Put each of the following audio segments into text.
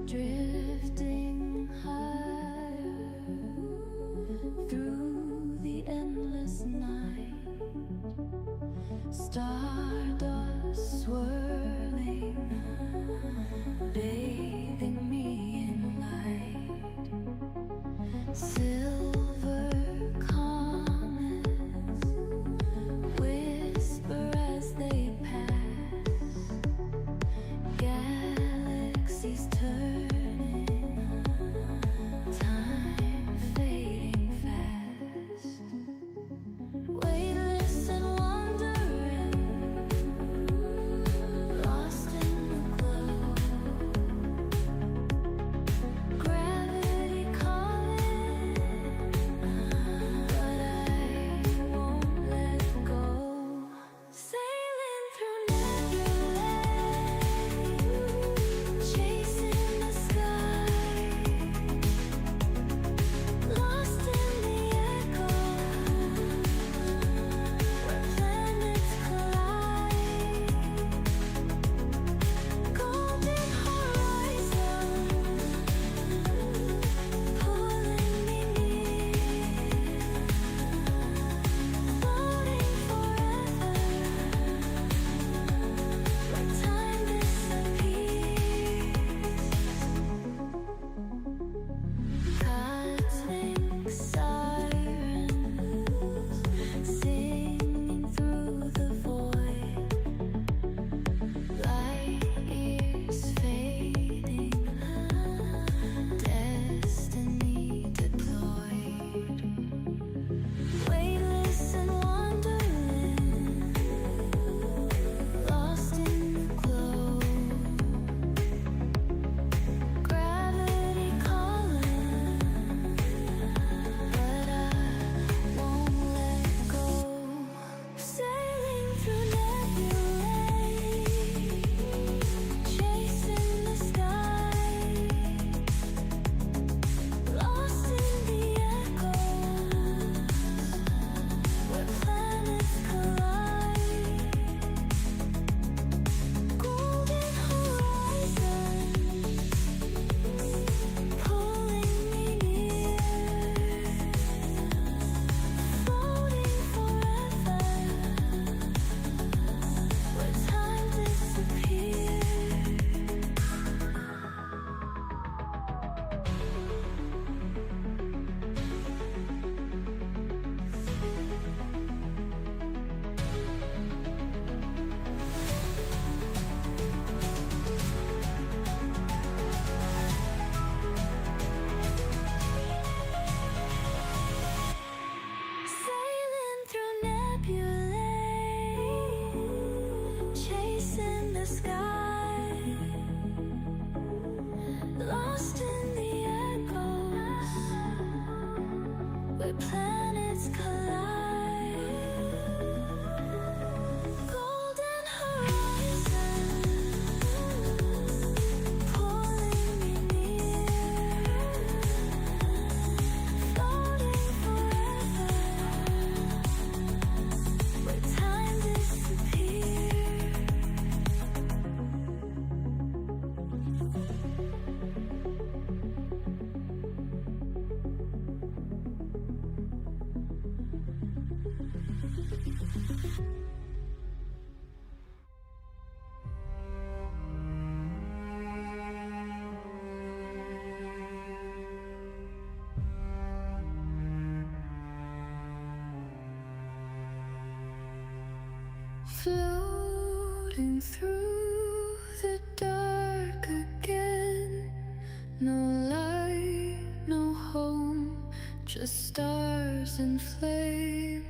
Drifting higher through the endless night, stardust swirling, bathing me in light. Silver comets whisper as they pass, galaxies turning, time fading fast. Weightless and wandering, lost in the glow. Gravity calling, but I won't let go. Sailing through nebulae, chasing the sky, lost in the echo where planets collide. Golden horizon pulling me near, floating forever where time disappears. Cosmic sirens singing through the void, light years fading, destiny deployed. Weightless and wandering, lost in the glow. Gravity calling, but I won't let go. Sailing through nebulae, chasing the sky, lost in the echoes where planets collide. Golden horizon pulling me near, floating forever where time disappears. Sailing through nebulae, chasing the sky, lost in the echoes where planets collide. Golden horizon pulling me near, floating forever where time disappears. Floating through the dark again, no light, no home, just stars and flame,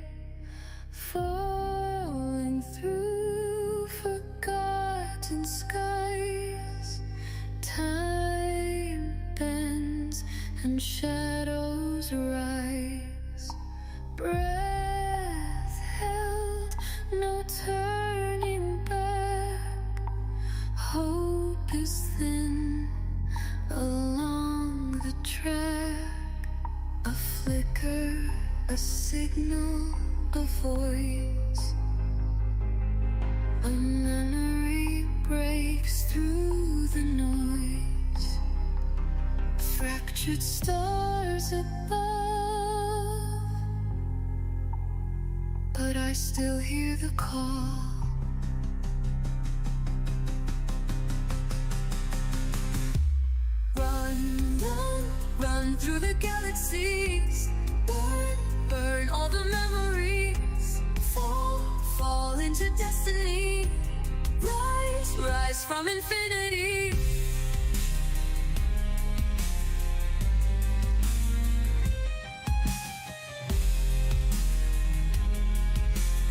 falling through forgotten skies. Time bends and shadows rise, breath held, no turning back. Hope is thin along the track, a flicker, a signal, a voice, a 100 stars above, but I still hear the call. Run, run, run through the galaxies. Burn, burn all the memories. Fall, fall into destiny. Rise, rise from infinity.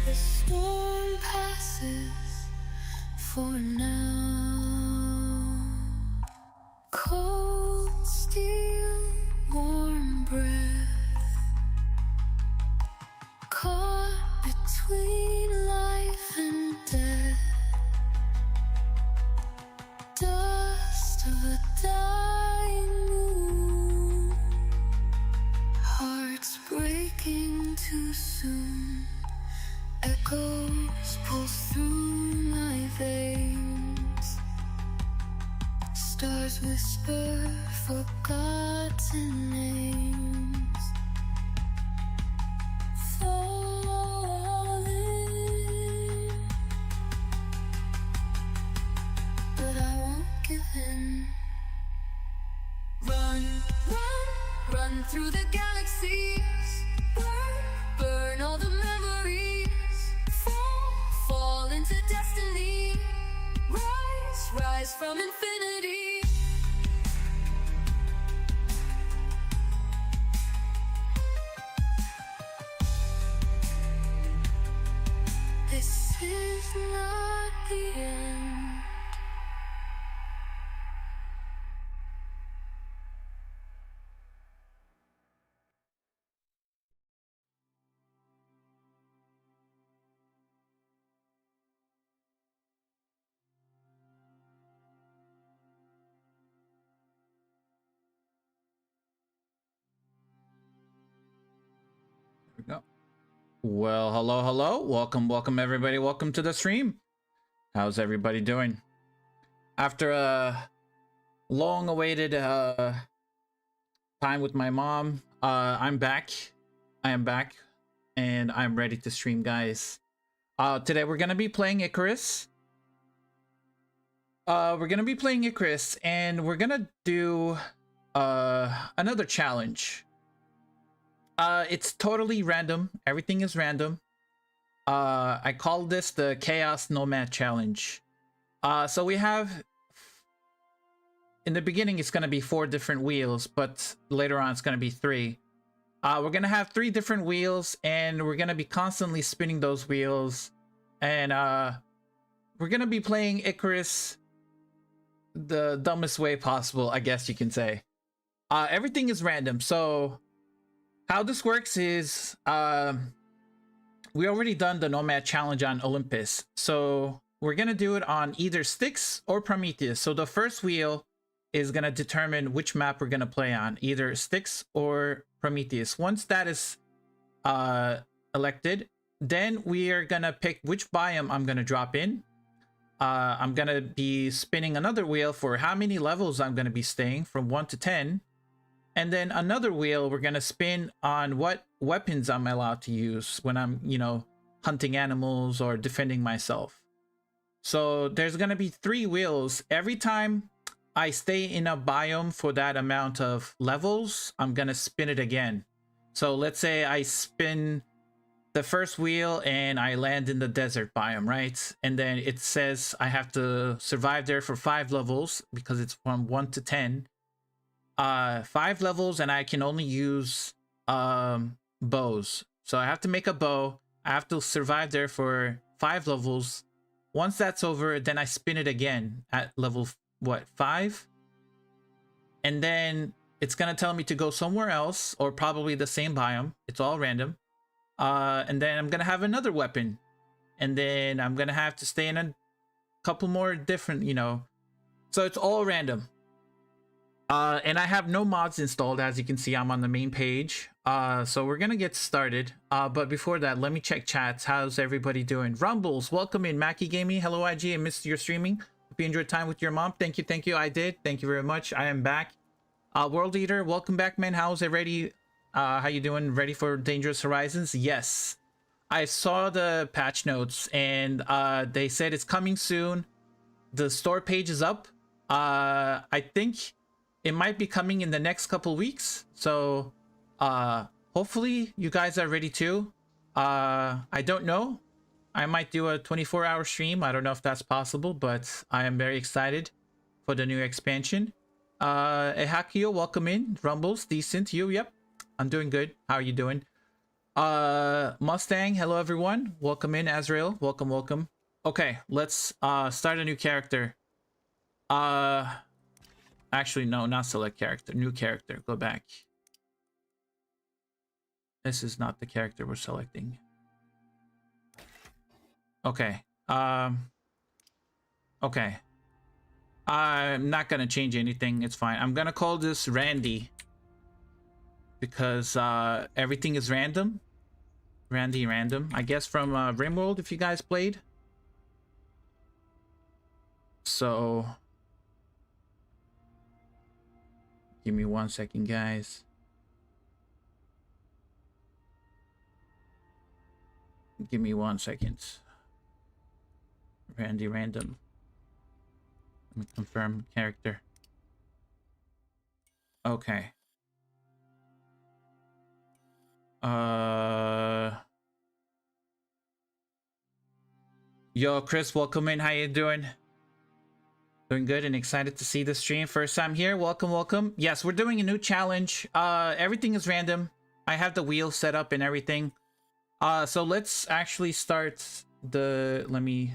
The storm passes for now. Cold steel, warm breath, caught between life and death. Dust of a dying moon, hearts breaking too soon. Echoes pulse through my veins. Stars whisper forgotten names. Falling, but I won't give in. Run, run, run through the galaxies. Burn, burn all the memories. Fall, fall into destiny. Rise, rise from infinity. This is not the end. Go. Well, hello, welcome everybody, welcome to the stream. How's everybody doing? After a long-awaited time with my mom, I'm back. I am back, and I'm ready to stream, guys. Today we're gonna be playing Icarus. And we're gonna do another challenge. It's totally random. Everything is random. I call this the Chaos Nomad challenge. So we have, in the beginning it's going to be 4 different wheels, but later on it's going to be 3. We're going to have 3 different wheels, and we're going to be constantly spinning those wheels, and we're going to be playing Icarus the dumbest way possible, I guess you can say. Everything is random, so how this works is, we already done the Nomad challenge on Olympus, so we're gonna do it on either Styx or Prometheus. So the first wheel is gonna determine which map we're gonna play on, either Styx or Prometheus. Once that is elected, then we are gonna pick which biome I'm gonna drop in. I'm gonna be spinning another wheel for how many levels I'm gonna be staying, from 1 to 10. And then another wheel we're gonna spin on what weapons I'm allowed to use when I'm, you know, hunting animals or defending myself. So there's gonna be 3 wheels. Every time I stay in a biome for that amount of levels, I'm gonna spin it again. So let's say I spin the first wheel and I land in the desert biome, right? And then it says I have to survive there for 5 levels because it's from 1 to 10. 5 levels, and I can only use bows. So I have to make a bow. I have to survive there for 5 levels. Once that's over, then I spin it again at level, what, 5? And then it's gonna tell me to go somewhere else, or probably the same biome. It's all random. And then I'm gonna have another weapon, and then I'm gonna have to stay in a couple more different, you know. So it's all random. And I have no mods installed. As you can see, I'm on the main page. So we're gonna get started. But before that, let me check chats. How's everybody doing? Rumbles, welcome in. Mackie Gaming, hello IG, I missed your streaming. Hope you enjoyed time with your mom. Thank you, I did. Thank you very much. I am back. World Eater, welcome back, man. How's it ready? How you doing? Ready for Dangerous Horizons? Yes. I saw the patch notes and they said it's coming soon. The store page is up. I think it might be coming in the next couple weeks. So hopefully you guys are ready too. I don't know. I might do a 24-hour stream. I don't know if that's possible, but I am very excited for the new expansion. Ehakio, welcome in. Rumbles, decent. You, yep. I'm doing good. How are you doing? Mustang, hello everyone. Welcome in, Azrael. Welcome, welcome. Okay, let's start a new character. Actually, no, not select character. New character. Go back. This is not the character we're selecting. Okay. Okay. I'm not gonna change anything. It's fine. I'm gonna call this Randy because everything is random. Randy random. I guess from Rimworld if you guys played. So give me 1 second, guys. Give me 1 second. Randy random. Let me confirm character. Okay. Yo, Chris, welcome in. How you doing? Doing good and excited to see the stream. First time here. Welcome, welcome. Yes, we're doing a new challenge. Everything is random. I have the wheel set up and everything. So let's actually start the... Let me...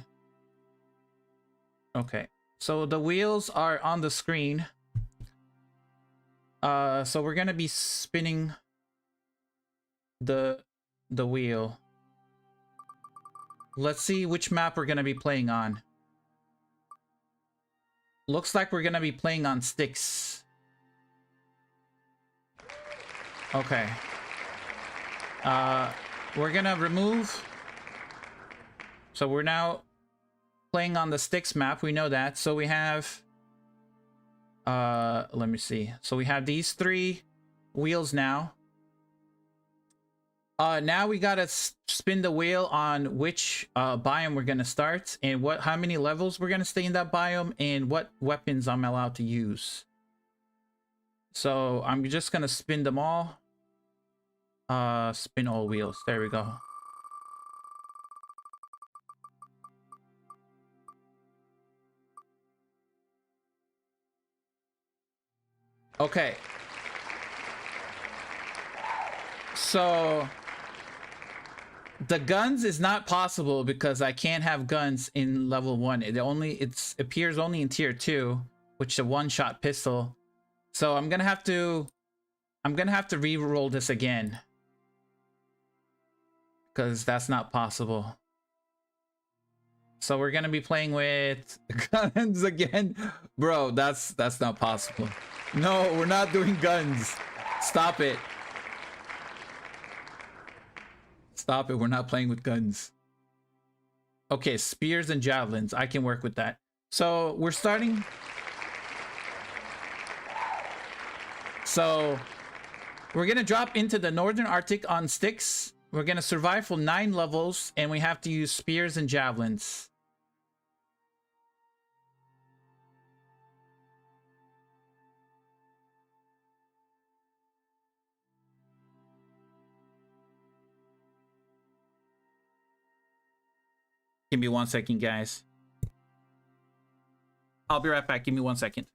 Okay. So the wheels are on the screen. So we're gonna be spinning the wheel. Let's see which map we're gonna be playing on. Looks like we're gonna be playing on Styx. Okay. We're gonna remove. So we're now playing on the Styx map. We know that. So we have. Let me see. So we have these 3 wheels now. Now we gotta spin the wheel on which biome we're gonna start and how many levels we're gonna stay in that biome and what weapons I'm allowed to use. So I'm just gonna spin them all. Spin all wheels. There we go. Okay. So the guns is not possible because I can't have guns in level 1. It appears only in tier 2, which is a one-shot pistol. So I'm gonna have to re-roll this again because that's not possible. So we're gonna be playing with guns again, bro. That's not possible. No, we're not doing guns. Stop it. Stop it. We're not playing with guns. Okay, spears and javelins. I can work with that. So we're starting. So we're gonna drop into the Northern Arctic on Styx. We're gonna survive for 9 levels, and we have to use spears and javelins. Give me 1 second, guys. I'll be right back. Give me 1 second.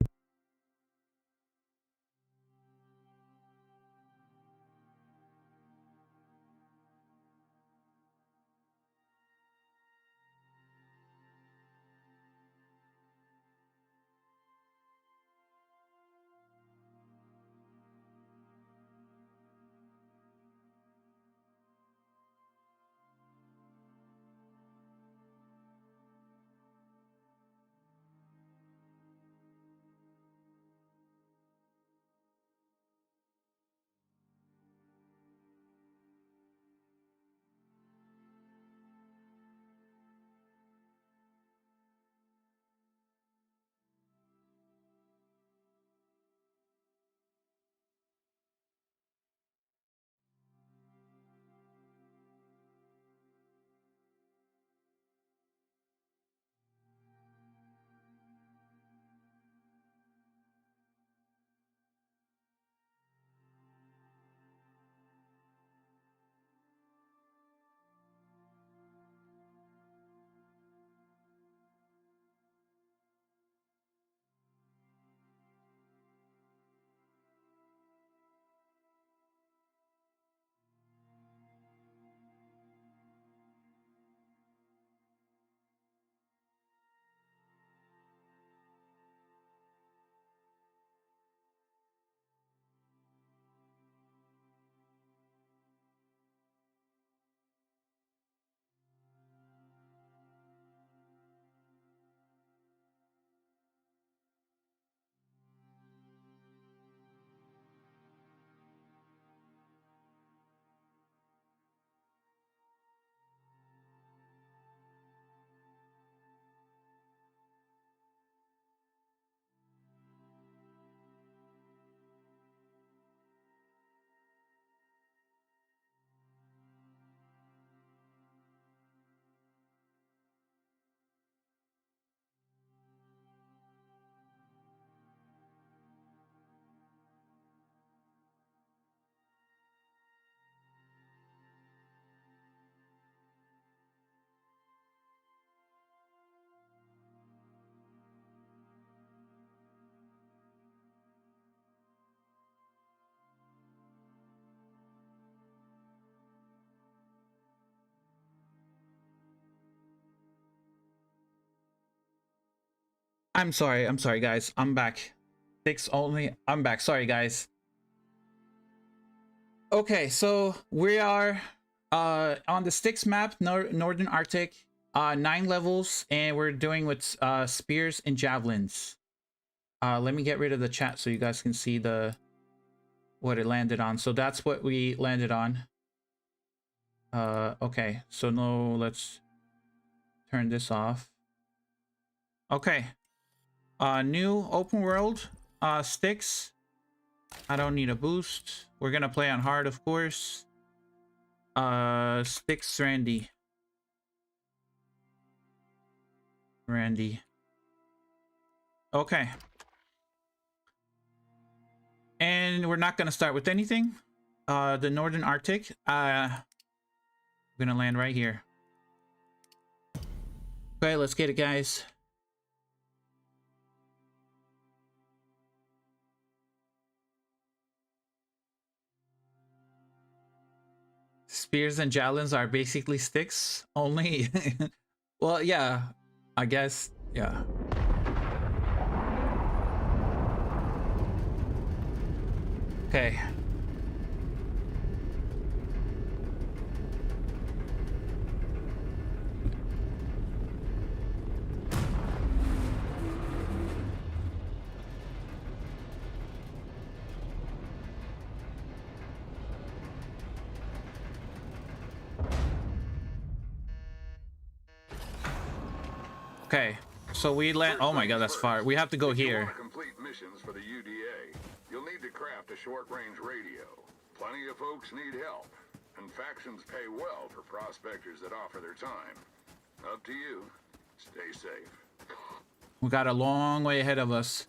I'm sorry, guys. I'm back. Styx only. I'm back. Sorry, guys. Okay, so we are on the Styx map, Northern Arctic. 9 levels, and we're doing with spears and javelins. Let me get rid of the chat so you guys can see the what it landed on. So that's what we landed on. Okay, so no, let's turn this off. Okay. New open world, Styx. I don't need a boost. We're gonna play on hard, of course. Styx Randy. Okay. And we're not gonna start with anything. The Northern Arctic. We're gonna land right here. Okay, let's get it, guys. Spears and javelins are basically sticks only. Well, yeah, I guess, yeah. Okay. Okay, so we land. Oh my god, that's far. We have to go here. If you want to complete missions for the UDA, you'll need to craft a short-range radio. Plenty of folks need help, and factions pay well for prospectors that offer their time. Up to you. Stay safe. We got a long way ahead of us.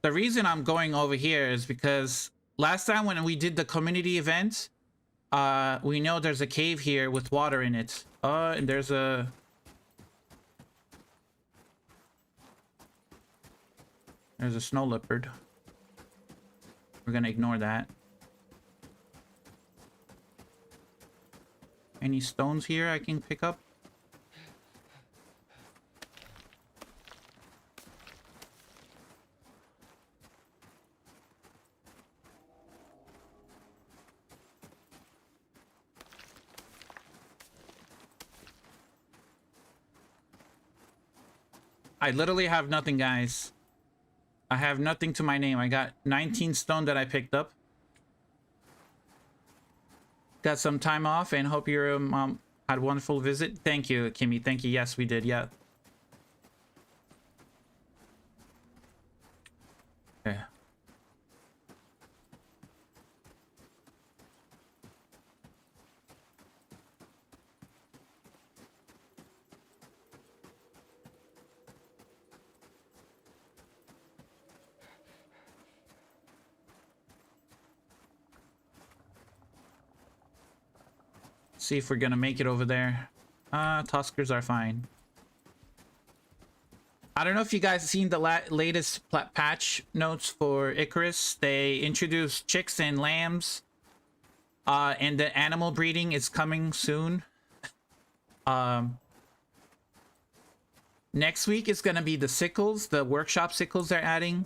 The reason I'm going over here is because last time when we did the community event, we know there's a cave here with water in it. And there's a snow leopard. We're gonna ignore that. Any stones here I can pick up? I literally have nothing, guys. I have nothing to my name. I got 19 stone that I picked up. Got some time off and hope your mom had a wonderful visit. Thank you, Kimmy. Thank you. Yes, we did. Yeah. Okay. See if we're gonna make it over there. Tuskers are fine. I don't know if you guys have seen the latest patch notes for Icarus. They introduced chicks and lambs. And the animal breeding is coming soon. Next week is gonna be the sickles, the workshop sickles they're adding.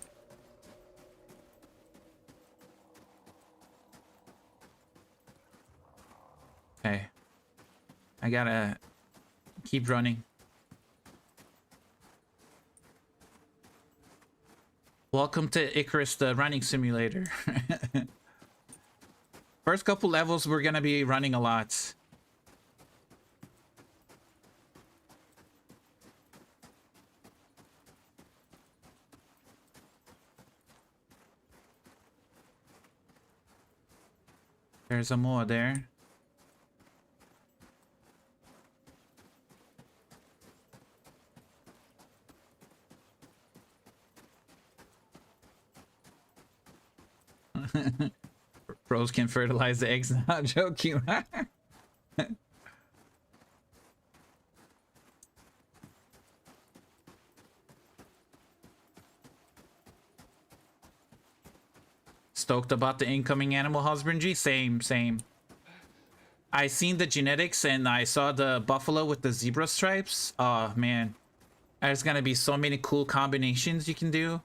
Okay. I gotta keep running. Welcome to Icarus, the running simulator. First couple levels, we're gonna be running a lot. There's a more there. Bros can fertilize the eggs. Not joking. Stoked about the incoming animal husbandry. Same. I seen the genetics and I saw the buffalo with the zebra stripes. Oh man, there's gonna be so many cool combinations you can do.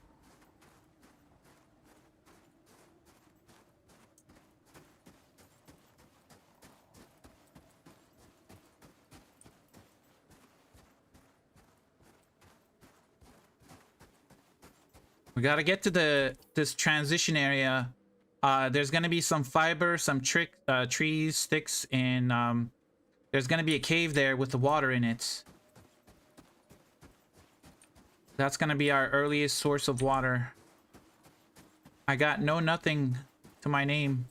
We gotta get to this transition area. There's gonna be some fiber, some trees, sticks, and there's gonna be a cave there with the water in it. That's gonna be our earliest source of water. I got nothing to my name.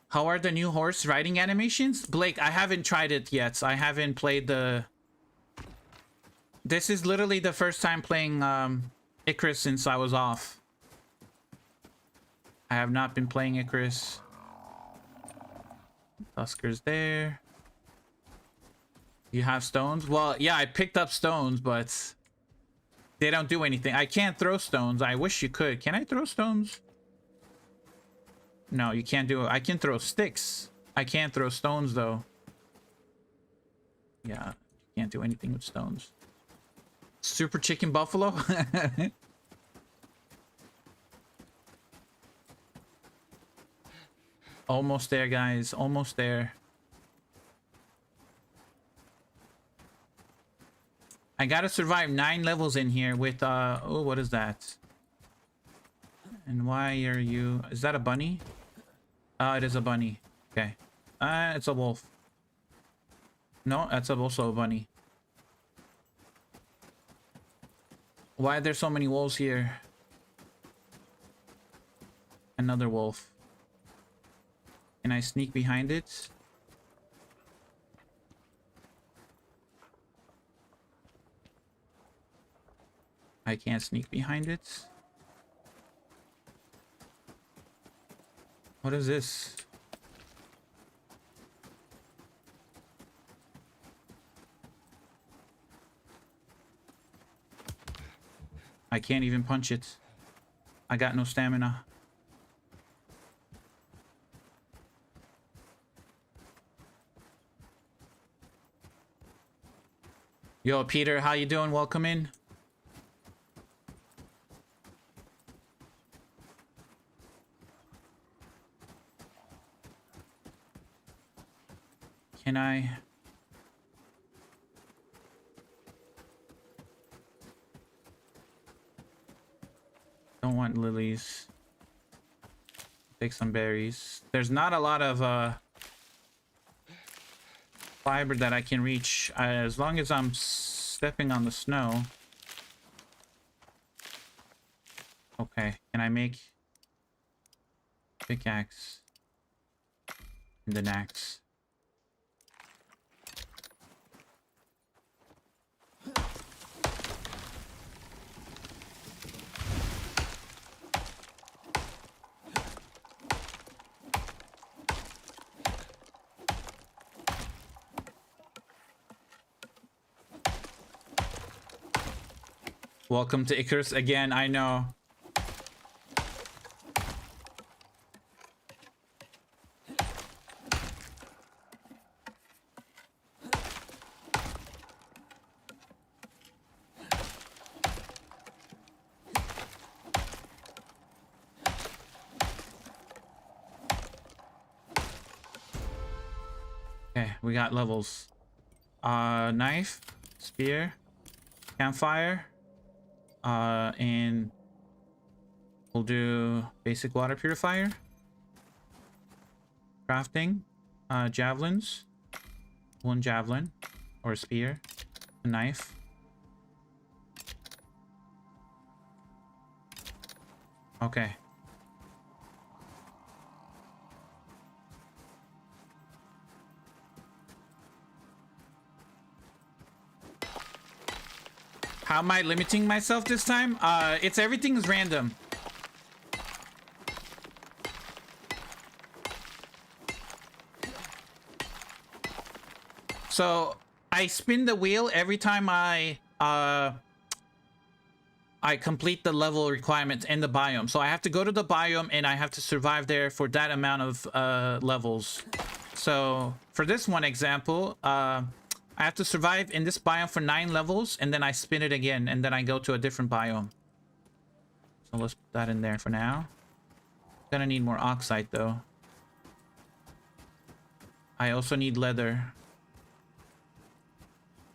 How are the new horse riding animations? Blake, I haven't tried it yet. I haven't played the... This is literally the first time playing Icarus since I was off. I have not been playing Icarus. Tusker's there. You have stones? Well, yeah, I picked up stones, but they don't do anything. I can't throw stones. I wish you could. Can I throw stones? No, you can't do it. I can throw sticks. I can't throw stones, though. Yeah, can't do anything with stones. Super chicken buffalo? Almost there, guys. Almost there. I gotta survive 9 levels in here with, oh, what is that? And why are you... Is that a bunny? It is a bunny. Okay. It's a wolf. No, that's also a bunny. Why are there so many wolves here? Another wolf. Can I sneak behind it? I can't sneak behind it. What is this? I can't even punch it. I got no stamina. Yo, Peter, how you doing? Welcome in. Can I... Don't want lilies. Take some berries. There's not a lot of fiber that I can reach as long as I'm stepping on the snow. Okay, can I make pickaxe and an axe? Welcome to Icarus again, I know. Okay, we got levels. Knife, spear, campfire. And we'll do basic water purifier, crafting, javelins, 1 javelin or a spear, a knife. Okay. How am I limiting myself this time? It's everything's random. So I spin the wheel every time I complete the level requirements in the biome. So I have to go to the biome and I have to survive there for that amount of levels. So for this one example, I have to survive in this biome for 9 levels, and then I spin it again, and then I go to a different biome. So let's put that in there for now. Gonna need more oxide though. I also need leather.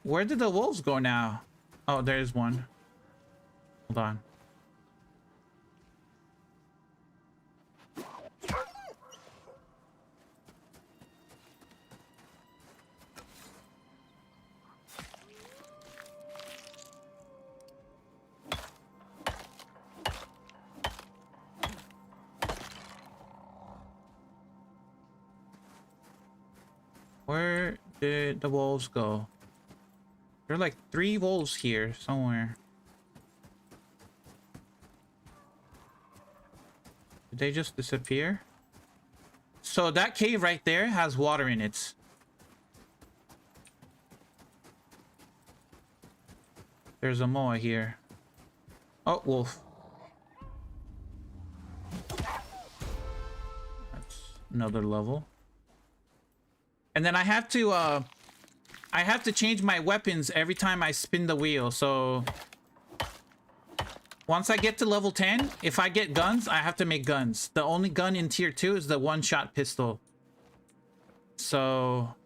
Where did the wolves go now? Oh, there's one. Hold on. Where did the wolves go? There are like 3 wolves here somewhere. Did they just disappear? So that cave right there has water in it. There's a moa here. Oh, wolf. That's another level. And then I have to change my weapons every time I spin the wheel. So once I get to level 10, if I get guns, I have to make guns. The only gun in tier 2 is the one-shot pistol. So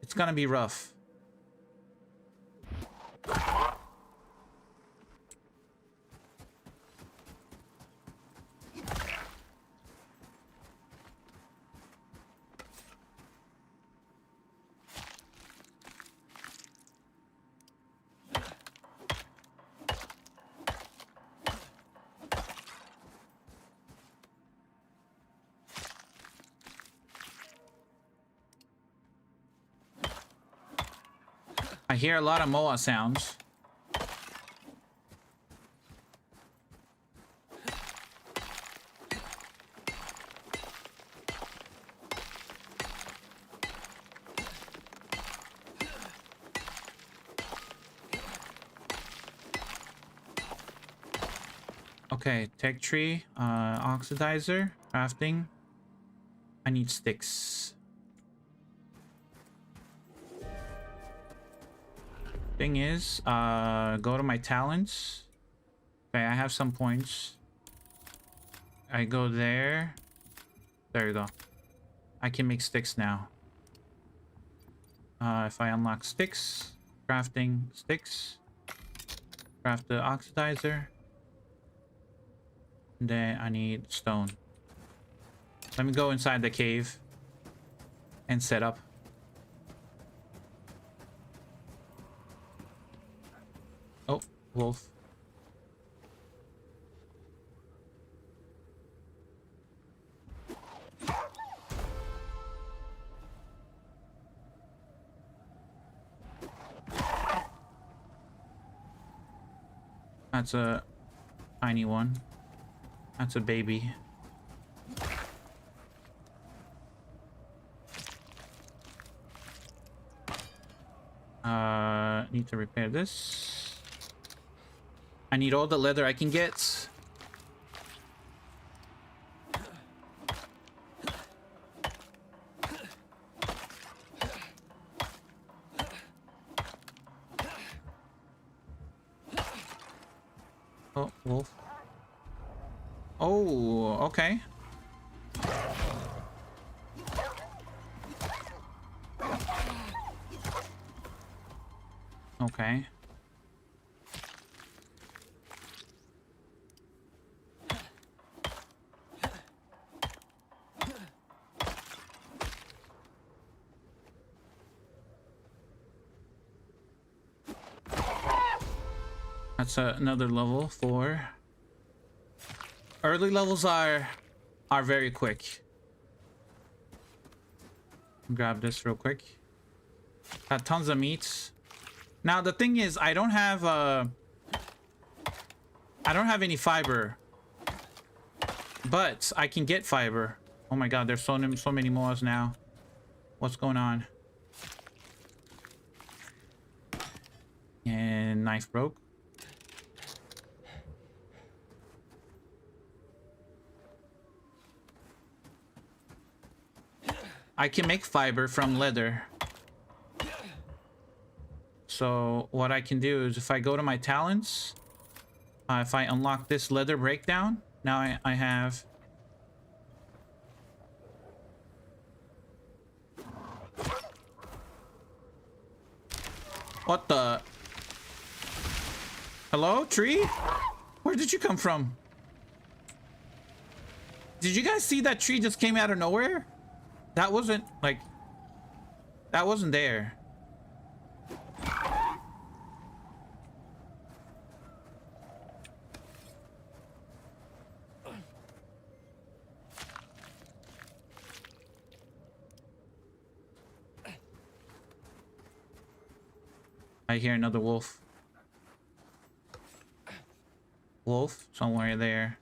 it's gonna be rough. I hear a lot of moa sounds. Okay, tech tree, oxidizer, crafting. I need sticks. Thing is, go to my talents. Okay, I have some points. I go there. There you go. I can make sticks now. If I unlock sticks, crafting sticks, craft the oxidizer. Then I need stone. Let me go inside the cave and set up. Oh, wolf. That's a tiny one. That's a baby. Need to repair this. I need all the leather I can get. Oh, wolf. Oh, okay. Okay. That's another level 4. Early levels are very quick. Grab this real quick. Got tons of meats. Now the thing is, I don't have any fiber, but I can get fiber. Oh my god, there's so many moas now. What's going on? fucking knife broke. I can make fiber from leather. So what I can do is if I go to my talents, if I unlock this leather breakdown, now I have... What the? Hello, tree? Where did you come from? Did you guys see that tree just came out of nowhere? That wasn't, like... That wasn't there. I hear another wolf. Wolf somewhere there.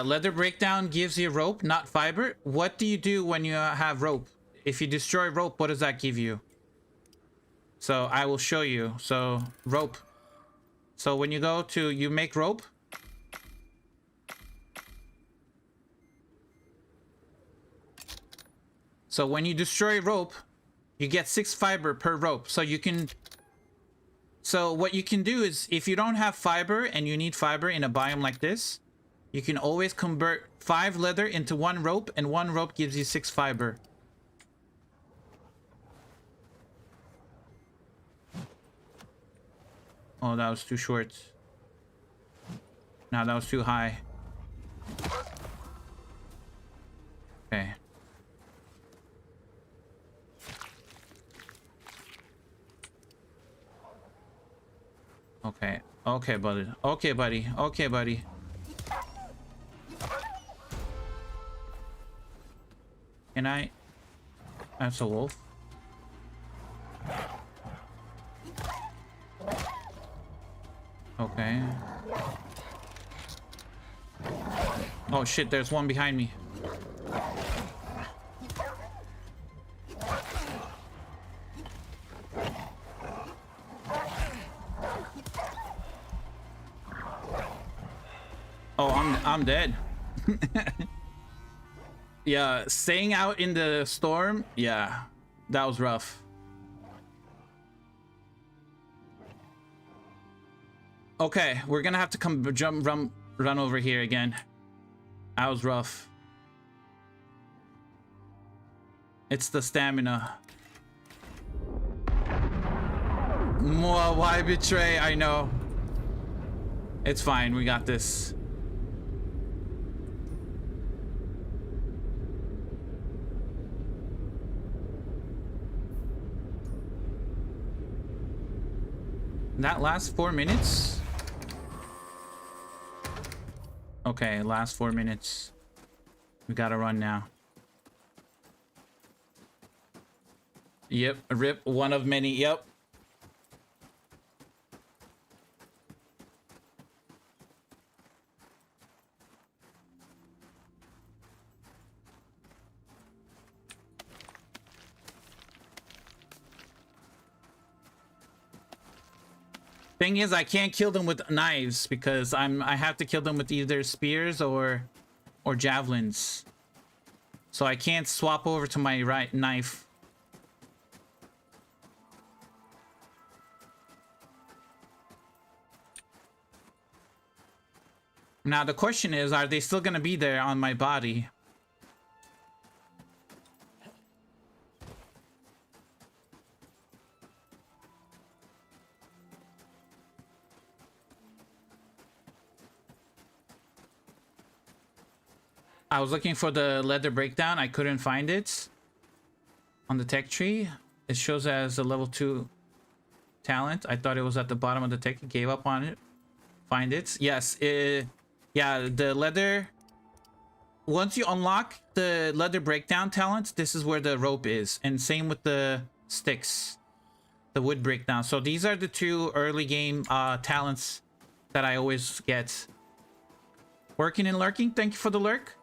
Leather breakdown gives you rope, not fiber. What do you do when you have rope? If you destroy rope, what does that give you? So I will show you. So rope. So when you go to, you make rope. So when you destroy rope, you get 6 fiber per rope. So you can, so what you can do is if you don't have fiber and you need fiber in a biome like this, you can always convert 5 leather into 1 rope, and 1 rope gives you 6 fiber. Oh, that was too short. No, that was too high. Okay. Okay. Okay, buddy. Okay, buddy. Okay, buddy. Can I? That's a wolf. Okay. Oh shit, there's one behind me. Oh, I'm dead. Yeah, staying out in the storm, yeah, that was rough. Okay, we're gonna have to come run over here again. That was rough. It's the stamina. Why betray? I know. It's fine, we got this. That last 4 minutes? Okay, last 4 minutes. We gotta run now. Yep, rip, one of many, yep. Thing is, I can't kill them with knives because I have to kill them with either spears or javelins. So I can't swap over to my right knife. Now the question is, are they still gonna be there on my body? I was looking for the leather breakdown. I couldn't find it on the tech tree. It shows as a level 2 talent. I thought it was at the bottom of the tech. Gave up on it. Find it. Yes. Yeah, the leather. Once you unlock the leather breakdown talent, this is where the rope is. And same with the Styx. The wood breakdown. So these are the 2 early game talents that I always get Working and lurking. Thank you for the lurk.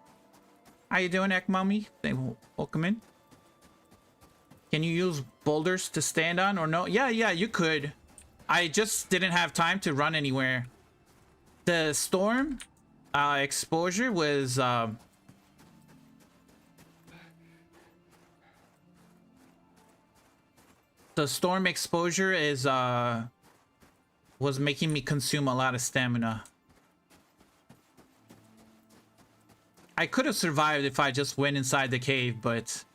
How you doing, Ekmami? Welcome in. Can you use boulders to stand on or no? Yeah, you could. I just didn't have time to run anywhere. The storm exposure was the storm exposure is was making me consume a lot of stamina. I could have survived if I just went inside the cave, but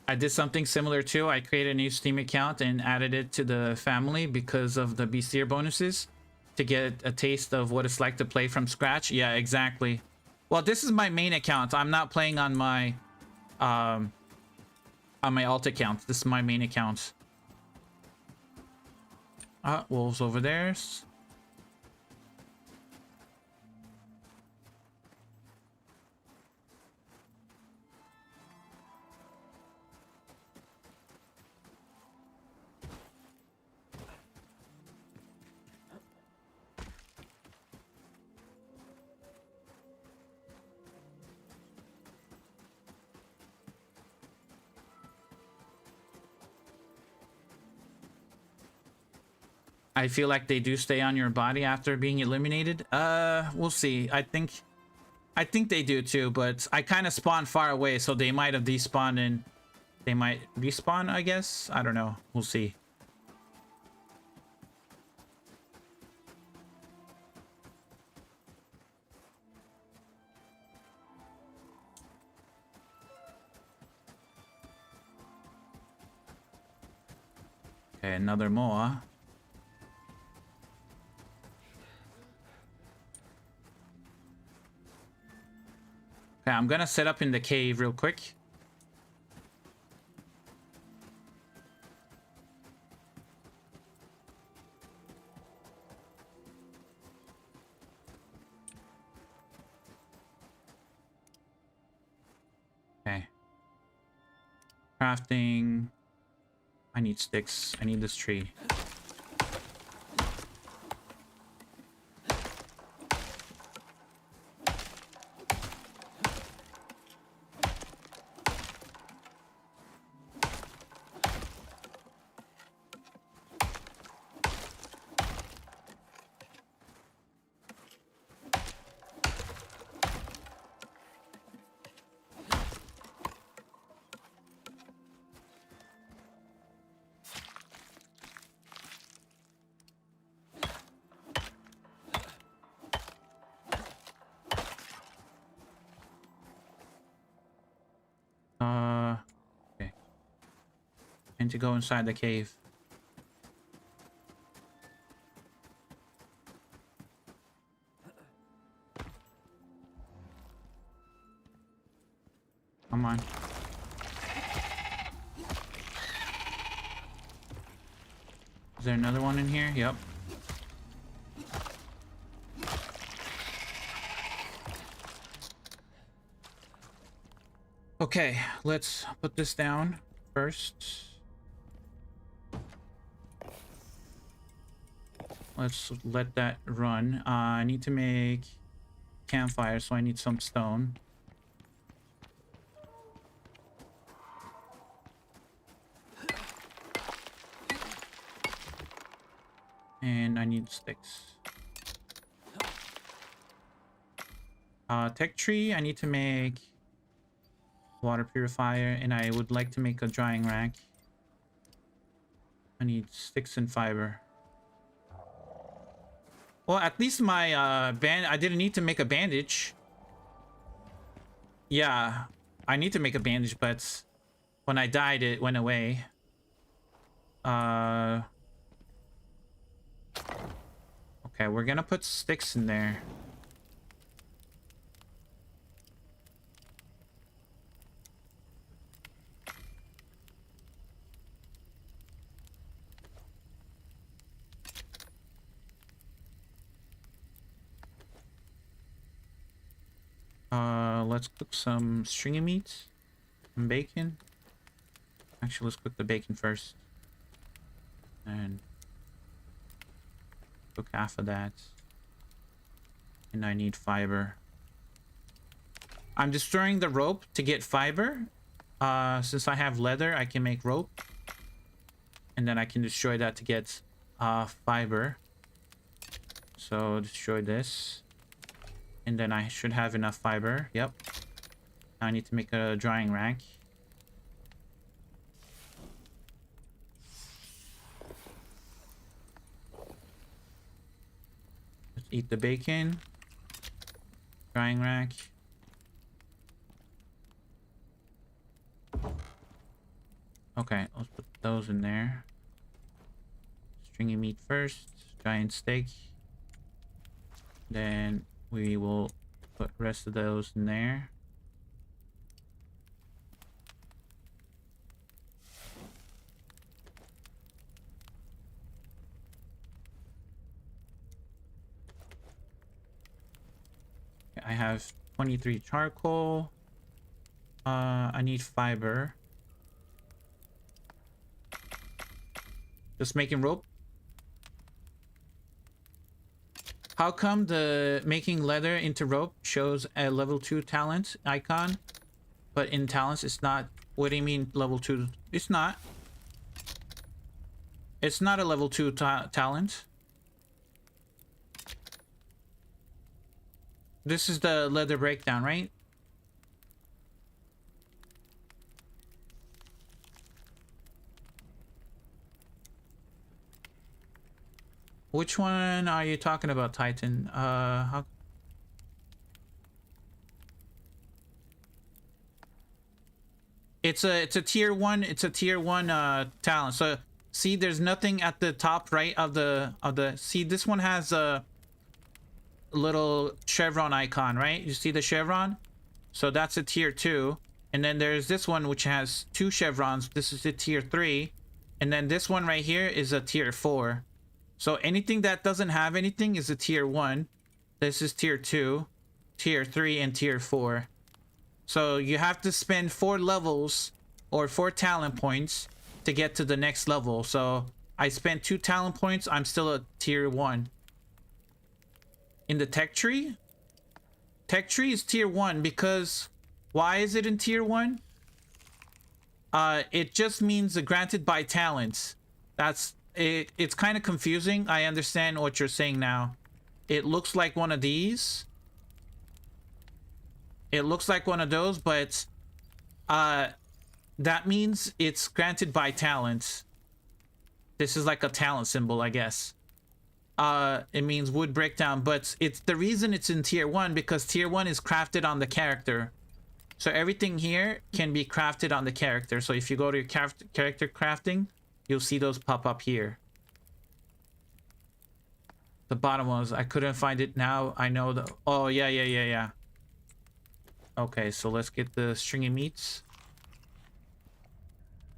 I did something similar too. I created a new Steam account and added it to the family because of the Beastier bonuses to get a taste of what it's like to play from scratch. Yeah, exactly. Well, this is my main account. I'm not playing on my alt account. This is my main account. Wolves over there. I feel like they do stay on your body after being eliminated. We'll see. I think they do too, but I kind of spawned far away, so they might have despawned and they might respawn, I guess. I don't know. We'll see. Okay, another Moa. Okay, I'm gonna set up in the cave real quick. Okay. Crafting. I need sticks. I need this tree. Okay. And to go inside the cave. Come on. Is there another one in here? Yep. Okay, let's put this down first. Let's let that run. I need to make campfire, so I need some stone. And I need sticks. Tech tree, I need to make water purifier, and I would like to make a drying rack. I need sticks and fiber. Well, at least my I didn't need to make a bandage. Yeah, I need to make a bandage, but when I died, it went away. Okay, we're gonna put sticks in there. Let's cook some stringy meat and bacon. Actually, let's cook the bacon first. And cook half of that. And I need fiber. I'm destroying the rope to get fiber. Since I have leather, I can make rope. And then I can destroy that to get fiber. So destroy this. And then I should have enough fiber. Yep. Now I need to make a drying rack. Let's eat the bacon. Drying rack. Okay, let's put those in there. Stringy meat first. Giant steak. Then we will put the rest of those in there. I have 23 charcoal. I need fiber. Just making rope. How come the making leather into rope shows a level 2 talent icon, but in talents it's not? What do you mean level 2? It's not. It's not a level 2 talent. This is the leather breakdown, right? Which one are you talking about, Titan? It's a tier 1, it's a tier 1 talent. So see, there's nothing at the top right of the see, this one has a little chevron icon, right? You see the chevron? So that's a tier 2. And then there's this one which has 2 chevrons. This is a tier 3. And then this one right here is a tier 4. So anything that doesn't have anything is a tier 1. This is tier 2, tier 3, and tier 4. So you have to spend 4 levels or 4 talent points to get to the next level. So I spent 2 talent points. I'm still a tier 1. In the tech tree? Tech tree is tier 1 because... Why is it in tier 1? It just means granted by talents. That's... It's kind of confusing. I understand what you're saying now. It looks like one of these. It looks like one of those, but that means it's granted by talent. This is like a talent symbol, I guess. It means wood breakdown, but it's the reason it's in tier 1 because tier 1 is crafted on the character. So everything here can be crafted on the character. So if you go to your character crafting, you'll see those pop up here. The bottom was, I couldn't find it now. I know the... Oh, yeah. Okay, so let's get the stringy meats.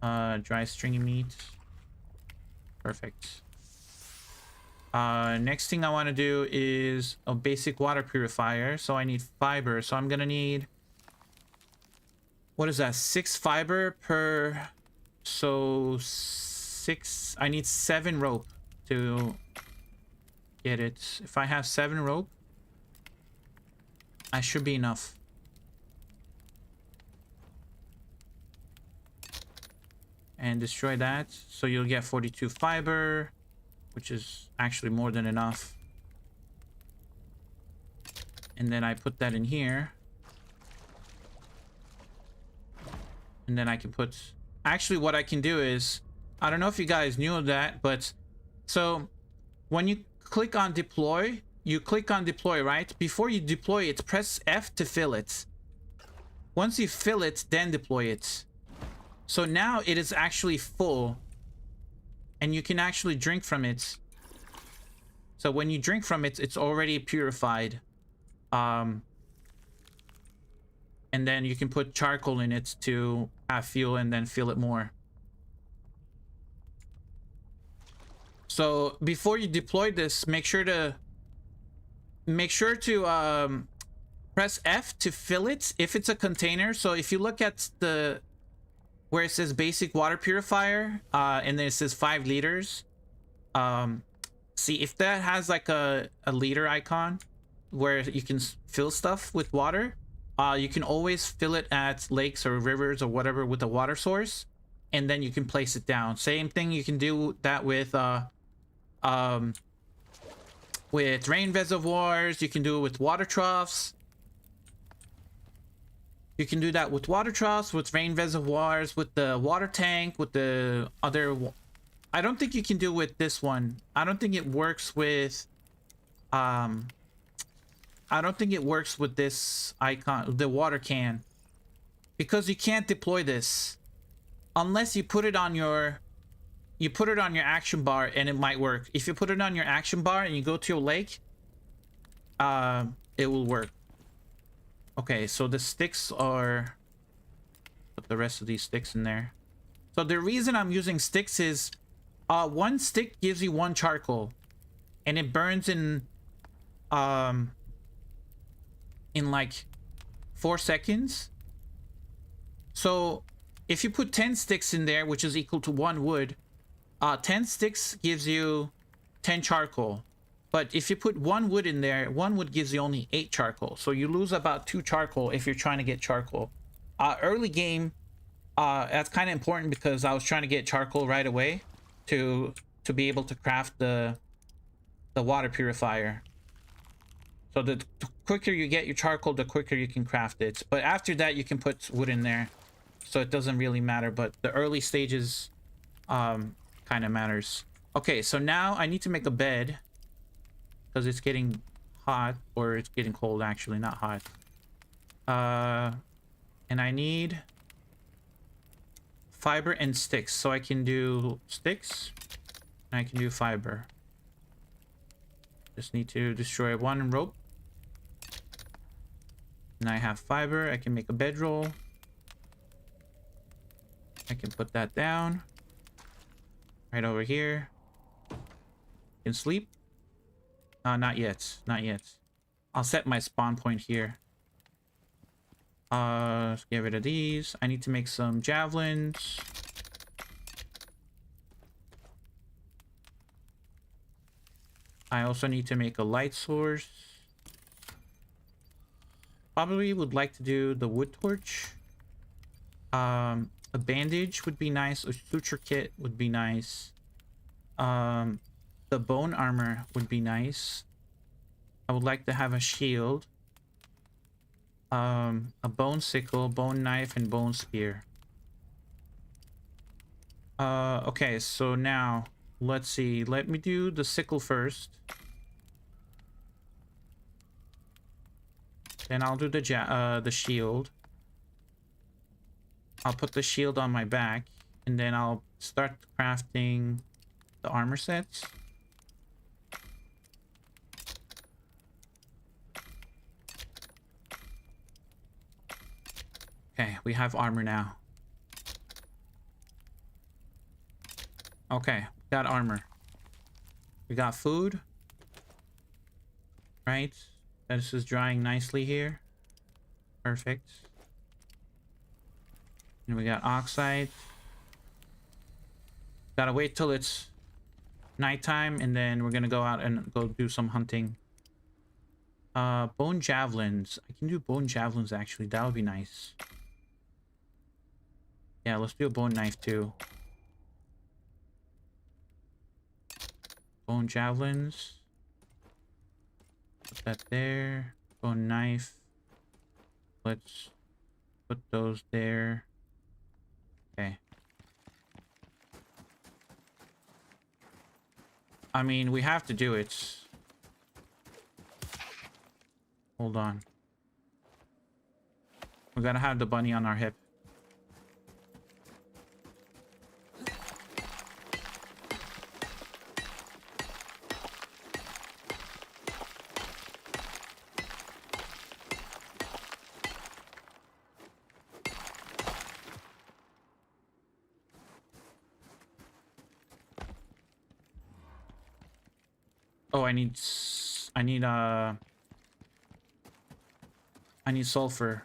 Dry stringy meat. Perfect. Next thing I want to do is a basic water purifier. So I need fiber. So I'm gonna need... What is that? 6 fiber per... So 6... I need 7 rope to get it. If I have 7 rope, I should be enough. And destroy that. So you'll get 42 fiber, which is actually more than enough. And then I put that in here. And then I can put... Actually, what I can do is... I don't know if you guys knew that, but... So, when you click on deploy, you click on deploy, right? Before you deploy it, press F to fill it. Once you fill it, then deploy it. So now it is actually full. And you can actually drink from it. So when you drink from it, it's already purified. And then you can put charcoal in it to have fuel and then fill it more. So before you deploy this, make sure to Press F to fill it if it's a container. So if you look at the where it says basic water purifier, and then it says 5 liters. See if that has like a liter icon where you can fill stuff with water. You can always fill it at lakes or rivers or whatever with a water source, and then you can place it down. Same thing, you can do that with rain reservoirs. You can do it with water troughs. You can do that with water troughs, with rain reservoirs, with the water tank, with the other. I don't think you can do with this one. I don't think it works with I don't think it works with this icon, the water can, because you can't deploy this unless you put it on your action bar, and it might work. If you put it on your action bar and you go to your lake, it will work. Okay, so the sticks are, put the rest of these sticks in there. So the reason I'm using sticks is one stick gives you 1 charcoal, and it burns in like 4 seconds. So if you put 10 sticks in there, which is equal to 1 wood, 10 sticks gives you 10 charcoal. But if you put 1 wood in there, 1 wood gives you only 8 charcoal. So you lose about 2 charcoal if you're trying to get charcoal. Early game, that's kind of important because I was trying to get charcoal right away to be able to craft the water purifier. So the quicker you get your charcoal, the quicker you can craft it. But after that, you can put wood in there, so it doesn't really matter. But the early stages kind of matters. Okay, so now I need to make a bed because it's getting hot, or it's getting cold actually, not hot. And I need fiber and sticks, so I can do sticks and I can do fiber. Just need to destroy 1 rope. And I have fiber. I can make a bedroll. I can put that down right over here. Can sleep. Not yet. Not yet. I'll set my spawn point here. Let's get rid of these. I need to make some javelins. I also need to make a light source. Probably would like to do the wood torch. A bandage would be nice. A suture kit would be nice. The bone armor would be nice. I would like to have a shield. A bone sickle, bone knife, and bone spear. Okay, so now let's see. Let me do the sickle first. Then I'll do the shield. I'll put the shield on my back, and then I'll start crafting the armor sets. Okay, we have armor now. Okay, we got armor. We got food. Right? This is drying nicely here. Perfect. And we got oxide. Gotta wait till it's nighttime, and then we're gonna go out and go do some hunting. Bone javelins. I can do bone javelins actually. That would be nice. Yeah, let's do a bone knife too. Bone javelins. Put that there. Bone knife. Let's put those there. Okay. I mean, we have to do it. Hold on. We gotta have the bunny on our hip. Oh, I need I need sulfur.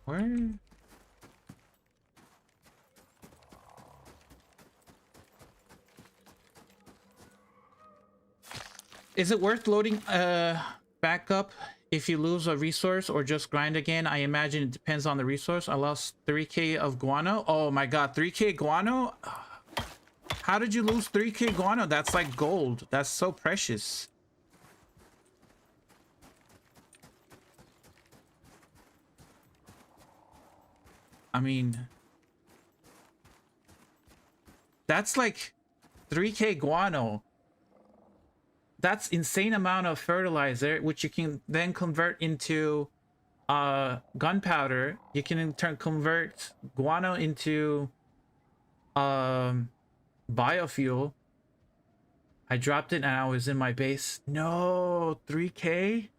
Where? Is it worth loading back up if you lose a resource or just grind again? I imagine it depends on the resource. I lost 3k of guano. Oh my god, 3k guano? How did you lose 3k guano? That's like gold. That's so precious. I mean, that's like 3k guano. That's insane amount of fertilizer, which you can then convert into gunpowder. You can in turn convert guano into biofuel. I dropped it and I was in my base. No, 3k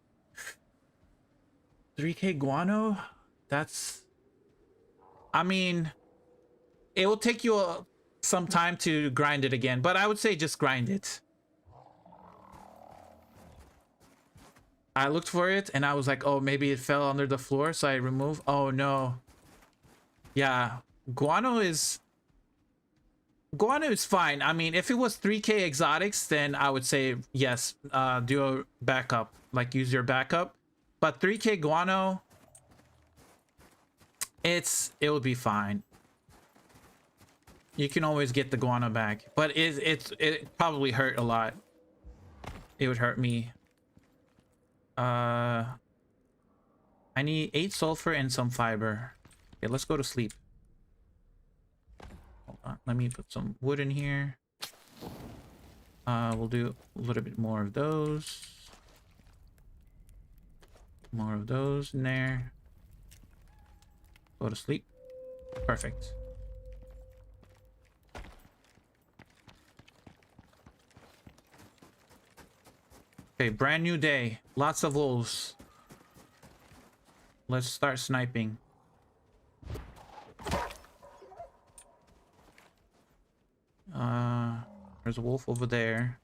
3k guano. I mean, it will take you some time to grind it again, but I would say just grind it. I looked for it and I was like, oh, maybe it fell under the floor, so I removed. Oh no. Yeah, guano is fine. I mean, if it was 3k exotics, then I would say yes, do a backup, like use your backup. But 3k guano, it will be fine. You can always get the guano back, but it probably hurt a lot. It would hurt me. I need 8 sulfur and some fiber. Okay, let's go to sleep. Hold on, let me put some wood in here. We'll do a little bit more of those. More of those in there. Go to sleep. Perfect. Okay, brand new day. Lots of wolves. Let's start sniping. There's a wolf over there.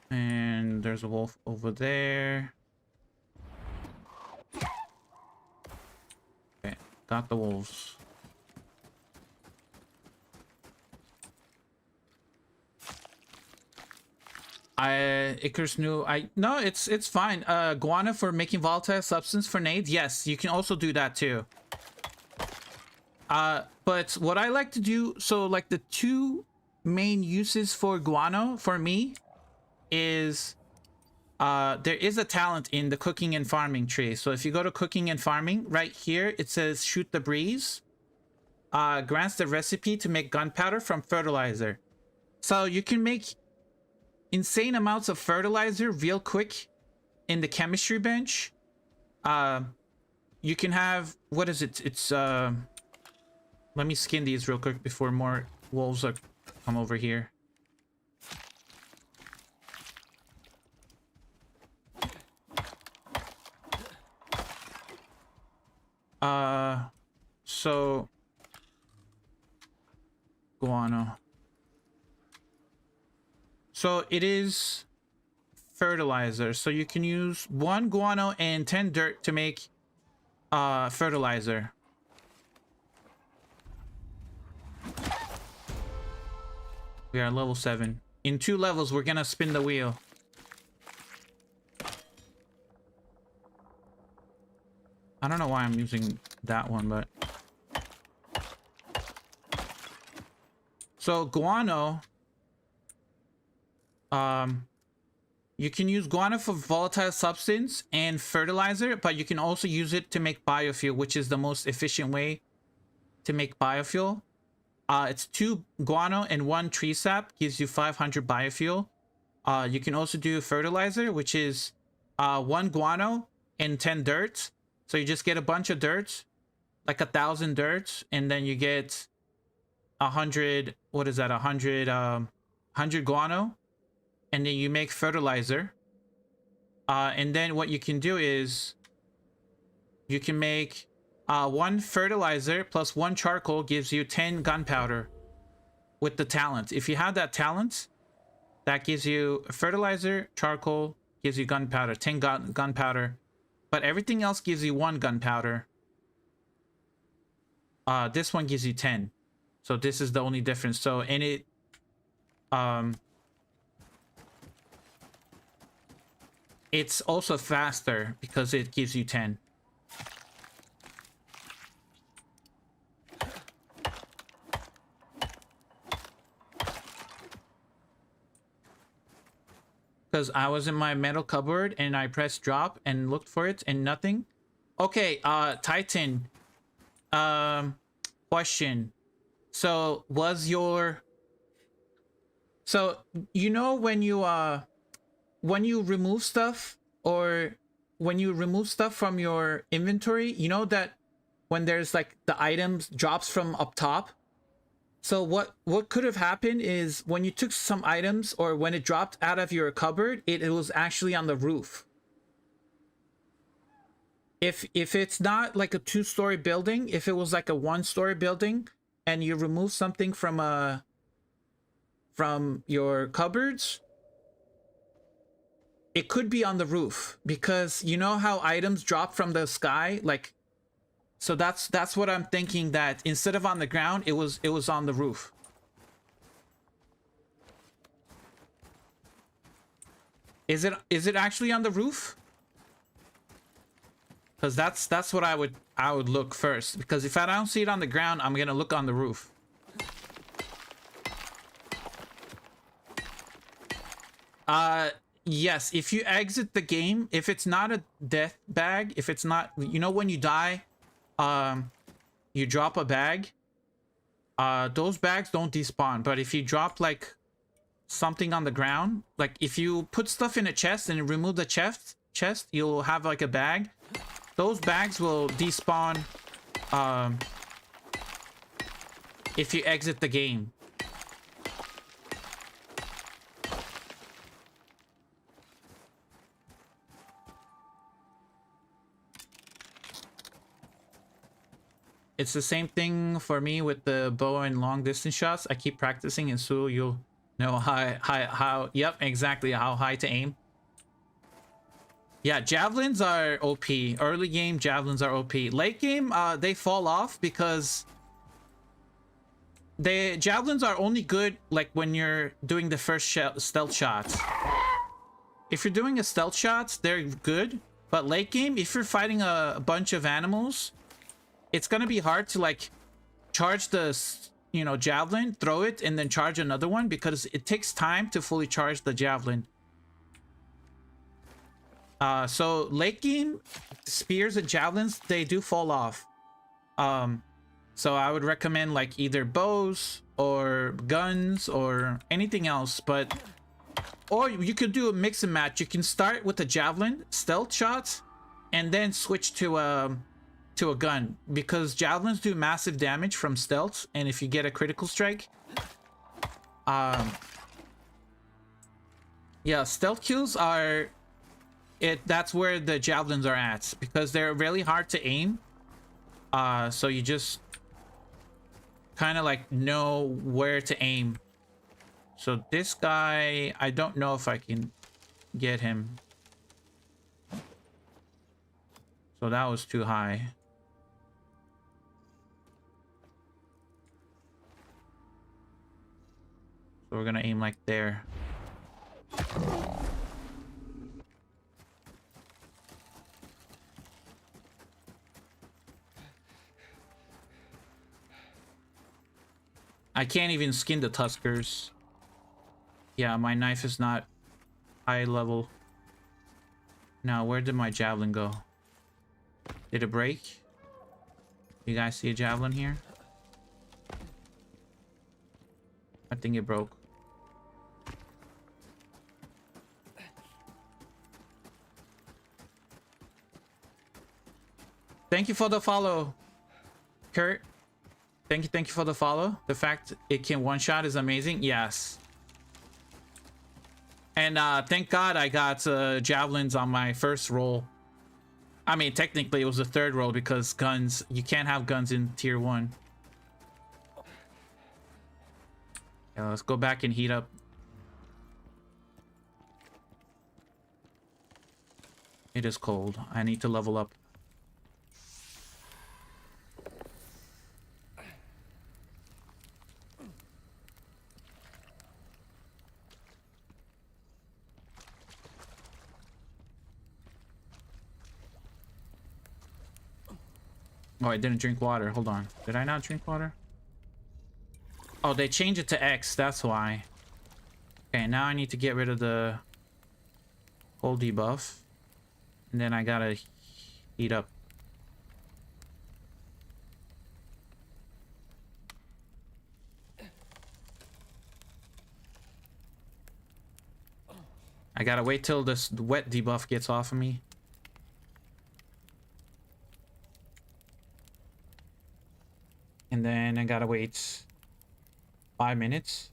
And there's a wolf over there. Okay, got the wolves. Icarus knew no, it's fine. Guano for making volatile substance for nades. Yes, you can also do that too. But what I like to do, so like the two main uses for guano for me is there is a talent in the cooking and farming tree. So if you go to cooking and farming, right here it says shoot the breeze. Grants the recipe to make gunpowder from fertilizer. So you can make insane amounts of fertilizer real quick in the chemistry bench. You can have, what is it? It's let me skin these real quick before more wolves come over here. So guano. So it is fertilizer. So you can use 1 guano and 10 dirt to make fertilizer. We are level 7. In 2 levels, we're gonna spin the wheel. I don't know why I'm using that one, but... So guano... you can use guano for volatile substance and fertilizer, but you can also use it to make biofuel, which is the most efficient way to make biofuel. It's 2 guano and 1 tree sap, gives you 500 biofuel. You can also do fertilizer, which is 1 guano and 10 dirt. So you just get a bunch of dirt, like 1,000 dirt, and then you get 100, what is that, 100 guano, and then you make fertilizer. And then what you can do is you can make 1 fertilizer plus 1 charcoal gives you 10 gunpowder with the talent. If you have that talent, that gives you fertilizer, charcoal, gives you gunpowder, 10 gunpowder. But everything else gives you 1 gunpowder. This one gives you 10. So this is the only difference. So, and it... it's also faster because it gives you 10. Because I was in my metal cupboard and I pressed drop and looked for it and nothing. Okay, Titan. Question. So was your... So, you know when you remove stuff, or when you remove stuff from your inventory, you know that when there's like the items drops from up top? So what could have happened is when you took some items, or when it dropped out of your cupboard, it was actually on the roof. If it's not like a 2-story building, if it was like a 1-story building and you remove something from your cupboards, it could be on the roof, because you know how items drop from the sky, like... So that's what I'm thinking, that instead of on the ground, it was on the roof. Is it actually on the roof? Because that's what I would look first. Because if I don't see it on the ground, I'm gonna look on the roof. Yes, if you exit the game, if it's not a death bag, if it's not, you know, when you die, you drop a bag, those bags don't despawn. But if you drop like something on the ground, like if you put stuff in a chest and remove the chest, you'll have like a bag. Those bags will despawn if you exit the game. It's the same thing for me with the bow and long distance shots. I keep practicing, and so you'll know how yep, exactly how high to aim. Yeah, javelins are OP. Early game javelins are OP. Late game, they fall off because javelins are only good like when you're doing the first stealth shots. If you're doing a stealth shots, they're good. But late game, if you're fighting a bunch of animals, it's gonna be hard to like charge the, you know, javelin, throw it, and then charge another one, because it takes time to fully charge the javelin. So late game, spears and javelins, they do fall off. So I would recommend like either bows or guns or anything else, but... Or you could do a mix and match. You can start with the javelin, stealth shots, and then switch to a gun, because javelins do massive damage from stealth, and if you get a critical strike, yeah, stealth kills are that's where the javelins are at, because they're really hard to aim. So you just kind of like know where to aim. So this guy, I don't know if I can get him. So that was too high. So we're gonna aim like there. I can't even skin the Tuskers. Yeah, my knife is not high level. Now, where did my javelin go? Did it break? You guys see a javelin here? I think it broke. Thank you for the follow, Kurt. Thank you for the follow. The fact it can one-shot is amazing. Yes. And thank God I got javelins on my first roll. I mean, technically it was the third world because guns, you can't have guns in tier 1. Yeah, let's go back and heat up. It is cold. I need to level up. Oh, I didn't drink water. Hold on. Did I not drink water? Oh, they changed it to X. That's why. Okay, now I need to get rid of the whole debuff. And then I gotta heat up. I gotta wait till this wet debuff gets off of me. And then I gotta wait 5 minutes.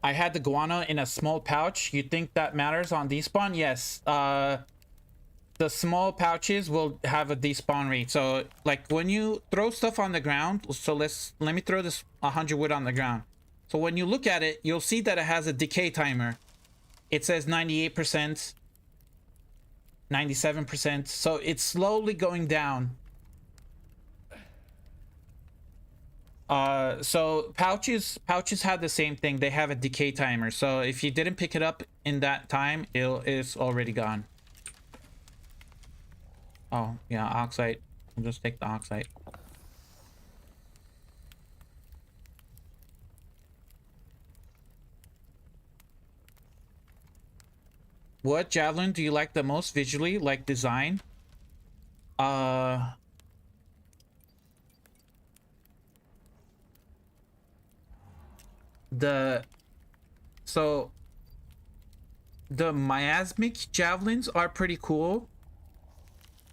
I had the guano in a small pouch. You think that matters on despawn? Yes. The small pouches will have a despawn rate. So like when you throw stuff on the ground, so let me throw this 100 wood on the ground. So when you look at it, you'll see that it has a decay timer. It says 98%, 97%. So it's slowly going down. So pouches have the same thing. They have a decay timer. So if you didn't pick it up in that time, it's already gone. Oh yeah, oxide. I'll just take the oxide. What javelin do you like the most visually, like design? The miasmic javelins are pretty cool.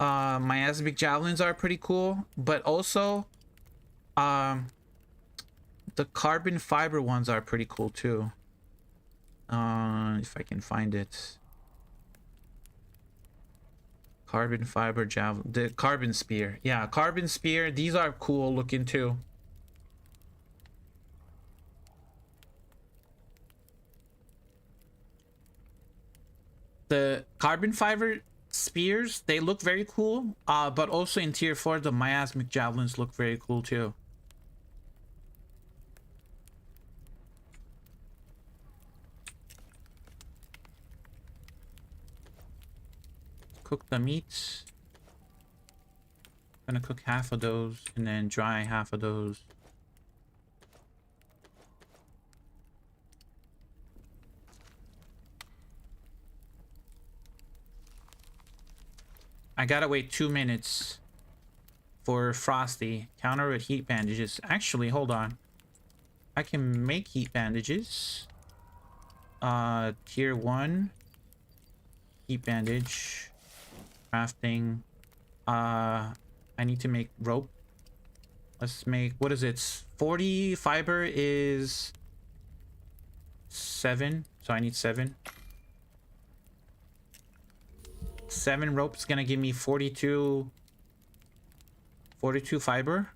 Miasmic javelins are pretty cool, but also the carbon fiber ones are pretty cool too. If I can find it. Carbon fiber javelin, the carbon spear. Yeah, carbon spear, these are cool looking too. The carbon fiber spears, they look very cool, but also in tier 4 the miasmic javelins look very cool too. Cook the meat. I'm gonna cook half of those and then dry half of those. I gotta wait 2 minutes for Frosty. Counter with heat bandages. Actually, hold on. I can make heat bandages. Tier 1. Heat bandage. Crafting. I need to make rope. Let's make, what is it? 40 fiber is 7. So I need 7. 7 ropes gonna give me 42 fiber,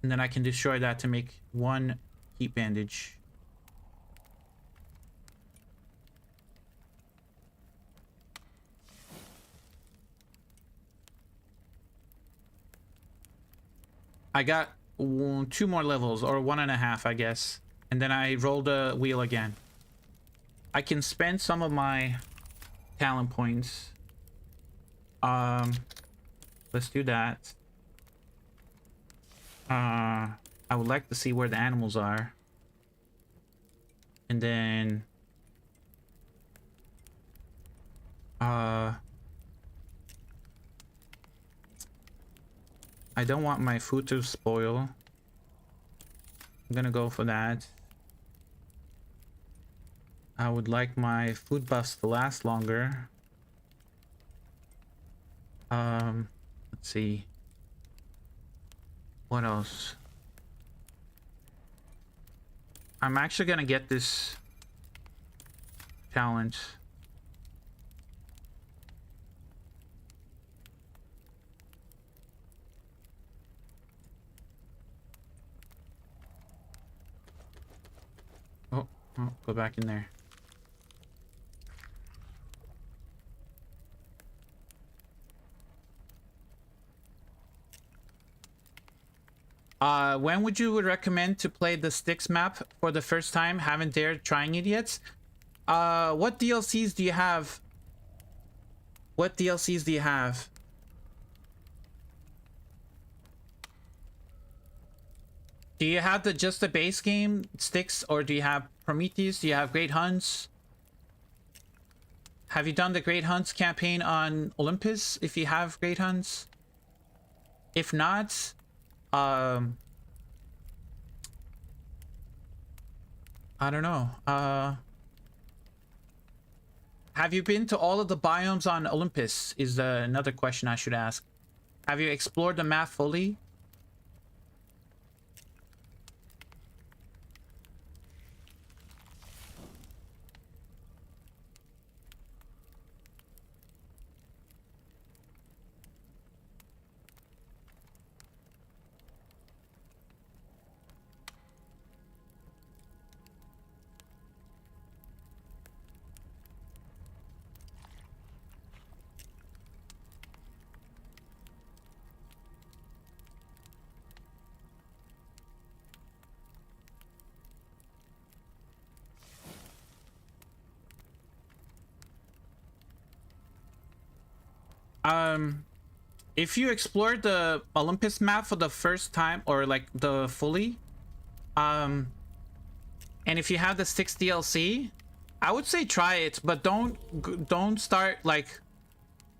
and then I can destroy that to make 1 heat bandage. I got 2 more levels, or 1.5 I guess, and then I roll the wheel again. I can spend some of my talent points. Let's do that. I would like to see where the animals are, and then I don't want my food to spoil. I'm gonna go for that. I would like my food buffs to last longer. Let's see. What else? I'm actually gonna get this challenge. Oh, oh, go back in there. When would you recommend to play the Styx map for the first time? Haven't dared trying it yet. What DLCs do you have? What DLCs do you have? Do you have just the base game Styx, or do you have Prometheus? Do you have Great Hunts? Have you done the Great Hunts campaign on Olympus? If you have Great Hunts, if not, I don't know. Have you been to all of the biomes on Olympus? Is another question I should ask. Have you explored the map fully? If you explored the Olympus map for the first time, or like the fully, and if you have the 6 DLC, I would say try it, but don't start like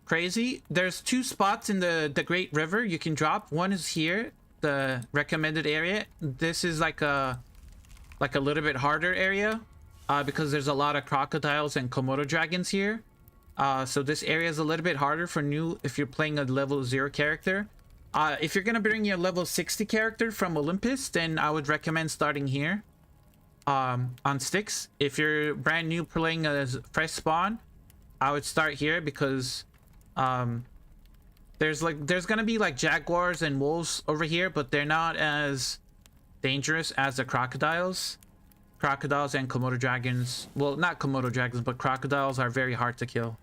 crazy. There's 2 spots in the Great River you can drop. One is here, the recommended area. This is like a little bit harder area, because there's a lot of crocodiles and Komodo dragons here. So this area is a little bit harder for new if you're playing a level 0 character. If you're gonna bring your level 60 character from Olympus, then I would recommend starting here, on Styx. If you're brand new playing a fresh spawn, I would start here, because there's gonna be like jaguars and wolves over here, but they're not as dangerous as the crocodiles. Crocodiles and Komodo dragons, well, not Komodo dragons, but crocodiles are very hard to kill.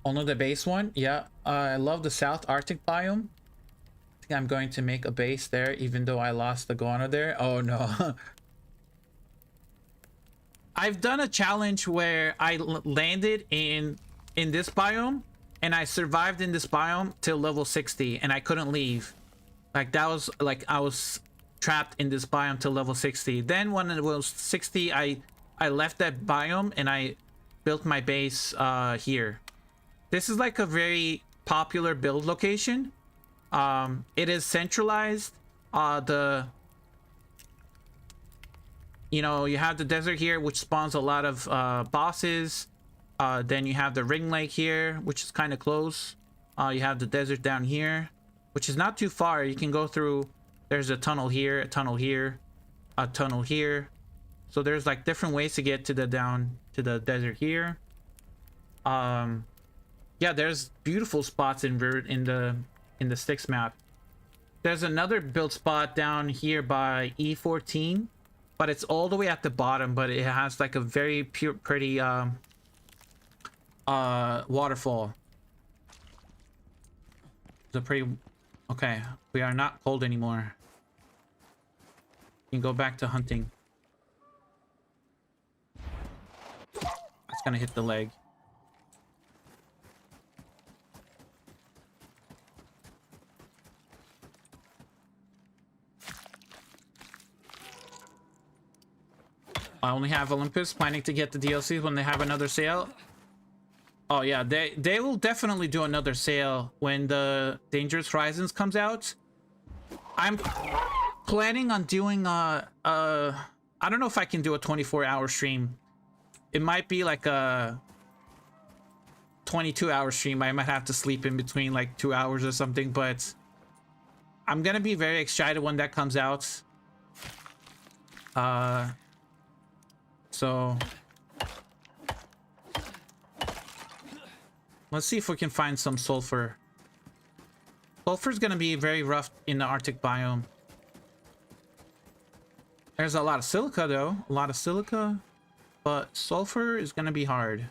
Only the base one? Yeah, I love the South Arctic biome. I think I'm going to make a base there, even though I lost the guano there. Oh no. I've done a challenge where I landed in this biome, and I survived in this biome till level 60, and I couldn't leave. Like, that was like I was trapped in this biome till level 60. Then when it was 60, I left that biome and I built my base here. This is like a very popular build location. It is centralized. You know, you have the desert here, which spawns a lot of bosses. Then you have the ring lake here, which is kind of close. You have the desert down here, which is not too far. You can go through. There's a tunnel here, a tunnel here, a tunnel here. So there's like different ways to get to the down to the desert here. Yeah, there's beautiful spots in the Styx map. There's another build spot down here by E14, but it's all the way at the bottom, but it has like a very pretty waterfall. It's a pretty... Okay, we are not cold anymore. You can go back to hunting. That's gonna hit the leg. I only have Olympus, planning to get the DLCs when they have another sale. Oh yeah, they will definitely do another sale when the Dangerous Horizons comes out. I'm planning on doing I don't know if I can do a 24-hour stream. It might be like a 22-hour stream. I might have to sleep in between like 2 hours or something, but I'm gonna be very excited when that comes out. So let's see if we can find some sulfur. Sulfur's gonna be very rough in the Arctic biome. There's a lot of silica though, a lot of silica, but sulfur is gonna be hard.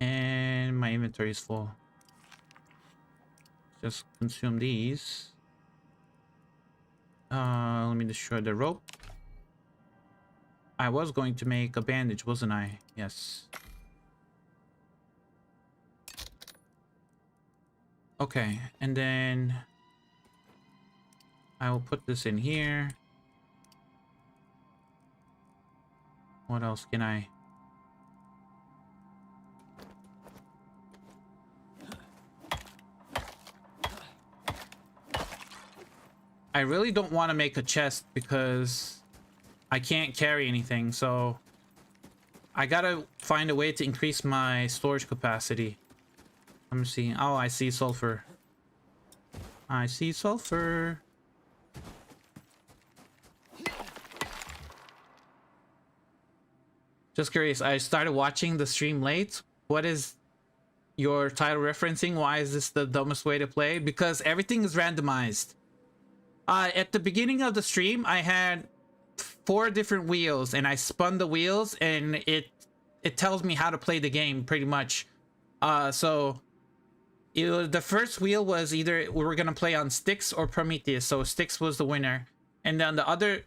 And my inventory is full. Just consume these. Let me destroy the rope. I was going to make a bandage, wasn't I? Yes. Okay, and then I will put this in here. What else can I? I really don't want to make a chest because I can't carry anything, so I gotta find a way to increase my storage capacity. Let me see. Oh, I see sulfur. I see sulfur. Just curious, I started watching the stream late. What is your title referencing? Why is this the dumbest way to play? Because everything is randomized. At the beginning of the stream, I had 4 different wheels, and I spun the wheels, and it tells me how to play the game pretty much. So the first wheel was either we were gonna play on Styx or Prometheus, so Styx was the winner, and then the other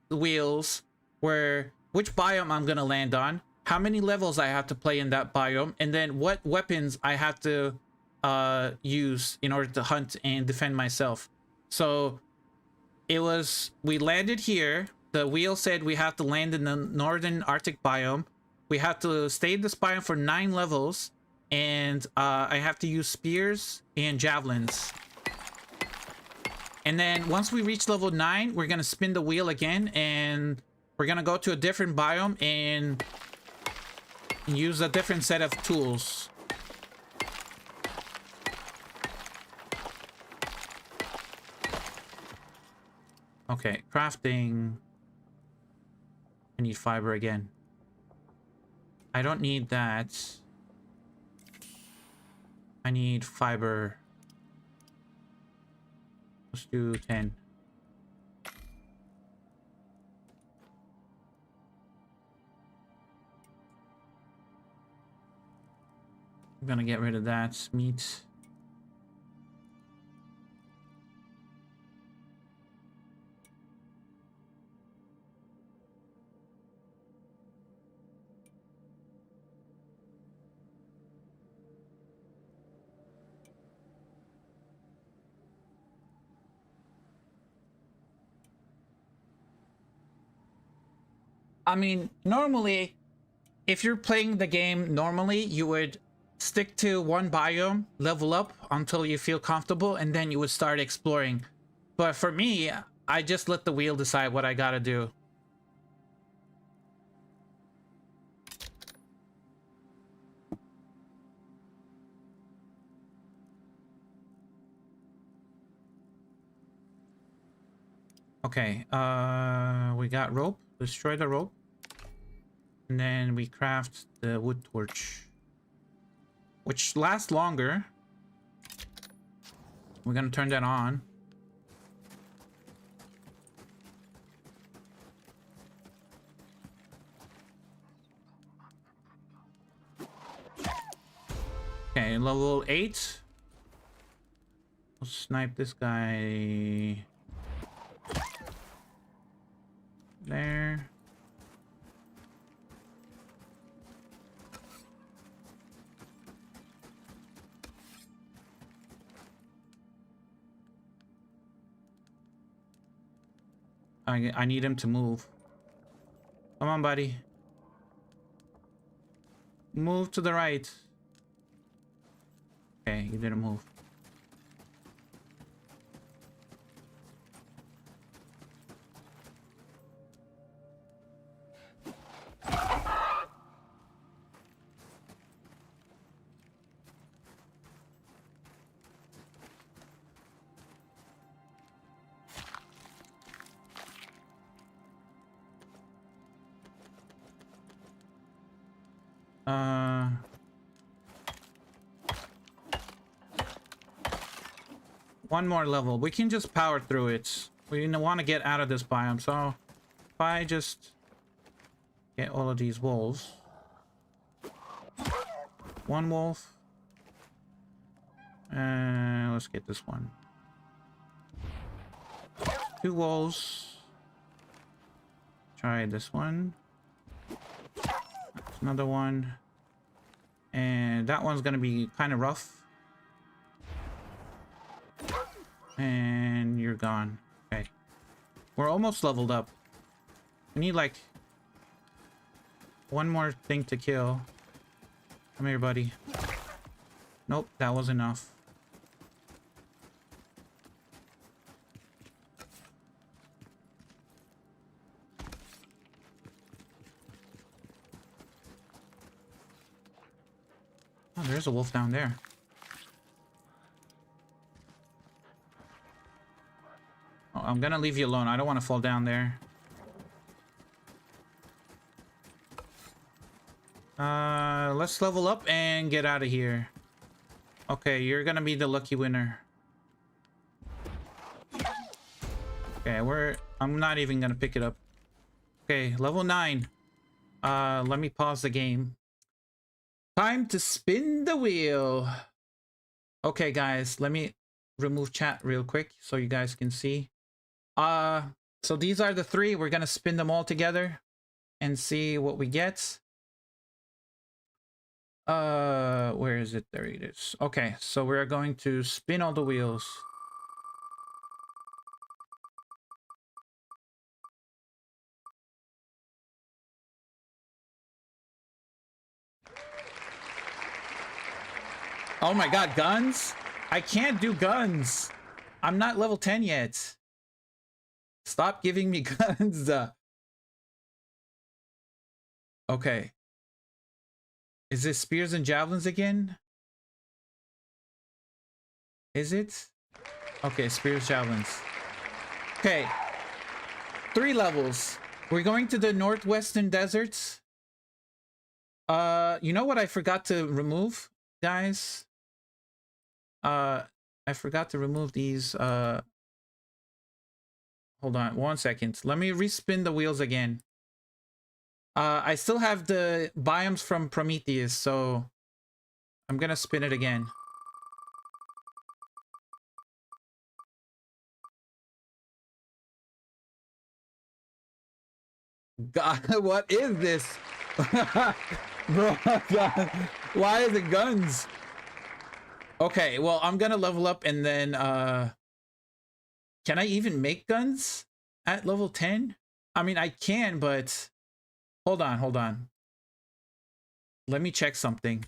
wheels were which biome I'm gonna land on, how many levels I have to play in that biome, and then what weapons I have to use in order to hunt and defend myself. So it was, we landed here. The wheel said we have to land in the northern Arctic biome. We have to stay in this biome for 9 levels. And I have to use spears and javelins. And then once we reach level 9, we're going to spin the wheel again. And we're going to go to a different biome and use a different set of tools. Okay, crafting. I need fiber again. I don't need that. I need fiber. Let's do 10. I'm gonna get rid of that meat. I mean, normally, if you're playing the game normally, you would stick to one biome, level up until you feel comfortable, and then you would start exploring. But for me, I just let the wheel decide what I gotta do. Okay, we got rope. Destroy the rope. And then we craft the wood torch, which lasts longer. We're gonna turn that on. Okay, level 8. We'll snipe this guy. There. I need him to move. Come on, buddy. Move to the right. Okay, you didn't move. One more level. We can just power through it. We want to get out of this biome. So if I just get all of these wolves. One wolf. Let's get this one. Two wolves. Try this one. That's another one. And that one's gonna be kind of rough. And you're gone. Okay. We're almost leveled up. We need like one more thing to kill. Come here, buddy. Nope, that was enough. Oh, there's a wolf down there. Oh, I'm gonna leave you alone. I don't want to fall down there. Let's level up and get out of here. Okay, you're gonna be the lucky winner. Okay, I'm not even gonna pick it up. Okay, level 9. Let me pause the game. Time to spin the wheel. Okay, guys, let me remove chat real quick so you guys can see. So these are the 3. We're gonna spin them all together and see what we get. Where is it? There it is. Okay, so we're going to spin all the wheels. Oh my god, guns? I can't do guns. I'm not level 10 yet. Stop giving me guns. Okay. Is this spears and javelins again? Is it? Okay, spears, javelins. Okay. 3 levels. We're going to the northwestern deserts. You know what I forgot to remove, guys? I forgot to remove these. Hold on 1 second. Let me respin the wheels again. I still have the biomes from Prometheus, so I'm gonna spin it again. God, what is this? Bro, God, why is it guns? Okay, well, I'm gonna level up and then, can I even make guns at level 10? I mean, I can, but hold on. Let me check something.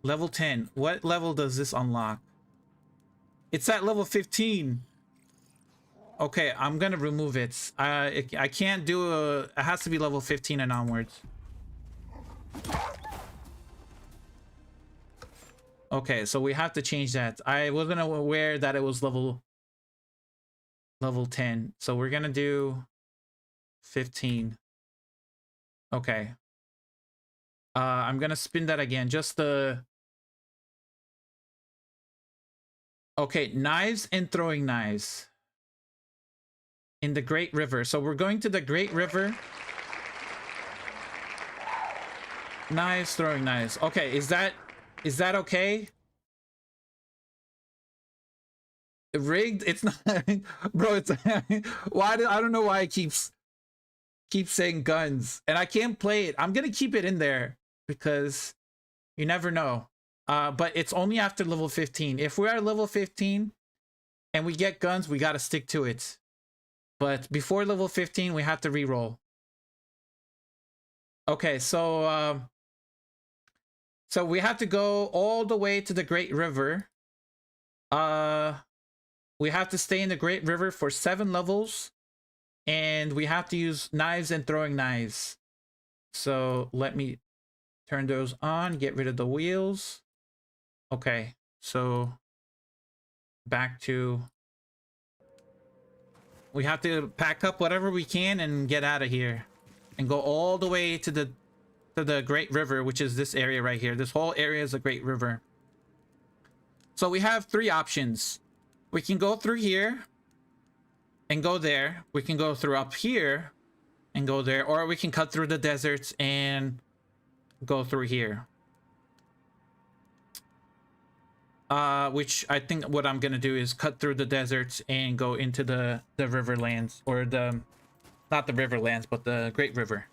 Level 10. What level does this unlock? It's at level 15. Okay, I'm gonna remove it. I can't do it has to be level 15 and onwards. Okay, so we have to change that. I wasn't aware that it was level 10. So we're gonna do 15. Okay. I'm gonna spin that again. Just the... Okay, knives and throwing knives. In the Great River. So we're going to the Great River. Knives, throwing knives. Okay, is that okay? Rigged? It's not... Bro, it's... why I don't know why it keeps saying guns. And I can't play it. I'm gonna keep it in there because you never know. But it's only after level 15. If we are level 15 and we get guns, we gotta stick to it. But before level 15, we have to reroll. Okay, so so we have to go all the way to the Great River. We have to stay in the Great River for 7 levels. And we have to use knives and throwing knives. So let me turn those on, get rid of the wheels. Okay, so back to... We have to pack up whatever we can and get out of here. And go all the way to the Great River, which is this area right here. This whole area is a Great River. So we have 3 options. We can go through here and go there. We can go through up here and go there. Or we can cut through the deserts and go through here. Which I think what I'm gonna do is cut through the deserts and go into the riverlands, or not the riverlands, but the Great River.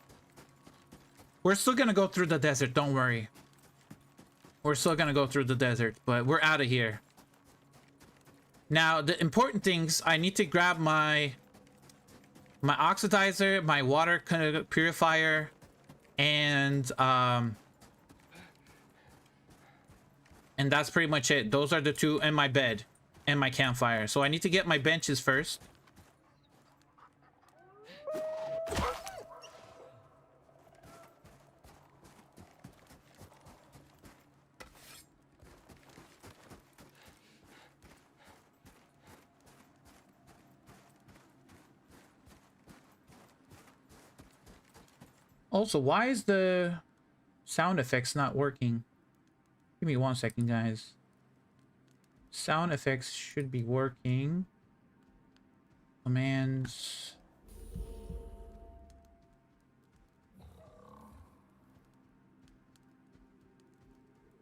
We're still gonna go through the desert, don't worry. We're still gonna go through the desert, but we're out of here. Now, the important things, I need to grab my oxidizer, my water purifier, and that's pretty much it. Those are the 2, and my bed and my campfire. So I need to get my benches first. Also, why is the sound effects not working? Give me 1 second, guys. Sound effects should be working. Commands.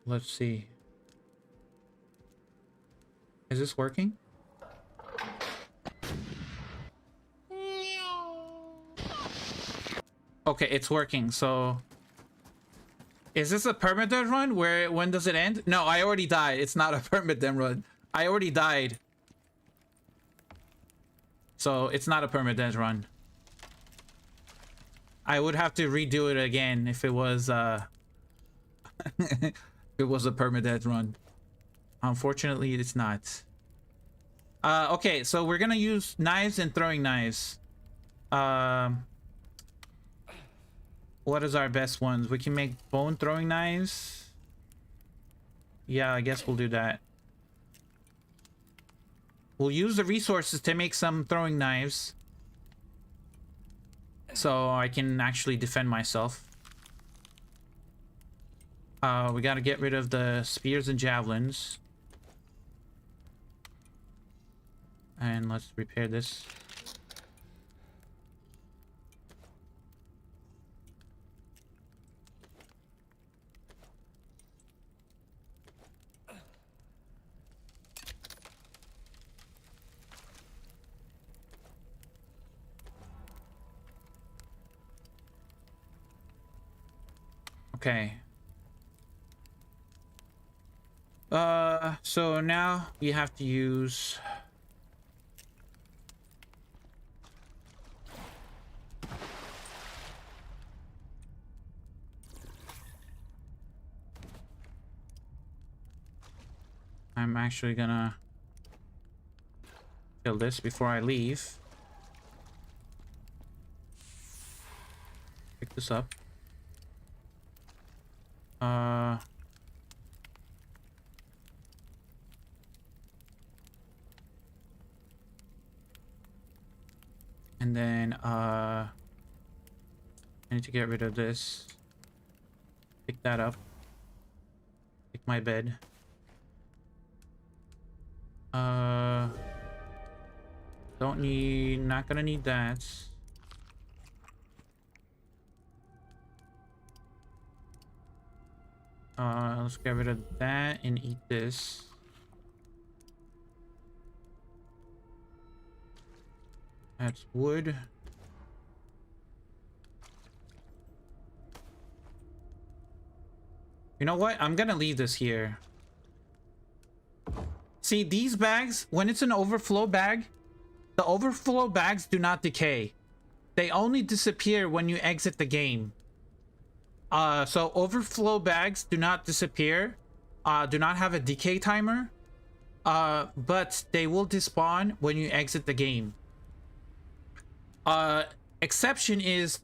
Let's see. Is this working? Okay, it's working. So is this a permadeath run? When does it end? No, I already died. It's not a permadeath run. I already died. So it's not a permadeath run. I would have to redo it again if it was if it was a permadeath run. Unfortunately, it's not. Okay, so we're gonna use knives and throwing knives. What is our best ones? We can make bone throwing knives. Yeah, I guess we'll do that. We'll use the resources to make some throwing knives, so I can actually defend myself. We gotta get rid of the spears and javelins. And let's repair this. Okay. So now you have to use I'm actually gonna kill this before I leave. Pick this up. And then I need to get rid of this. Pick that up. Pick my bed. Not gonna need that. Let's get rid of that and eat this. That's wood. You know what? I'm gonna leave this here. See, these bags, when it's an overflow bag, the overflow bags do not decay. They only disappear when you exit the game. So overflow bags do not disappear, do not have a decay timer, but they will despawn when you exit the game. Exception is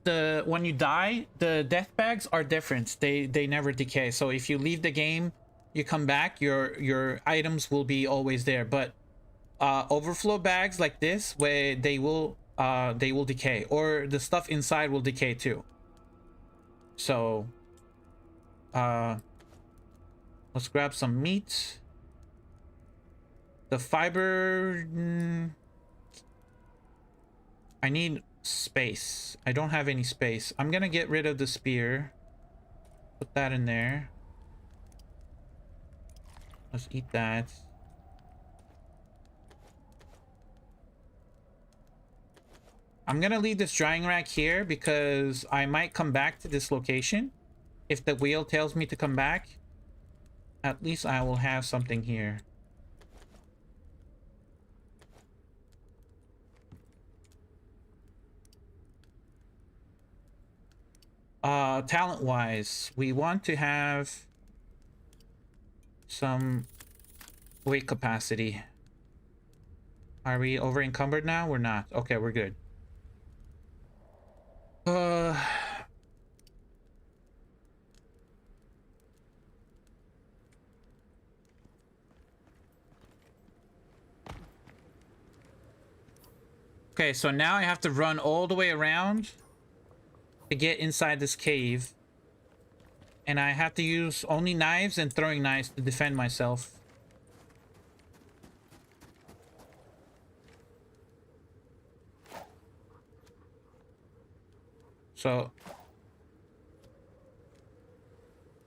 when you die, the death bags are different. They never decay. So if you leave the game, you come back, your items will be always there. But overflow bags like this where they will decay, or the stuff inside will decay too. So let's grab some meat. The fiber, I need space. I don't have any space. I'm gonna get rid of the spear, put that in there. Let's eat that. I'm gonna leave this drying rack here because I might come back to this location. If the wheel tells me to come back, at least I will have something here. Talent wise, we want to have some weight capacity. Are we over encumbered now? We're not. Okay, we're good. Okay, so now I have to run all the way around to get inside this cave. And I have to use only knives and throwing knives to defend myself. So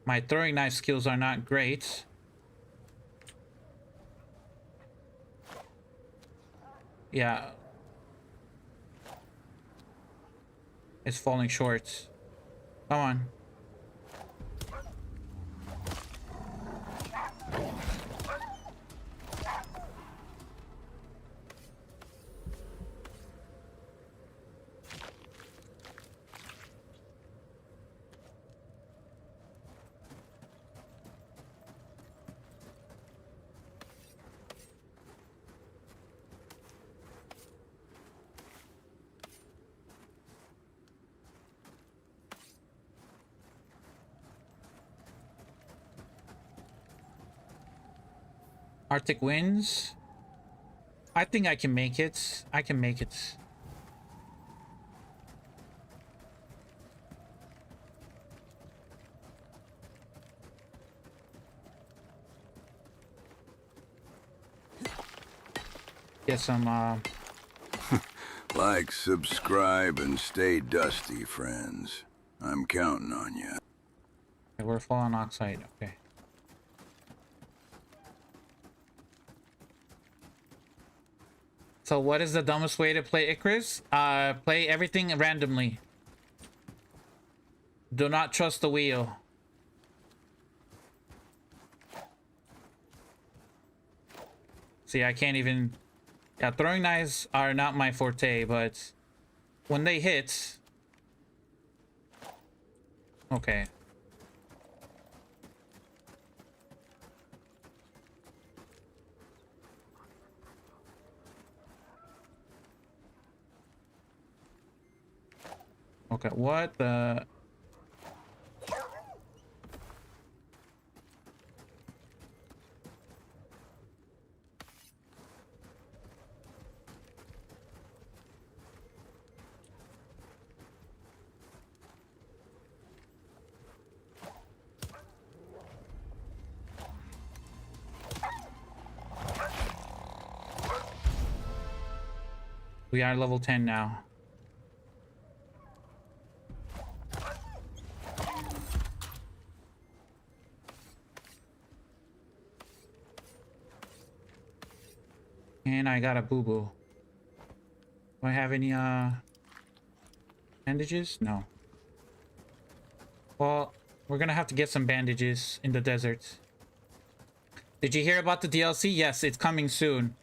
my throwing knife skills are not great. Yeah. It's falling short. Come on. Arctic winds. I think I can make it. I can make it. Get some Like, subscribe, and stay dusty, friends. I'm counting on you. okay, we're full on oxide. Okay. So what is the dumbest way to play Icarus? Play everything randomly. Do not trust the wheel. See, I can't even... Yeah, throwing knives are not my forte, but when they hit... Okay. Okay, what the... We are level 10 now. And I got a boo-boo. Do I have any bandages? No. Well, we're gonna have to get some bandages in the desert. Did you hear about the DLC? Yes, it's coming soon.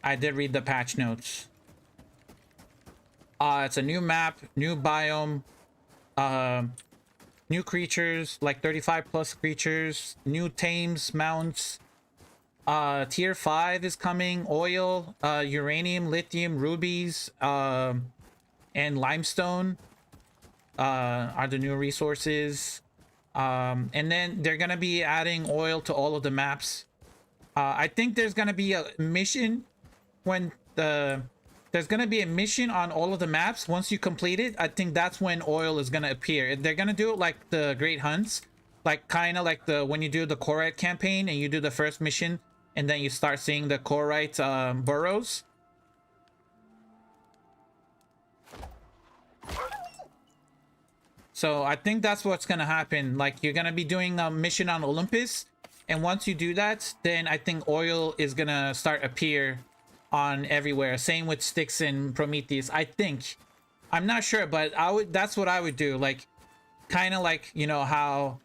I did read the patch notes. It's a new map, new biome, new creatures, like 35 plus creatures, new tames, mounts. Tier 5 is coming. Oil, uranium, lithium, rubies, and limestone are the new resources. And then they're gonna be adding oil to all of the maps. I think there's gonna be a mission when there's gonna be a mission on all of the maps. Once you complete it, I think that's when oil is gonna appear. They're gonna do it like the Great Hunts, like kind of like the when you do the Corite campaign and you do the first mission, and then you start seeing the Corite burrows. So I think that's what's gonna happen. Like you're gonna be doing a mission on Olympus, and once you do that, then I think oil is gonna start appear on everywhere. Same with Styx and Prometheus. I think, I'm not sure, but that's what I would do. Like kind of like, you know, how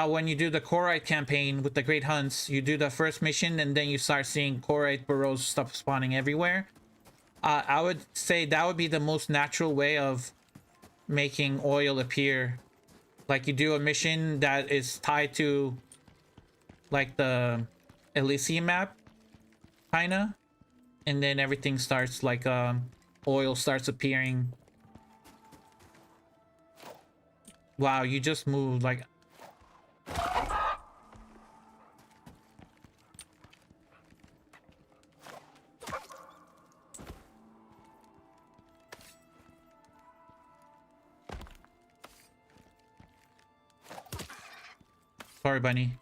when you do the Corite campaign with the Great Hunts, you do the first mission and then you start seeing Corite burrows stuff spawning everywhere. I would say that would be the most natural way of making oil appear. Like you do a mission that is tied to like the Elysium map, kinda, and then everything starts like oil starts appearing. Wow, you just moved like sorry, bunny.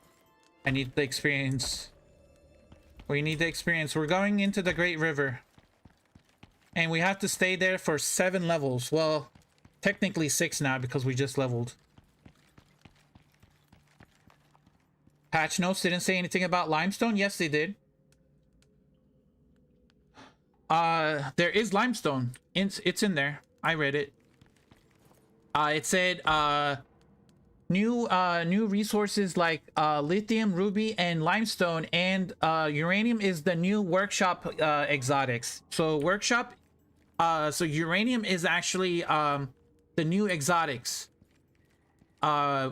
I need the experience. We need the experience. We're going into the Great River. And we have to stay there for 7 levels. Well, technically 6 now because we just leveled. Patch notes didn't say anything about limestone. Yes, they did. There is limestone. It's in there. I read it. It said new resources like lithium, ruby, and limestone, and uranium is the new workshop exotics. So workshop, so uranium is actually the new exotics,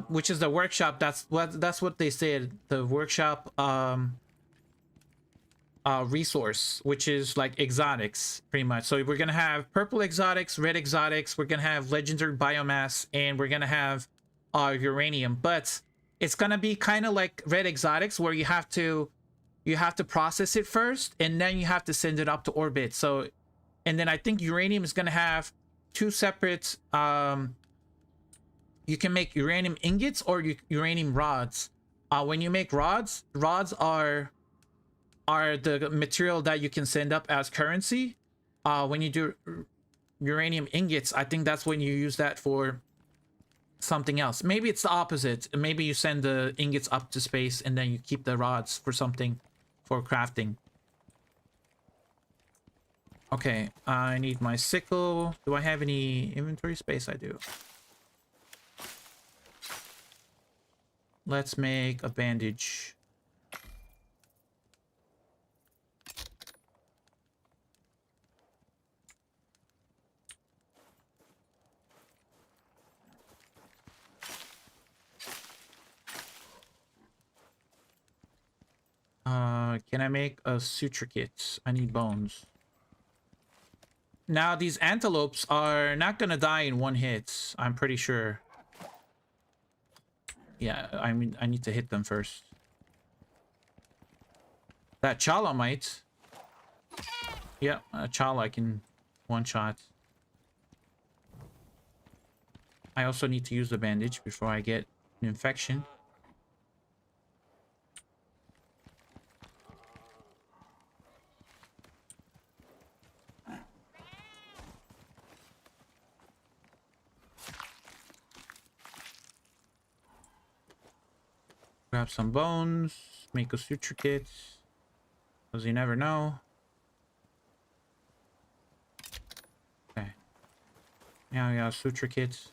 which is the workshop. That's what they said. The workshop resource, which is like exotics pretty much. So we're gonna have purple exotics, red exotics, we're gonna have legendary biomass, and we're gonna have uranium. But it's gonna be kind of like red exotics where you have to process it first and then you have to send it up to orbit. So, and then I think uranium is gonna have 2 separate you can make uranium ingots or uranium rods. When you make rods are the material that you can send up as currency. When you do uranium ingots, I think that's when you use that for something else. Maybe it's the opposite. Maybe you send the ingots up to space and then you keep the rods for something, for crafting. Okay, I need my sickle. Do I have any inventory space? I do. Let's make a bandage. Can I make a suture kit? I need bones. Now, these antelopes are not gonna die in 1 hit. I'm pretty sure. Yeah, I mean, I need to hit them first. That Chala might. Yeah, Chala I can one-shot. I also need to use the bandage before I get an infection. Grab some bones, make a suture kit, because you never know. Okay. Now we got a suture kit.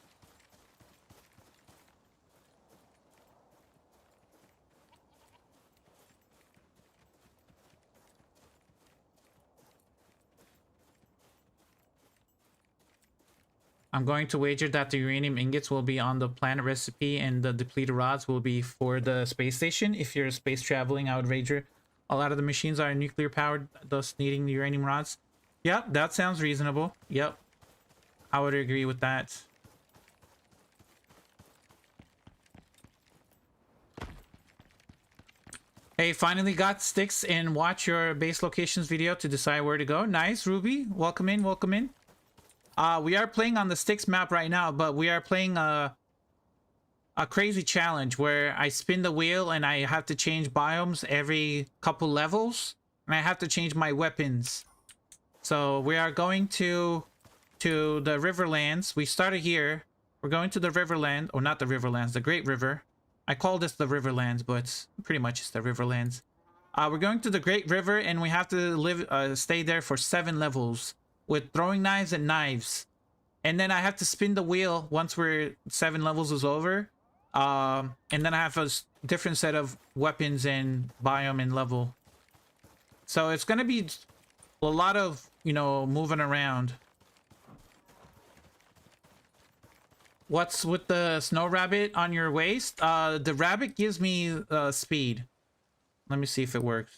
I'm going to wager that the uranium ingots will be on the planet recipe and the depleted rods will be for the space station. If you're space traveling, I would wager a lot of the machines are nuclear powered, thus needing the uranium rods. Yep, that sounds reasonable. Yep, I would agree with that. Hey, finally got Styx and watch your base locations video to decide where to go. Nice, Ruby. Welcome in, welcome in. We are playing on the Styx map right now, but we are playing a crazy challenge where I spin the wheel and I have to change biomes every couple levels, and I have to change my weapons. So we are going to the riverlands. We started here. We're going to the riverland, or not the riverlands, the Great River. I call this the riverlands, but pretty much it's the riverlands. We're going to the Great River, and we have to stay there for 7 levels with throwing knives and knives. And then I have to spin the wheel once we're 7 levels is over. And then I have a different set of weapons and biome and level. So it's gonna be a lot of, you know, moving around. What's with the snow rabbit on your waist? The rabbit gives me speed. Let me see if it works.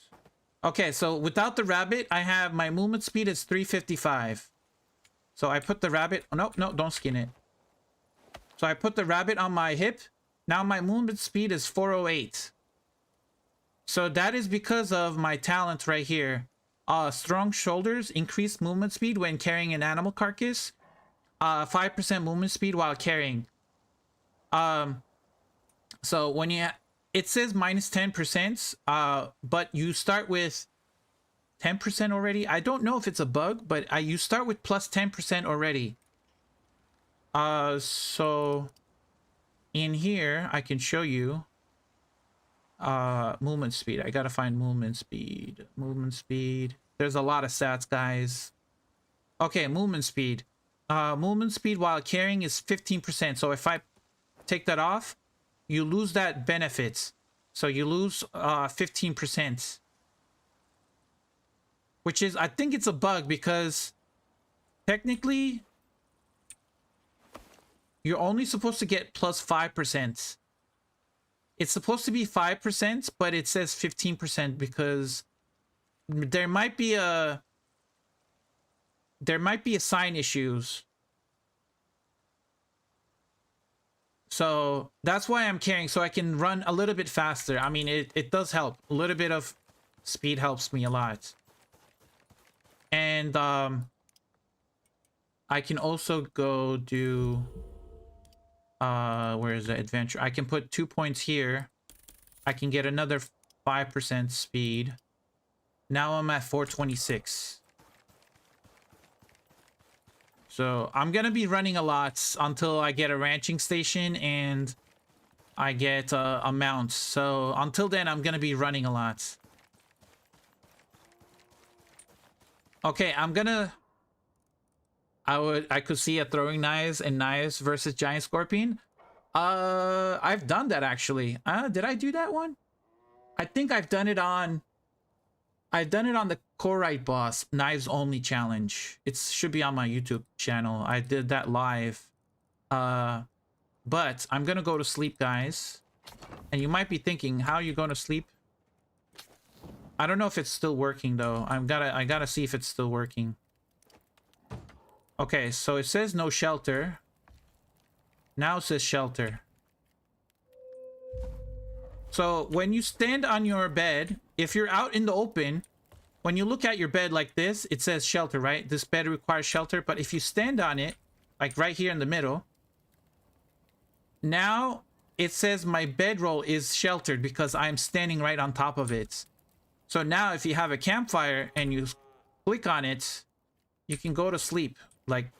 Okay, so without the rabbit, I have my movement speed is 355. So I put the rabbit... Oh, no, don't skin it. So I put the rabbit on my hip. Now my movement speed is 408. So that is because of my talent right here. Strong shoulders, increased movement speed when carrying an animal carcass. 5% movement speed while carrying. So when you... It says minus 10%, but you start with 10% already. I don't know if it's a bug, but you start with plus 10% already. So in here, I can show you movement speed. I gotta find movement speed. Movement speed. There's a lot of stats, guys. Okay, movement speed. Movement speed while carrying is 15%. So if I take that off, you lose that benefit. So you lose 15%. Which is, I think it's a bug because technically you're only supposed to get plus 5%. It's supposed to be 5%, but it says 15% because there might be sign issues. So that's why I'm carrying, so I can run a little bit faster. I mean, it does help. A little bit of speed helps me a lot. And I can also go do where is the adventure? I can put 2 points here. I can get another 5% speed. Now I'm at 426. So I'm gonna be running a lot until I get a ranching station and I get a mount. So until then, I'm gonna be running a lot. Okay, I'm gonna... I could see a throwing knives and knives versus giant scorpion. I've done that actually. Did I do that one? I think I've done it on the Corite boss knives only challenge. It should be on my YouTube channel. I did that live. But I'm gonna go to sleep, guys. And you might be thinking, how are you going to sleep? I don't know if it's still working though. I gotta see if it's still working. Okay, so it says no shelter. Now it says shelter. So when you stand on your bed, if you're out in the open, when you look at your bed like this, it says shelter, right? This bed requires shelter. But if you stand on it, like right here in the middle, now it says my bedroll is sheltered because I'm standing right on top of it. So now if you have a campfire and you click on it, you can go to sleep. Like,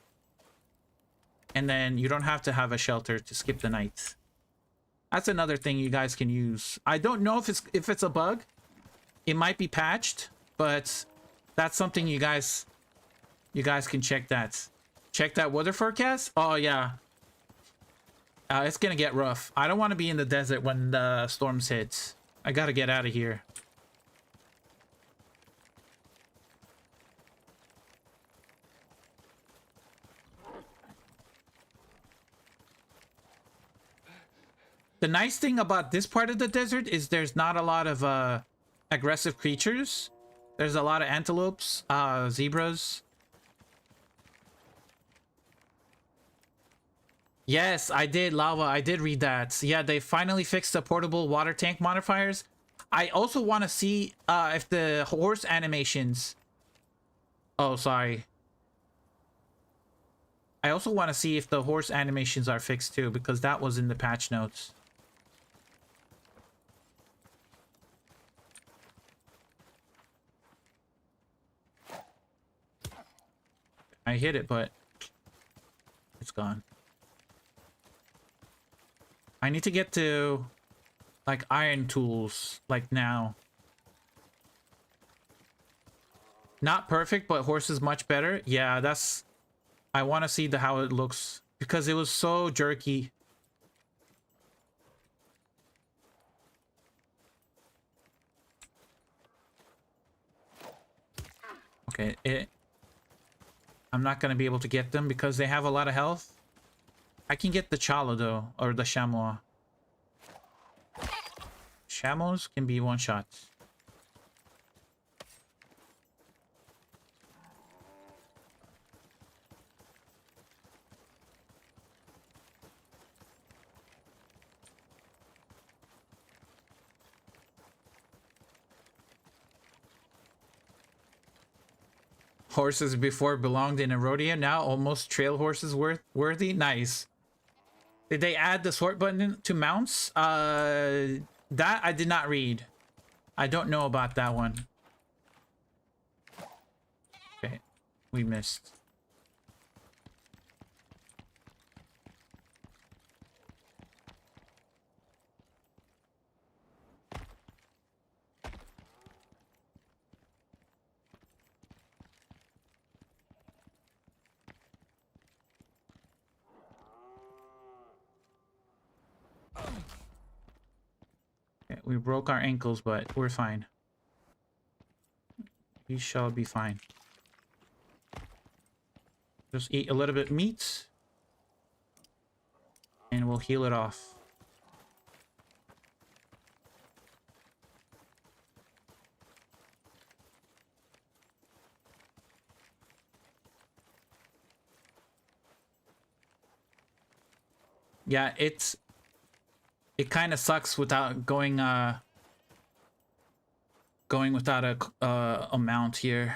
and then you don't have to have a shelter to skip the night. That's another thing you guys can use. I don't know if it's a bug. It might be patched, but that's something you guys can check that. Check that weather forecast. Oh yeah. It's gonna get rough. I don't want to be in the desert when the storms hit. I gotta get out of here. The nice thing about this part of the desert is there's not a lot of aggressive creatures. There's a lot of antelopes, zebras. Yes, I did, Lava. I did read that. Yeah, they finally fixed the portable water tank modifiers. I also want to see if the horse animations... Oh, sorry. I also want to see if the horse animations are fixed too, because that was in the patch notes. I hit it, but it's gone. I need to get to like iron tools like now. Not perfect, but horse is much better. Yeah, that's... I want to see how it looks because it was so jerky. Okay, I'm not going to be able to get them because they have a lot of health. I can get the Chala though, or the Chamois. Chamois can be one shot. Horses before belonged in a rodeo, now almost trail horses worthy. Nice. Did they add the sort button to mounts? That I did not read. I don't know about that one. Okay, we missed. We broke our ankles, but we're fine. We shall be fine. Just eat a little bit of meat. And we'll heal it off. Yeah, it kind of sucks without going without a mount here.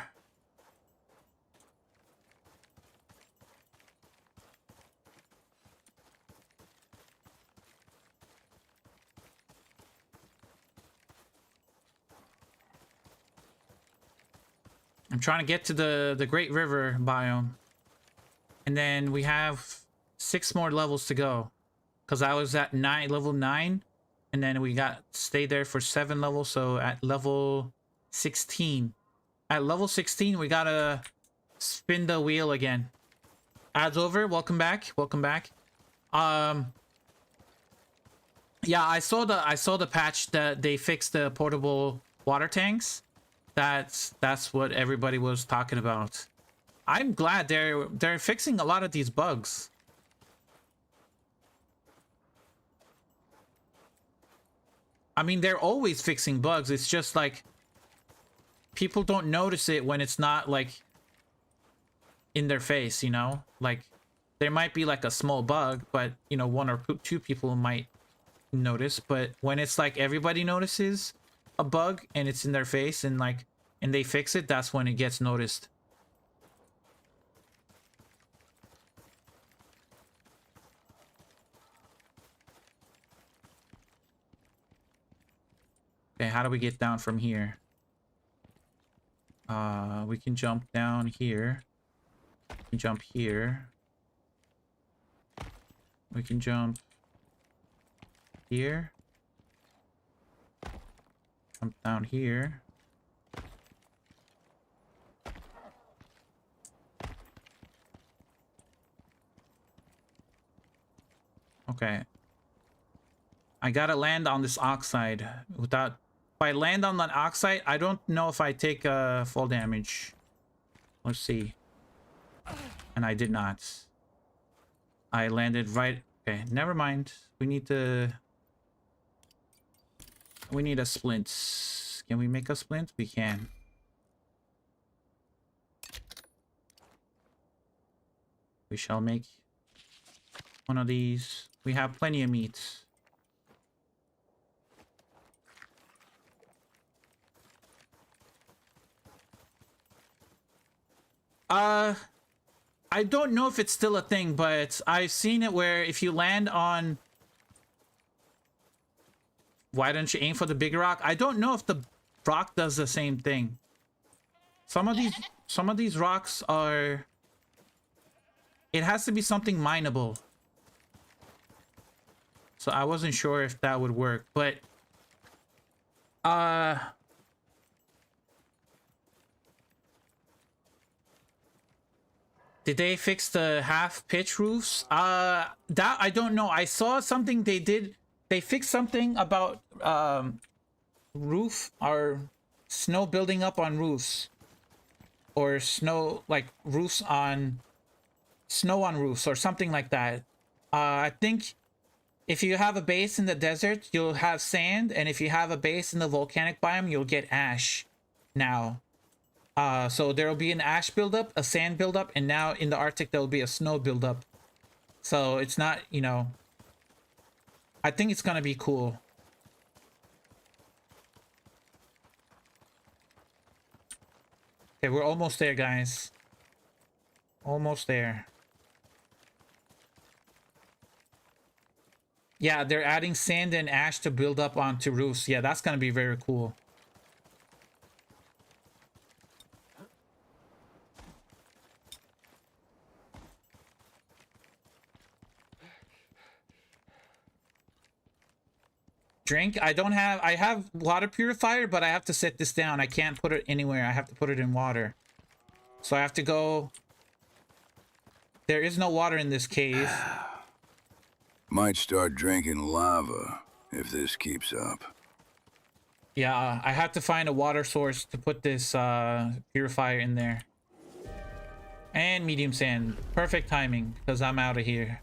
I'm trying to get to the Great River biome. And then we have 6 more levels to go. Because I was at level 9. And then we stayed there for 7 levels. So at level 16. At level 16, we gotta spin the wheel again. Ads over. Welcome back. Welcome back. Yeah, I saw the patch that they fixed the portable water tanks. That's what everybody was talking about. I'm glad they're fixing a lot of these bugs. I mean, they're always fixing bugs. It's just like people don't notice it when it's not like in their face, you know? Like there might be like a small bug, but you know, 1 or 2 people might notice, but when it's like everybody notices a bug and it's in their face and they fix it, that's when it gets noticed. Okay, how do we get down from here? We can jump down here. We can jump here. We can jump here. Jump down here. Okay. I gotta land on this oxide without... If I land on that oxide, I don't know if I take full damage. Let's see. And I did not. I landed right... Okay, never mind. We need a splint. Can we make a splint? We can. We shall make one of these. We have plenty of meat. I don't know if it's still a thing, but I've seen it where if you land on... Why don't you aim for the bigger rock? I don't know if the rock does the same thing. Some of these rocks are... It has to be something mineable. So I wasn't sure if that would work, but... Did they fix the half pitch roofs? That I don't know. I saw something they did. They fixed something about roof or snow building up on roofs, or snow like roofs on snow on roofs or something like that. I think if you have a base in the desert, you'll have sand, and if you have a base in the volcanic biome, you'll get ash now. So there will be an ash buildup, a sand buildup, and now in the Arctic there will be a snow buildup. So it's not, you know, I think it's gonna be cool. Okay, we're almost there, guys. Almost there. Yeah, they're adding sand and ash to build up onto roofs. Yeah, that's gonna be very cool. Drink? I don't have... I have water purifier, but I have to set this down. I can't put it anywhere. I have to put it in water. So I have to go... There is no water in this cave. Might start drinking lava if this keeps up. Yeah, I have to find a water source to put this purifier in there. And medium sand. Perfect timing, because I'm out of here.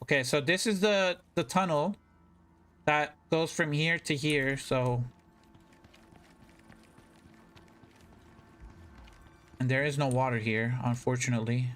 Okay, so this is the tunnel that goes from here to here, so... And there is no water here, unfortunately.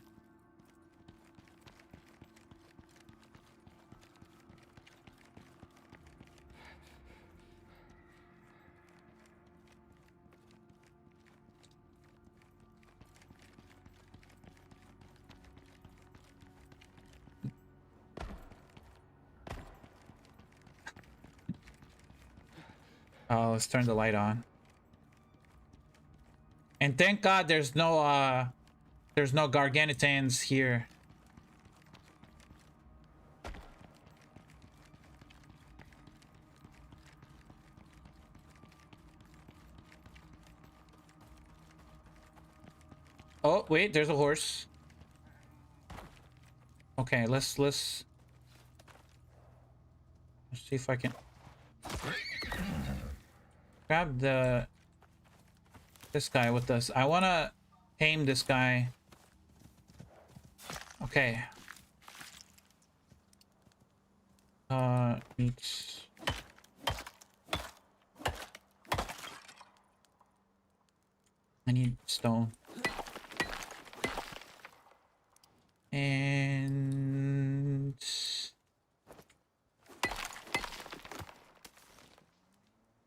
Oh, let's turn the light on. And thank God there's no garganitans here. Oh, wait, there's a horse. Okay, let's see if I can grab this guy with us. I want to tame this guy. Okay. Meats. I need stone. And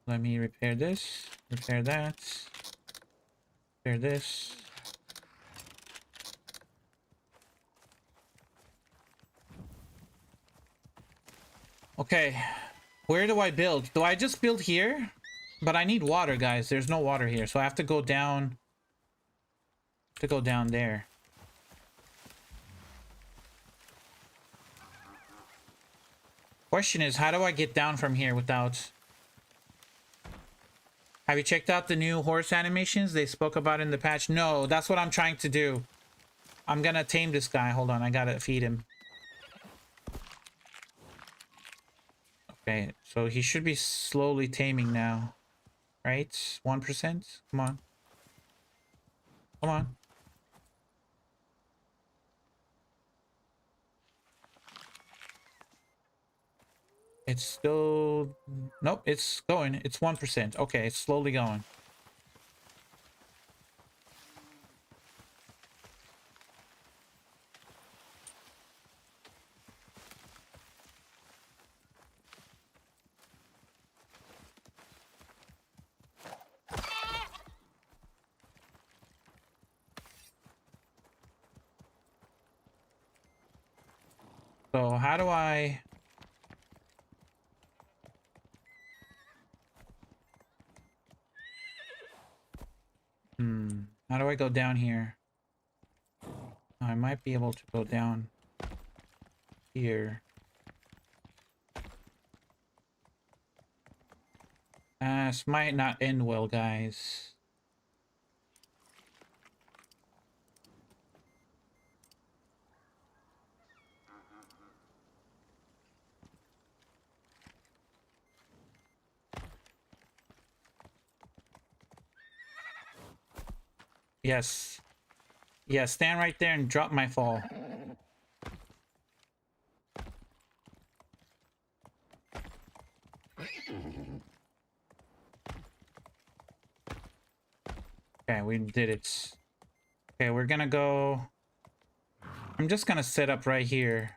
let me repair this, repair that, repair this. Okay, where do I build? Do I just build here? But I need water, guys. There's no water here, so I have to go down. There. Question is, how do I get down from here without... Have you checked out the new horse animations they spoke about in the patch? No, that's what I'm trying to do. I'm gonna tame this guy. Hold on, I gotta feed him. Okay, so he should be slowly taming now. Right? 1%? Come on. Come on. It's still... Nope, it's going. It's 1%. Okay, it's slowly going. So how do I... How do I go down here? I might be able to go down here. This might not end well, guys. Yes. Yeah, stand right there and drop my fall. Okay, we did it. Okay, we're gonna go... I'm just gonna set up right here.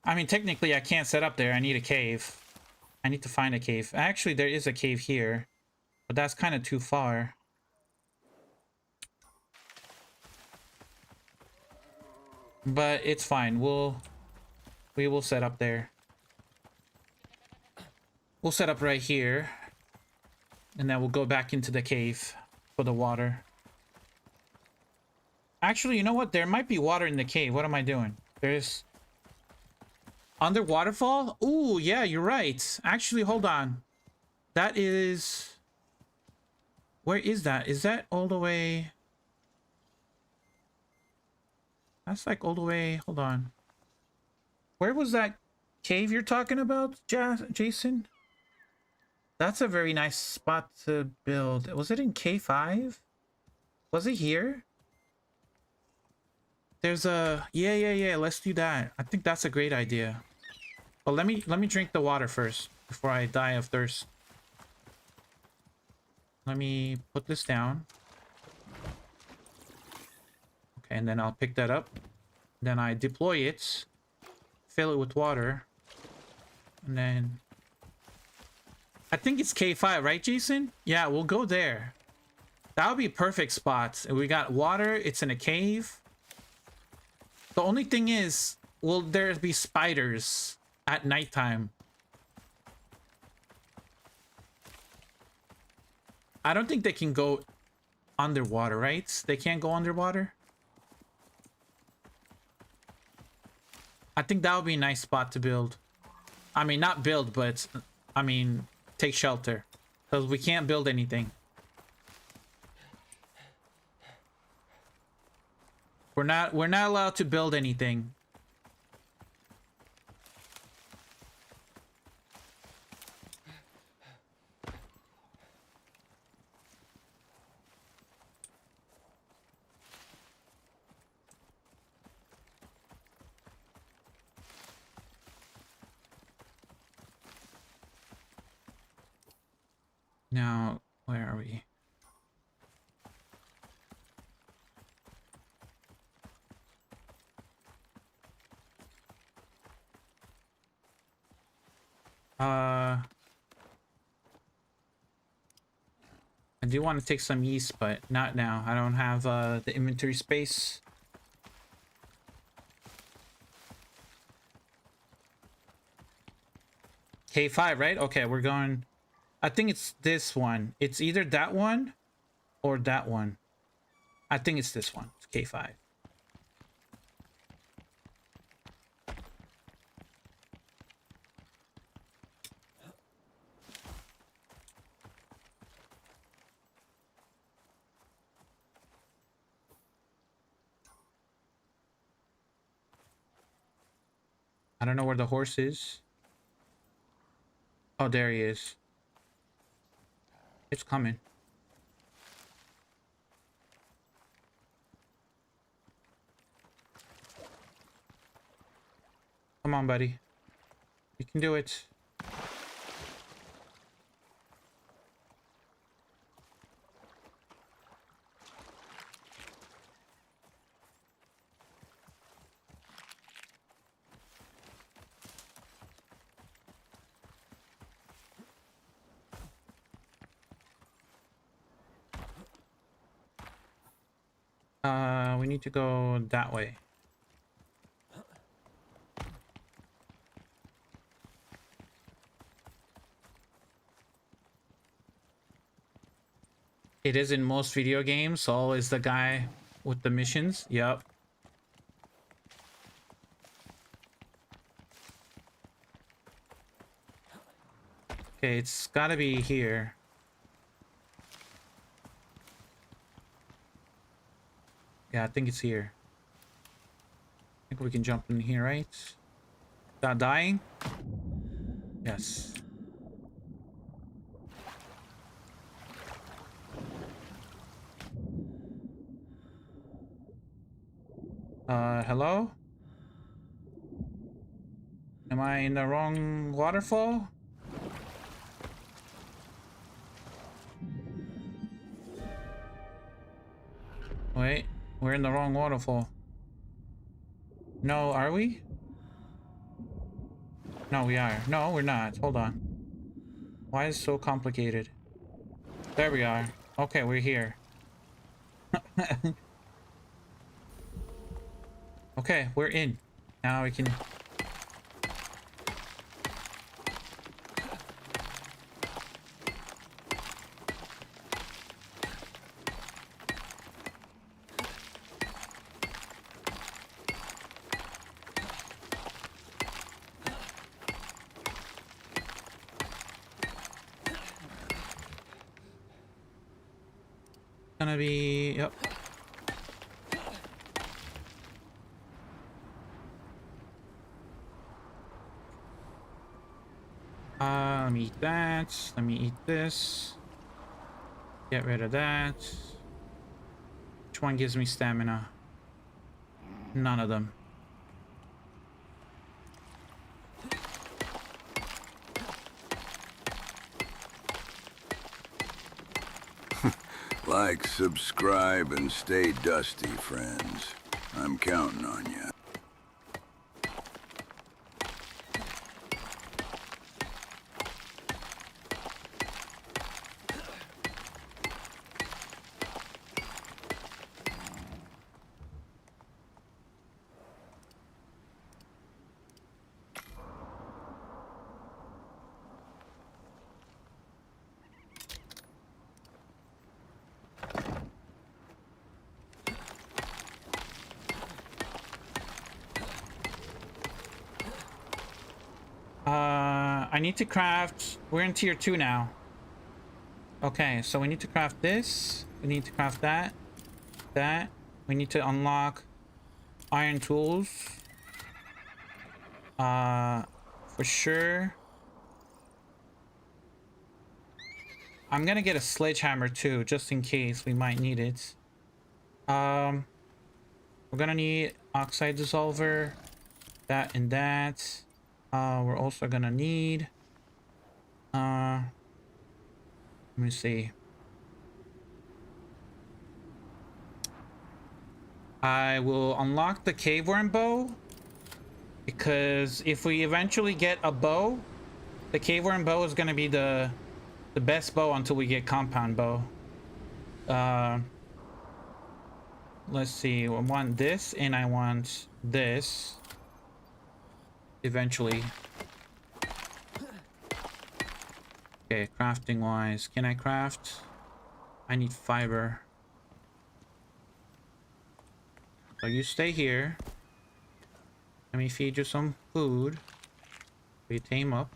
I mean, technically I can't set up there. I need a cave. I need to find a cave. Actually, there is a cave here, but that's kind of too far. But it's fine. We will set up there. We'll set up right here. And then we'll go back into the cave for the water. Actually, you know what? There might be water in the cave. What am I doing? There's... Under waterfall? Ooh, yeah, you're right. Actually, hold on. That is... Where is that? Is that all the way... That's like all the way... Hold on. Where was that cave you're talking about, Jason? That's a very nice spot to build. Was it in K5? Was it here? There's a... Yeah. Let's do that. I think that's a great idea. But let me drink the water first before I die of thirst. Let me put this down. Okay, and then I'll pick that up. Then I deploy it. Fill it with water. And then... I think it's K5, right, Jason? Yeah, we'll go there. That would be a perfect spot. We got water. It's in a cave. The only thing is, will there be spiders at nighttime? I don't think they can go underwater, right? They can't go underwater. I think that would be a nice spot to build. I mean, not build, but I mean, take shelter, because we can't build anything. We're not allowed to build anything. Now, where are we? I do want to take some yeast, but not now. I don't have the inventory space. K5, right? Okay, we're going... I think it's this one. It's either that one or that one. I think it's this one. It's K5. I don't know where the horse is. Oh, there he is. It's coming. Come on, buddy. You can do it. We need to go that way. It is in most video games. Saul is the guy with the missions. Yep. Okay, it's gotta be here. Yeah, I think it's here. I think we can jump in here, right? Without dying? Yes. Hello? Am I in the wrong waterfall? Wait, we're in the wrong waterfall. No, are we? No, we are. No, we're not. Hold on. Why is it so complicated? There we are. Okay, we're here. Okay, we're in. Now we can... Gonna be... Yep. Let me eat that. Let me eat this. Get rid of that. Which one gives me stamina? None of them. Like, subscribe, and stay dusty, friends. I'm counting on you. I need to craft... We're in tier 2 now. Okay, so we need to craft this. We need to craft that. That. We need to unlock iron tools. For sure. I'm gonna get a sledgehammer too, just in case we might need it. We're gonna need oxide dissolver. That and that. We're also gonna need... let me see. I will unlock the cave worm bow, because if we eventually get a bow, the cave worm bow is gonna be the best bow until we get compound bow. Let's see. I want this and I want this eventually. Okay, crafting wise, can I craft? I need fiber. So you stay here. Let me feed you some food. We tame up.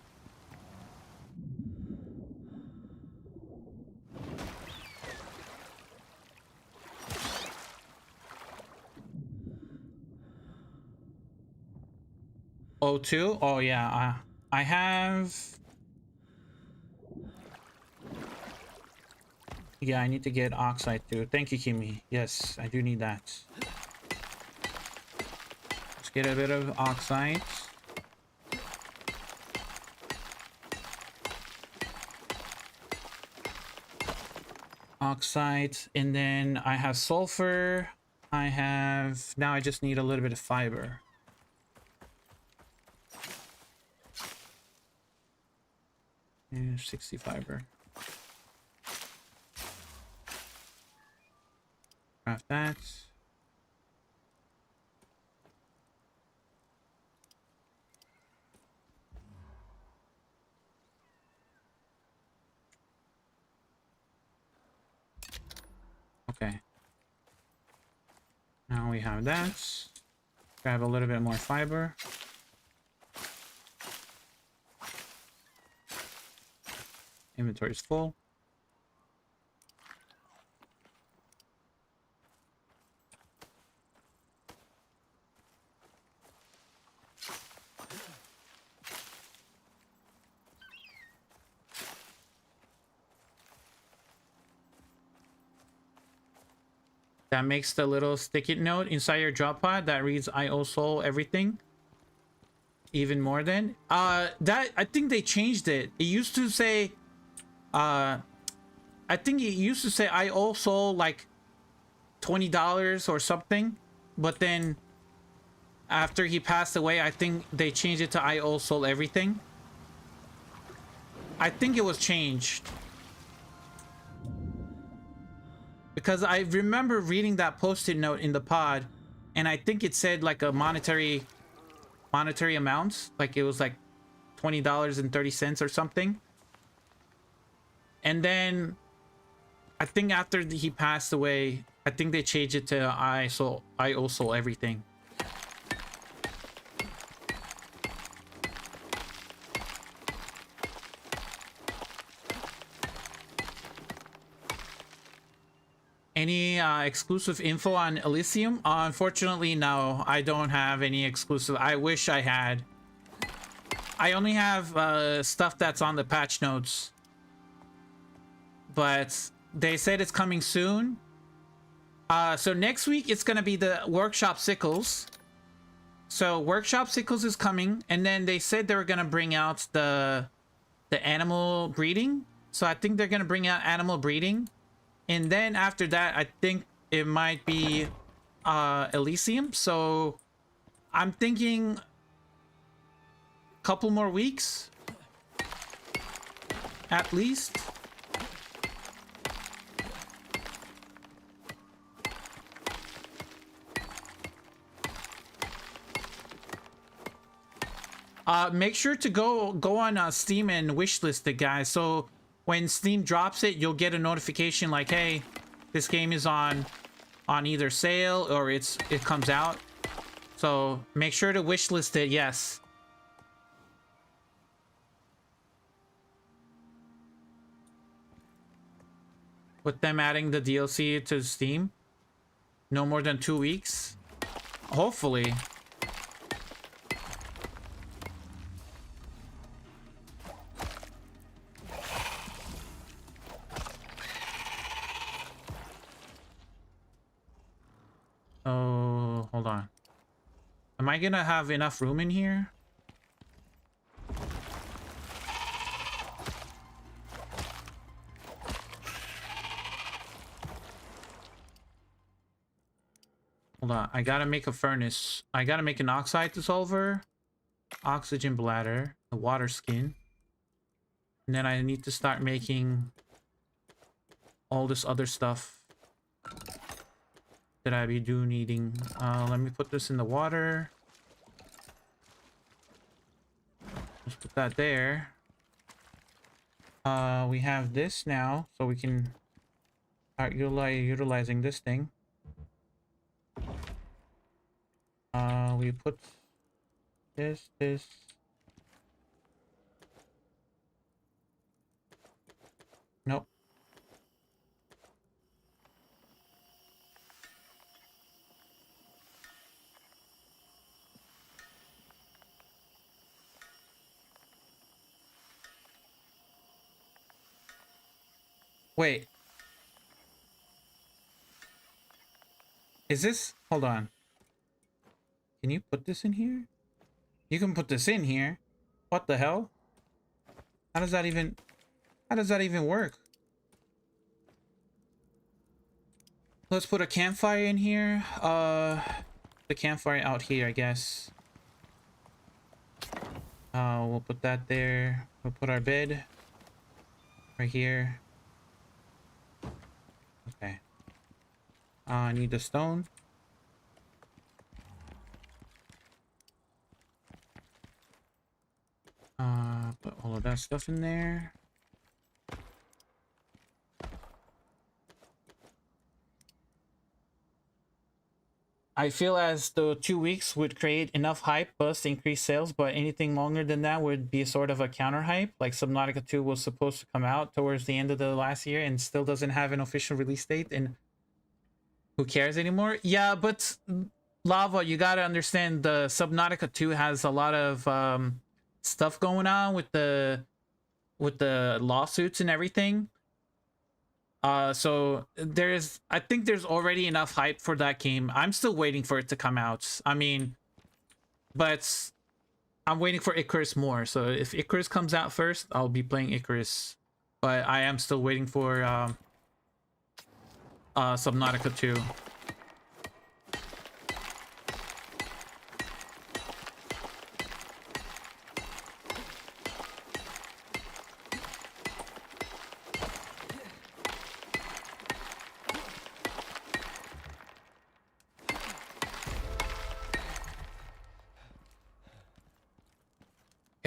O2? Oh yeah, I have... Yeah, I need to get oxide too. Thank you, Kimi. Yes, I do need that. Let's get a bit of oxide. Oxide, and then I have sulfur. I have... Now I just need a little bit of fiber. Yeah, 60 fiber. Craft that. Okay. Now we have that. Grab a little bit more fiber. Inventory is full. That makes the little sticky note inside your drop pod that reads I also everything. Even more than that, I think they changed it. It used to say I think it used to say I also like $20 or something, but then after he passed away, I think they changed it to I also everything. I think it was changed. Because I remember reading that post-it note in the pod, and I think it said like a monetary amount, like it was like $20.30 or something. And then I think after he passed away, I think they changed it to I also everything. Any exclusive info on Elysium? Unfortunately, no. I don't have any exclusive. I wish I had. I only have stuff that's on the patch notes. But they said it's coming soon. So next week, it's going to be the Workshop Sickles. So Workshop Sickles is coming. And then they said they were going to bring out the animal breeding. So I think they're going to bring out animal breeding. And then after that, I think it might be Elysium. So I'm thinking a couple more weeks at least. Make sure to go on Steam and wishlist it, guys. So when Steam drops it, you'll get a notification like, hey, this game is on either sale or it comes out. So make sure to wishlist it, yes. With them adding the DLC to Steam, no more than 2 weeks. Hopefully. Oh, hold on. Am I gonna have enough room in here? Hold on. I gotta make a furnace. I gotta make an oxide dissolver, oxygen bladder, a water skin. And then I need to start making all this other stuff that I be needing. Let me put this in the water. Let's put that there. We have this now, so we can start utilizing this thing. We put this. Nope. Wait. Is this... Hold on. Can you put this in here? You can put this in here. What the hell? How does that even... How does that even work? Let's put a campfire in here. The campfire out here, I guess. We'll put that there. We'll put our bed right here. Okay. I need the stone. Put all of that stuff in there. I feel as though 2 weeks would create enough hype buzz to increase sales, but anything longer than that would be sort of a counter hype. Like Subnautica 2 was supposed to come out towards the end of the last year and still doesn't have an official release date, and who cares anymore? Yeah, but Lava, you gotta understand the Subnautica 2 has a lot of stuff going on with the lawsuits and everything. So I think there's already enough hype for that game. I'm still waiting for it to come out. I mean, but I'm waiting for Icarus more. So if Icarus comes out first, I'll be playing Icarus. But I am still waiting for Subnautica 2.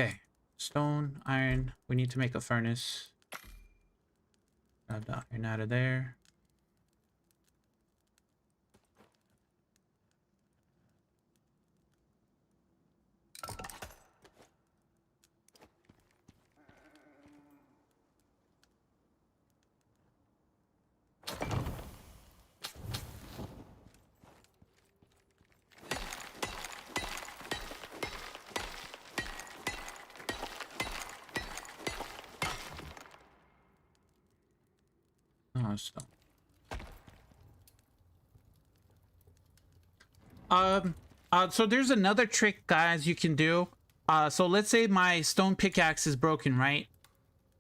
Okay, stone, iron. We need to make a furnace. Grab the iron out of there. Oh, stone. So there's another trick, guys, you can do. So let's say my stone pickaxe is broken, right?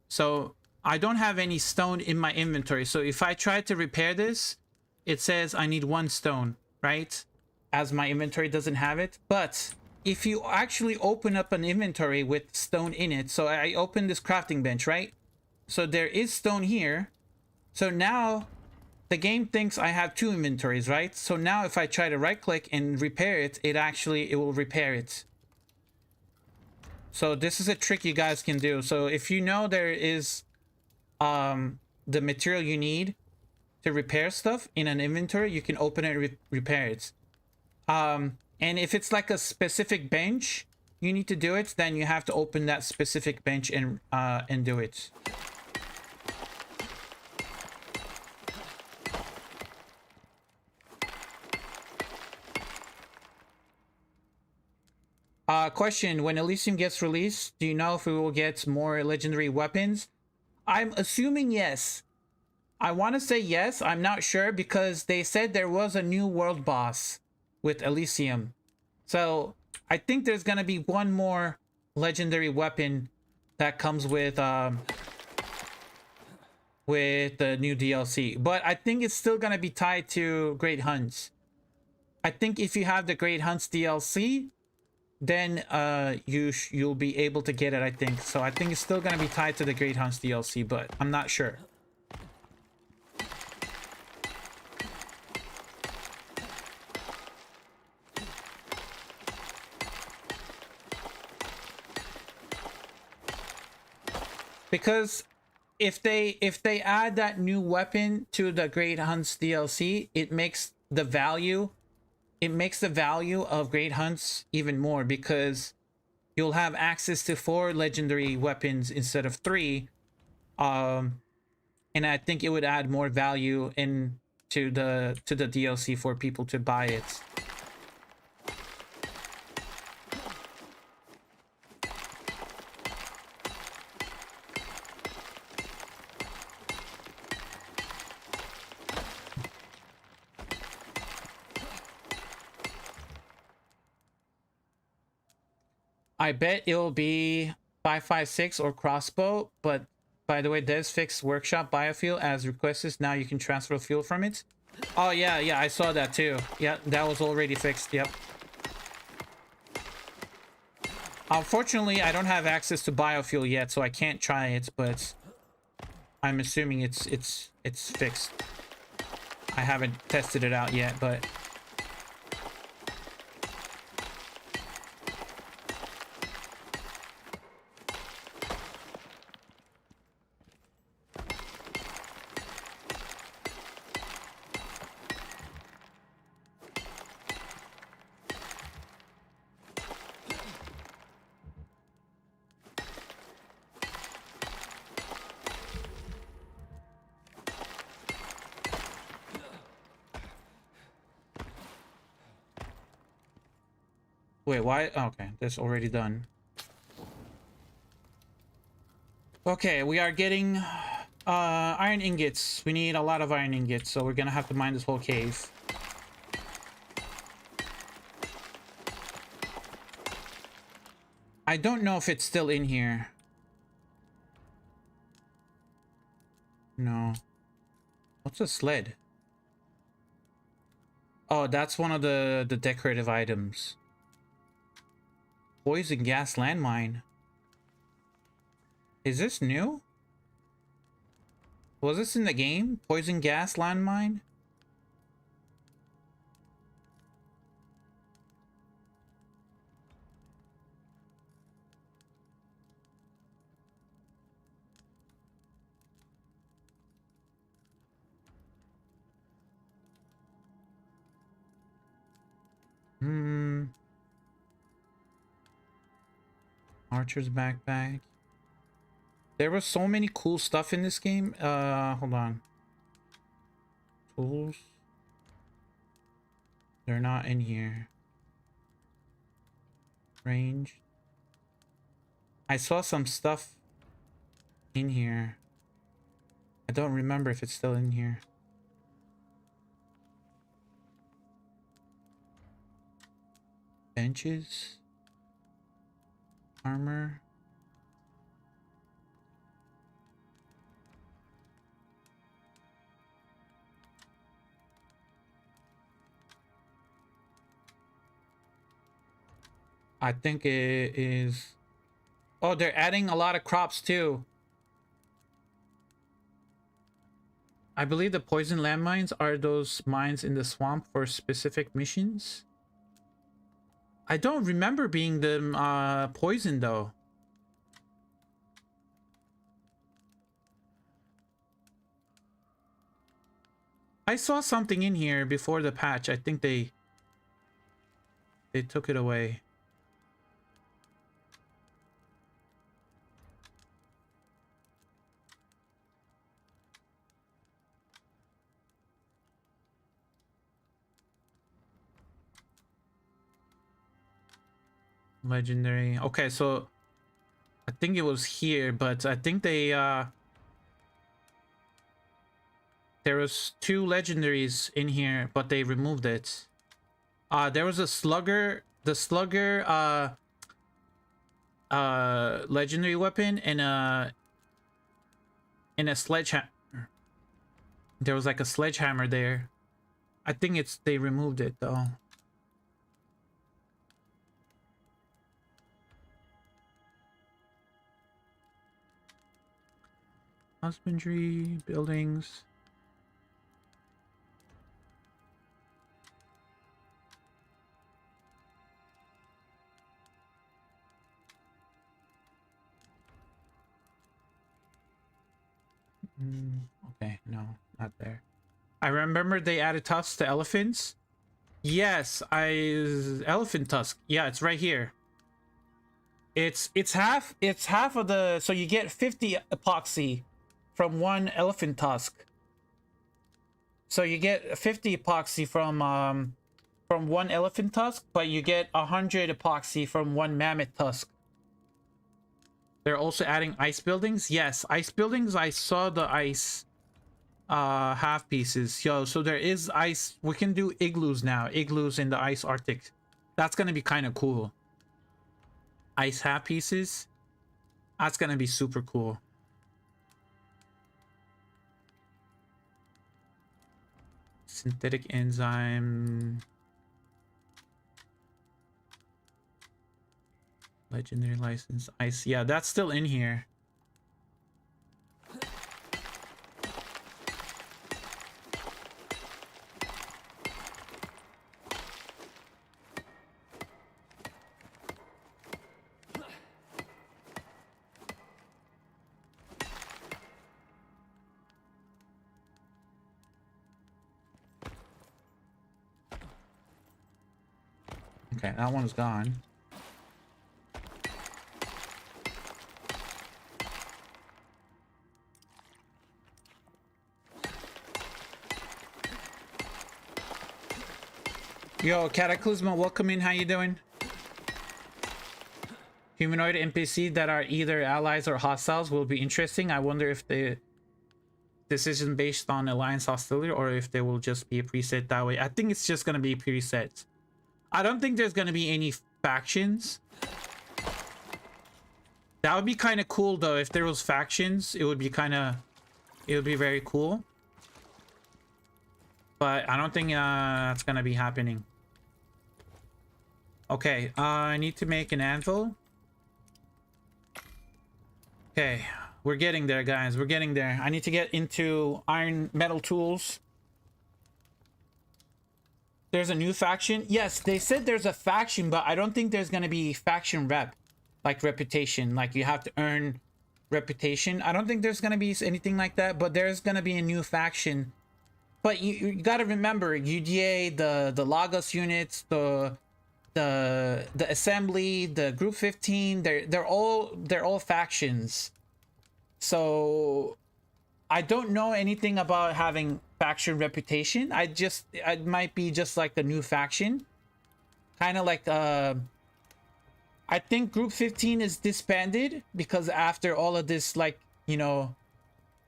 So I don't have any stone in my inventory. So if I try to repair this, it says I need 1 stone, right? As my inventory doesn't have it. But if you actually open up an inventory with stone in it, so I open this crafting bench, right? So there is stone here. So now the game thinks I have 2 inventories, right? So now if I try to right click and repair it, it will repair it. So this is a trick you guys can do. So if you know there is the material you need to repair stuff in an inventory, you can open it and repair it. And if it's like a specific bench you need to do it, then you have to open that specific bench and do it. Question, when Elysium gets released, do you know if we will get more legendary weapons? I'm assuming yes. I want to say yes. I'm not sure because they said there was a new world boss with Elysium. So I think there's going to be one more legendary weapon that comes with the new DLC. But I think it's still going to be tied to Great Hunts. I think if you have the Great Hunts DLC, then you'll be able to get it, I think. So I think it's still going to be tied to the Great Hunts DLC, but I'm not sure. Because if they add that new weapon to the Great Hunts DLC, it makes the value of Great Hunts even more, because you'll have access to 4 legendary weapons instead of 3. And I think it would add more value to the DLC for people to buy it. I bet it'll be 556 or crossbow, but by the way, devs fixed workshop biofuel as requested. Now you can transfer fuel from it. Oh yeah, I saw that too. Yeah, that was already fixed. Yep. Unfortunately, I don't have access to biofuel yet, so I can't try it, but I'm assuming it's fixed. I haven't tested it out yet, but Wait, why? Okay, that's already done. Okay, we are getting iron ingots. We need a lot of iron ingots, so we're gonna have to mine this whole cave. I don't know if it's still in here. No. What's a sled? Oh, that's one of the decorative items. Poison gas landmine. Is this new? Was this in the game? Poison gas landmine? Archer's backpack. There was so many cool stuff in this game. Hold on. Tools. They're not in here. Range. I saw some stuff in here. I don't remember if it's still in here. Benches. Armor. I think it is. Oh, they're adding a lot of crops too. I believe the poison landmines are those mines in the swamp for specific missions. I don't remember being them poison though. I saw something in here before the patch. I think they took it away. Legendary. Okay, so I think it was here, but I think they there was 2 legendaries in here, but they removed it. There was a slugger, the slugger legendary weapon and a sledgehammer. There was like a sledgehammer there. I think they removed it though. Husbandry, buildings. Okay, no, not there. I remember they added tusks to elephants. Yes, elephant tusk. Yeah, it's right here. It's half of the, so you get 50 epoxy from 1 elephant tusk. So you get 50 epoxy from 1 elephant tusk, but you get 100 epoxy from 1 mammoth tusk. They're also adding ice buildings. Yes, ice buildings. I saw the ice half pieces. Yo, so there is ice. We can do igloos now. Igloos in the ice Arctic. That's gonna be kind of cool. Ice half pieces. That's gonna be super cool. Synthetic enzyme. Legendary license. Ice. Yeah, that's still in here. Okay, that one's gone. Yo, Cataclysma, welcome in. How you doing? Humanoid NPC that are either allies or hostiles will be interesting. I wonder if the decision based on alliance hostility or if they will just be a preset that way. I think it's just gonna be preset. I don't think there's gonna be any factions. That would be kind of cool though. If there was factions, it would be very cool. But I don't think that's gonna be happening. Okay, I need to make an anvil. Okay, we're getting there, guys. We're getting there. I need to get into iron metal tools. There's a new faction. Yes, they said there's a faction, but I don't think there's gonna be faction rep, like reputation. Like you have to earn reputation. I don't think there's gonna be anything like that, but there's gonna be a new faction. But you gotta remember, UDA, the Lagos units, the assembly, the group 15, they're all factions. So I don't know anything about having faction reputation. It might be just like the new faction, kind of like I think group 15 is disbanded because after all of this, like, you know,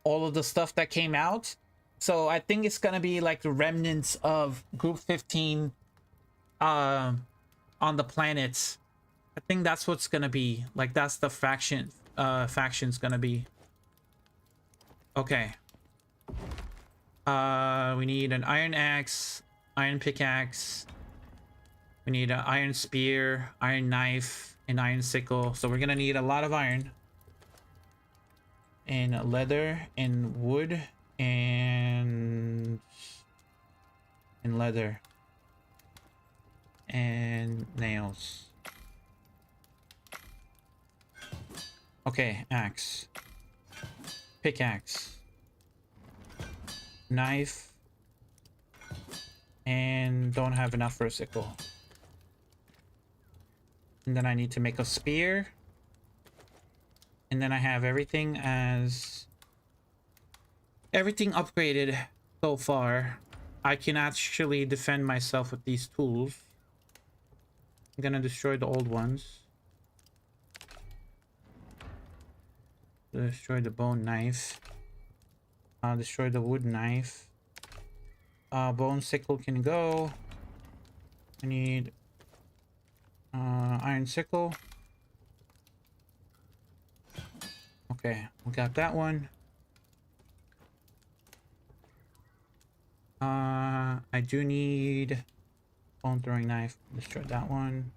all of the stuff that came out. So I think it's gonna be like the remnants of group 15 on the planets. I think that's what's gonna be. Like that's the faction's gonna be. Okay. We need an iron axe, iron pickaxe. We need an iron spear, iron knife, and iron sickle. So we're gonna need a lot of iron. And leather and wood and leather. And nails. Okay, axe. Pickaxe. Knife. And don't have enough for a sickle. And then I need to make a spear. And then I have everything upgraded so far. I can actually defend myself with these tools. I'm gonna destroy the old ones. Destroy the bone knife. Destroy the wood knife. Bone sickle can go. I need iron sickle. Okay, we got that one. I do need bone throwing knife. Destroy that one.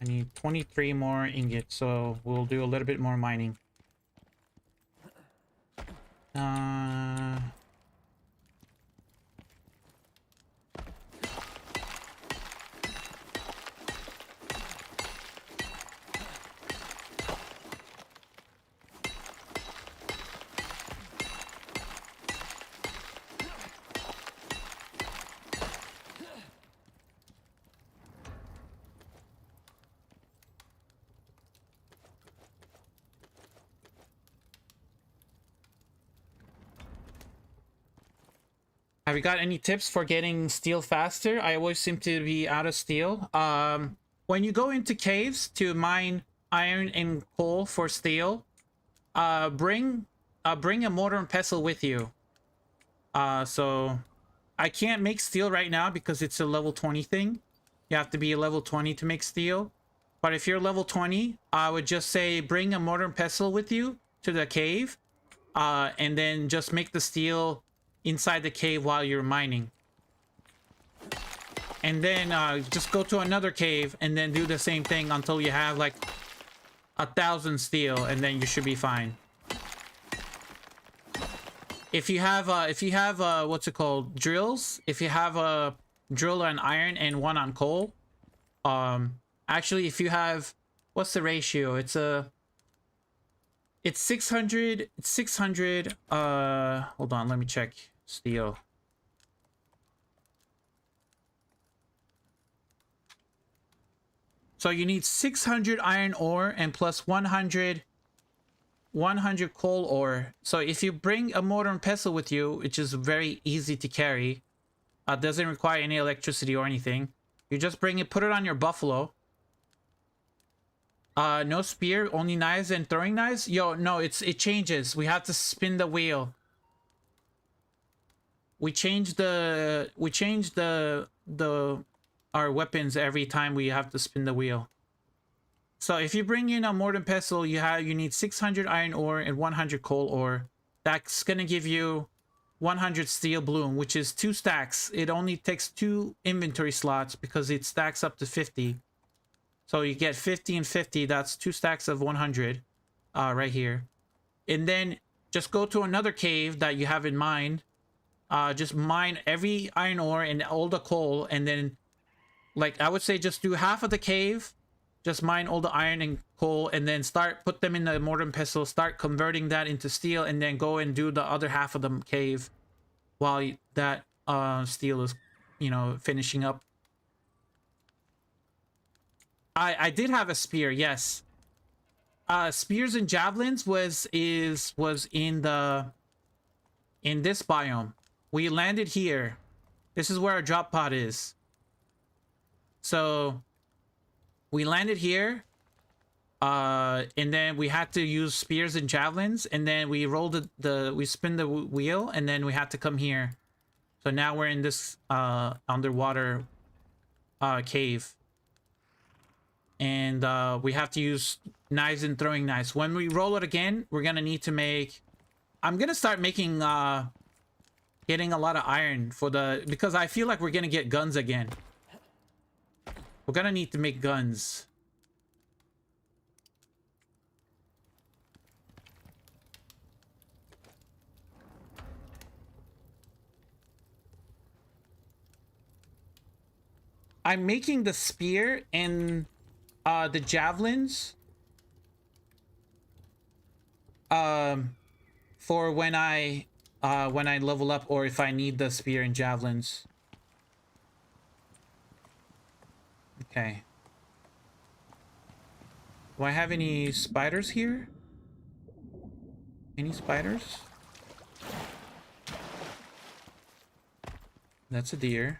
I need 23 more ingots, so we'll do a little bit more mining. Have you got any tips for getting steel faster? I always seem to be out of steel. When you go into caves to mine iron and coal for steel, bring a mortar and pestle with you. So I can't make steel right now because it's a level 20 thing. You have to be a level 20 to make steel. But if you're level 20, I would just say bring a mortar and pestle with you to the cave, and then just make the steel inside the cave while you're mining. And then just go to another cave and then do the same thing until you have like 1,000 steel, and then you should be fine. If you have what's it called, drills, if you have a drill on iron and one on coal, actually if you have, what's the ratio? It's 600, hold on, let me check. Steel. So you need 600 iron ore and plus 100 coal ore. So if you bring a mortar and pestle with you, which is very easy to carry, doesn't require any electricity or anything, You just bring it, put it on your buffalo. No spear, only knives and throwing knives. Yo, no, it changes. We have to spin the wheel. We change the our weapons every time we have to spin the wheel. So if you bring in a mortar pestle, you need 600 iron ore and 100 coal ore. That's gonna give you 100 steel bloom, which is 2 stacks. It only takes 2 inventory slots because it stacks up to 50. So you get 50 and 50. That's 2 stacks of 100 right here. And then just go to another cave that you have in mind. Just mine every iron ore and all the coal, and then, like, I would say just do half of the cave, just mine all the iron and coal, and then put them in the mortar and pestle, start converting that into steel, and then go and do the other half of the cave while that steel is, you know, finishing up. I did have a spear, yes. Spears and javelins was in this biome. We landed here. This is where our drop pod is. So we landed here. And then we had to use spears and javelins, and then we rolled we spin the wheel, and then we had to come here. So now we're in this underwater cave. And we have to use knives and throwing knives. When we roll it again, we're gonna need to make... I'm gonna start making getting a lot of iron for because I feel like we're gonna get guns again. We're gonna need to make guns. I'm making the spear and the javelins for when I level up, or if I need the spear and javelins. Okay. Do I have any spiders here? Any spiders? That's a deer.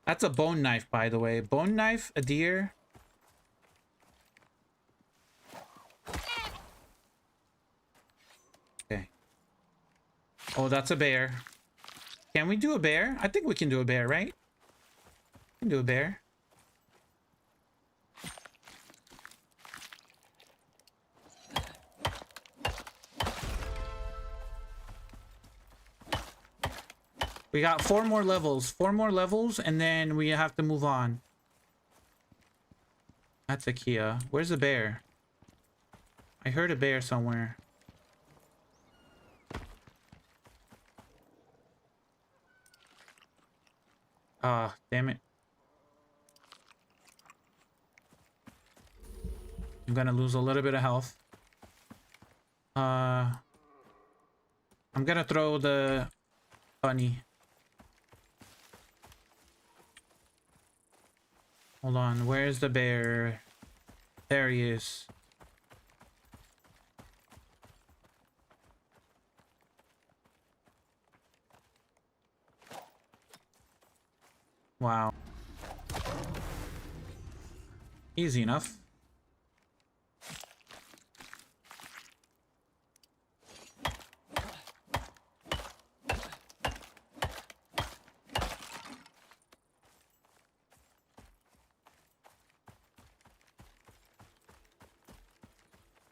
That's a bone knife, by the way. Bone knife, a deer. Okay. Oh, that's a bear. Can we do a bear? I think we can do a bear, right? We can do a bear. We got 4 more levels. 4 more levels, and then we have to move on. That's a Kia. Where's the bear? I heard a bear somewhere. Ah, damn it. I'm gonna lose a little bit of health. I'm gonna throw the bunny. Hold on, where's the bear? There he is. Wow. Easy enough.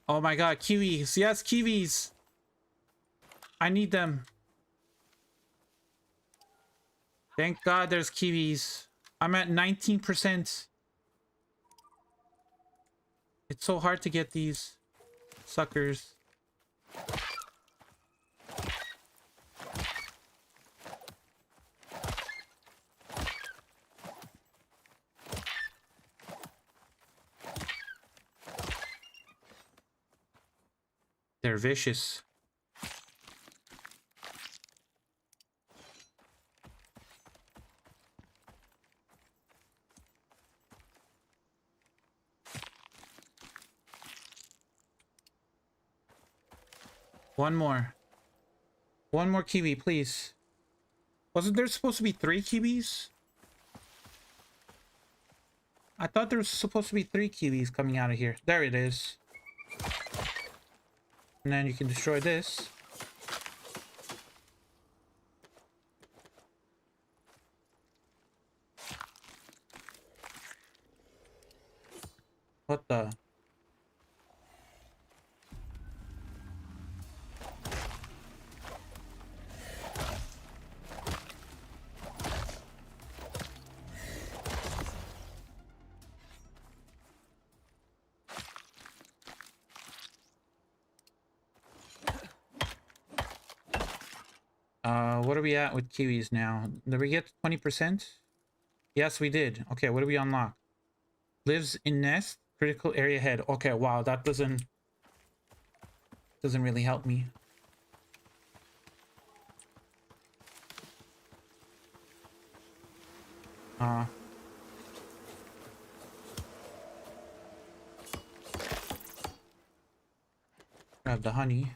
Oh my god, kiwis. Yes, kiwis. I need them. Thank god there's kiwis. I'm at 19%. It's so hard to get these suckers. They're vicious. One more. One more kiwi, please. Wasn't there supposed to be 3 kiwis? I thought there was supposed to be 3 kiwis coming out of here. There it is. And then you can destroy this. What the? What are we at with kiwis now? Did we get 20%? Yes, we did. Okay, what do we unlock? Lives in nest, critical area head. Okay, wow, that doesn't really help me. Grab the honey.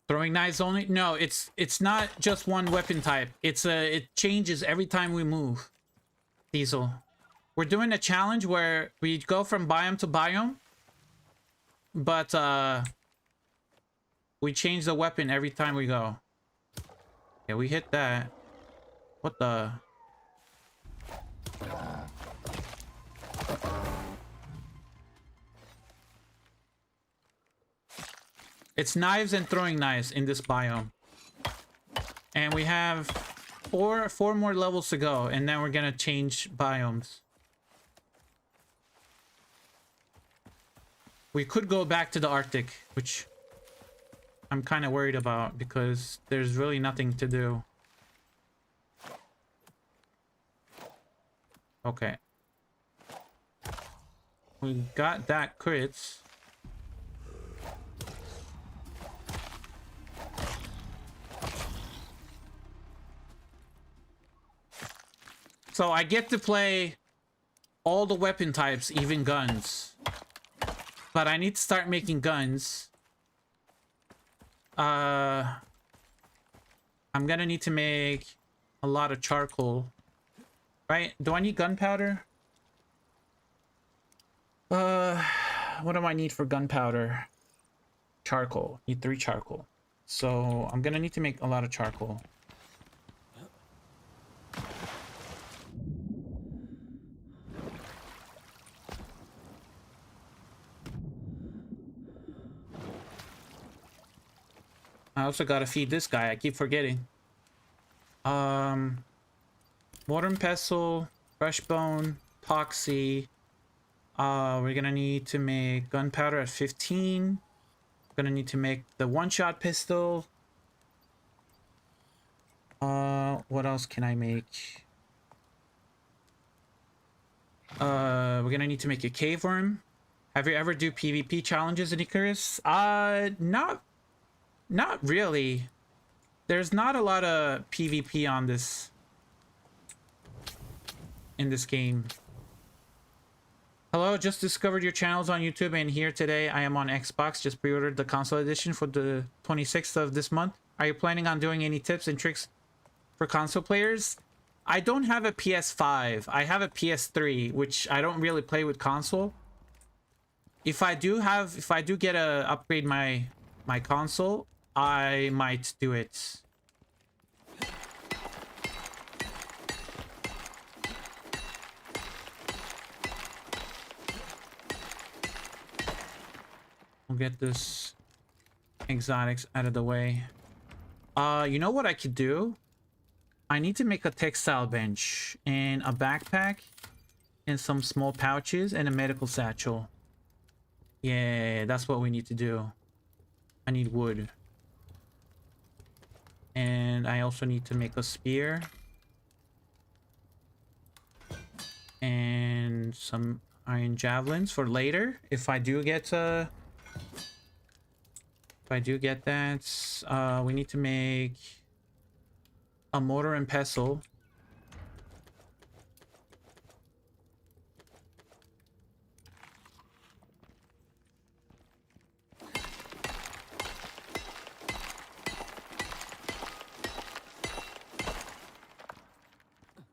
Throwing knives only? No, it's not just one weapon type. It changes every time we move. Diesel. We're doing a challenge where we go from biome to biome, but we change the weapon every time we go. Yeah, we hit that. What the? It's knives and throwing knives in this biome. And we have four more levels to go, and then we're gonna change biomes. We could go back to the Arctic, which I'm kind of worried about because there's really nothing to do. Okay. We got that crits. So I get to play all the weapon types, even guns. But I need to start making guns. I'm gonna need to make a lot of charcoal. Right? Do I need gunpowder? What do I need for gunpowder? Charcoal. Need 3 charcoal. So I'm gonna need to make a lot of charcoal. I also gotta feed this guy. I keep forgetting. Mortar and pestle, fresh bone, epoxy. We're gonna need to make gunpowder at 15. We're gonna need to make the one-shot pistol. What else can I make? We're gonna need to make a cave worm. Have you ever do PvP challenges in Icarus? Not really. There's not a lot of PvP on this in this game. Hello, just discovered your channels on YouTube and here today I am on Xbox. Just pre-ordered the console edition for the 26th of this month. Are you planning on doing any tips and tricks for console players? I don't have a PS5. I have a PS3, which I don't really play with console. If I do get a upgrade my console, I might do it. We'll get this exotics out of the way. You know what I could do? I need to make a textile bench and a backpack and some small pouches and a medical satchel. Yeah, that's what we need to do. I need wood. And I also need to make a spear. And some iron javelins for later. If I do get If I do get that, we need to make a mortar and pestle.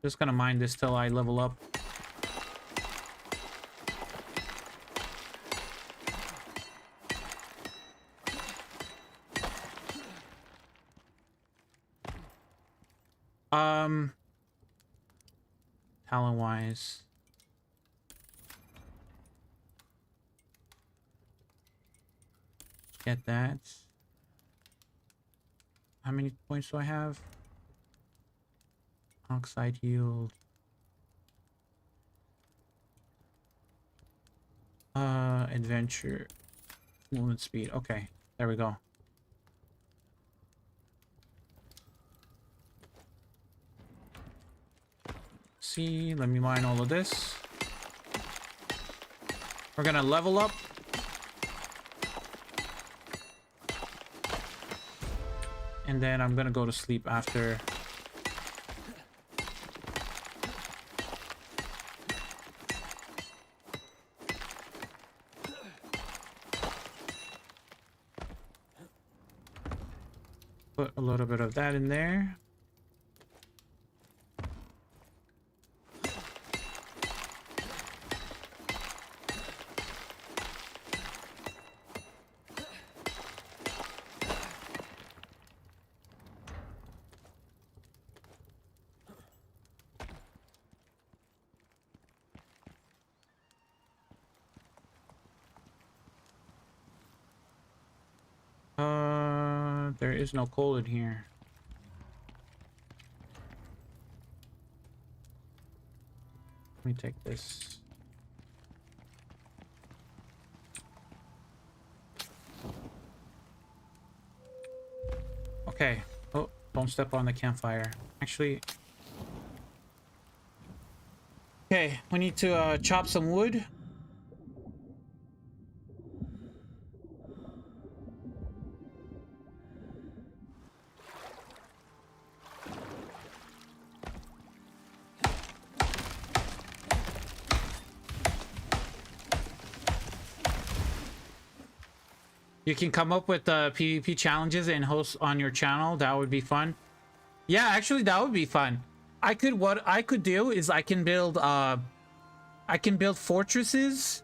Just gonna mine this till I level up. Talent wise, get that. How many points do I have? Oxide yield. Adventure. Movement speed. Okay, there we go. See, let me mine all of this. We're gonna level up. And then I'm gonna go to sleep after. Put a little bit of that in there. There is no coal in here. Let me take this. Okay. Oh, don't step on the campfire. Actually. Okay, we need to chop some wood. You can come up with PvP challenges and host on your channel. That would be fun. Yeah, actually, that would be fun. What I could do is I can build fortresses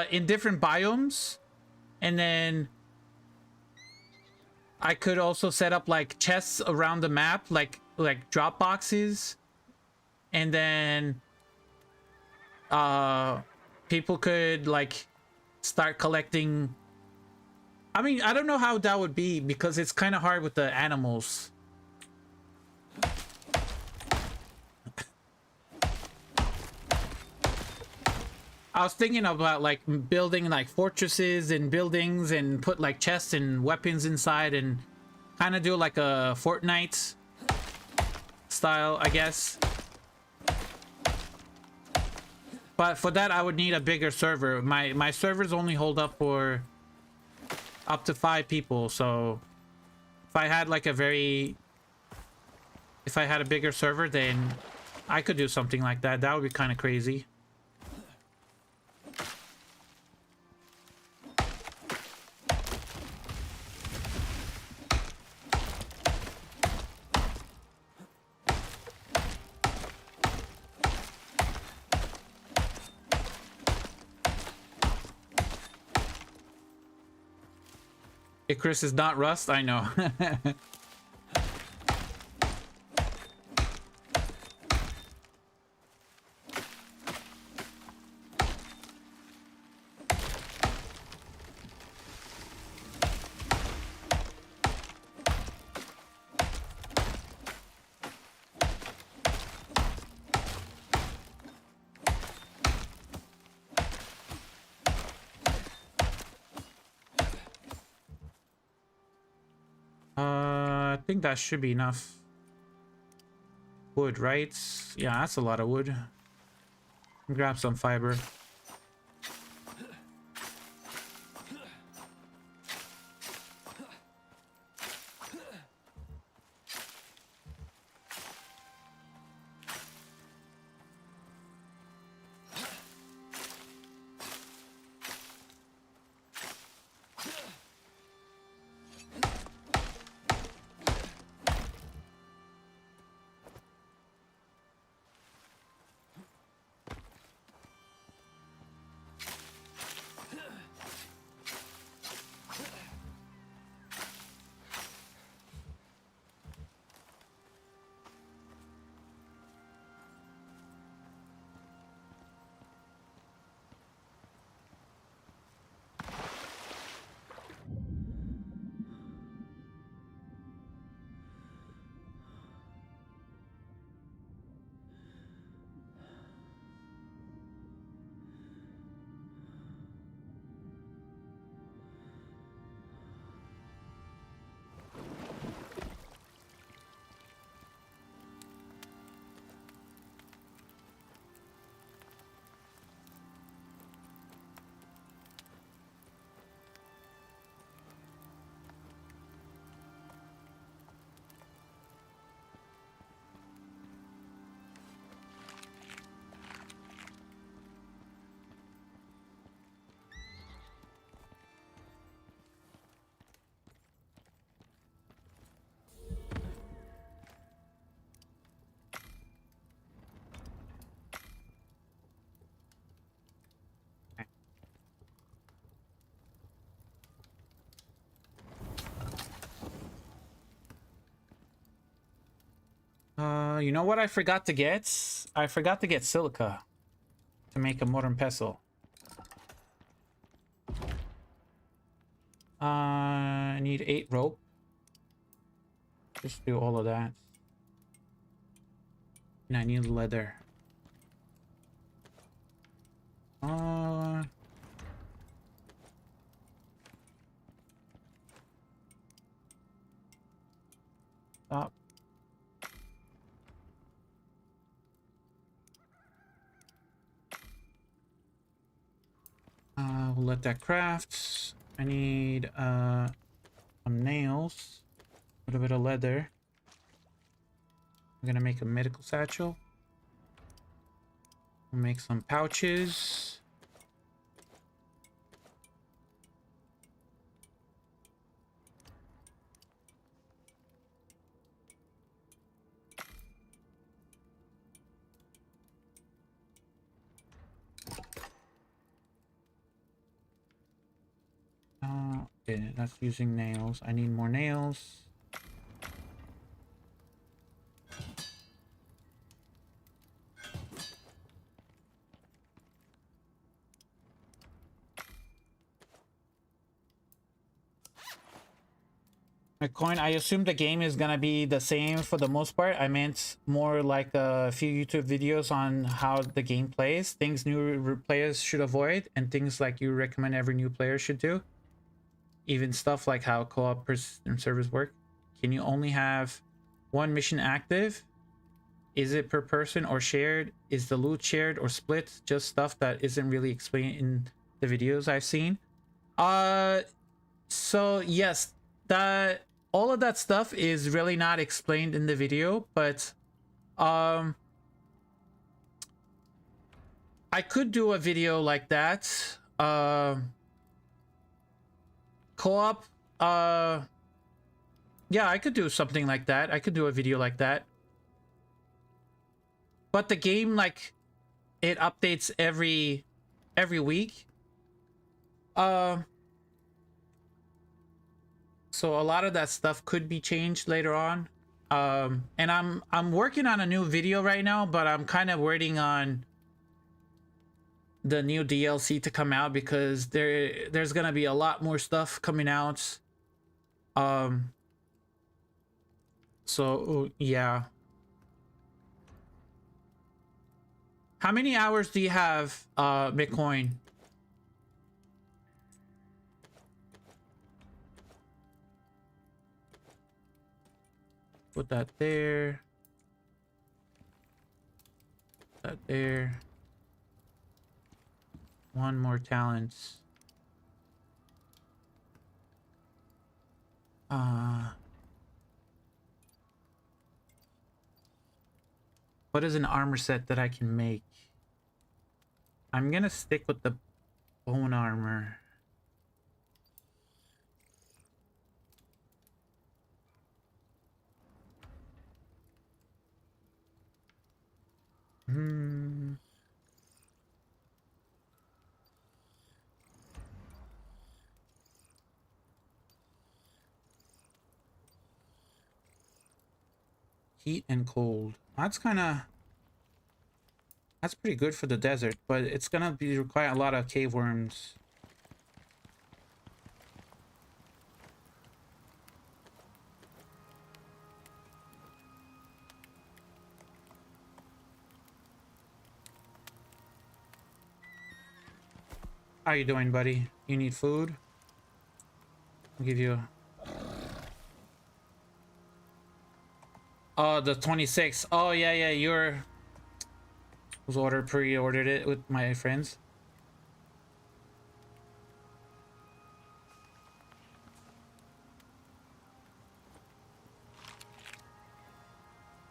in different biomes, and then I could also set up like chests around the map, like drop boxes, and then people could like start collecting. I mean, I don't know how that would be because it's kind of hard with the animals. I was thinking about like building like fortresses and buildings and put like chests and weapons inside and kind of do like a Fortnite style, I guess. But for that, I would need a bigger server. My servers only hold up for up to 5 people, so if I had like a bigger server, then I could do something like that. That would be kind of crazy. Icarus is not Rust, I know. I think that should be enough wood, right? Yeah, that's a lot of wood. Grab some fiber. You know what I forgot to get? I forgot to get silica to make a modern pestle. I need 8 rope. Just do all of that. And I need leather. Stop. We'll let that craft. I need some nails, a little bit of leather. I'm gonna make a medical satchel. We'll make some pouches. Okay, that's using nails. I need more nails. My coin, I assume the game is gonna be the same for the most part. I meant more like a few YouTube videos on how the game plays, things new players should avoid, and things like you recommend every new player should do. Even stuff like how co-op and servers work. Can you only have one mission active? Is it per person or shared? Is the loot shared or split? Just stuff that isn't really explained in the videos I've seen. So yes, that all of that stuff is really not explained in the video, but I could do a video like that. Co-op, yeah, I could do something like that. I could do a video like that. But the game, like, it updates every week. So a lot of that stuff could be changed later on. And I'm working on a new video right now, but I'm kind of waiting on the new DLC to come out because there's gonna be a lot more stuff coming out. So yeah. How many hours do you have, Bitcoin? Put that there. Put that there. One more talents. What is an armor set that I can make? I'm gonna stick with the bone armor. Heat and cold. That's pretty good for the desert, but it's gonna be require a lot of cave worms. How you doing, buddy? You need food? I'll give you Oh, the 26th. Oh yeah, you're was pre-ordered it with my friends.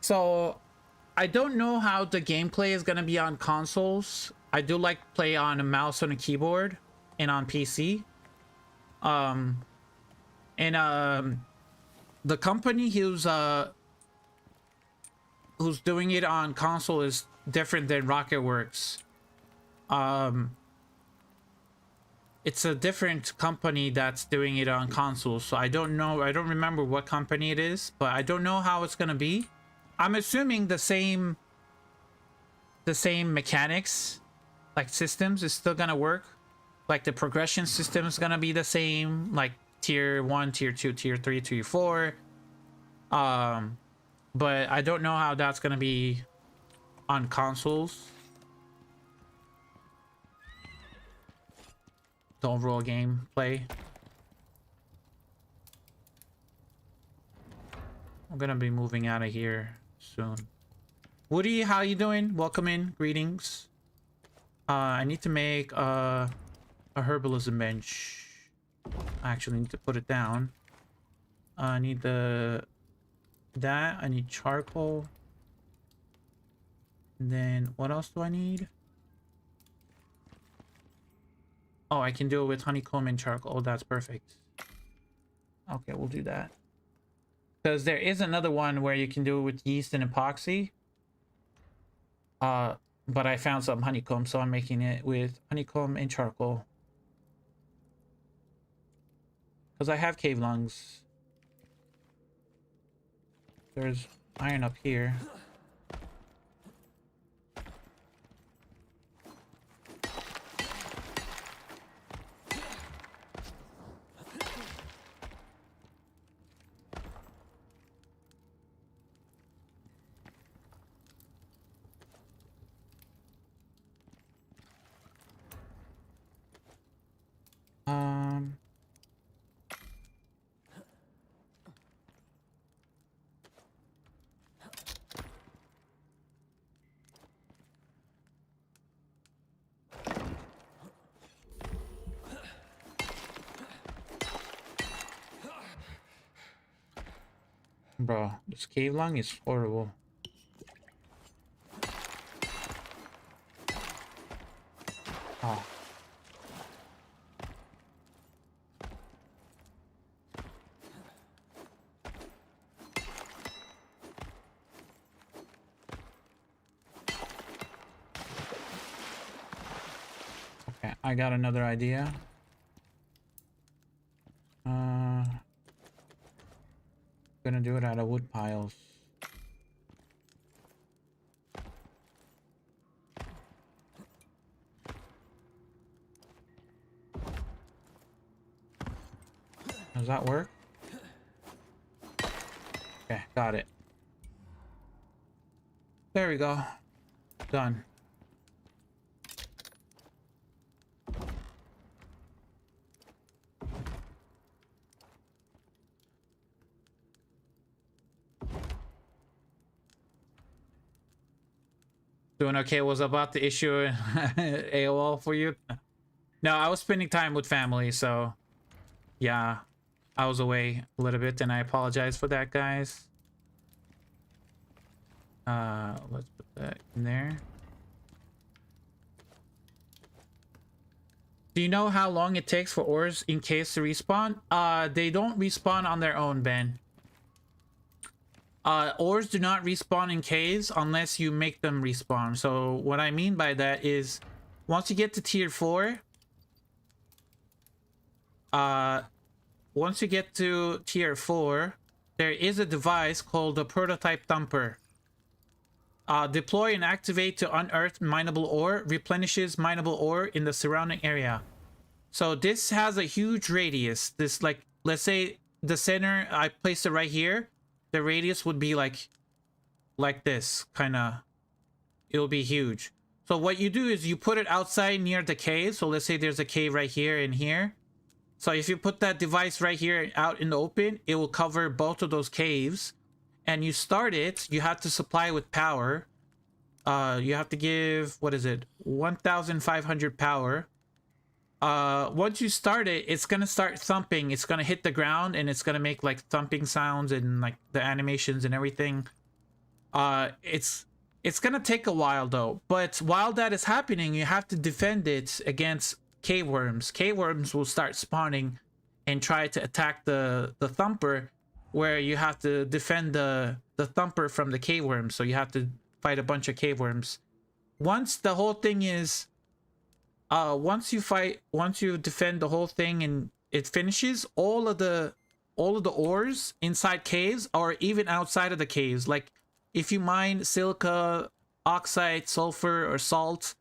So I don't know how the gameplay is gonna be on consoles. I do like play on a mouse and a keyboard and on PC. The company who's doing it on console is different than Rocketworks. It's a different company that's doing it on console, so I don't know. I don't remember what company it is, but I don't know how it's gonna be. I'm assuming the same mechanics, like systems, is still gonna work. Like the progression system is gonna be the same, like tier 1, tier 2, tier 3, tier 4. But I don't know how that's gonna be on consoles. The overall gameplay. I'm gonna be moving out of here soon. Woody, how you doing? Welcome in. Greetings. I need to make a herbalism bench. I actually need to put it down. I need that. I need charcoal. And then what else do I need? Oh, I can do it with honeycomb and charcoal. Oh, that's perfect. Okay, we'll do that. Because there is another one where you can do it with yeast and epoxy. But I found some honeycomb, so I'm making it with honeycomb and charcoal. Because I have cave lungs. There's iron up here. Bro, this cave lung is horrible. Oh. Okay, I got another idea. Gonna do it out of wood piles. Does that work? Okay, got it. There we go. Done. Doing okay. Was about the issue AOL for you? No, I was spending time with family, so yeah, I was away a little bit, and I apologize for that, guys. Let's put that in there. Do you know how long it takes for ores in caves to respawn? They don't respawn on their own, Ben. Ores do not respawn in caves unless you make them respawn. So what I mean by that is once you get to tier 4, there is a device called the prototype thumper. Deploy and activate to unearth mineable ore, replenishes mineable ore in the surrounding area. So this has a huge radius. This, like, let's say the center, I placed it right here. The radius would be like this, kind of. It'll be huge. So what you do is you put it outside near the cave. So let's say there's a cave right here and here. So if you put that device right here out in the open, it will cover both of those caves. And you start it, you have to supply with power. You have to give, what is it, 1,500 power. Once you start it, it's gonna start thumping. It's gonna hit the ground and it's gonna make like thumping sounds and like the animations and everything. It's gonna take a while though. But while that is happening, you have to defend it against cave worms. Cave worms will start spawning and try to attack the thumper, where you have to defend the thumper from the cave worms. So you have to fight a bunch of cave worms. Once the whole thing is once you defend the whole thing and it finishes, all of the ores inside caves or even outside of the caves, like if you mine silica, oxide, sulfur, or salt,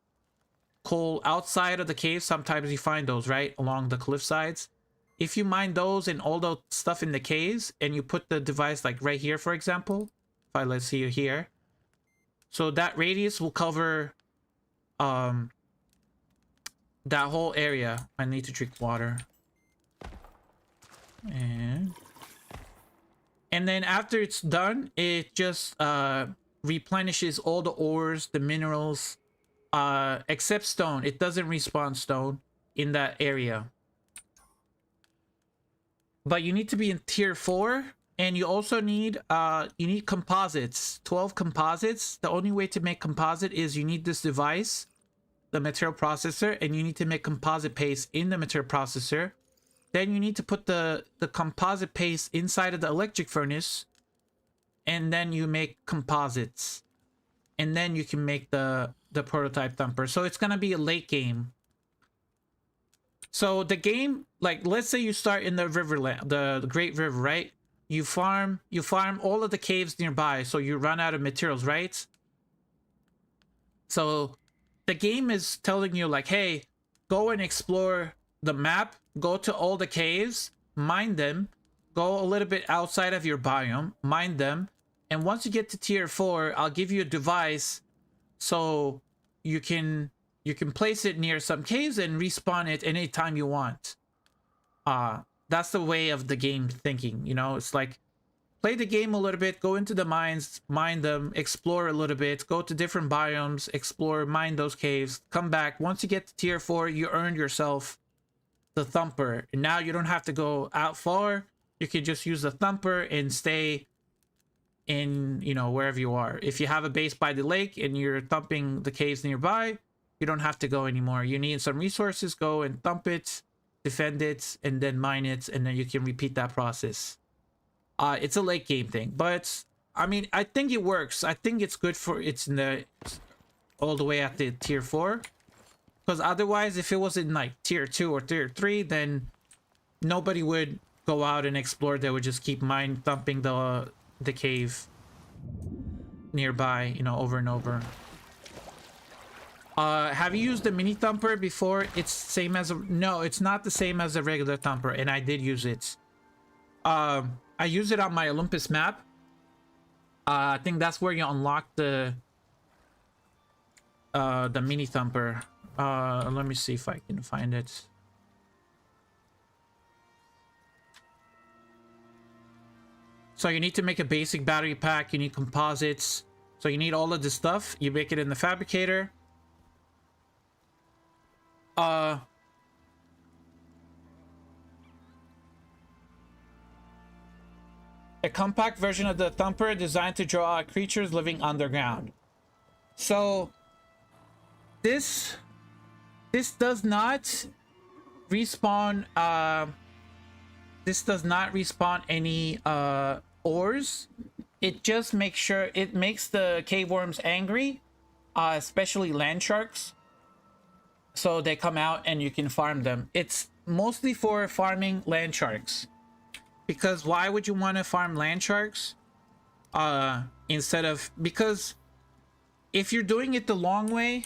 coal outside of the cave, sometimes you find those, right? Along the cliff sides. If you mine those and all the stuff in the caves, and you put the device like right here, for example, if I let's see you here. So that radius will cover that whole area. I need to drink water. And then after it's done, it just replenishes all the ores, the minerals, except stone. It doesn't respawn stone in that area. But you need to be in tier 4, and you also need composites. 12 composites. The only way to make composite is you need this device, the material processor, and you need to make composite paste in the material processor. Then you need to put the composite paste inside of the electric furnace, and then you make composites, and then you can make the prototype thumper. So it's gonna be a late game. So the game, like, let's say you start in the riverland, the Great River, right? You farm all of the caves nearby, so you run out of materials, right? So the game is telling you like, hey, go and explore the map, go to all the caves, mine them, go a little bit outside of your biome, mine them, and once you get to tier 4, I'll give you a device so you can place it near some caves and respawn it anytime you want. That's the way of the game thinking, you know? It's like, play the game a little bit, go into the mines, mine them, explore a little bit, go to different biomes, explore, mine those caves, come back. Once you get to tier 4, you earned yourself the thumper. And now you don't have to go out far. You can just use the thumper and stay in, you know, wherever you are. If you have a base by the lake and you're thumping the caves nearby, you don't have to go anymore. You need some resources, go and thump it, defend it, and then mine it, and then you can repeat that process. It's a late game thing, but I mean, I think it works. I think it's good for it's in the all the way at the tier 4. Because otherwise, if it was in like tier 2 or tier 3, then nobody would go out and explore. They would just keep mine thumping the cave nearby, you know, over and over. Have you used the mini thumper before? It's same as a no, it's not the same as a regular thumper, and I did use it. I use it on my Olympus map. I think that's where you unlock the mini thumper. Let me see if I can find it. So you need to make a basic battery pack, you need composites, so you need all of this stuff. You make it in the fabricator. A compact version of the thumper designed to draw out creatures living underground. So this does not respawn any ores. It just makes sure it makes the cave worms angry, especially land sharks, so they come out and you can farm them. It's mostly for farming land sharks, because why would you want to farm land sharks because if you're doing it the long way,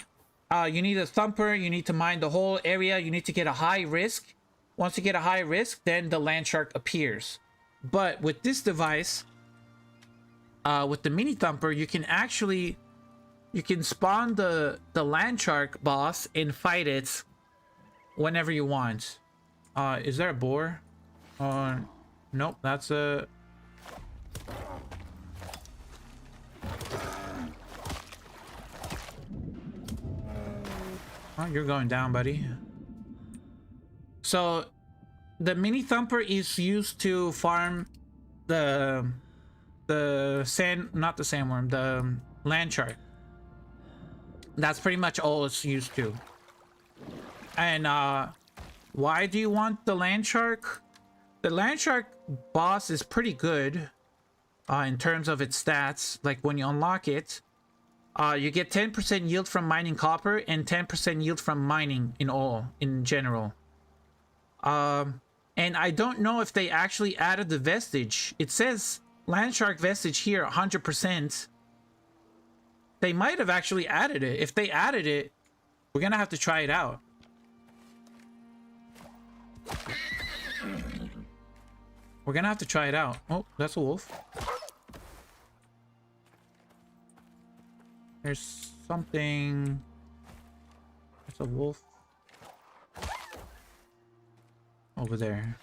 you need a thumper, you need to mine the whole area, you need to get a high risk. Once you get a high risk, then the land shark appears. But with this device, with the mini thumper, you can spawn the land shark boss and fight it whenever you want. Is there a boar? Nope, that's a... Oh, you're going down, buddy. So the mini thumper is used to farm the sandworm, the land shark. That's pretty much all it's used to. And why do you want the land shark? The land shark boss is pretty good in terms of its stats. Like when you unlock it, you get 10% yield from mining copper and 10% yield from mining in general. And I don't know if they actually added the vestige. It says land shark vestige here 100%, They might have actually added it. If they added it, we're gonna have to try it out. We're gonna have to try it out. Oh, that's a wolf. There's something. There's a wolf over there.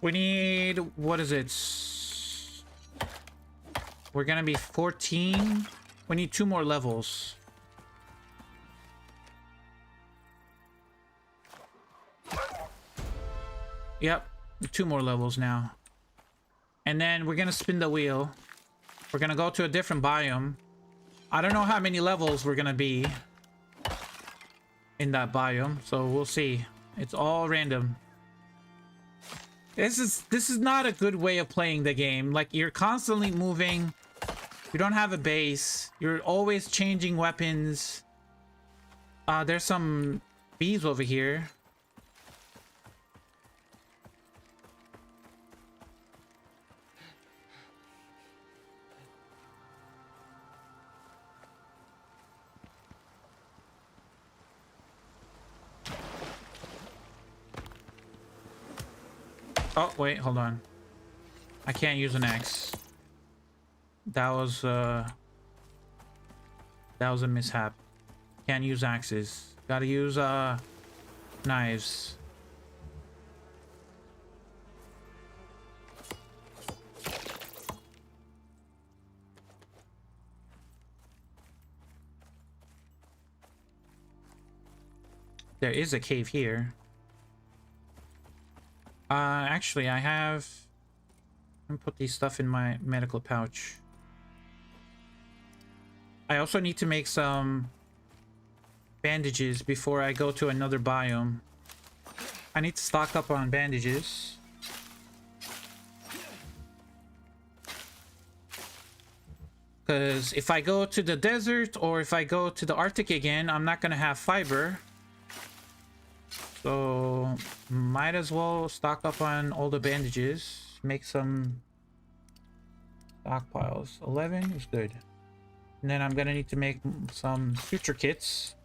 We need, what is it? We're gonna be 14. We need 2 more levels. Yep, 2 more levels now. And then we're gonna spin the wheel. We're gonna go to a different biome. I don't know how many levels we're gonna be in that biome, so we'll see. It's all random. This is not a good way of playing the game. Like, you're constantly moving. You don't have a base. You're always changing weapons. There's some bees over here. Oh, wait, hold on. I can't use an axe. That was a mishap. Can't use axes. Gotta use knives. There is a cave here. Actually, I have... I'm gonna put these stuff in my medical pouch. I also need to make some bandages before I go to another biome. I need to stock up on bandages. Because if I go to the desert or if I go to the Arctic again, I'm not gonna have fiber. So might as well stock up on all the bandages. Make some stockpiles. 11 is good. And then I'm gonna need to make some suture kits.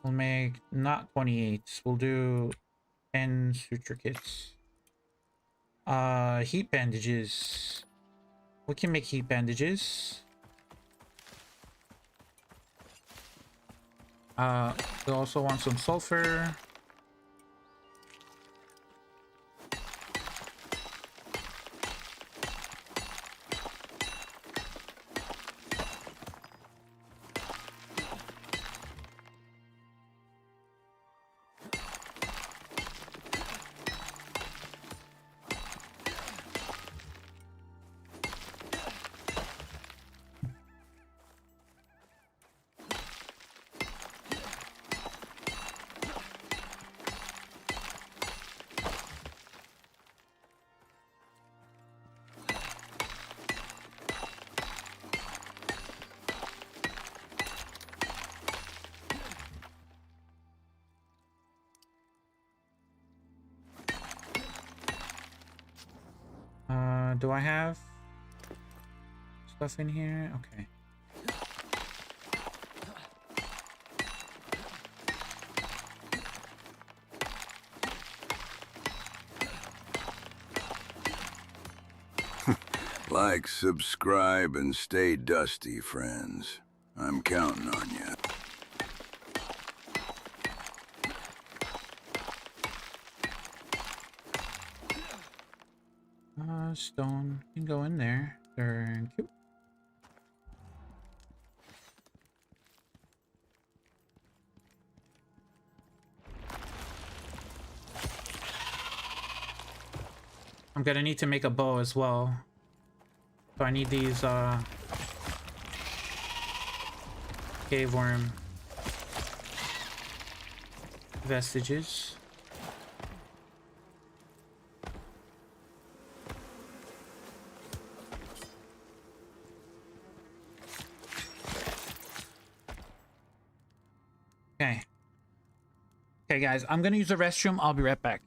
We'll make not 28. We'll do 10 suture kits. Heat bandages. We can make heat bandages. We also want some sulfur. Do I have stuff in here? Okay. Like, subscribe, and stay dusty, friends. I'm counting on you. Stone can go in there. Thank you. I'm gonna need to make a bow as well. So I need these cave worm. vestiges. Okay. Okay, guys, I'm gonna use the restroom. I'll be right back.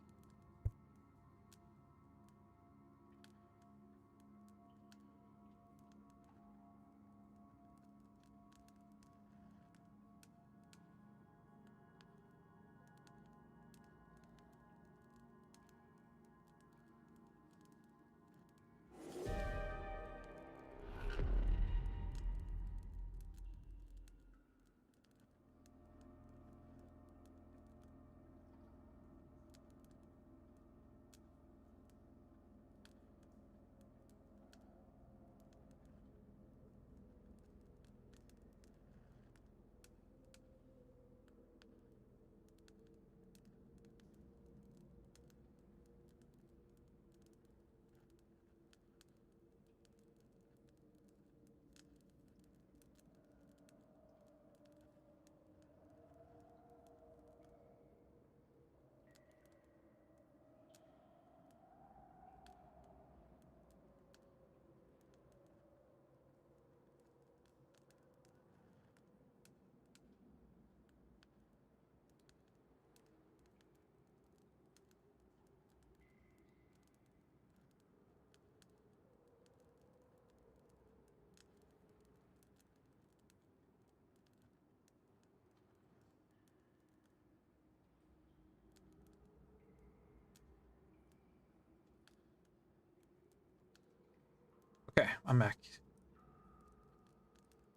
Okay, I'm back.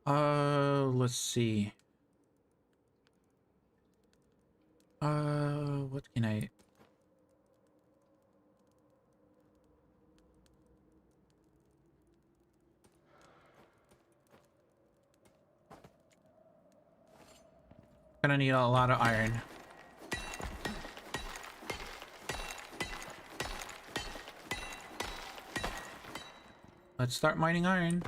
Let's see. What can I... Gonna need a lot of iron. Let's start mining iron.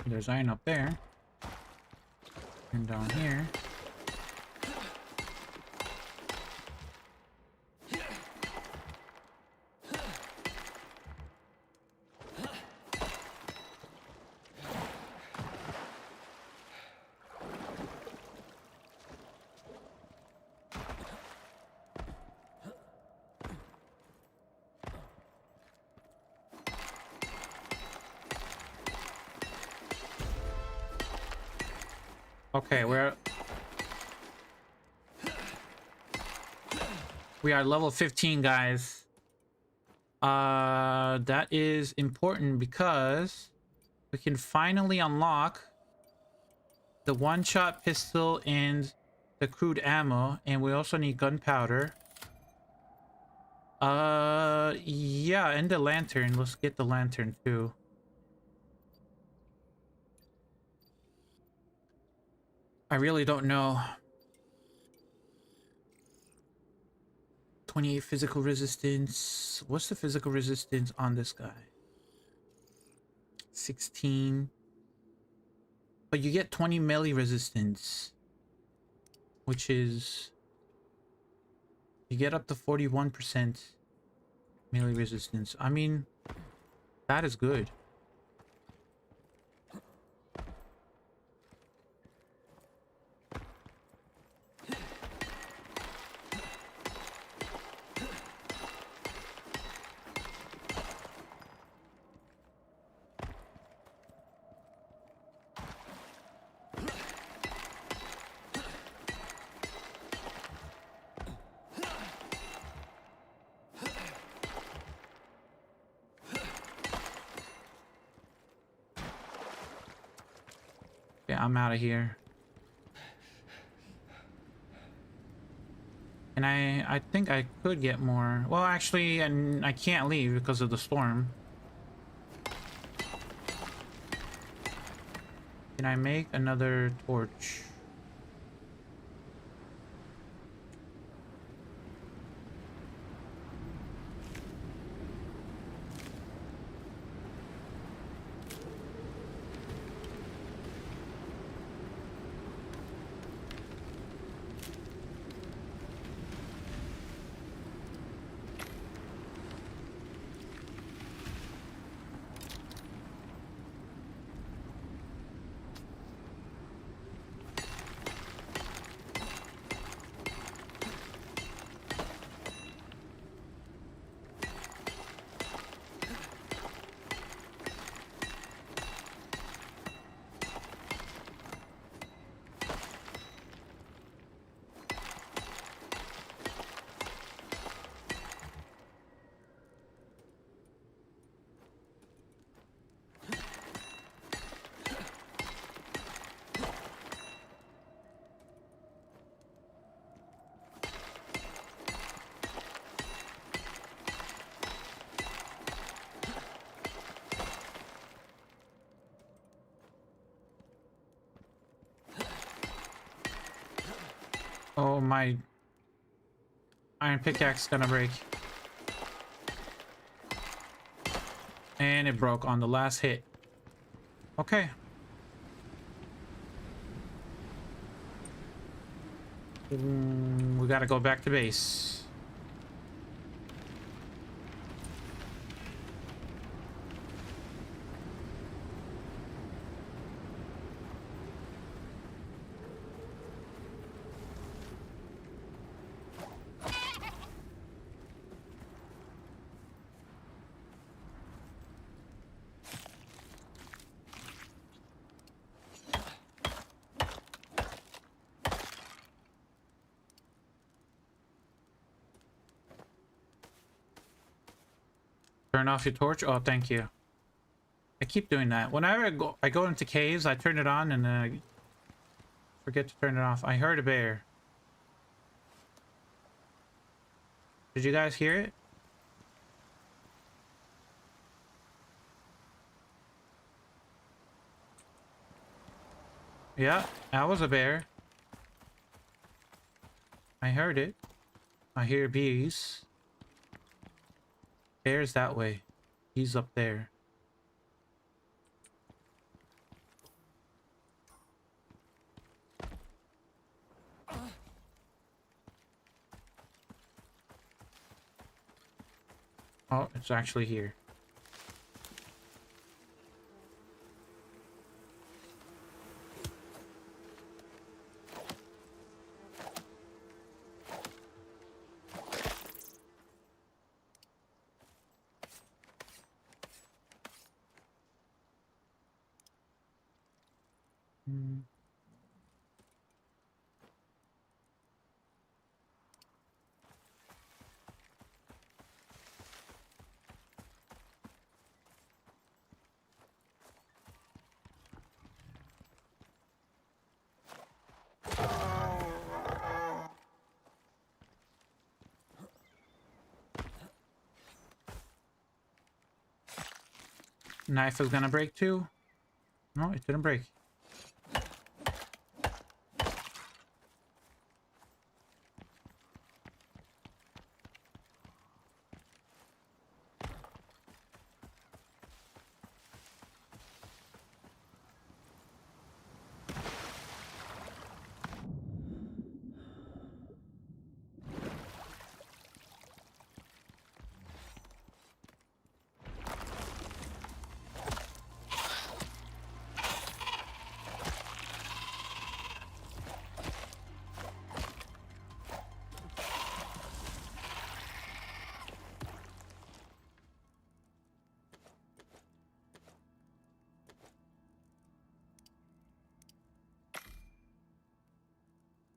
There's iron up there. And down here. Okay, we are level 15, guys. That is important because we can finally unlock the one-shot pistol and the crude ammo, and we also need gunpowder. Yeah, and the lantern. Let's get the lantern too. I really don't know. 28 physical resistance. What's the physical resistance on this guy? 16. But you get 20 melee resistance, which is... You get up to 41% melee resistance. I mean, that is good. I'm out of here. And I think I could get more. Well, actually, and I can't leave because of the storm. Can I make another torch? Oh, my iron pickaxe is gonna break. And it broke on the last hit. Okay. We gotta go back to base. Turn off your torch. Oh, thank you. I keep doing that. Whenever I go into caves, I turn it on and then I forget to turn it off. I heard a bear. Did you guys hear it? Yeah, that was a bear. I heard it. I hear bees. Bear's that way. He's up there. Oh, it's actually here. Hmm. Knife is gonna break too. No, it didn't break.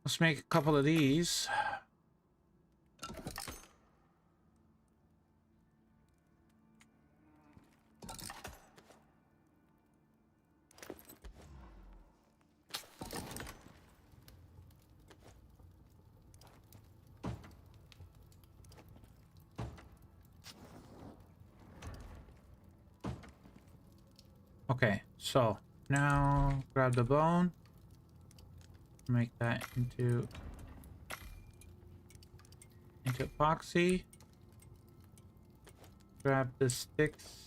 Let's make a couple of these. Okay, so now grab the bone, make that into epoxy. Grab the sticks.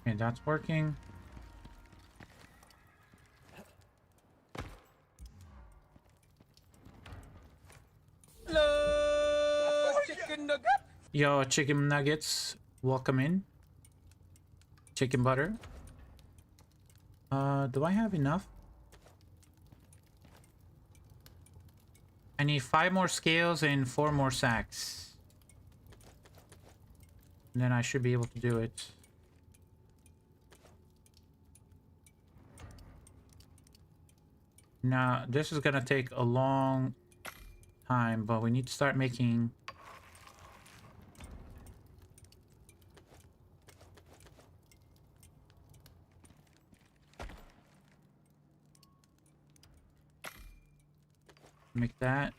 Okay, that's working. Hello, chicken nugget. Yo, chicken nuggets, welcome in. Chicken butter. Do I have enough? I need 5 more scales and 4 more sacks. And then I should be able to do it. Now, this is gonna take a long time, but we need to start making... Make that.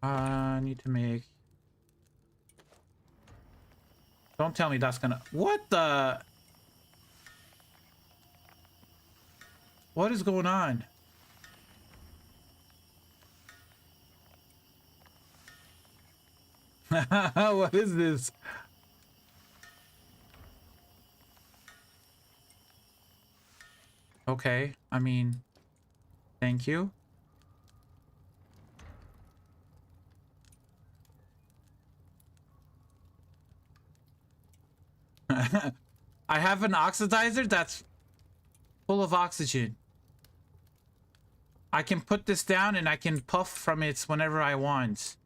I need to make... Don't tell me that's gonna... What the... What is going on? What is this? Okay, I mean... Thank you. I have an oxidizer that's full of oxygen. I can put this down and I can puff from it whenever I want.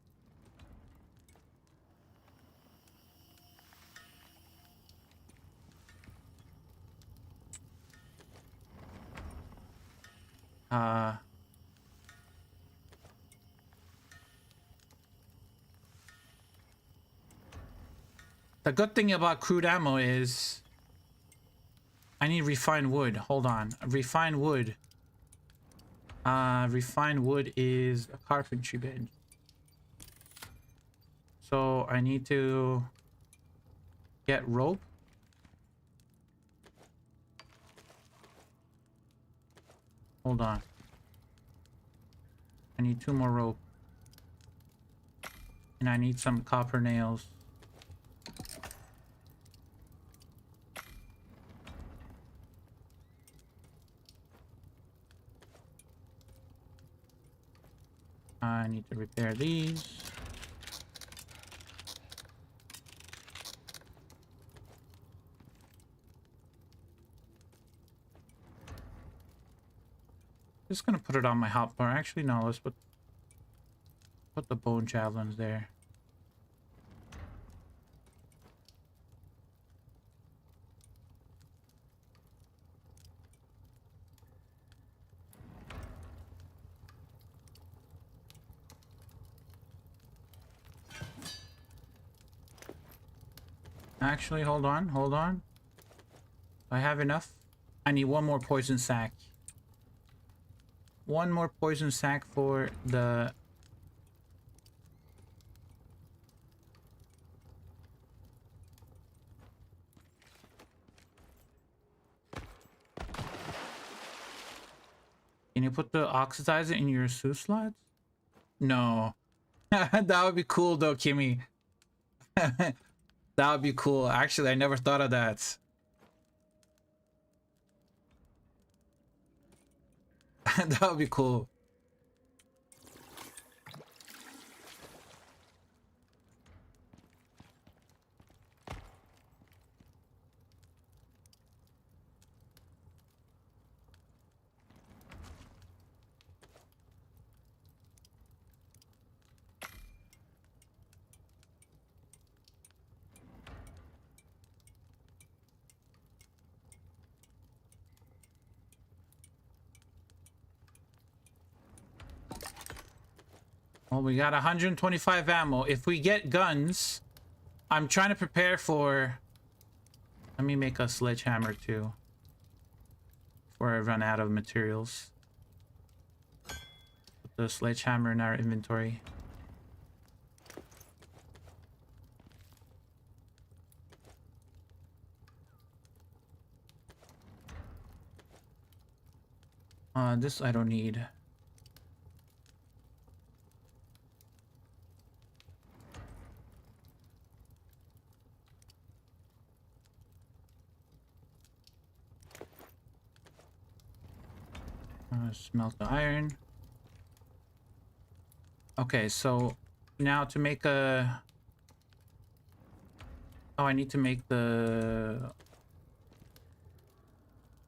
The good thing about crude ammo is I need refined wood. Hold on. Refined wood. Refined wood is a carpentry bench. So I need to get rope. Hold on. I need 2 more rope. And I need some copper nails. I need to repair these. Just gonna put it on my hotbar. Actually, no, let's put the bone javelins there. Actually, hold on, hold on. Do I have enough? I need 1 more poison sack. 1 more poison sack for the... Can you put the oxidizer in your SU slots? No. That would be cool though, Kimmy. That would be cool. Actually, I never thought of that. That would be cool. Well, we got 125 ammo. If we get guns, I'm trying to prepare for... Let me make a sledgehammer too. Before I run out of materials. Put the sledgehammer in our inventory. This I don't need. Smelt the iron. Okay, so now to make a... Oh, I need to make the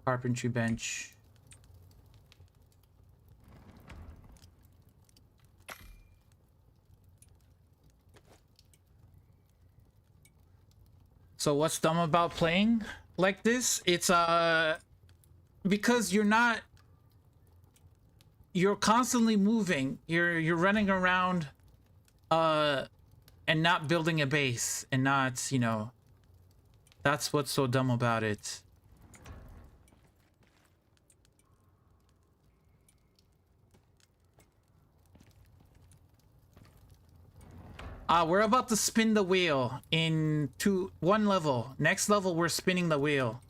carpentry bench. So what's dumb about playing like this? It's because you're constantly moving. You're running around and not building a base and not, you know, that's what's so dumb about it. We're about to spin the wheel in one level. Next level, we're spinning the wheel.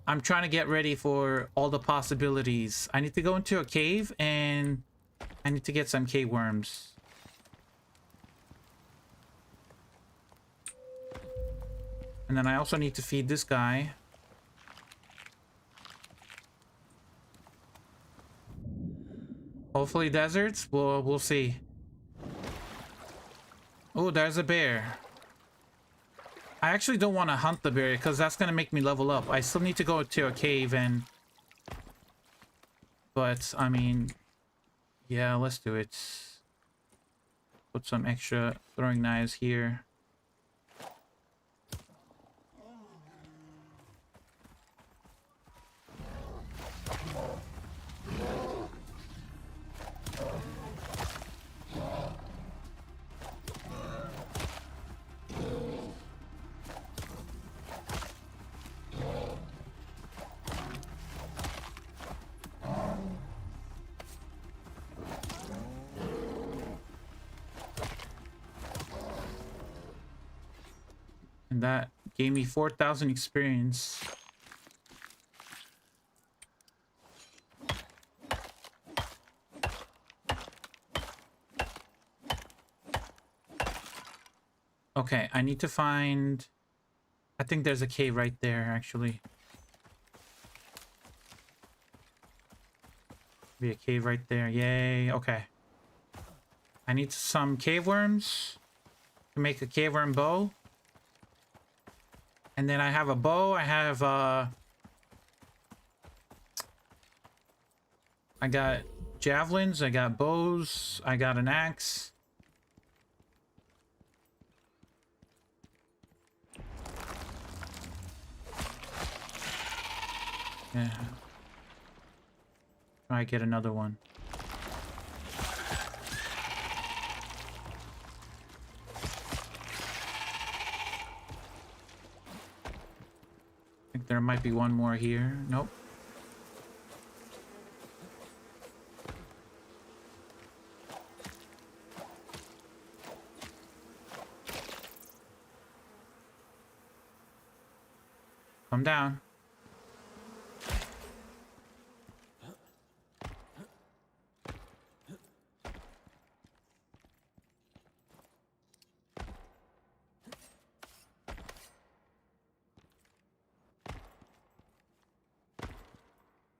I'm trying to get ready for all the possibilities. I need to go into a cave and I need to get some cave worms. And then I also need to feed this guy. Hopefully deserts. We'll see. Oh, there's a bear. I actually don't want to hunt the bear because that's going to make me level up. I still need to go to a cave and... But, I mean... Yeah, let's do it. Put some extra throwing knives here. And that gave me 4,000 experience. Okay, I need to find... I think there's a cave right there, actually. Be a cave right there. Yay. Okay. I need some cave worms to make a cave worm bow. And then I have a bow. I have I got javelins. I got bows. I got an axe. Yeah. Try get another one. I think there might be one more here. Nope. Come down.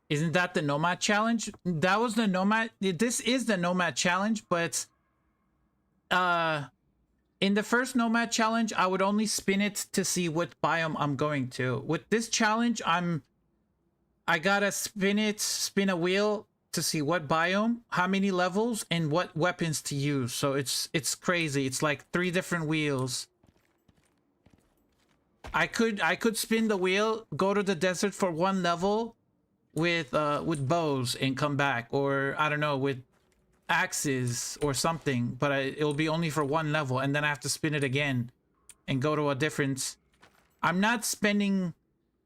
Isn't that the Nomad challenge? That was the Nomad. This is the Nomad challenge, but in the first Nomad challenge, I would only spin it to see what biome I'm going to. With this challenge, I gotta spin a wheel to see what biome, how many levels, and what weapons to use. So it's crazy. It's like 3 different wheels. I could spin the wheel, go to the desert for 1 level with bows and come back, or I don't know, with axes or something, but it'll be only for one level, and then I have to spin it again and go to a different. I'm not spending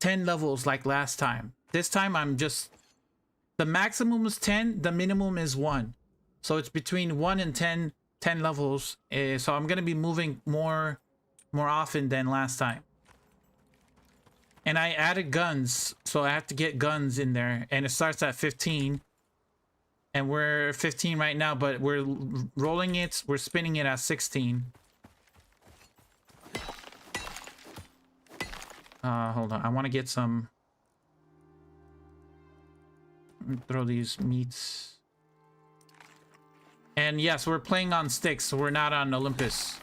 10 levels like last time. This time I'm just, the maximum is 10, the minimum is 1. So it's between 1 and 10 levels. So I'm gonna be moving more often than last time. And I added guns, so I have to get guns in there, and it starts at 15. And we're 15 right now, but we're rolling it, we're spinning it at 16. Hold on, I want to get some. Throw these meats. And yes, we're playing on Styx, so we're not on Olympus.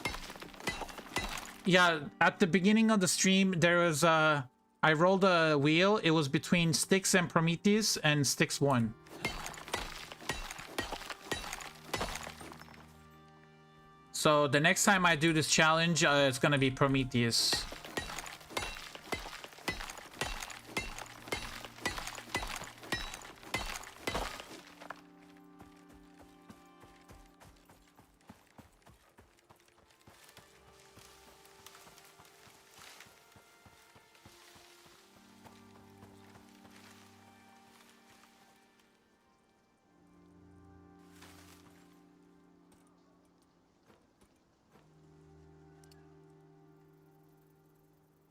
Yeah, at the beginning of the stream, there was I rolled a wheel. It was between Styx and Prometheus, and Styx won. So the next time I do this challenge, it's gonna be Prometheus.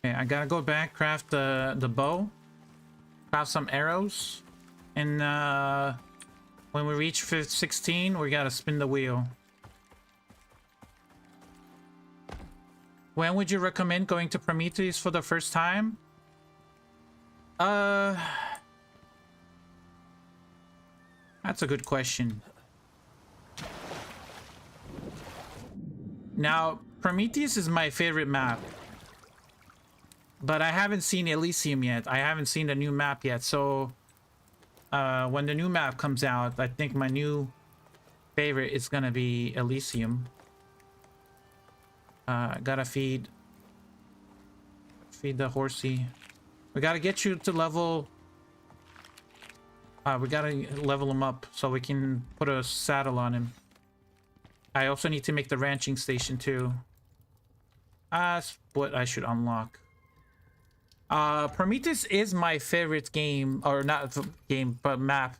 Okay, I gotta go back, craft the bow, craft some arrows, and when we reach 16, we gotta spin the wheel. When would you recommend going to Prometheus for the first time? That's a good question. Now, Prometheus is my favorite map. But I haven't seen Elysium yet. I haven't seen the new map yet. So when the new map comes out, I think my new favorite is gonna be Elysium. Gotta feed the horsey. We gotta get you to level. We gotta level him up so we can put a saddle on him. I also need to make the ranching station too. That's what I should unlock. Prometheus is my favorite game, or not game, but map.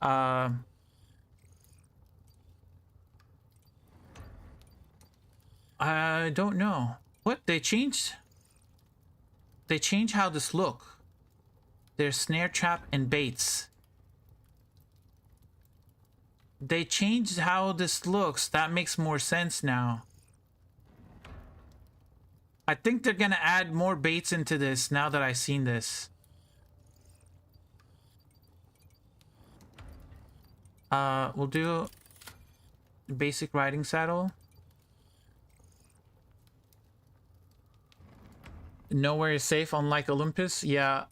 I don't know. What? They changed how this look. There's snare trap and baits. They changed how this looks. That makes more sense now. I think they're gonna add more baits into this now that I've seen this. We'll do basic riding saddle. Nowhere is safe, unlike Olympus. Yeah.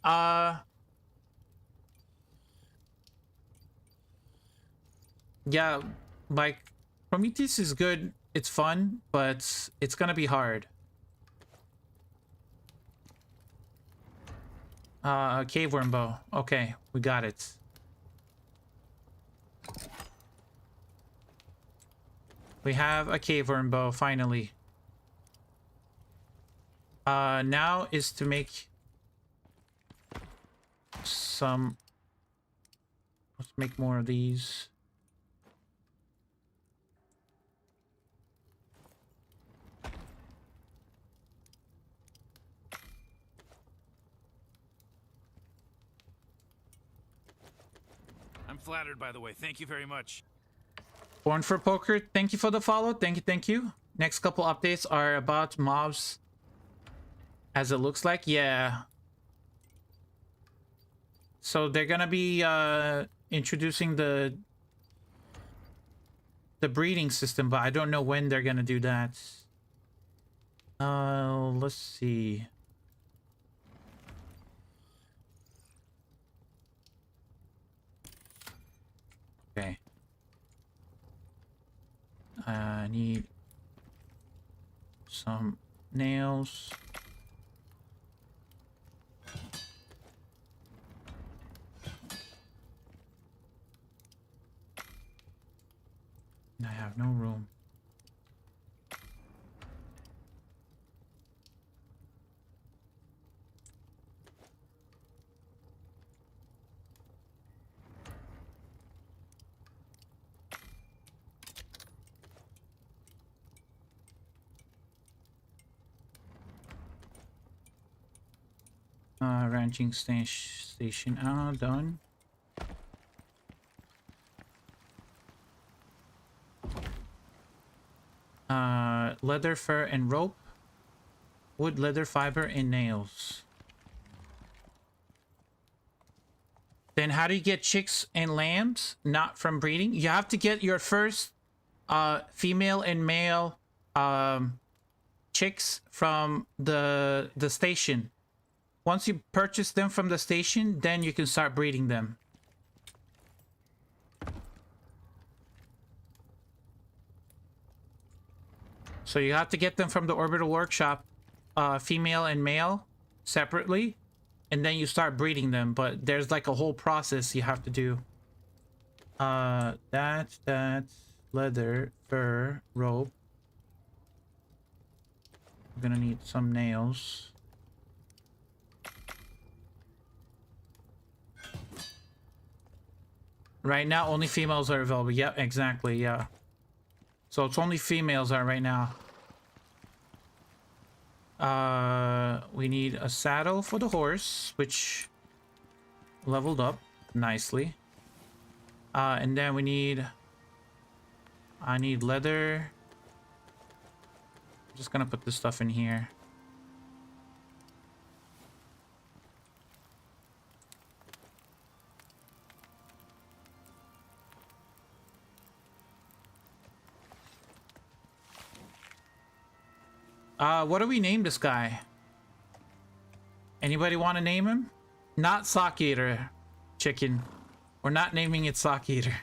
Yeah, like Prometheus is good. It's fun, but it's gonna be hard. Cave worm bow. Okay, we got it. We have a cave worm bow, finally. Now is to make some... Let's make more of these. I'm flattered, by the way. Thank you very much. Born for Poker, thank you for the follow. Thank you, thank you. Next couple updates are about mobs. As it looks like, yeah. So they're gonna be introducing the breeding system, but I don't know when they're gonna do that. Let's see. Okay. I need some nails. No room. Ranching station. Done. Leather, fur, and rope. Wood, leather, fiber, and nails. Then how do you get chicks and lambs? Not from breeding. You have to get your first female and male chicks from the station. Once you purchase them from the station, then you can start breeding them. So you have to get them from the orbital workshop, female and male, separately, and then you start breeding them. But there's like a whole process you have to do. That's leather, fur, rope. I'm gonna need some nails. Right now, only females are available. Yep, exactly, yeah. So it's only females are right now. We need a saddle for the horse, which leveled up nicely. And then I need leather. I'm just gonna put this stuff in here. What do we name this guy? Anybody want to name him? Not Sock Eater Chicken. We're not naming it Sock Eater.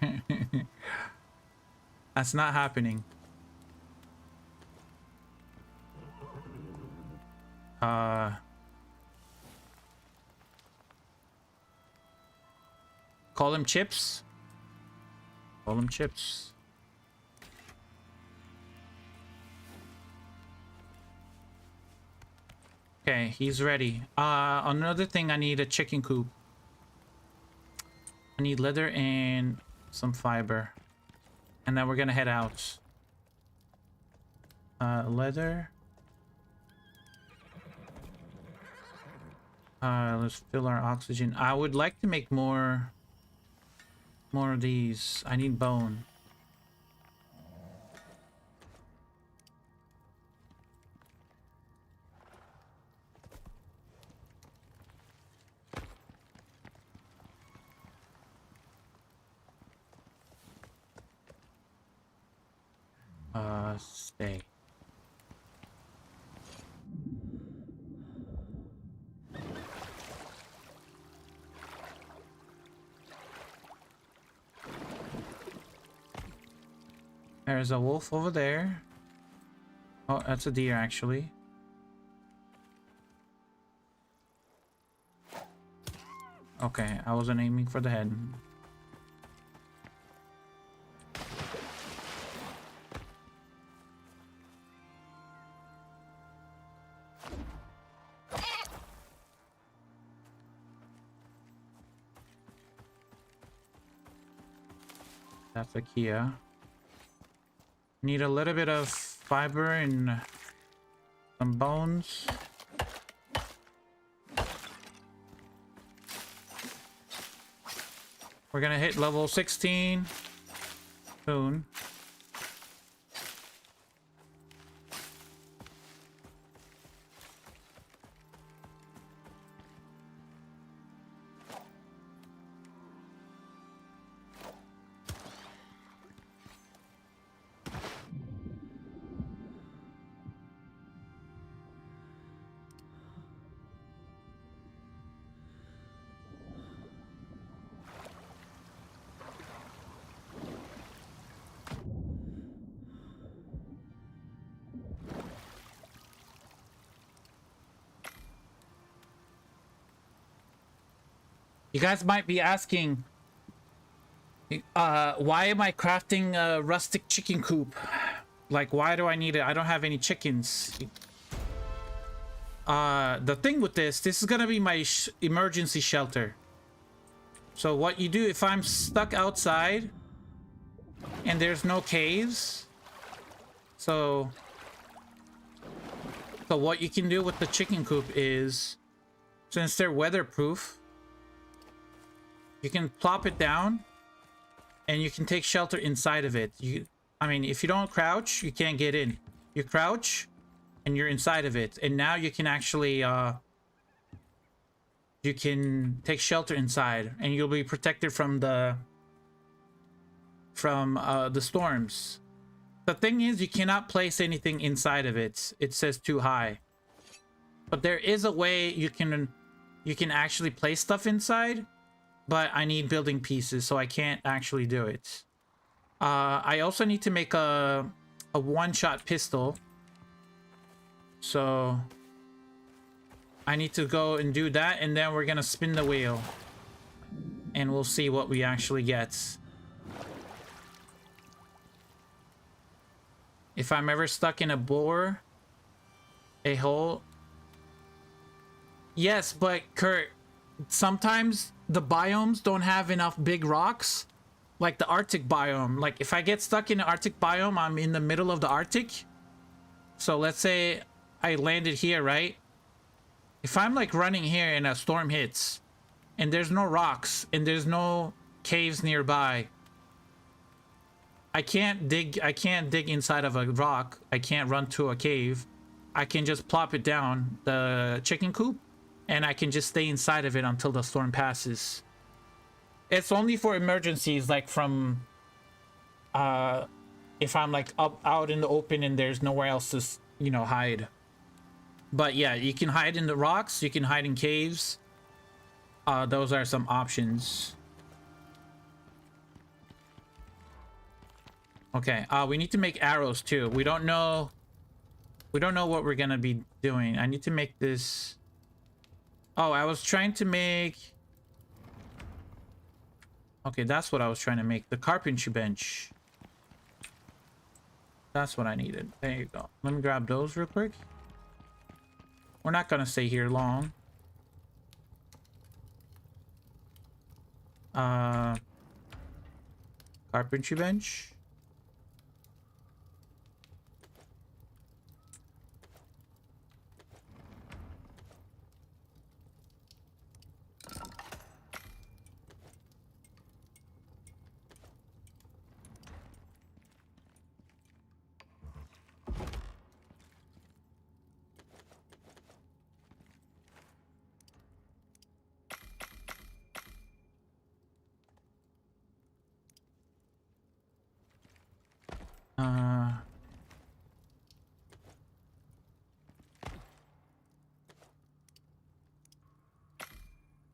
That's not happening. Call him Chips. Call him Chips. Okay, he's ready. Another thing, I need a chicken coop. I need leather and some fiber. And then we're gonna head out. Leather. Let's fill our oxygen. I would like to make more of these. I need bone. Stay. There's a wolf over there. Oh, that's a deer, actually. Okay, I wasn't aiming for the head. That's a Kia. Need a little bit of fiber and some bones. We're gonna hit level 16 soon. You guys might be asking, Why am I crafting a rustic chicken coop? Like, why do I need it? I don't have any chickens. The thing with this is gonna be my emergency shelter. So what you do if I'm stuck outside and there's no caves, so what you can do with the chicken coop is, since they're weatherproof, you can plop it down and you can take shelter inside of it. I mean, if you don't crouch, you can't get in. You crouch and you're inside of it, and now you can actually you can take shelter inside and you'll be protected from the storms. The thing is, you cannot place anything inside of it. It says too high. But there is a way you can actually place stuff inside, but I need building pieces, so I can't actually do it. I also need to make a one-shot pistol. So I need to go and do that, and then we're gonna spin the wheel and we'll see what we actually get. If I'm ever stuck in a hole. Yes, but Kurt, sometimes the biomes don't have enough big rocks, like the Arctic biome. Like if I get stuck in the Arctic biome, I'm in the middle of the Arctic. So let's say I landed here, right? If I'm like running here and a storm hits and there's no rocks and there's no caves nearby, I can't dig inside of a rock. I can't run to a cave. I can just plop it down, the chicken coop, and I can just stay inside of it until the storm passes. It's only for emergencies, like from if I'm like out in the open and there's nowhere else to, you know, hide. But yeah, you can hide in the rocks, you can hide in caves. Those are some options. Okay, we need to make arrows too. We don't know what we're gonna be doing. I need to make this. Oh, I was trying to make. Okay, that's what I was trying to make. The carpentry bench. That's what I needed. There you go. Let me grab those real quick. We're not gonna stay here long. Carpentry bench.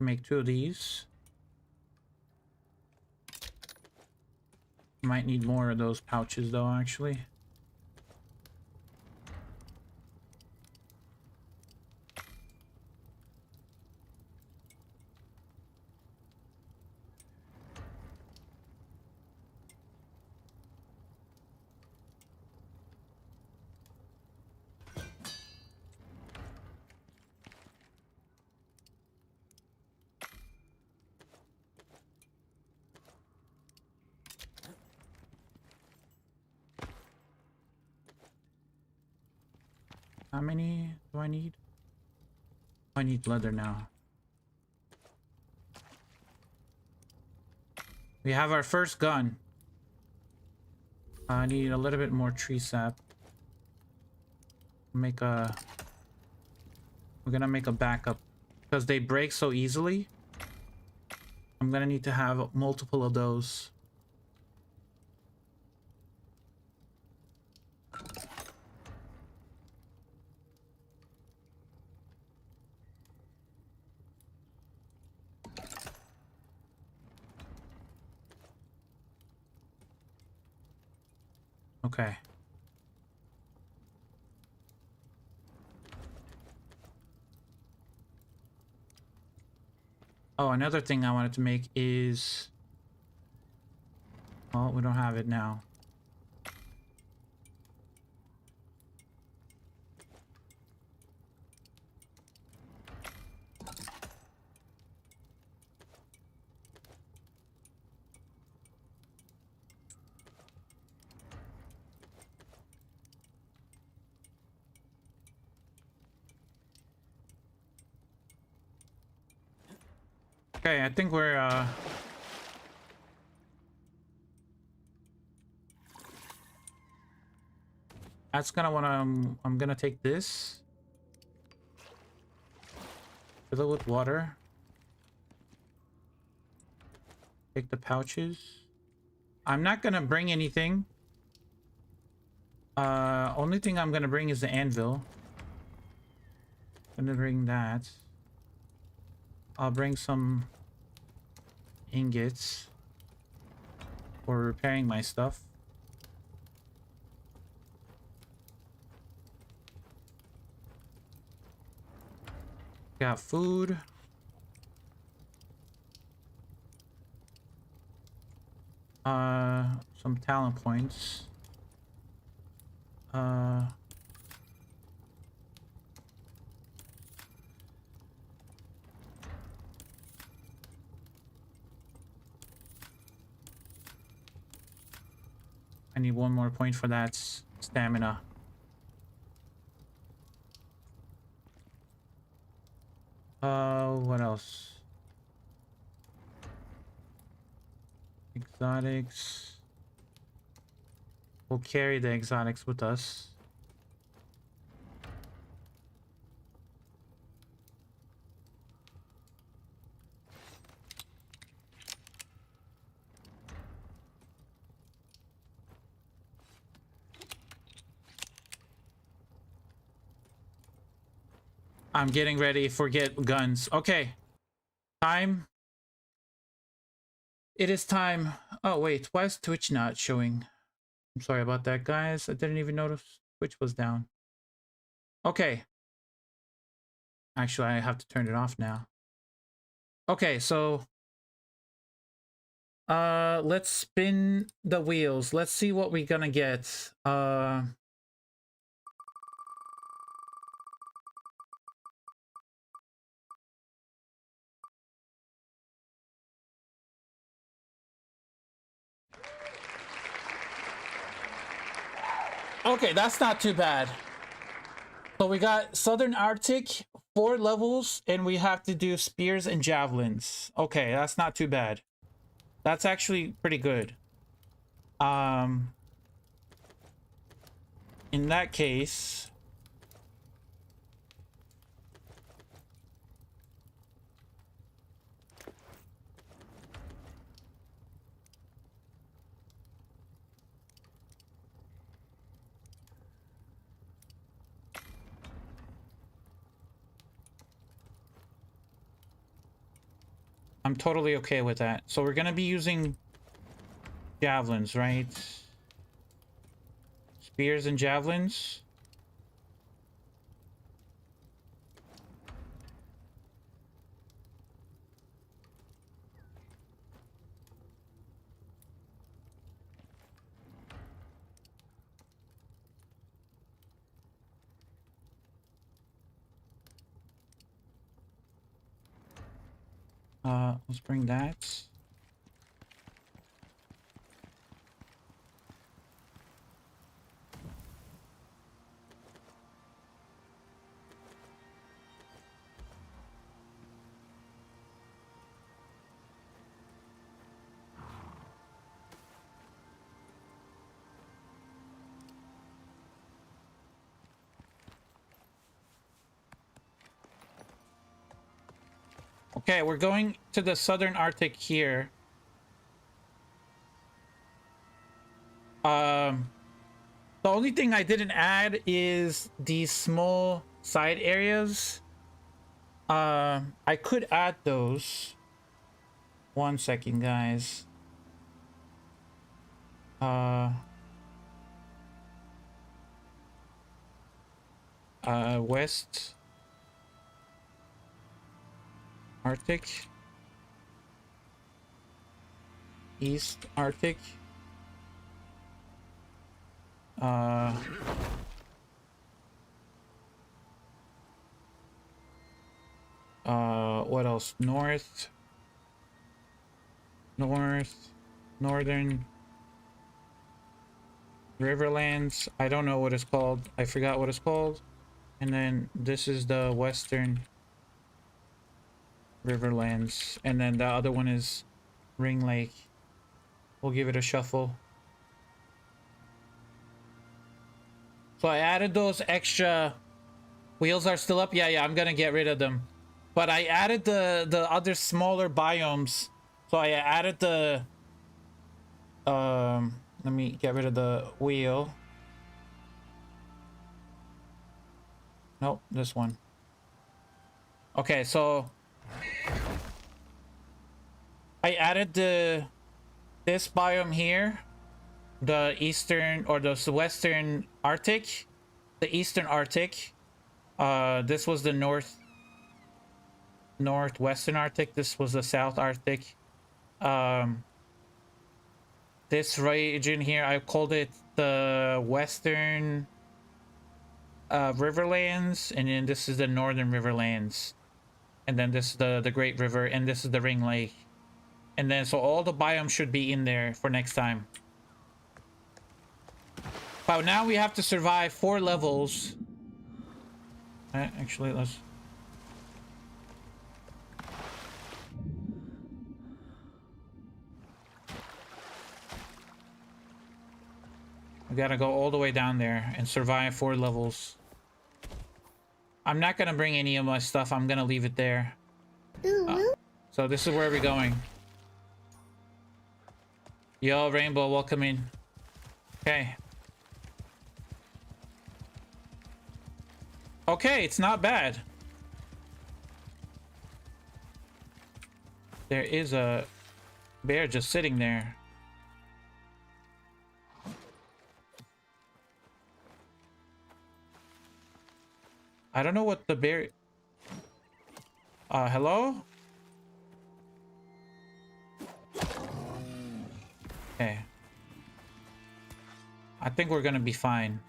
Make 2 of these. Might need more of those pouches though, actually. How many do I need? I need leather now. We have our first gun. I need a little bit more tree sap. We're gonna make a backup because they break so easily. I'm gonna need to have multiple of those. Okay. Oh, another thing I wanted to make is Oh, we don't have it now. Okay, I think we're that's gonna what I'm gonna take this, fill it with water, take the pouches. I'm not gonna bring anything. Only thing I'm gonna bring is the anvil. Gonna bring that. I'll bring some ingots for repairing my stuff. Got food. Some talent points. I need one more point for that stamina. What else? Exotics. We'll carry the exotics with us. I'm getting ready for get guns. Okay. Time. It is time. Oh, wait. Why is Twitch not showing? I'm sorry about that, guys. I didn't even notice Twitch was down. Okay. Actually, I have to turn it off now. Okay, so let's spin the wheels. Let's see what we're gonna get. Okay, that's not too bad. So we got Southern Arctic, 4 levels, and we have to do spears and javelins. Okay, that's not too bad. That's actually pretty good. In that case, I'm totally okay with that. So we're gonna be using javelins, right? Spears and javelins. Let's bring that. Okay, we're going to the Southern Arctic here. The only thing I didn't add is these small side areas. I could add those. 1 second, guys. West Arctic, East Arctic. What else? North, northern riverlands. I don't know what it's called. I forgot what it's called. And then this is the western riverlands, and then the other one is Ring Lake. We'll give it a shuffle. So I added those extra wheels. Are still up. Yeah, I'm gonna get rid of them, but I added the other smaller biomes. So I added the let me get rid of the wheel. Nope, this one. Okay, so I added this biome here, the eastern or the western Arctic, the eastern Arctic. This was the northwestern Arctic. This was the South Arctic. This region here, I called it the Western Riverlands, and then this is the Northern Riverlands, and then this is the Great River, and this is the Ring Lake, and then so all the biomes should be in there for next time. But now we have to survive 4 levels. Actually, let's. We gotta go all the way down there and survive 4 levels. I'm not gonna bring any of my stuff. I'm gonna leave it there. So this is where we're going. Yo, Rainbow, welcome in. Okay. Okay, it's not bad. There is a bear just sitting there. I don't know what the bear... hello? Okay. I think we're gonna be fine.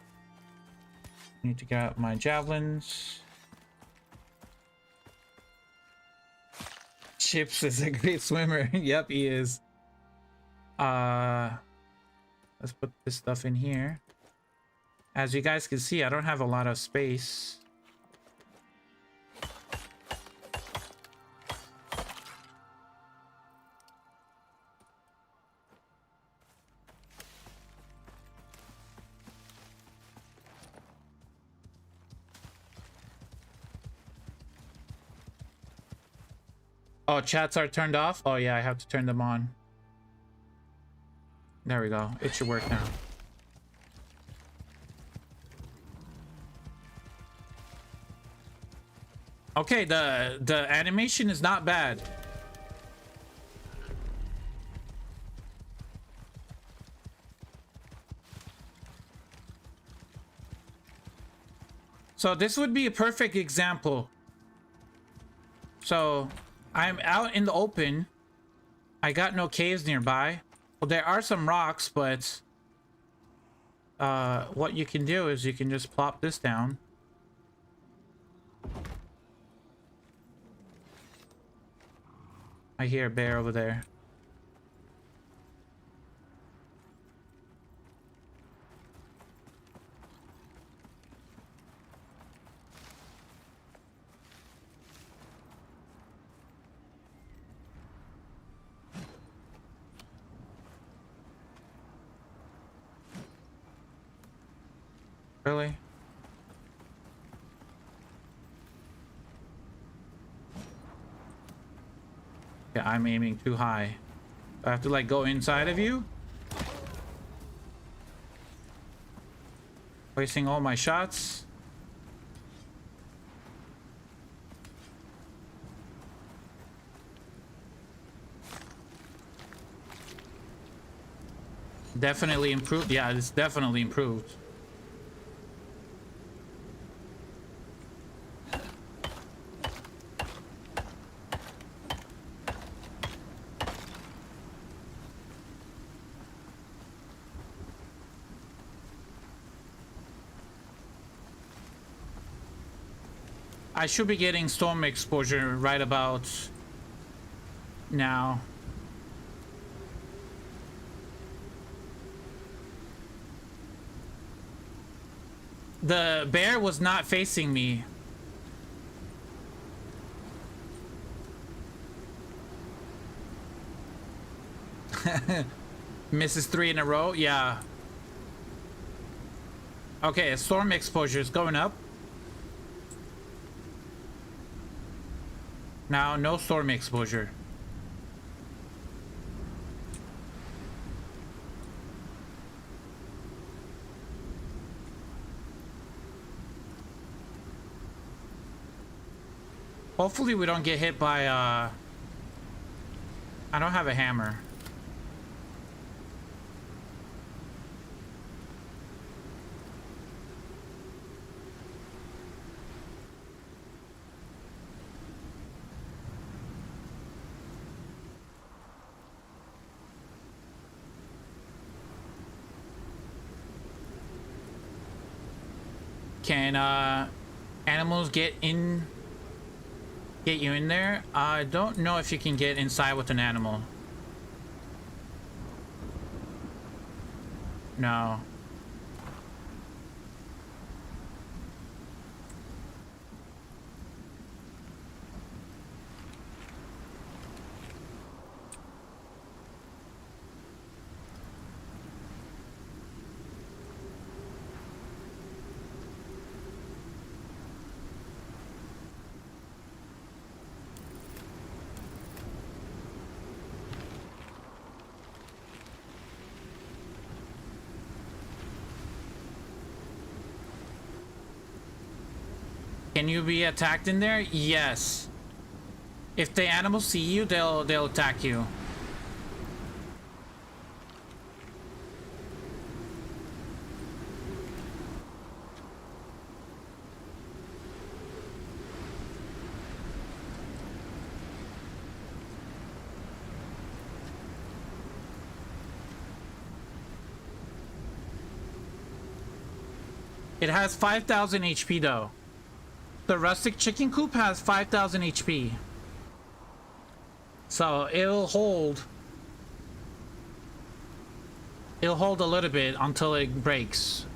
Need to get out my javelins. Chips is a great swimmer. Yep, he is. Let's put this stuff in here. As you guys can see, I don't have a lot of space. Oh, chats are turned off? Oh yeah, I have to turn them on. There we go. It should work now. Okay, the animation is not bad. So this would be a perfect example. So I'm out in the open. I got no caves nearby. Well, there are some rocks, but what you can do is you can just plop this down. I hear a bear over there. Really? Yeah, I'm aiming too high. I have to like go inside of you? Wasting all my shots? Definitely improved. Yeah, it's definitely improved. I should be getting storm exposure right about now. The bear was not facing me. Misses 3 in a row. Yeah. Okay, storm exposure is going up. Now, no storm exposure. Hopefully we don't get hit by, I don't have a hammer. Can animals get you in there? I don't know if you can get inside with an animal. No. Can you be attacked in there? Yes. If the animals see you, they'll attack you. It has 5,000 HP though. The rustic chicken coop has 5,000 HP. So it'll hold a little bit until it breaks.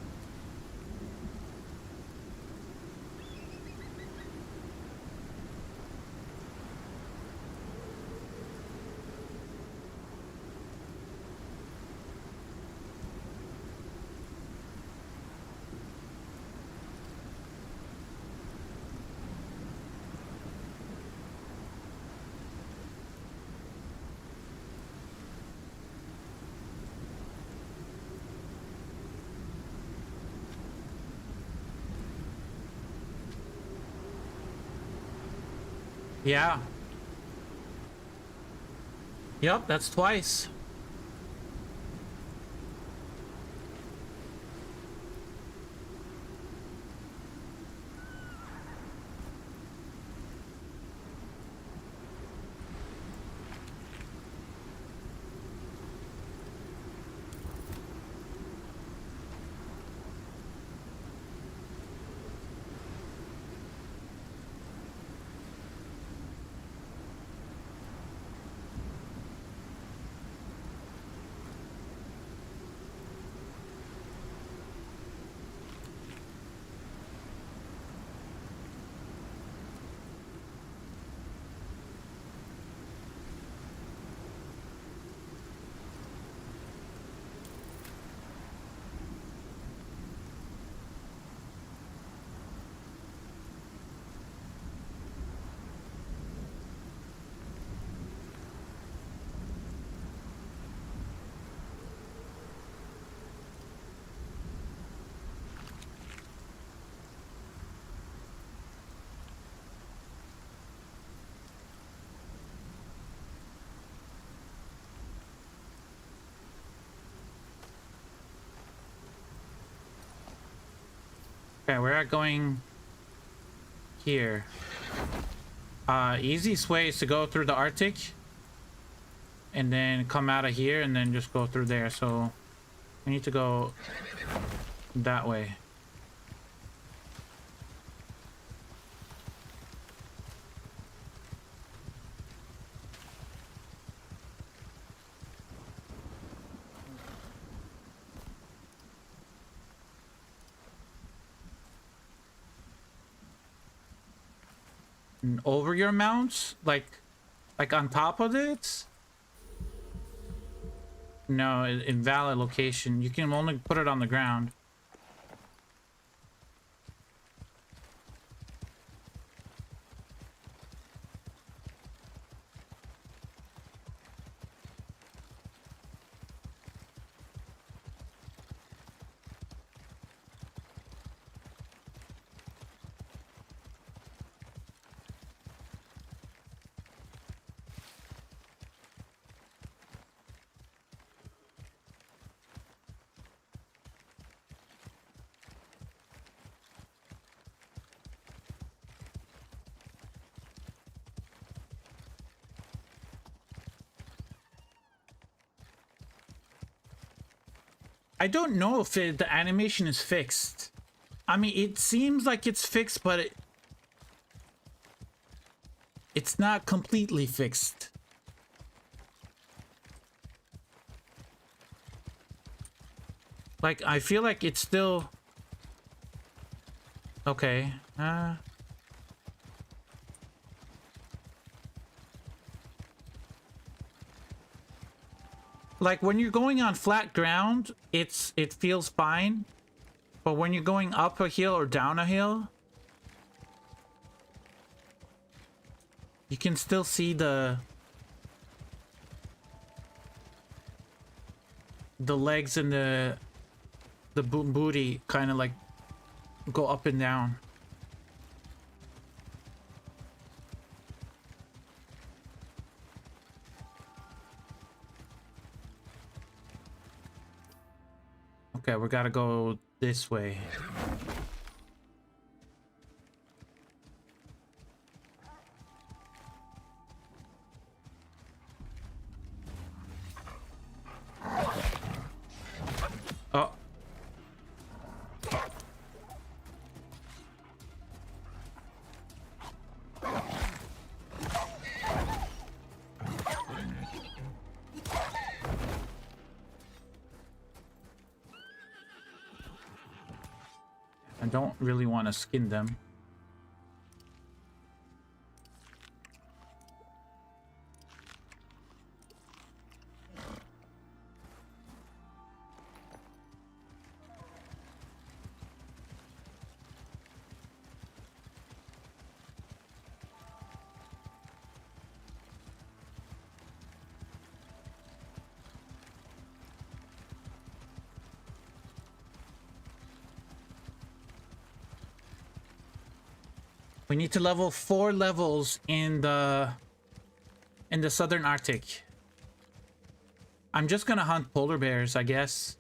Yeah. Yep, that's twice. Okay, we're going here. Easiest way is to go through the Arctic and then come out of here and then just go through there. So we need to go that way. over your mounts, like on top of it. No, invalid location. You can only put it on the ground. I don't know if the animation is fixed. I mean, it seems like it's fixed, but it's not completely fixed. Like, I feel like it's still... Okay. Like, when you're going on flat ground, it feels fine. But when you're going up a hill or down a hill, you can still see the legs and the booty kind of like go up and down. Okay, we gotta go this way. Oh. I don't really want to skin them. We need to level 4 levels in the southern Arctic. I'm just gonna hunt polar bears, I guess.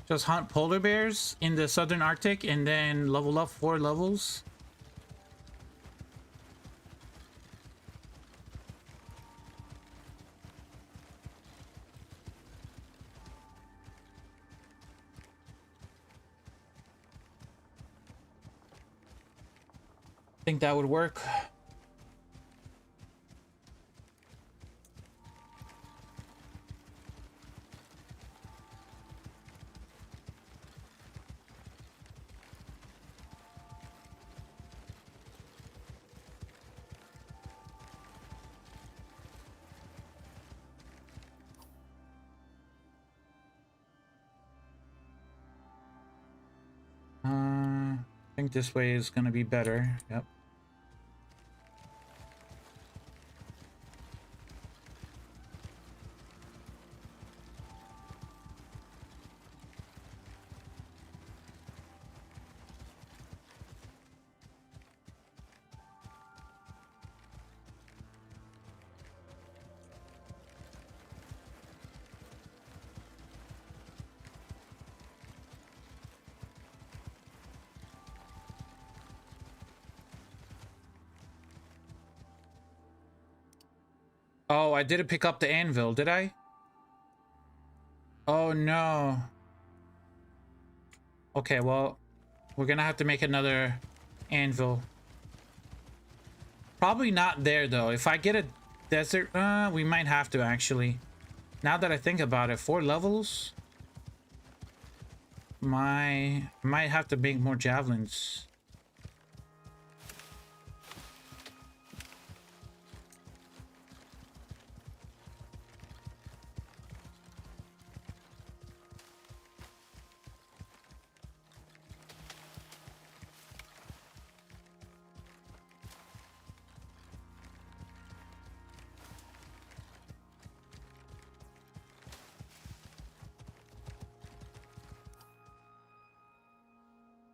Just hunt polar bears in the southern Arctic and then level up 4 levels. Think that would work. I think this way is gonna be better. Yep. Oh, I didn't pick up the anvil, did I? Oh no. Okay, well, we're gonna have to make another anvil. Probably not there though. If I get desert. We might have to actually. Now that I think about it, 4 levels. Might have to make more javelins.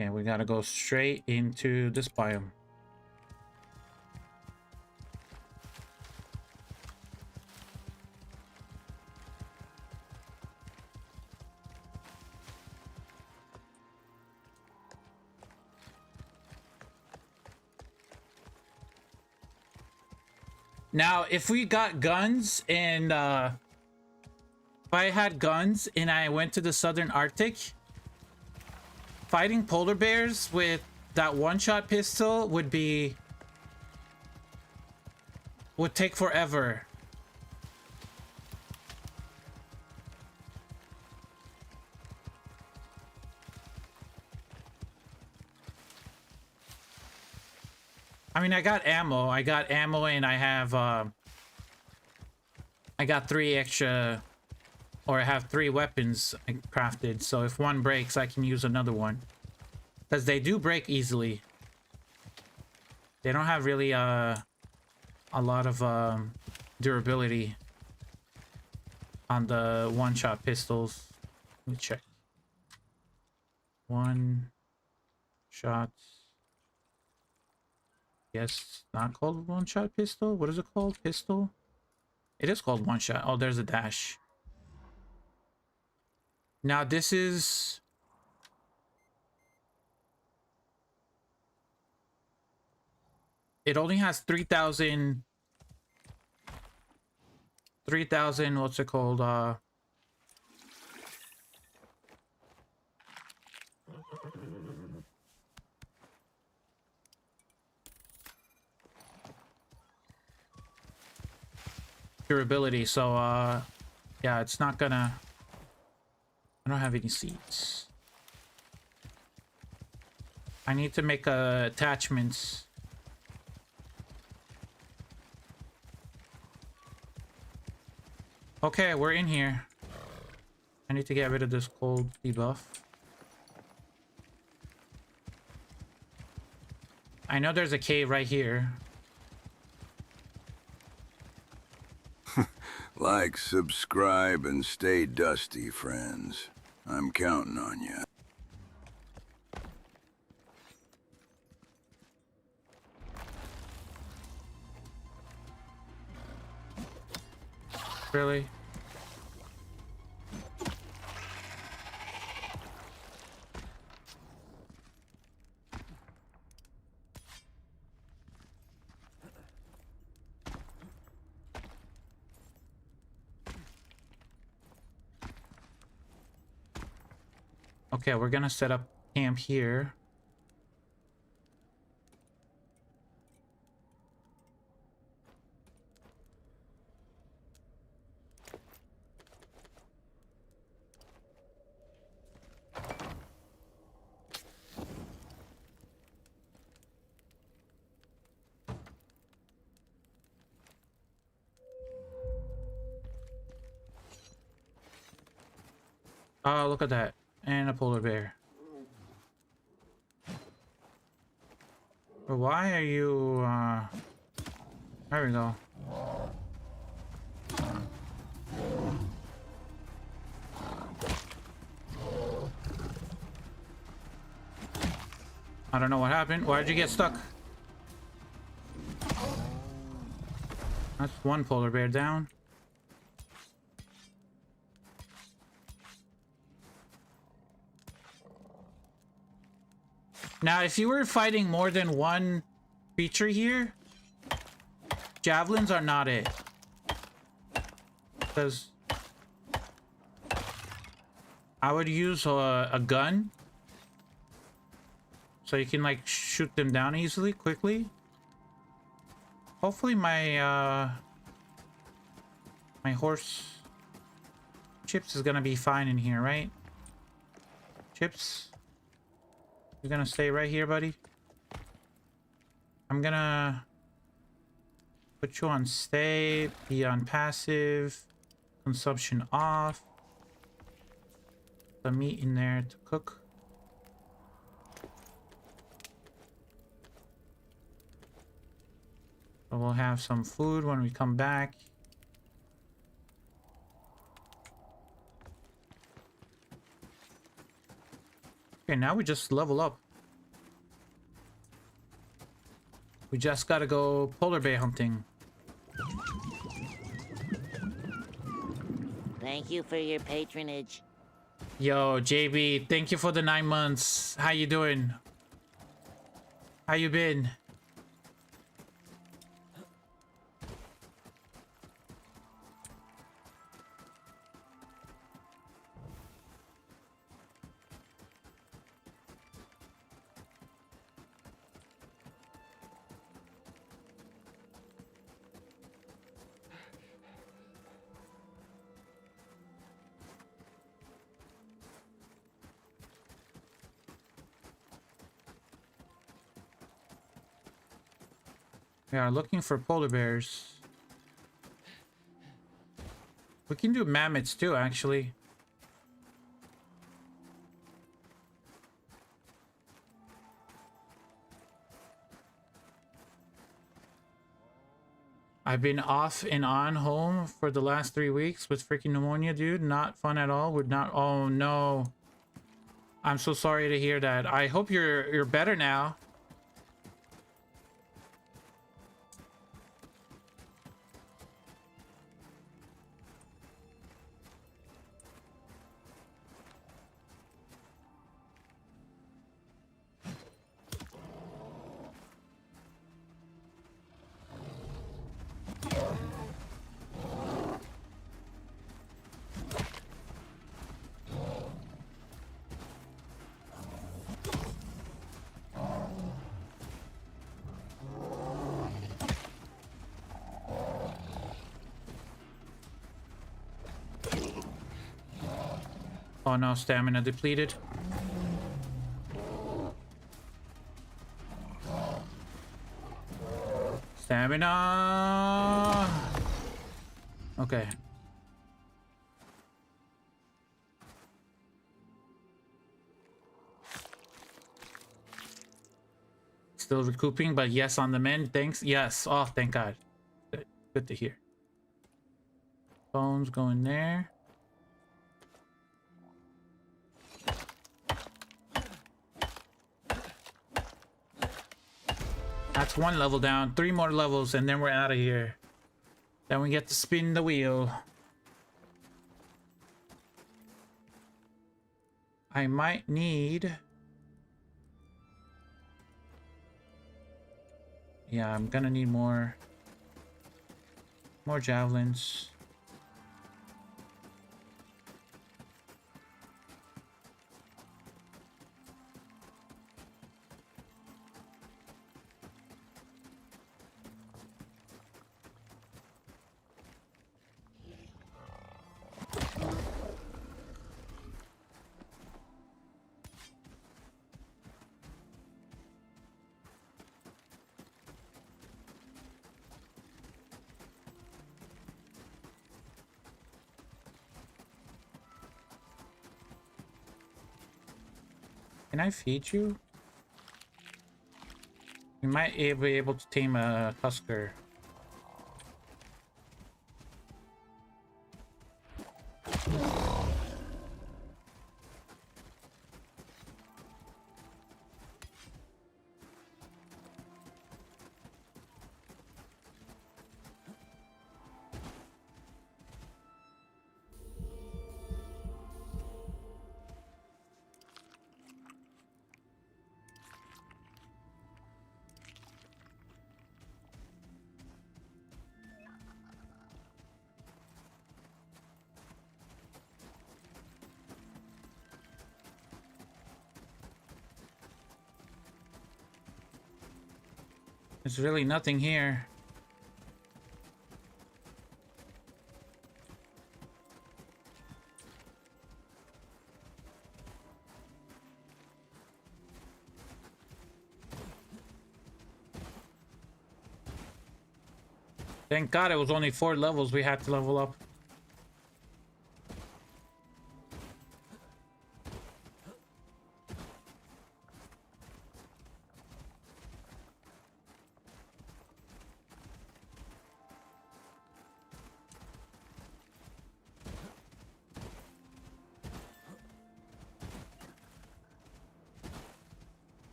Yeah, we gotta go straight into this biome. Now, if we got guns and if I had guns and I went to the southern Arctic, fighting polar bears with that one-shot pistol would take forever. I mean, I got ammo and I have I got 3 extra, or I have 3 weapons crafted, so if one breaks I can use another one, because they do break easily. They don't have really a lot of durability on the one-shot pistols. Let me check. One shot. Yes, not called one-shot pistol. What is it called? Pistol? It is called one-shot. Oh, there's a dash. Now this is... It only has 3,000... 3,000, what's it called? Durability, so yeah, it's not gonna... I don't have any seeds. I need to make attachments. Okay, we're in here. I need to get rid of this cold debuff. I know there's a cave right here. Like, subscribe, and stay dusty, friends. I'm counting on you. Really? Okay, we're gonna set up camp here. Oh, look at that. And a polar bear. But why are you, there we go. I don't know what happened. Why did you get stuck? That's one polar bear down. Now, if you were fighting more than one creature here, javelins are not it. Because I would use a gun, so you can like shoot them down easily, quickly. Hopefully my My horse Chips is gonna be fine in here, right? Chips, you're gonna stay right here, buddy. I'm gonna put you on stay, be on passive, consumption off. The meat in there to cook. So we'll have some food when we come back. Okay, now we just level up. We just gotta go polar bear hunting. Thank you for your patronage. Yo, JB, thank you for the 9 months. How you doing? How you been? We are looking for polar bears. We can do mammoths too, actually. I've been off and on home for the last 3 weeks with freaking pneumonia, dude. Not fun at all. Would not. Oh no. I'm so sorry to hear that. I hope you're better now. Oh no, stamina depleted. Stamina. Okay. Still recouping, but yes on the mend. Thanks. Yes. Oh, thank God. Good, good to hear. Bones going there. That's 1 level down. 3 more levels and then we're out of here. Then we get to spin the wheel. I might need... Yeah, I'm gonna need more javelins. Can I feed you? We might be able to tame a tusker. There's really nothing here. Thank God it was only 4 levels we had to level up.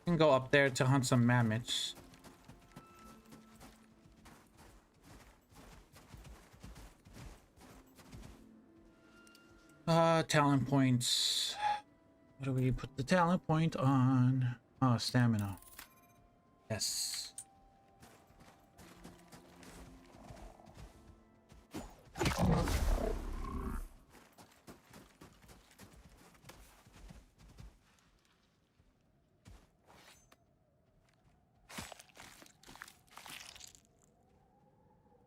Can go up there to hunt some mammoths. Talent points. What do we put the talent point on? Oh, stamina. Yes.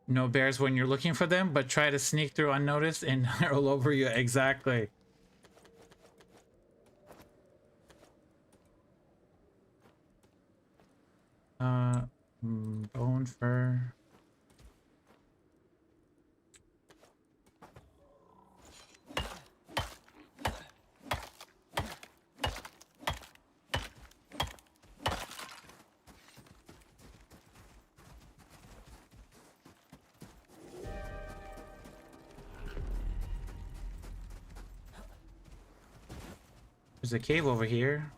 No bears when you're looking for them, but try to sneak through unnoticed and roll over you. Exactly. Bone fur. There's a cave over here.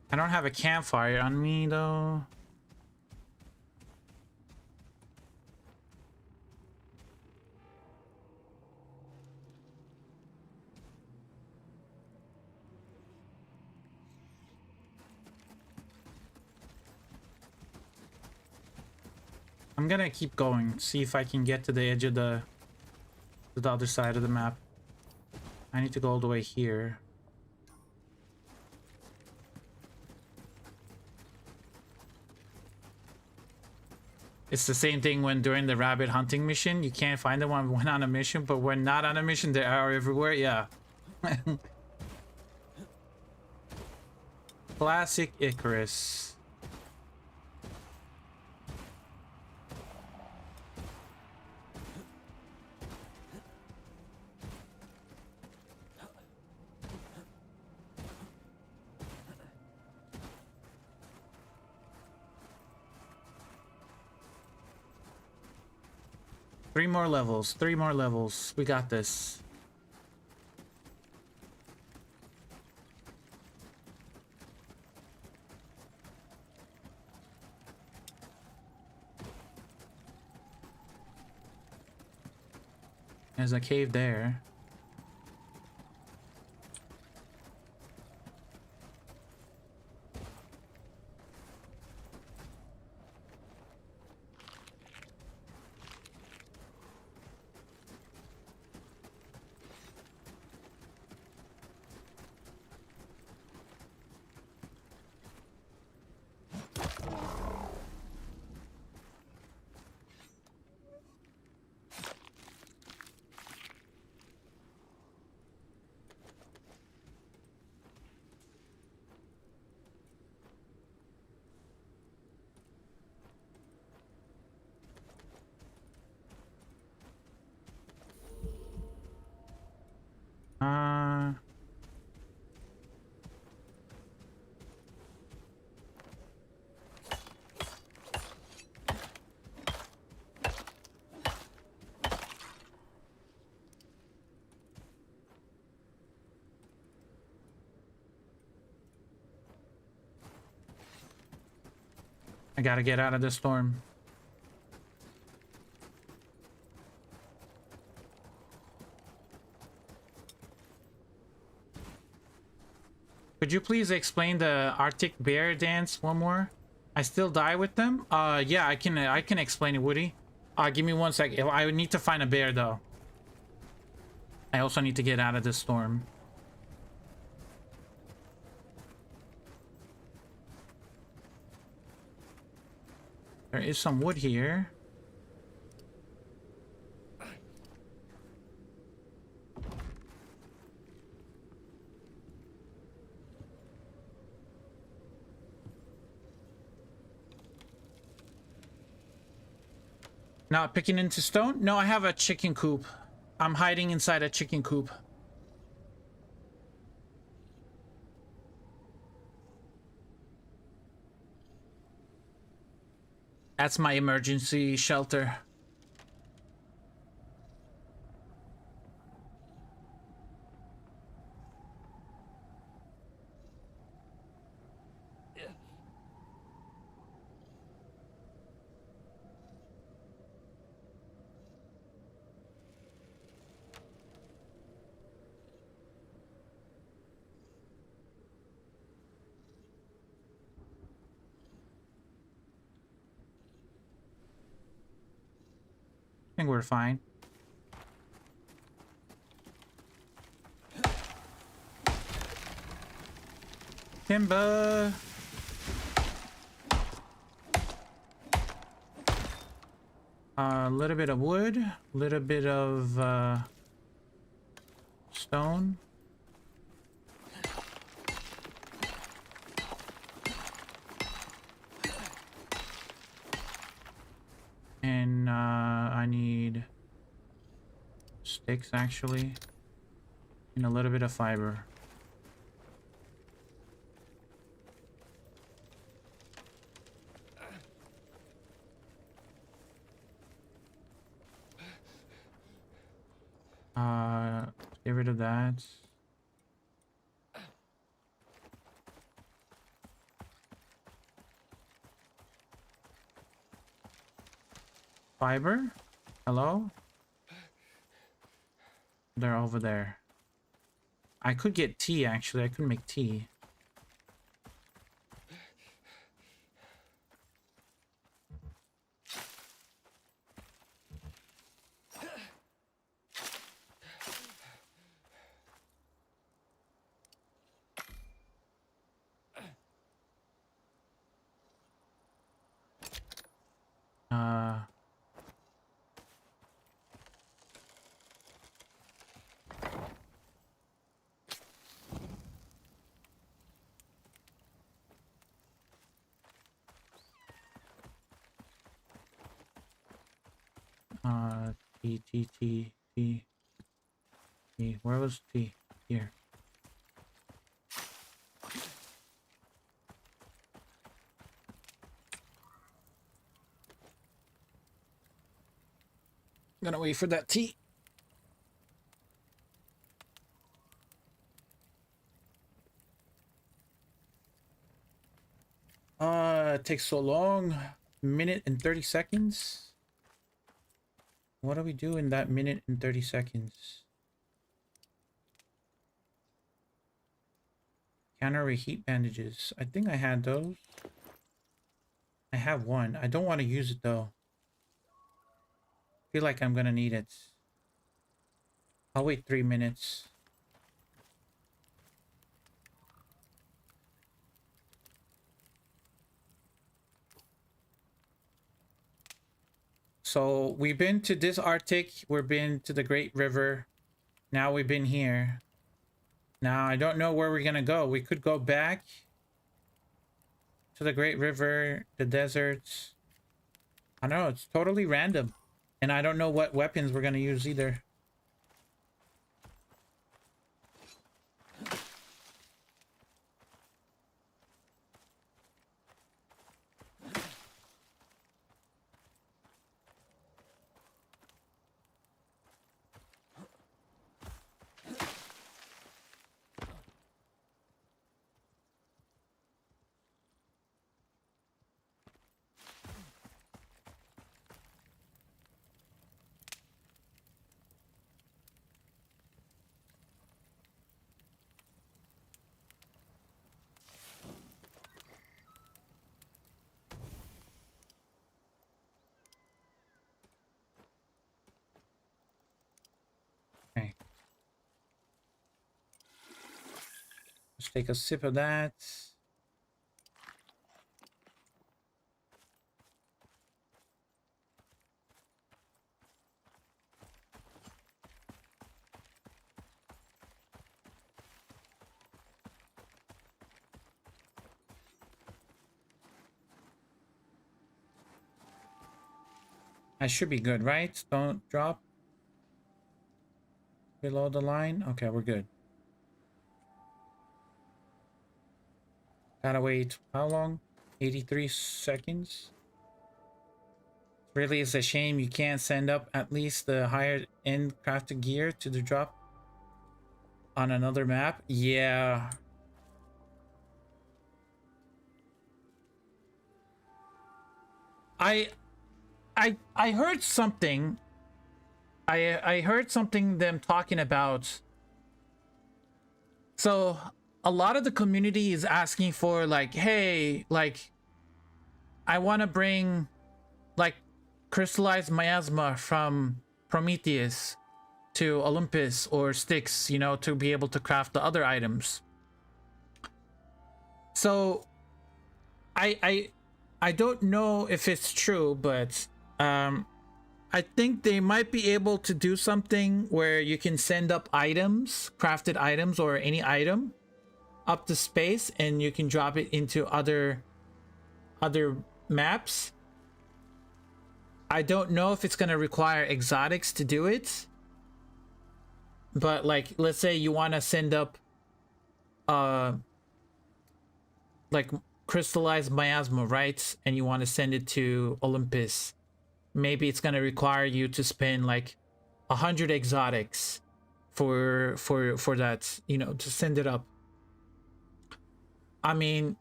I don't have a campfire on me though. I'm gonna keep going, see if I can get to the edge of the other side of the map. I need to go all the way here. It's the same thing when during the rabbit hunting mission, you can't find them when we're on a mission, but when not on a mission, they are everywhere. Yeah. Classic Icarus. Three more levels. 3 more levels. We got this. There's a cave there. I gotta get out of this storm. Could you please explain the Arctic bear dance one more? I still die with them? Yeah, I can explain it, Woody. Give me 1 sec. I would need to find a bear though. I also need to get out of this storm. There is some wood here. Not picking into stone? No, I have a chicken coop. I'm hiding inside a chicken coop. That's my emergency shelter. I think we're fine. Timber. A little bit of wood, a little bit of stone. And I need sticks actually, and a little bit of fiber. Get rid of that. Fiber? Hello? They're over there. I could get tea actually. I could make tea. T. Where was T? Here. Gonna wait for that T. It takes so long. Minute and 30 seconds. What do we do in that minute and 30 seconds? Counter heat bandages. I think I had those. I have one. I don't want to use it though. Feel like I'm gonna need it. I'll wait 3 minutes. So we've been to this Arctic, we've been to the Great River. Now we've been here. Now I don't know where we're gonna go. We could go back to the Great River, the deserts. I don't know, it's totally random. And I don't know what weapons we're gonna use either. Take a sip of that. I should be good, right? Don't drop below the line. Okay, we're good. Gotta wait how long? 83 seconds. Really, it's a shame you can't send up at least the higher end crafted gear to the drop on another map. Yeah. I heard something. I heard something them talking about. So a lot of the community is asking for like, hey, like I want to bring like crystallized miasma from Prometheus to Olympus or Styx, you know, to be able to craft the other items. So I don't know if it's true, but I think they might be able to do something where you can send up items, crafted items or any item up to space, and you can drop it into other maps. I don't know if it's going to require exotics to do it, but like let's say you want to send up like crystallized miasma, right? And you want to send it to Olympus. Maybe it's going to require you to spend like 100 exotics for that, you know, to send it up. I mean,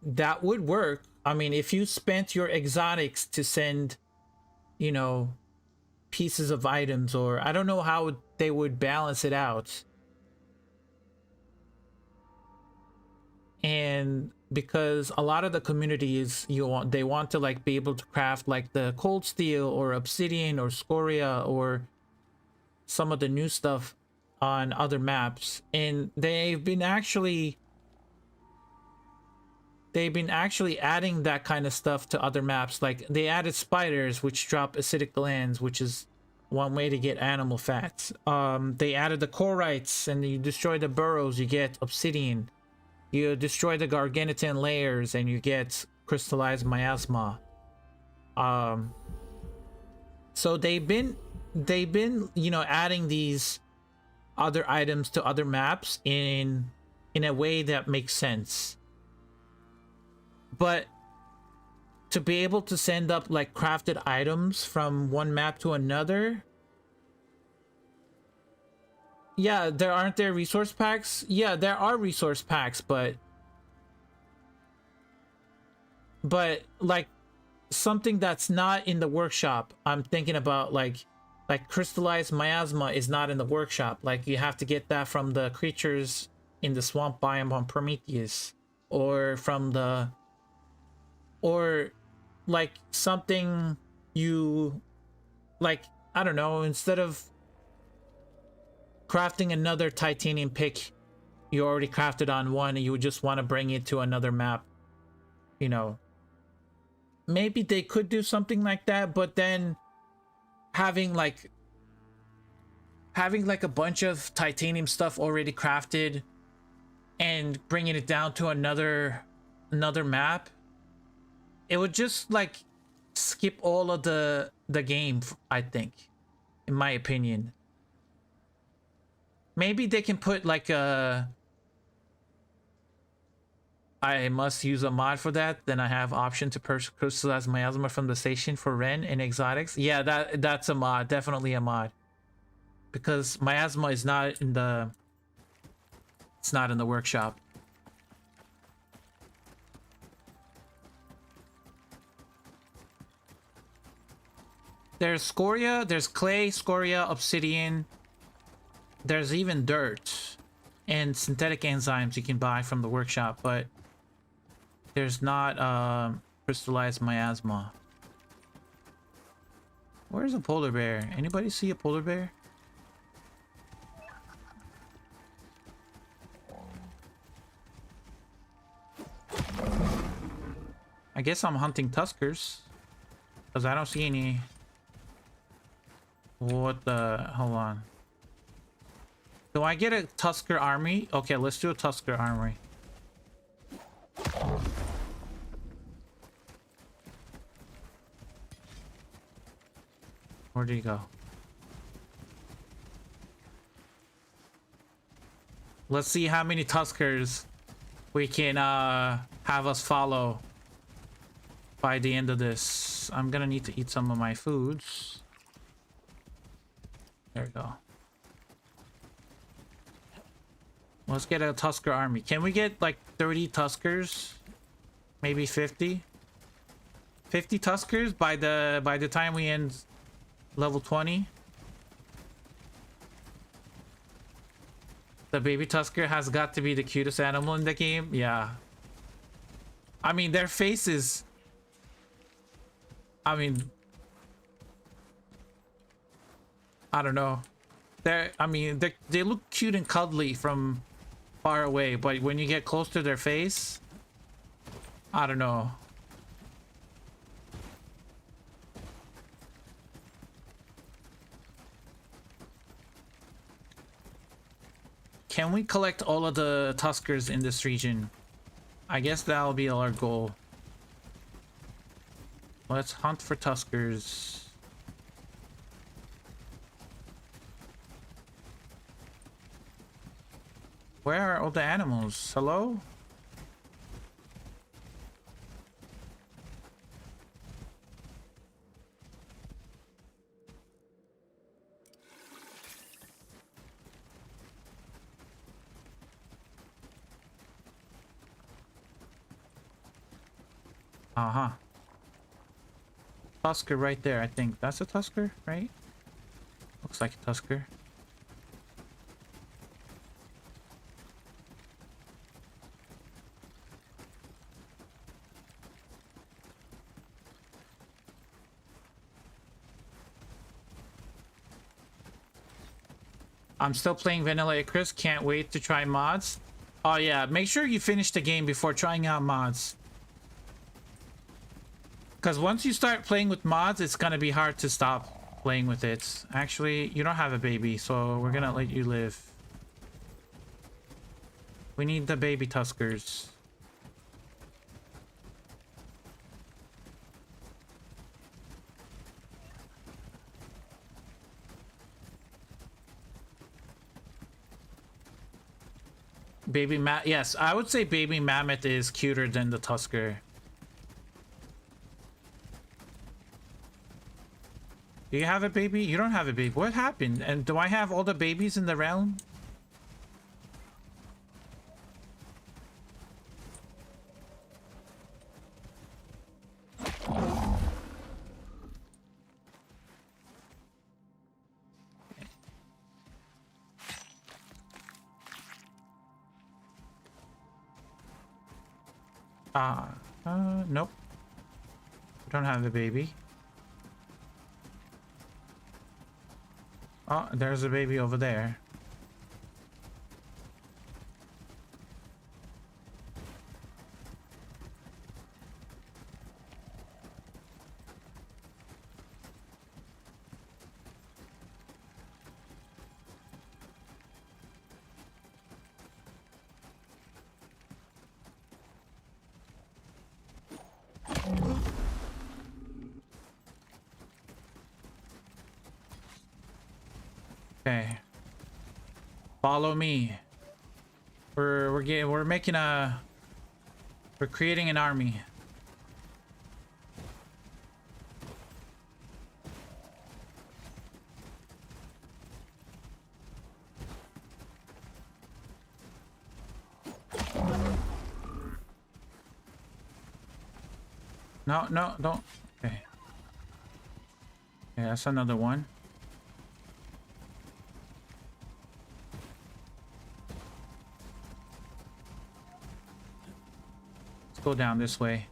that would work. I mean, if you spent your exotics to send, you know, pieces of items, or I don't know how they would balance it out. And because a lot of the communities they want to like be able to craft like the cold steel or obsidian or scoria or some of the new stuff on other maps, and they've been actually adding that kind of stuff to other maps. Like they added spiders which drop acidic glands, which is one way to get animal fats. They added the chorites, and you destroy the burrows, you get obsidian. You destroy the garganitan layers and you get crystallized miasma. So they've been, you know, adding these other items to other maps in a way that makes sense. But to be able to send up like crafted items from one map to another, yeah, aren't there resource packs? Yeah, there are resource packs, but like something that's not in the workshop. I'm thinking about like crystallized miasma is not in the workshop. Like you have to get that from the creatures in the swamp biome on Prometheus, or from the, or like something you like, I don't know, instead of crafting another titanium pick you already crafted on one and you would just want to bring it to another map, you know, maybe they could do something like that. But then having like a bunch of titanium stuff already crafted and bringing it down to another map, it would just like skip all of the game, I think, in my opinion. Maybe they can put like a, I must use a mod for that, then I have option to purchase crystallized miasma from the station for Ren and exotics. Yeah, that's a mod, definitely a mod, because miasma is not in the, it's not in the workshop. There's scoria, there's clay, scoria, obsidian. There's even dirt and synthetic enzymes you can buy from the workshop, but there's not crystallized miasma. Where's a polar bear? Anybody see a polar bear? I guess I'm hunting tuskers. Because I don't see any... What the... Hold on. Do I get a tusker army? Okay, let's do a tusker army. Where'd he go? Let's see how many tuskers we can have us follow by the end of this. I'm gonna need to eat some of my foods. There we go. Let's get a tusker army. Can we get like 30 tuskers? Maybe 50? 50 tuskers by the time we end level 20? The baby tusker has got to be the cutest animal in the game. Yeah. I mean, their faces... I mean... I don't know. They look cute and cuddly from far away, but when you get close to their face... I don't know. Can we collect all of the tuskers in this region? I guess that'll be our goal. Let's hunt for tuskers. Where are all the animals? Hello? Uh-huh. Tusker right there, I think. That's a tusker, right? Looks like a tusker. I'm still playing Vanilla Icarus. Can't wait to try mods. Oh yeah, make sure you finish the game before trying out mods. Because once you start playing with mods, it's gonna be hard to stop playing with it. Actually, you don't have a baby, so we're gonna let you live. We need the baby tuskers. Yes, I would say baby mammoth is cuter than the tusker. Do you have a baby? You don't have a baby. What happened? And do I have all the babies in the realm? Nope. I don't have a baby. Oh, there's a baby over there. Okay. Follow me. We're creating an army. No, don't. Okay. Yeah, that's another one. Go down this way.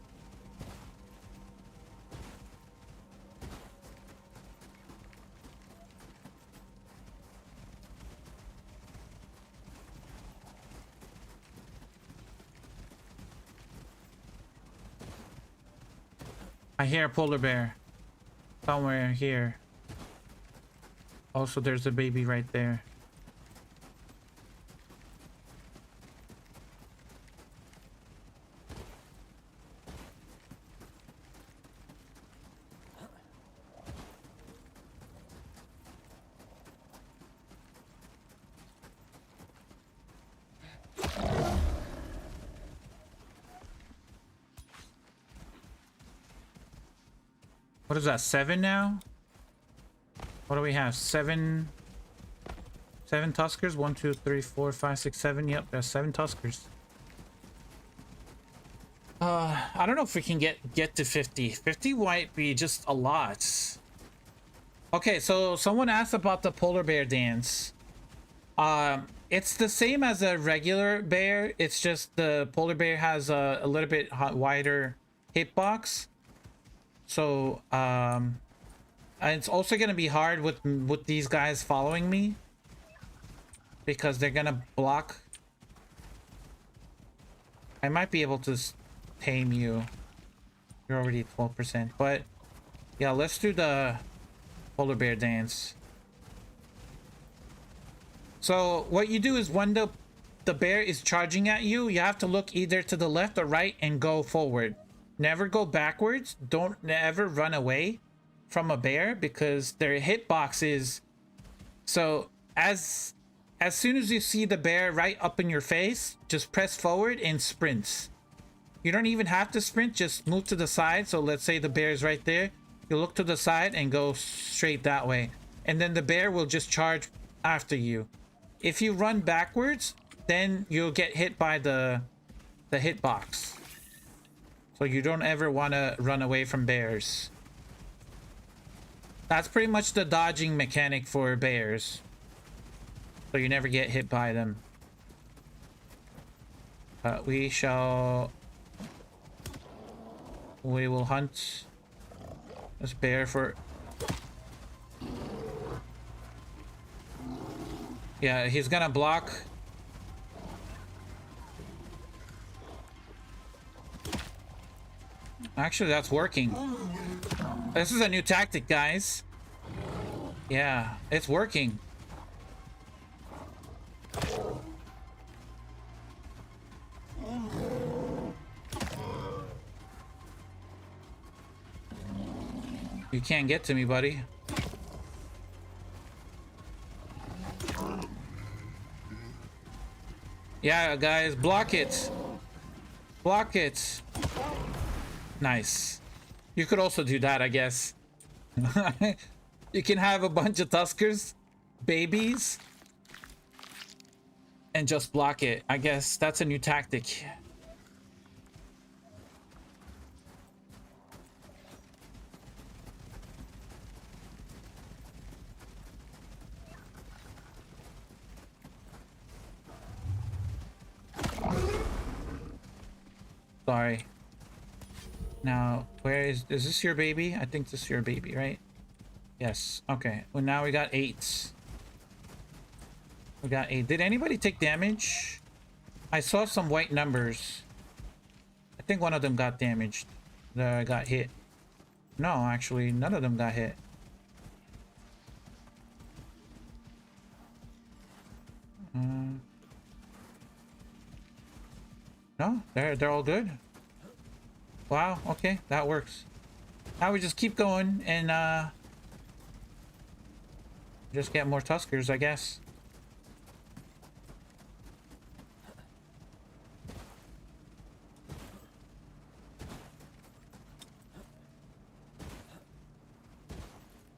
I hear a polar bear somewhere here. Also, there's a baby right there. What is that, 7 now? What do we have? Seven tuskers? 1, 2, 3, 4, 5, 6, 7. Yep, there's 7 tuskers. I don't know if we can get to 50. 50 might be just a lot. Okay, so someone asked about the polar bear dance. It's the same as a regular bear. It's just the polar bear has a little bit wider hitbox. So, and it's also gonna be hard with these guys following me because they're gonna block. I might be able to tame you. You're already at 12%, but yeah, let's do the polar bear dance. So what you do is when the bear is charging at you, you have to look either to the left or right and go forward. Never go backwards. Don't ever run away from a bear because their hitbox is... So as soon as you see the bear right up in your face, just press forward and sprint. You don't even have to sprint, just move to the side. So let's say the bear is right there. You look to the side and go straight that way. And then the bear will just charge after you. If you run backwards, then you'll get hit by the hitbox. So you don't ever want to run away from bears. That's pretty much the dodging mechanic for bears. So you never get hit by them. We will hunt this bear for... Yeah, he's gonna block. Actually, that's working. This is a new tactic, guys. Yeah, it's working. You can't get to me, buddy. Yeah, guys, block it. Block it. Nice. You could also do that, I guess. You can have a bunch of tuskers, babies, and just block it. I guess that's a new tactic. Sorry. Now, where is this your baby? I think this is your baby, right? Yes. Okay. Well, now we got 8. We got 8. Did anybody take damage? I saw some white numbers. I think one of them got damaged. Got hit. No, actually, none of them got hit. No, they're all good. Wow, okay, that works. Now we just keep going and just get more tuskers, I guess.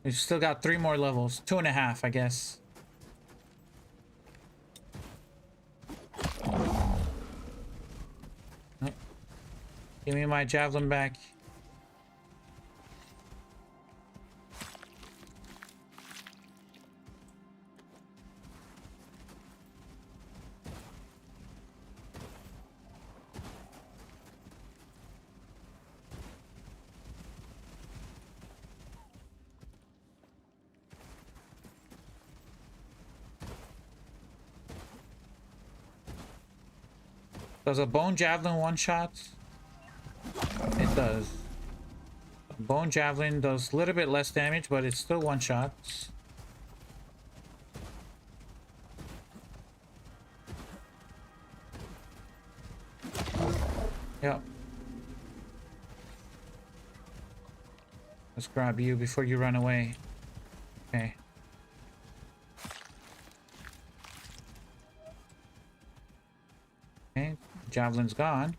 We've still got 3 more levels. 2.5, I guess. Give me my javelin back. Does a bone javelin one shot? It does. Bone javelin does a little bit less damage, but it's still one shots. Yep. Let's grab you before you run away. Okay. Okay, javelin's gone.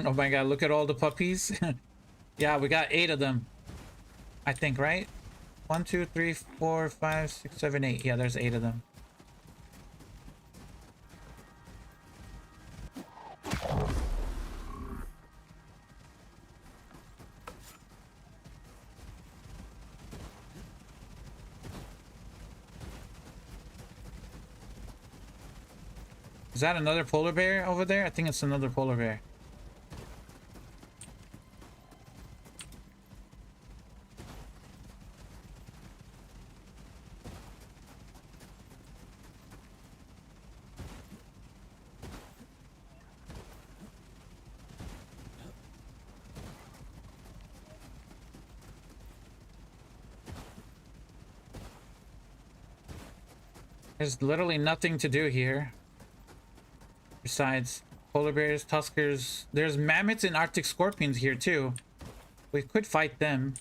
Oh my god, look at all the puppies. Yeah, we got 8 of them. I think, right? 1, 2, 3, 4, 5, 6, 7, 8. Yeah, there's 8 of them. Is that another polar bear over there? I think it's another polar bear. There's literally nothing to do here. Besides polar bears, tuskers. There's mammoths and arctic scorpions here too. We could fight them.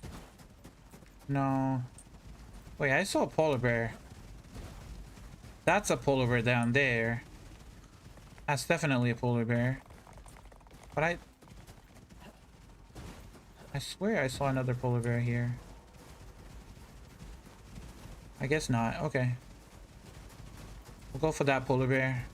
No. Wait, I saw a polar bear. That's a polar bear down there. That's definitely a polar bear. But I swear I saw another polar bear here. I guess not. Okay. We'll go for that polar bear.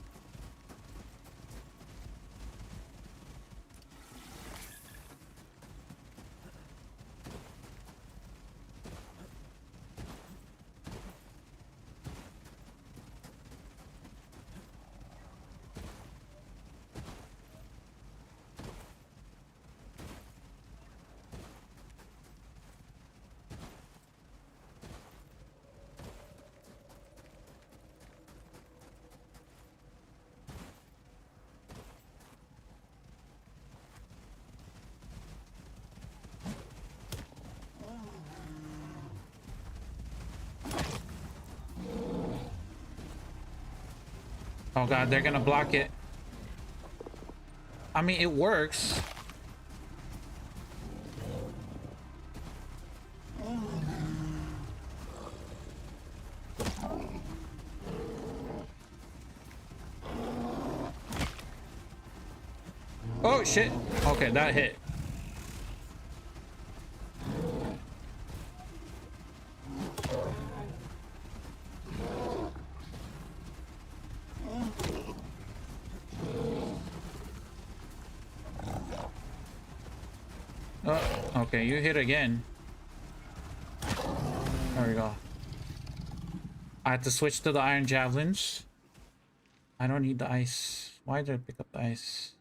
Oh god, they're gonna block it. I mean, it works. Oh shit. Okay, that hit. Okay, you hit again. There we go. I have to switch to the iron javelins. I don't need the ice. Why did I pick up the ice?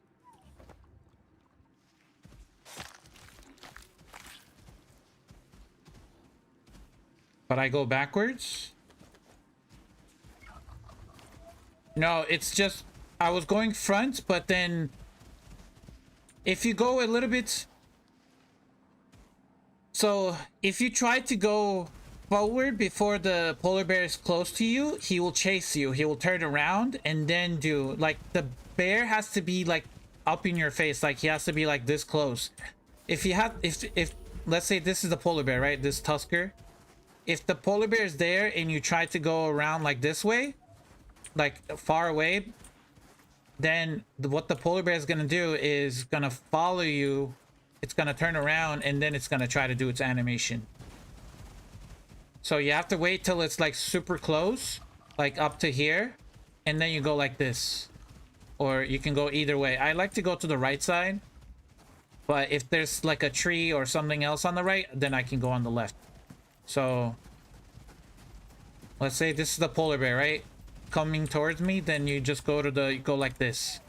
But I go backwards? No, it's just I was going front, but then if you go a little bit... So, if you try to go forward before the polar bear is close to you, he will chase you. He will turn around and then do... Like, the bear has to be, like, up in your face. Like, he has to be, like, this close. If you have... If let's say this is the polar bear, right? This tusker. If the polar bear is there and you try to go around, like, this way, like, far away, then what the polar bear is going to do is going to follow you. It's going to turn around and then it's going to try to do its animation. So you have to wait till it's like super close, like up to here, and then you go like this. Or you can go either way. I like to go to the right side, but if there's like a tree or something else on the right, then I can go on the left. So let's say this is the polar bear, right? Coming towards me, then you just go like this.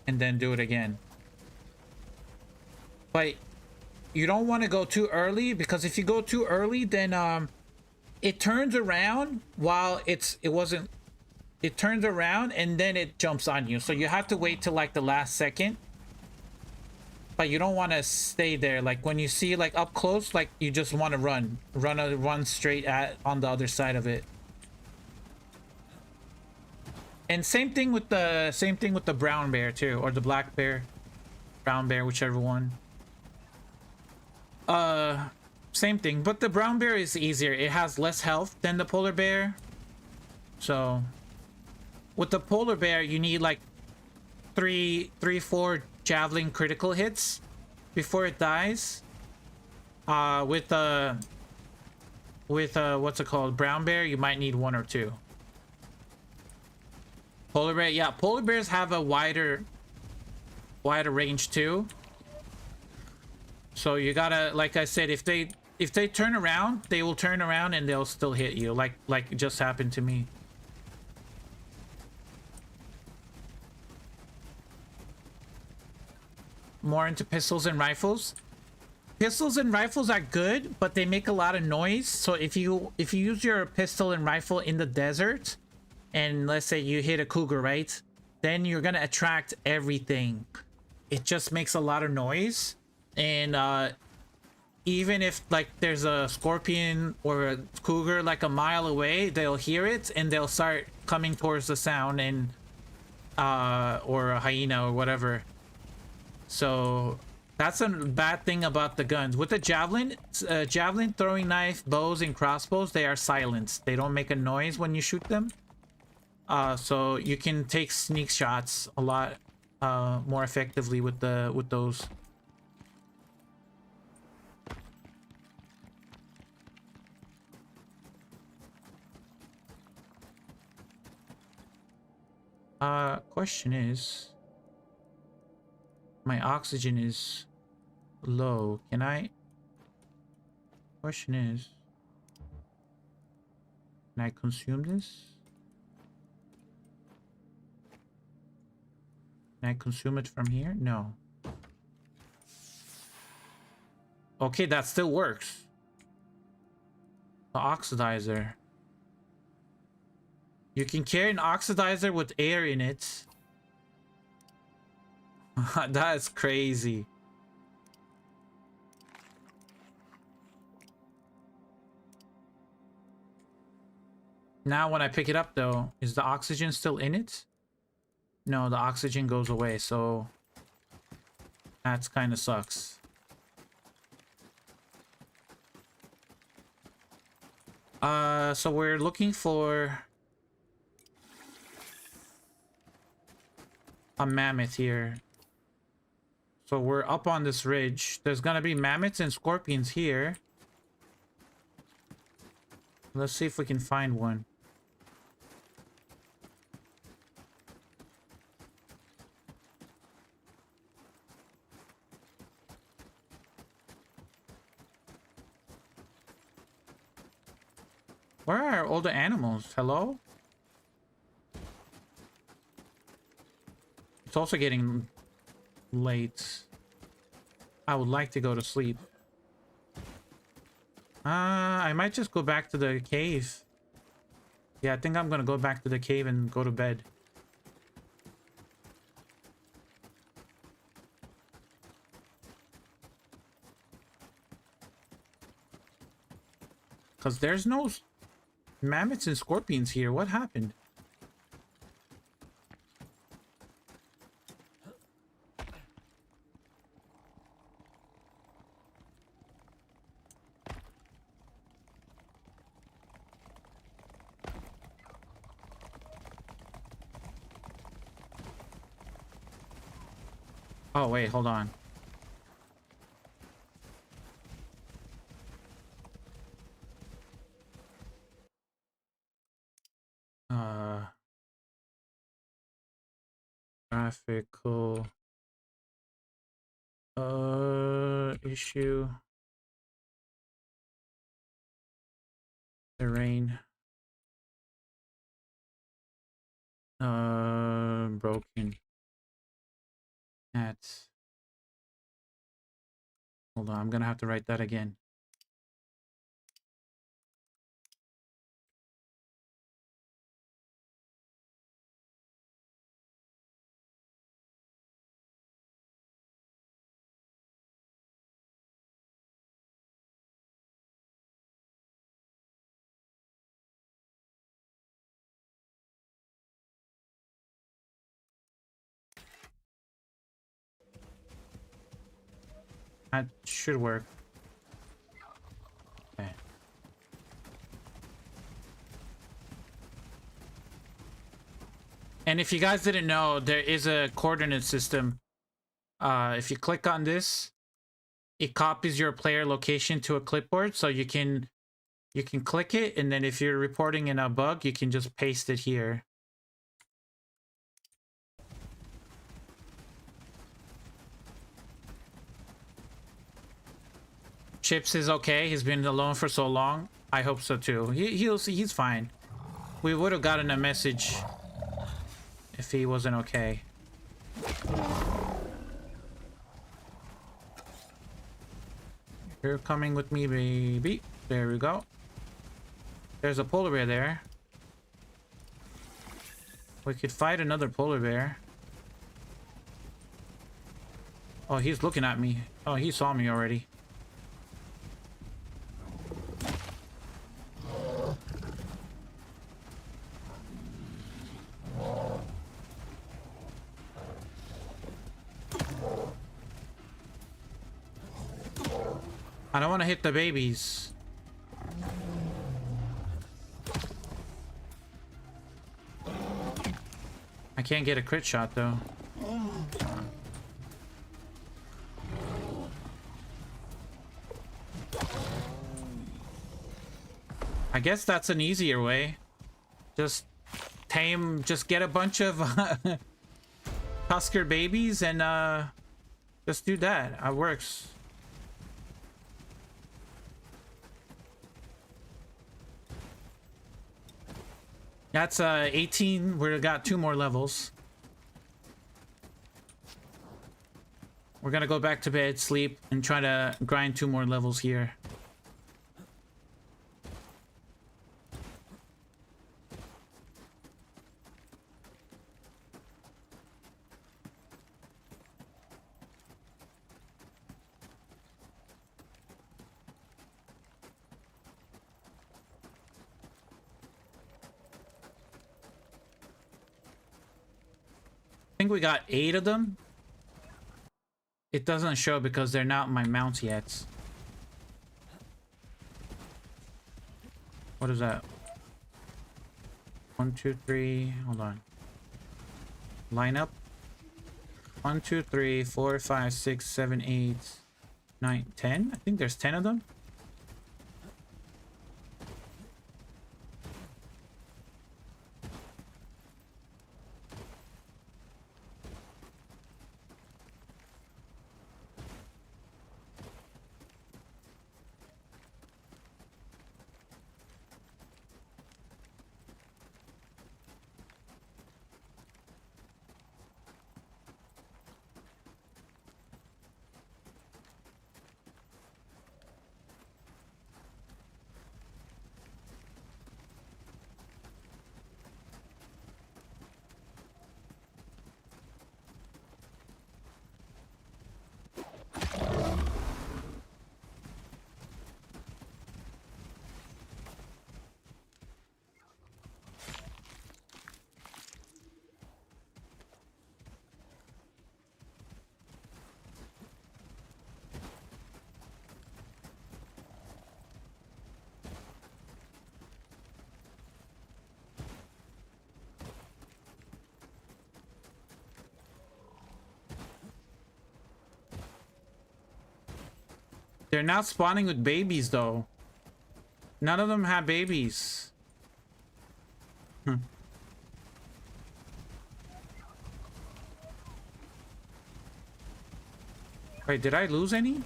And then do it again. But you don't want to go too early, because if you go too early, then it turns around while it wasn't it turns around and then it jumps on you. So you have to wait till like the last second. But you don't want to stay there. Like when you see like up close, like you just want to run straight at on the other side of it. And same thing with the brown bear too, or the black bear, brown bear, whichever one. Same thing, but the brown bear is easier. It has less health than the polar bear. So with the polar bear, you need like four javelin critical hits before it dies. With what's it called, brown bear, you might need 1 or 2. Polar bear, yeah, polar bears have a wider range too. So you gotta, like I said, if they turn around, they will turn around and they'll still hit you, like it just happened to me. More into pistols and rifles. Pistols and rifles are good, but they make a lot of noise. So if you use your pistol and rifle in the desert, and let's say you hit a cougar, right? Then you're gonna attract everything. It just makes a lot of noise. And even if like there's a scorpion or a cougar like a mile away, they'll hear it and they'll start coming towards the sound, and or a hyena or whatever. So that's a bad thing about the guns. With the javelin, javelin, throwing knife, bows, and crossbows, they are silenced. They don't make a noise when you shoot them. So you can take sneak shots a lot more effectively with those. Question is, my oxygen is low. Can I? Question is, can I consume this? Can I consume it from here? No. Okay, that still works. The oxidizer. You can carry an oxidizer with air in it. That's crazy. Now when I pick it up though, is the oxygen still in it? No, the oxygen goes away, so that's kind of sucks. So we're looking for a mammoth here. So we're up on this ridge. There's gonna be mammoths and scorpions here. Let's see if we can find one. Where are all the animals? Hello? It's also getting late. I would like to go to sleep. I might just go back to the cave. Yeah, I think I'm gonna go back to the cave and go to bed. Because there's no mammoths and scorpions here. What happened? Oh, wait, hold on. Graphical issue. Terrain. Broken. That's. Hold on, I'm gonna have to write that again. That should work. Okay. And if you guys didn't know, there is a coordinate system. If you click on this, it copies your player location to a clipboard, so you can click it, and then if you're reporting in a bug, you can just paste it here. Chips is okay. He's been alone for so long. I hope so too. He's fine. We would have gotten a message if he wasn't okay. You're coming with me, baby. There we go. There's a polar bear there. We could fight another polar bear. Oh, he's looking at me. Oh, he saw me already. I don't want to hit the babies. I can't get a crit shot though. I guess that's an easier way. Just get a bunch of Tusker babies and just do that. It works. That's 18. We've got 2 more levels. We're gonna go back to bed, sleep, and try to grind 2 more levels here. I think we got 8 of them. It doesn't show because they're not my mounts yet. What is that? 1, 2, 3. Hold on. Line up. 1, 2, 3, 4, 5, 6, 7, 8, 9, 10. I think there's 10 of them. They're not spawning with babies, though. None of them have babies. Wait, did I lose any?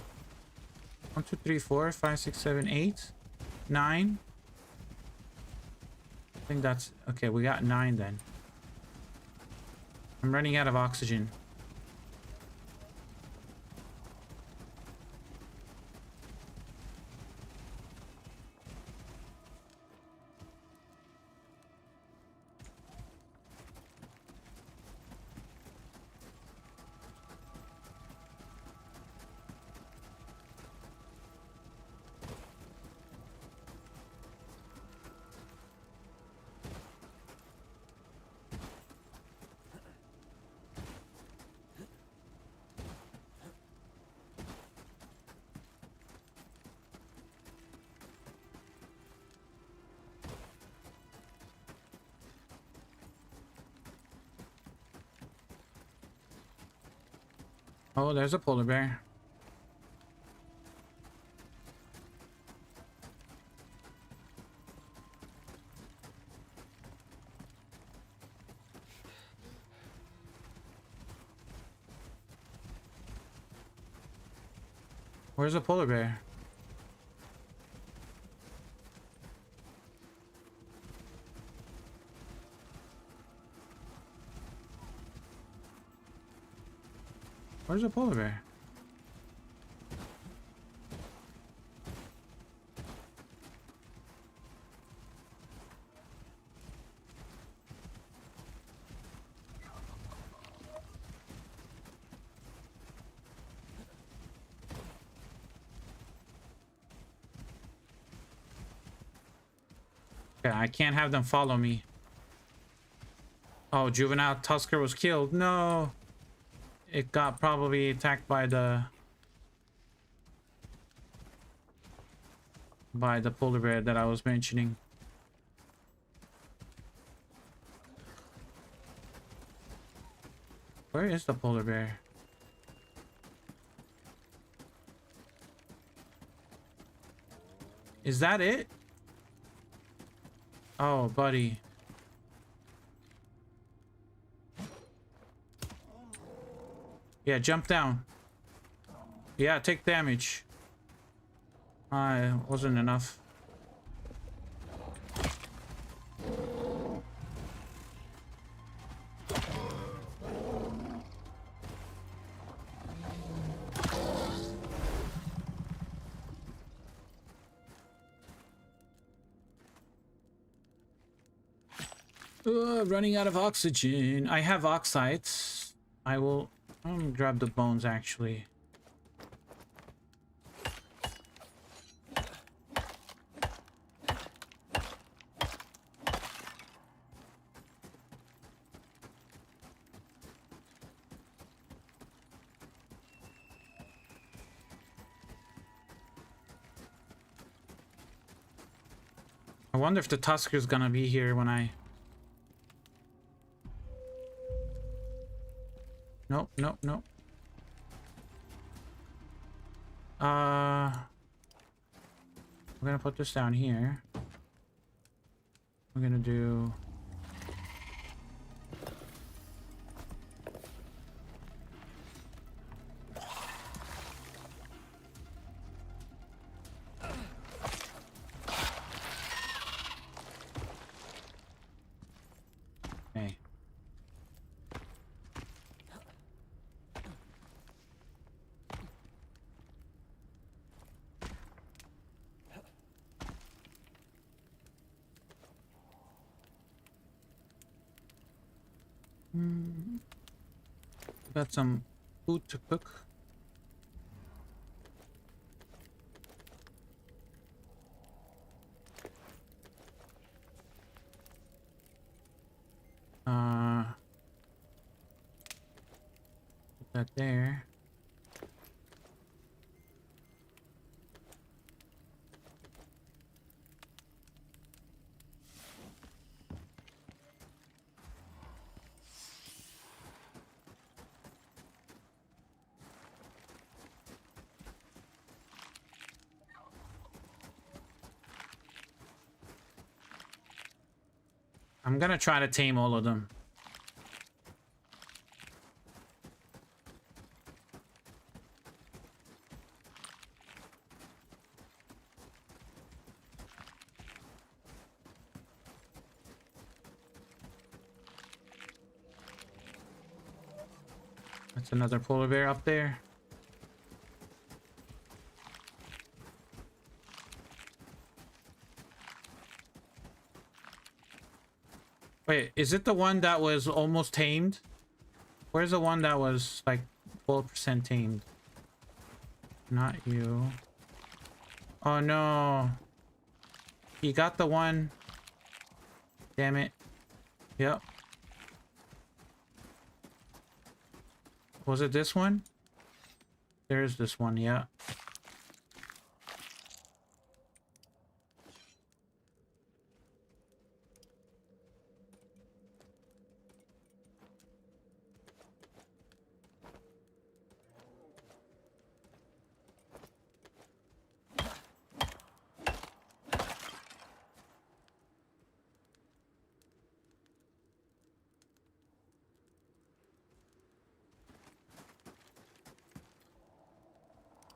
1, 2, 3, 4, 5, 6, 7, 8, 9. I think that's... Okay, we got 9 then. I'm running out of oxygen. Oh, there's a polar bear. Where's a polar bear? Where's a polar bear? Okay, I can't have them follow me. Oh, juvenile tusker was killed. No. It got probably attacked by the polar bear that I was mentioning. Where is the polar bear? Is that it? Oh, buddy. Yeah, jump down. Yeah, take damage. It wasn't enough. Running out of oxygen. I have oxides. I'm gonna grab the bones actually. I wonder if the Tusker's gonna be here when I... Nope, nope, nope. We're gonna put this down here. We're gonna do... Okay. Got some food to cook. Put that there. I'm gonna try to tame all of them. That's another polar bear up there. Wait, is it the one that was almost tamed? Where's the one that was like 12% tamed? Not you. Oh no. You got the one. Damn it. Yep. Was it this one? There's this one, yeah.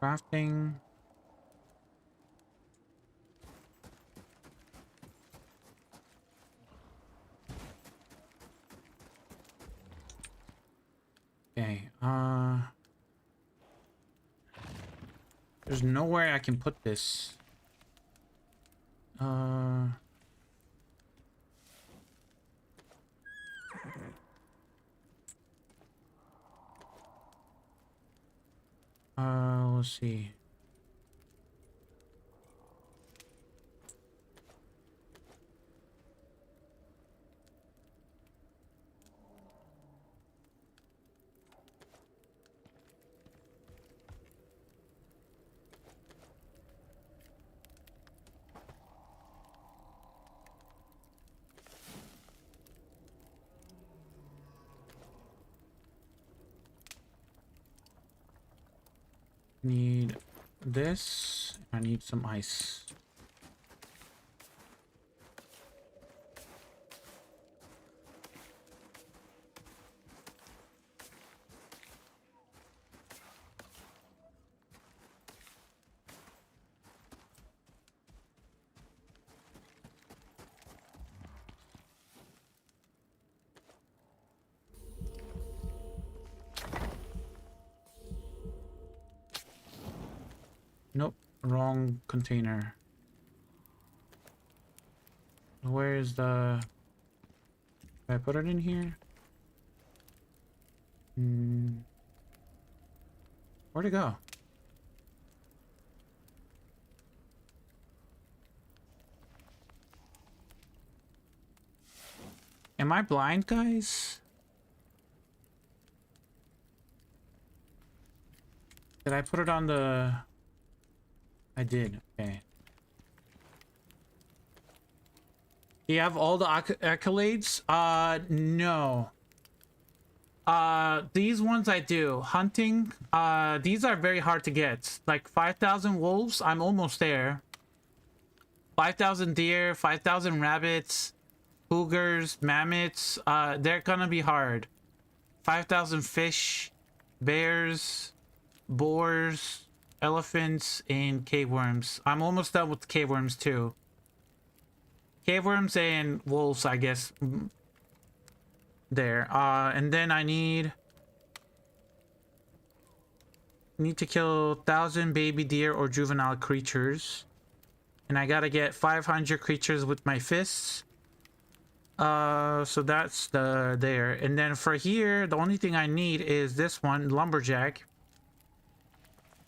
Crafting. Okay, there's nowhere I can put this. Let's see. Need this. I need some ice. Nope, wrong container. Where is the... Did I put it in here? Where'd it go? Am I blind, guys? Did I put it on the... I did. Okay. Do you have all the accolades? No. These ones I do. Hunting, these are very hard to get. Like 5,000 wolves, I'm almost there. 5,000 deer, 5,000 rabbits, cougars, mammoths, they're gonna be hard. 5,000 fish, bears, boars, elephants, and cave worms. I'm almost done with cave worms too. Cave worms and wolves, I guess. There. And then I need to kill 1,000 baby deer or juvenile creatures. And I gotta get 500 creatures with my fists. So that's there. And then for here, the only thing I need is this one, lumberjack.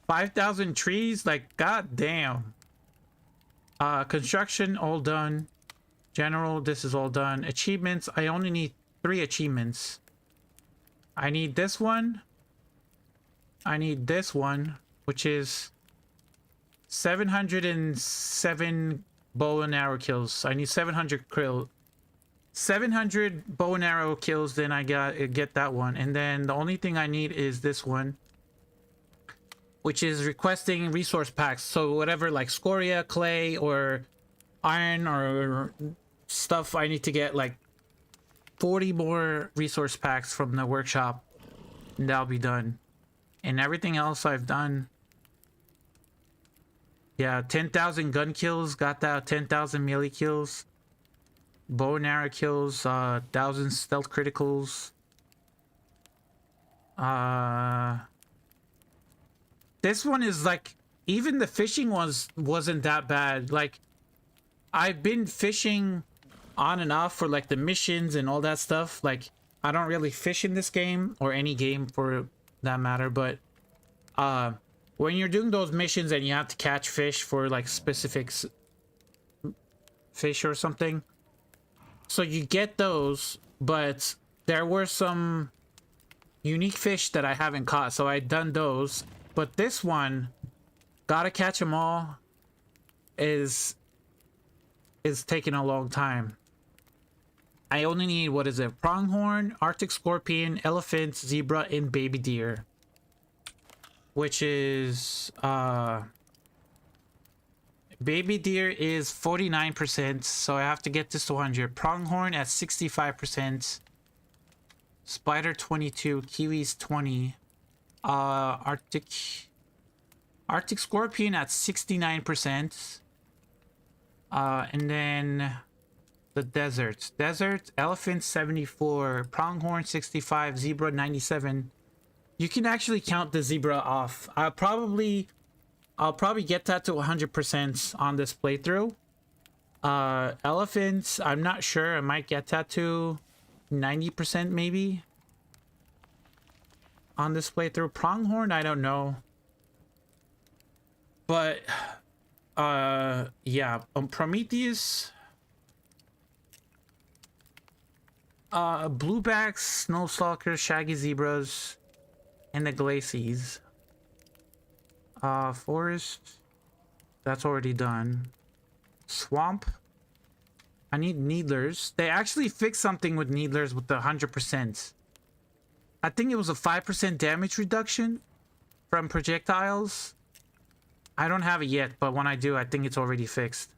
5,000 trees, like god damn. Construction all done. General, this is all done. Achievements, I only need 3 achievements. I need this one. I need this one, which is 707 bow and arrow kills. I need 700 bow and arrow kills, then I get that one. And then the only thing I need is this one, which is requesting resource packs. So whatever, like scoria, clay, or iron, or stuff, I need to get like 40 more resource packs from the workshop, and that'll be done. And everything else I've done. Yeah, 10,000 gun kills, got that. 10,000 melee kills, bow and arrow kills, 1,000 stealth criticals. This one is like, even the fishing wasn't that bad. Like, I've been fishing on and off for like the missions and all that stuff. Like, I don't really fish in this game, or any game for that matter, but when you're doing those missions and you have to catch fish for like specific fish or something, so you get those, but there were some unique fish that I haven't caught, so I done those. But this one, gotta catch them all, is taking a long time. I only need, what is it, pronghorn, arctic scorpion, elephant, zebra, and baby deer, which is baby deer is 49%, so I have to get this to 100. Pronghorn at 65%, spider 22, kiwis 20, arctic Arctic scorpion at 69%. And then the desert. Desert, elephant 74, pronghorn 65, zebra 97. You can actually count the zebra off. I'll probably get that to 100% on this playthrough. Elephants, I'm not sure. I might get that to 90% maybe on this playthrough. Pronghorn, I don't know. But yeah, Prometheus, bluebacks, snow stalkers, shaggy zebras, and the glacies. Forest, that's already done. Swamp, I need needlers. They actually fixed something with needlers with the 100%. I think it was a 5% damage reduction from projectiles. I don't have it yet, but when I do, I think it's already fixed.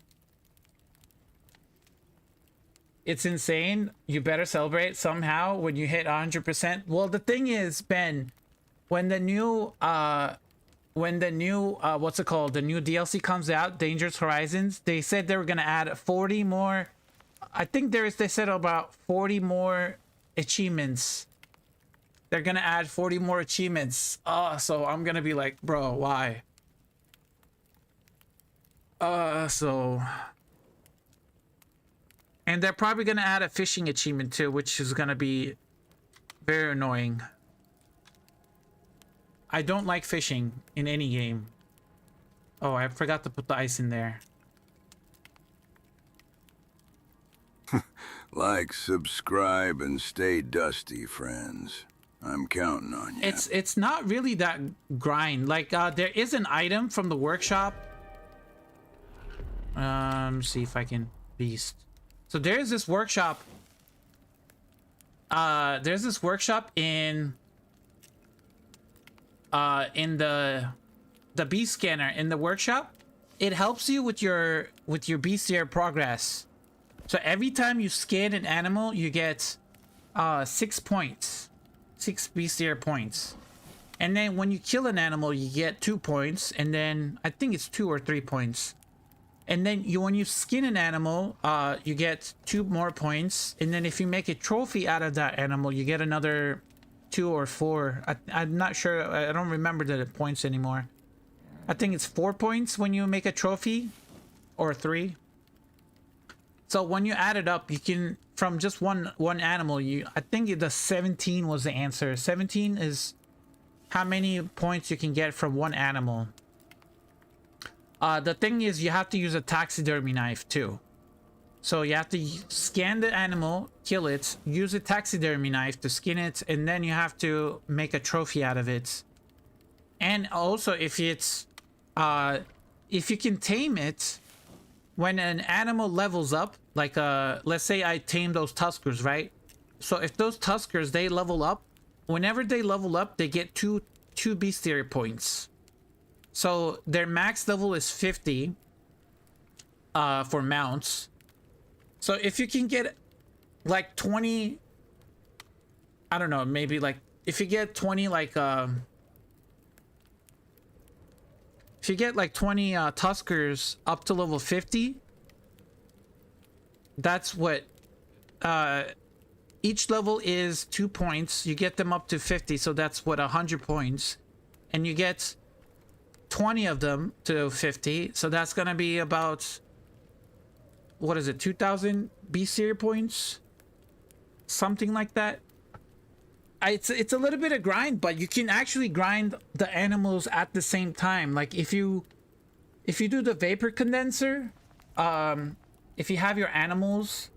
It's insane. You better celebrate somehow when you hit 100%. Well, the thing is, Ben, when the new what's it called? The new DLC comes out, Dangerous Horizons, they said they were going to add 40 more. I think they said about 40 more achievements. They're going to add 40 more achievements. So I'm going to be like, bro, why? So, and they're probably gonna add a fishing achievement too, which is gonna be very annoying. I don't like fishing in any game. Oh, I forgot to put the ice in there. Like, subscribe, and stay dusty, friends. I'm counting on you. It's not really that grind. Like, there is an item from the workshop. See if I can beast. So there's this workshop. There's this workshop in the beast scanner in the workshop. It helps you with your bestiary progress. So every time you scan an animal, you get 6 points, 6 bestiary points. And then when you kill an animal, you get 2 points, and then I think it's 2 or 3 points. And then when you skin an animal, you get 2 more points. And then if you make a trophy out of that animal, you get another 2 or 4. I'm not sure. I don't remember the points anymore. I think it's 4 points when you make a trophy, or 3. So when you add it up, you can, from just one animal, I think the 17 was the answer. 17 is how many points you can get from one animal. The thing is, you have to use a taxidermy knife too. So you have to scan the animal, kill it, use a taxidermy knife to skin it, and then you have to make a trophy out of it. And also, if you can tame it, when an animal levels up, like let's say I tame those tuskers, right? So if those tuskers, they level up, whenever they level up, they get two bestiary points. So their max level is 50 for mounts. So if you can get like 20, I don't know, maybe like if you get 20 like if you get like 20 tuskers up to level 50, that's what each level is 2 points. You get them up to 50, so that's what 100 points, and you get 20 of them to 50, so that's gonna be about, what is it, 2,000 bestiary points, something like that. It's a little bit of grind, but you can actually grind the animals at the same time. Like if you do the vapor condenser, if you have your animals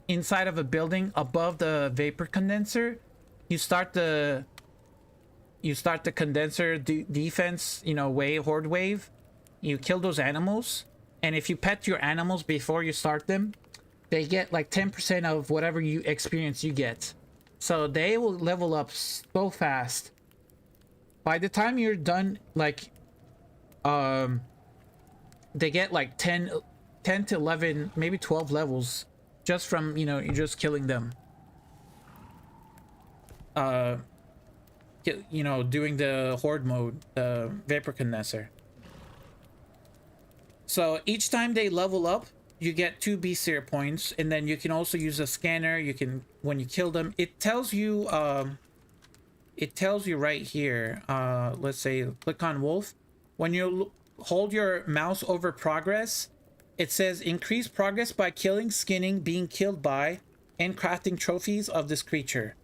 inside of a building above the vapor condenser, you start the condenser defense, horde wave. You kill those animals, and if you pet your animals before you start them, they get like 10% of whatever you experience you get. So they will level up so fast. By the time you're done, like they get like 10 to 11, maybe 12 levels just from, you're just killing them. you know, doing the horde mode, the vapor condenser. So each time they level up, you get 2 beastier points, and then you can also use a scanner. You can, when you kill them, it tells you right here, let's say click on wolf. When you hold your mouse over progress, it says increase progress by killing, skinning, being killed by, and crafting trophies of this creature.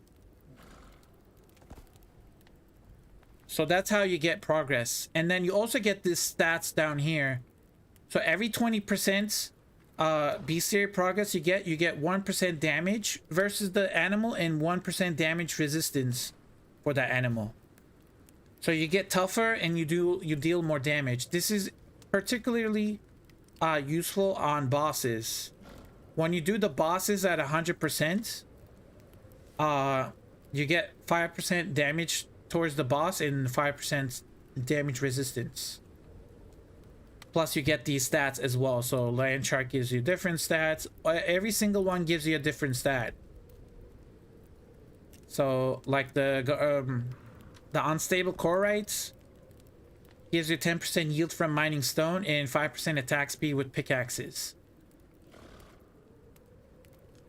So that's how you get progress. And then you also get these stats down here. So every 20% bestiary progress you get 1% damage versus the animal and 1% damage resistance for that animal. So you get tougher and you deal more damage. This is particularly useful on bosses. When you do the bosses at 100%, you get 5% damage towards the boss and 5% damage resistance. Plus you get these stats as well. So Land Shark gives you different stats. Every single one gives you a different stat. So like the unstable chorites gives you 10% yield from mining stone and 5% attack speed with pickaxes.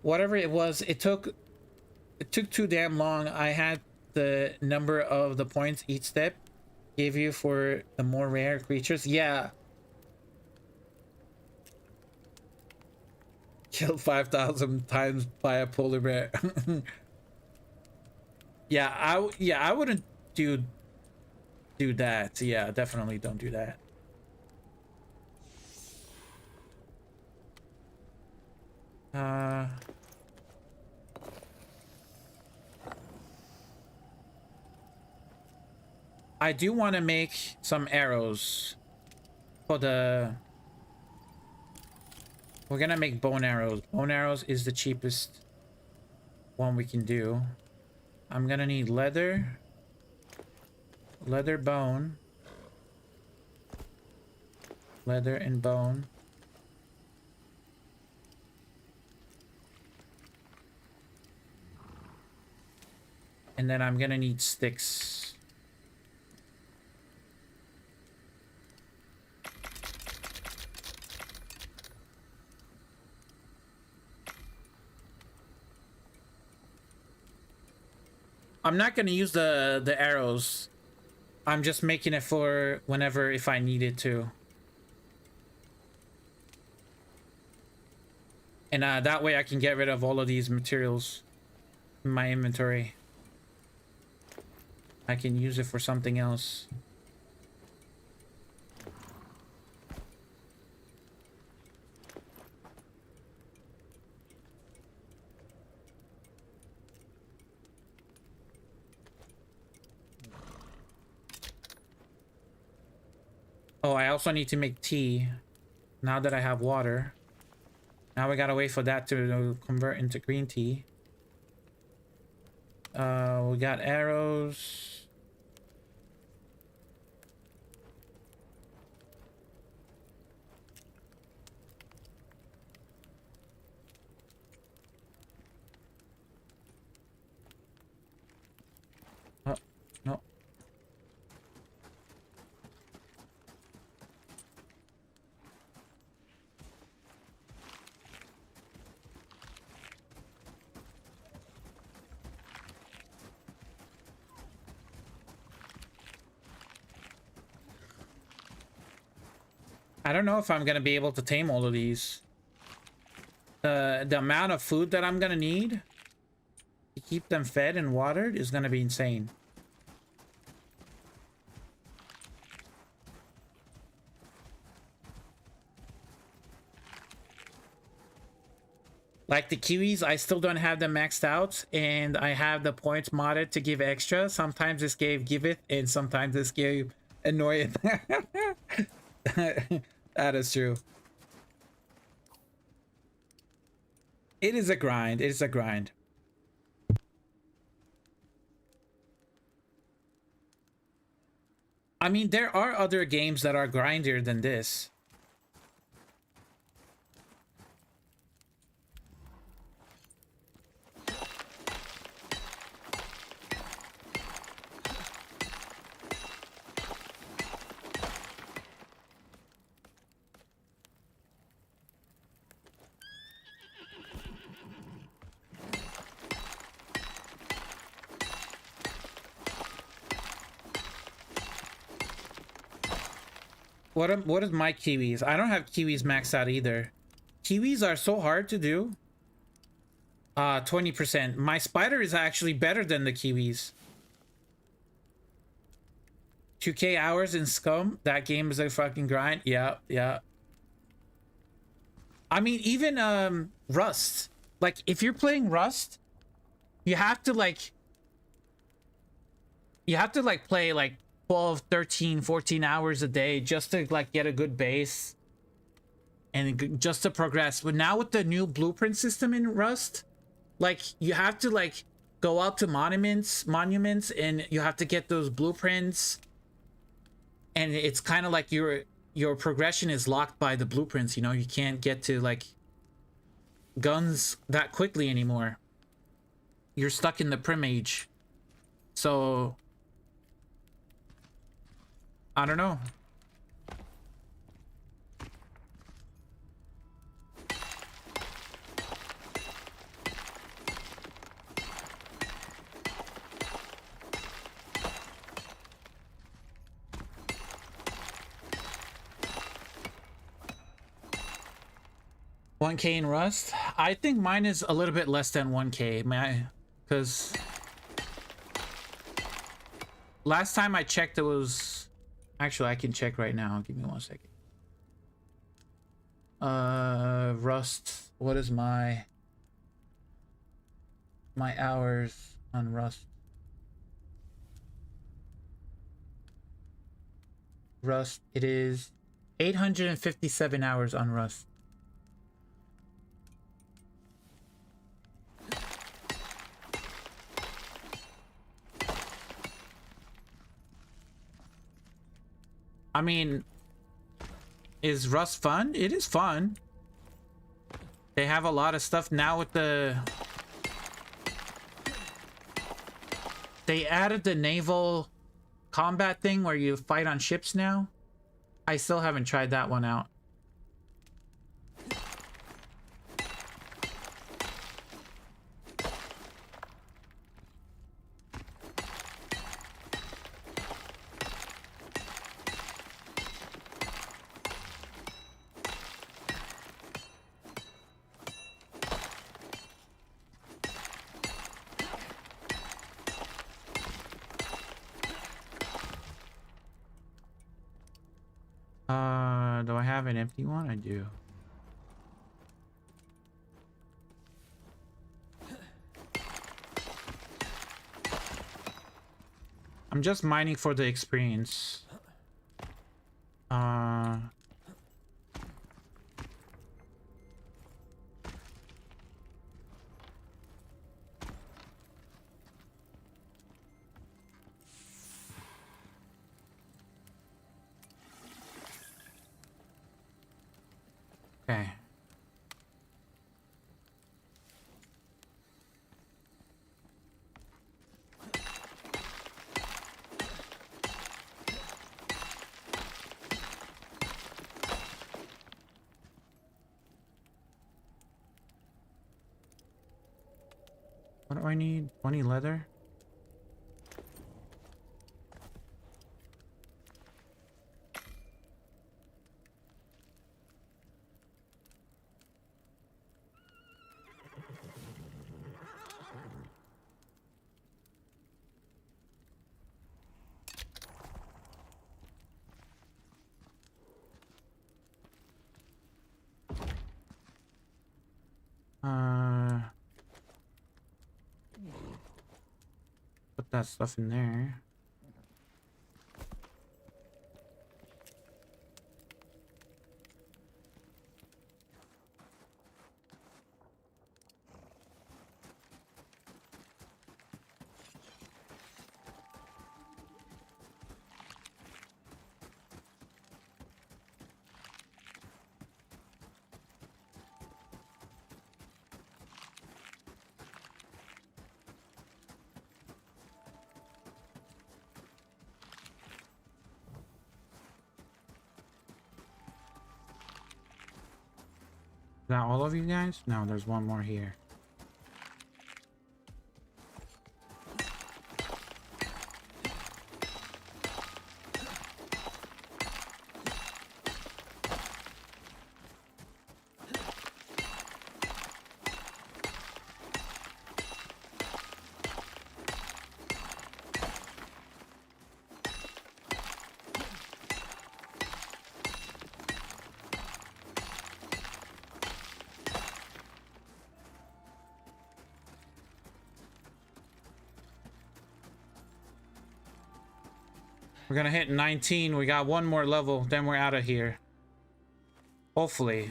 Whatever it was, it took too damn long. I had the number of the points each step gave you for the more rare creatures. Yeah. Killed 5,000 times by a polar bear. Yeah, I wouldn't do that. Yeah, definitely don't do that. I do want to make some arrows for the... We're gonna make bone arrows. Bone arrows is the cheapest one we can do. I'm gonna need leather, bone, leather and bone. And then I'm gonna need sticks. I'm not gonna use the arrows. I'm just making it for whenever, if I needed to. And that way I can get rid of all of these materials in my inventory. I can use it for something else. Oh, I also need to make tea now that I have water. Now we gotta wait for that to convert into green tea. We got arrows. Oh, no. I don't know if I'm gonna be able to tame all of these. The amount of food that I'm gonna need to keep them fed and watered is gonna be insane. Like the kiwis, I still don't have them maxed out, and I have the points modded to give extra. Sometimes this gave giveth, and sometimes this gave annoyeth. That is true. It is a grind. It is a grind. I mean, there are other games that are grindier than this. what is my kiwis? I don't have kiwis maxed out either. Kiwis are so hard to do. 20%. My spider is actually better than the kiwis. 2K hours in Scum. That game is a fucking grind. Yeah, yeah. I mean, even Rust. Like, if you're playing Rust, you have to like play like 12, 13, 14 hours a day just to like get a good base and just to progress. But now with the new blueprint system in Rust, like you have to like go out to monuments and you have to get those blueprints, and it's kind of like your progression is locked by the blueprints, you know. You can't get to like guns that quickly anymore. You're stuck in the prim age. So I don't know. $1K in Rust? I think mine is a little bit less than 1K, because last time I checked it was... Actually, I can check right now. Give me 1 second. Rust. What is my hours on Rust? Rust. It is 857 hours on Rust. I mean, is Rust fun? It is fun. They have a lot of stuff now with the... They added the naval combat thing where you fight on ships now. I still haven't tried that one out. Do I have an empty one? I do. I'm just mining for the experience. Okay. What do I need? 20 leather? Put that stuff in there. Is that all of you guys? No, there's one more here. We're gonna hit 19. We got one more level, then we're out of here. Hopefully.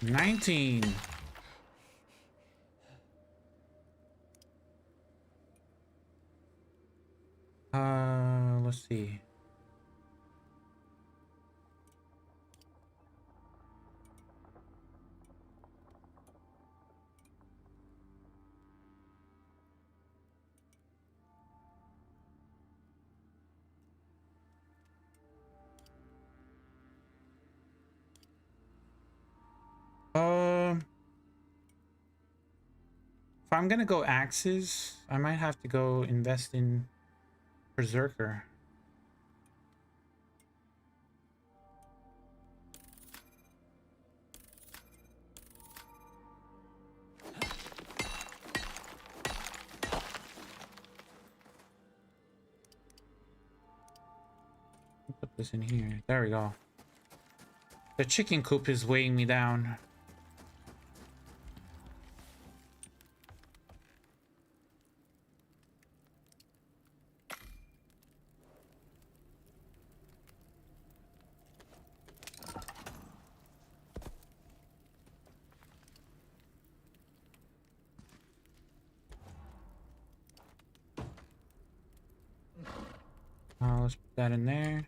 $19. Let's see. If I'm gonna go axes, I might have to go invest in Berserker. Put this in here. There we go. The chicken coop is weighing me down. Let's put that in there.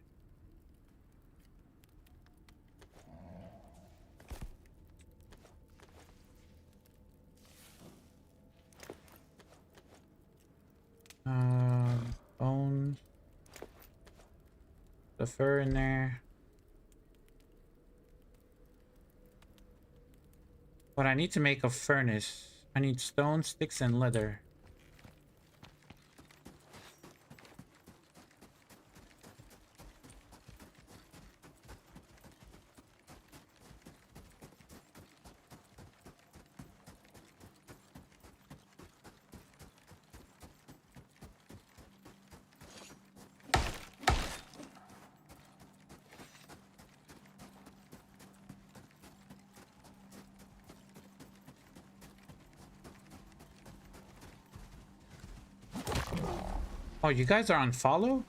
Bones. The fur in there. But I need to make a furnace. I need stone, sticks, and leather. Oh, you guys are on follow?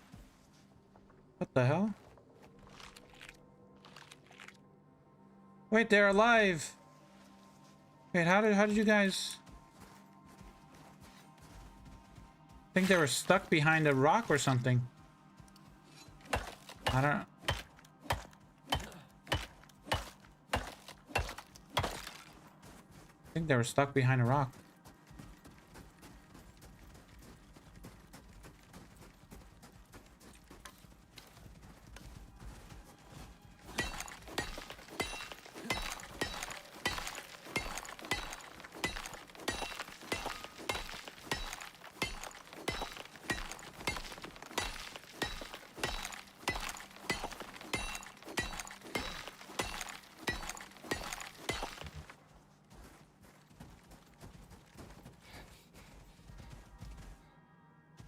What the hell? Wait, they're alive. Wait, how did you guys? I think they were stuck behind a rock or something. I don't. I think they were stuck behind a rock.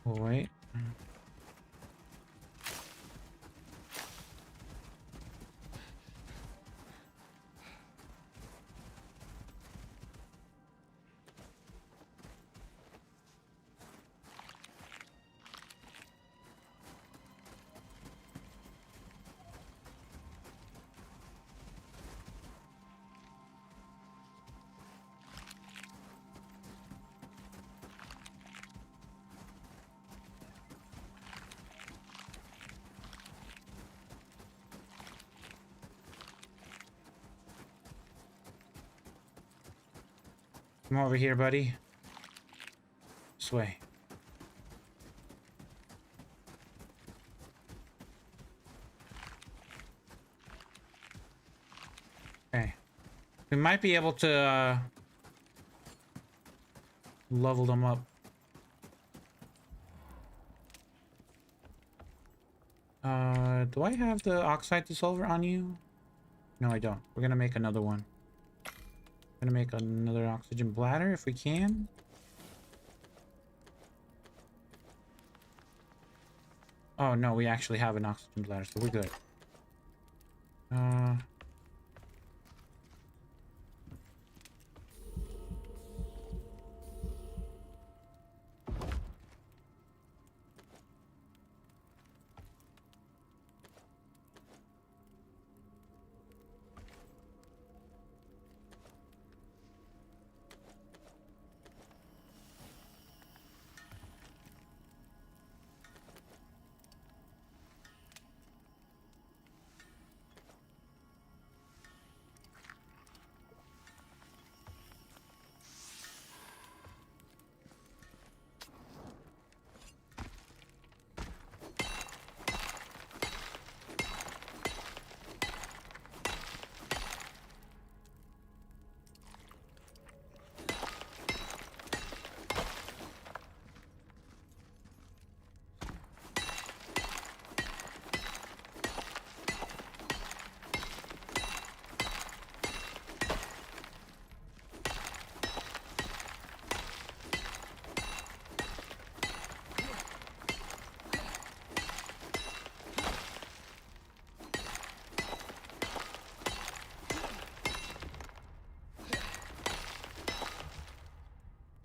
Oh, wait. Come over here, buddy. This way. Okay. We might be able to level them up. Do I have the oxide dissolver on you? No, I don't. We're gonna make another one. Gonna make another oxygen bladder if we can. Oh no, we actually have an oxygen bladder, so we're good.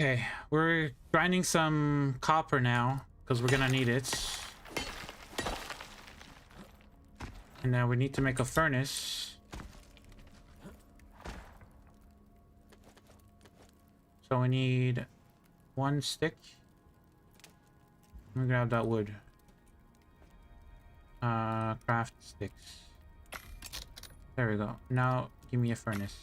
Okay, we're grinding some copper now because we're gonna need it. And now we need to make a furnace. So we need 1 stick. Let me grab that wood. Craft sticks. There we go. Now give me a furnace.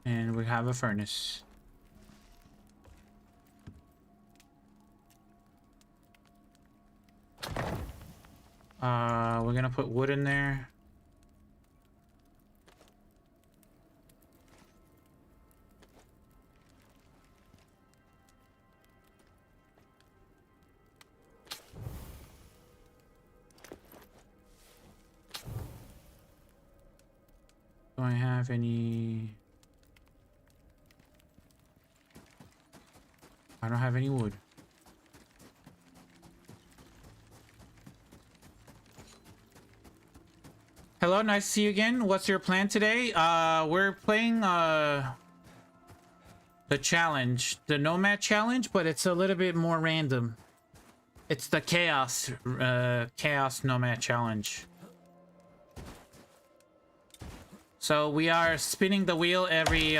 And we have a furnace. We're gonna put wood in there. Do I have any? I don't have any wood. Hello, nice to see you again. What's your plan today? We're playing the challenge, the Nomad challenge, but it's a little bit more random. It's the Chaos Nomad challenge. So we are spinning the wheel every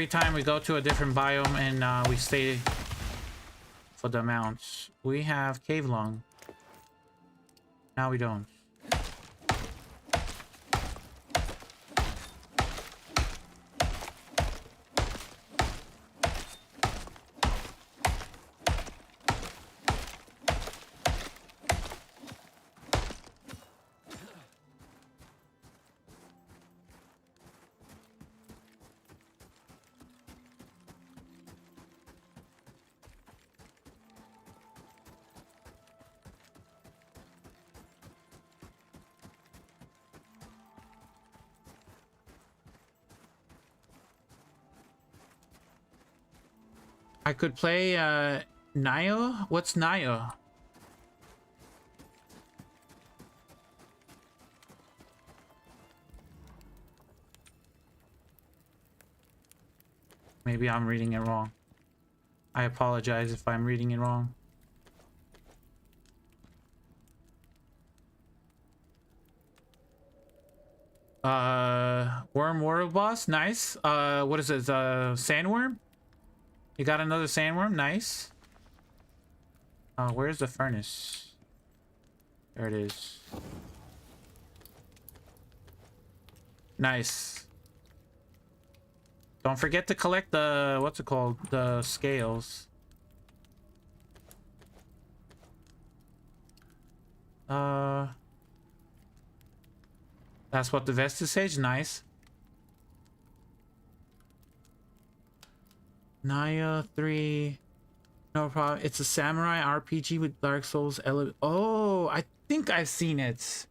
time we go to a different biome, and we stay for the amounts. We have cave lung. Now we don't. I could play Nio? What's Nio? Maybe I'm reading it wrong. I apologize if I'm reading it wrong. Worm World Boss, nice. What is it? Sandworm? You got another sandworm? Nice. Where's the furnace? There it is. Nice. Don't forget to collect the, what's it called? The scales. That's what the vest is saying. Nice. Naya 3. No problem. It's a samurai RPG with Dark Souls element. Oh, I think I've seen it.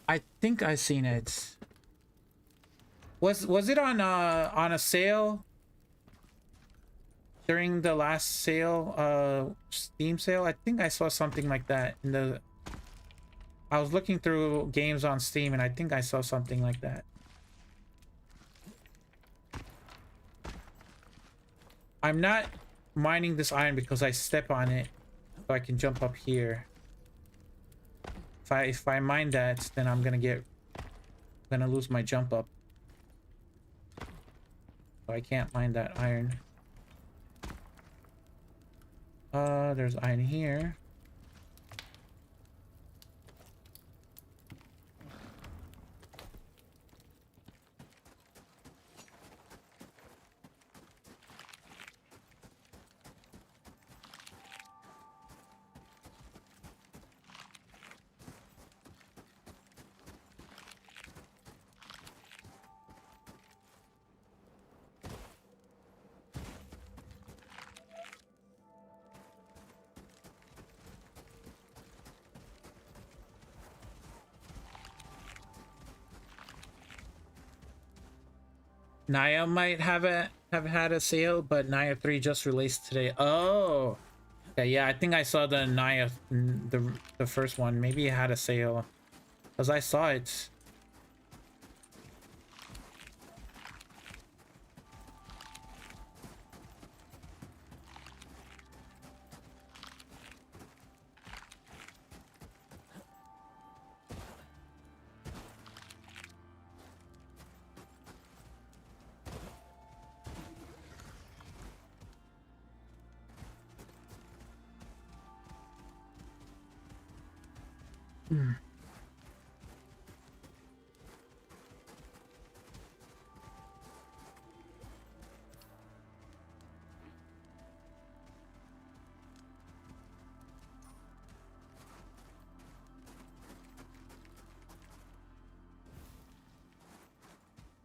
I think I've seen it. Was it on a sale during the last sale, Steam sale? I think I saw something like that in the. I was looking through games on Steam and I think I saw something like that. I'm not mining this iron because I step on it, so I can jump up here. If I mine that, then I'm gonna lose my jump up. So I can't mine that iron. There's iron here. Naya might have had a sale, but Naya 3 just released today. Oh, okay, yeah, I think I saw the Naya, the first one. Maybe it had a sale, because I saw it.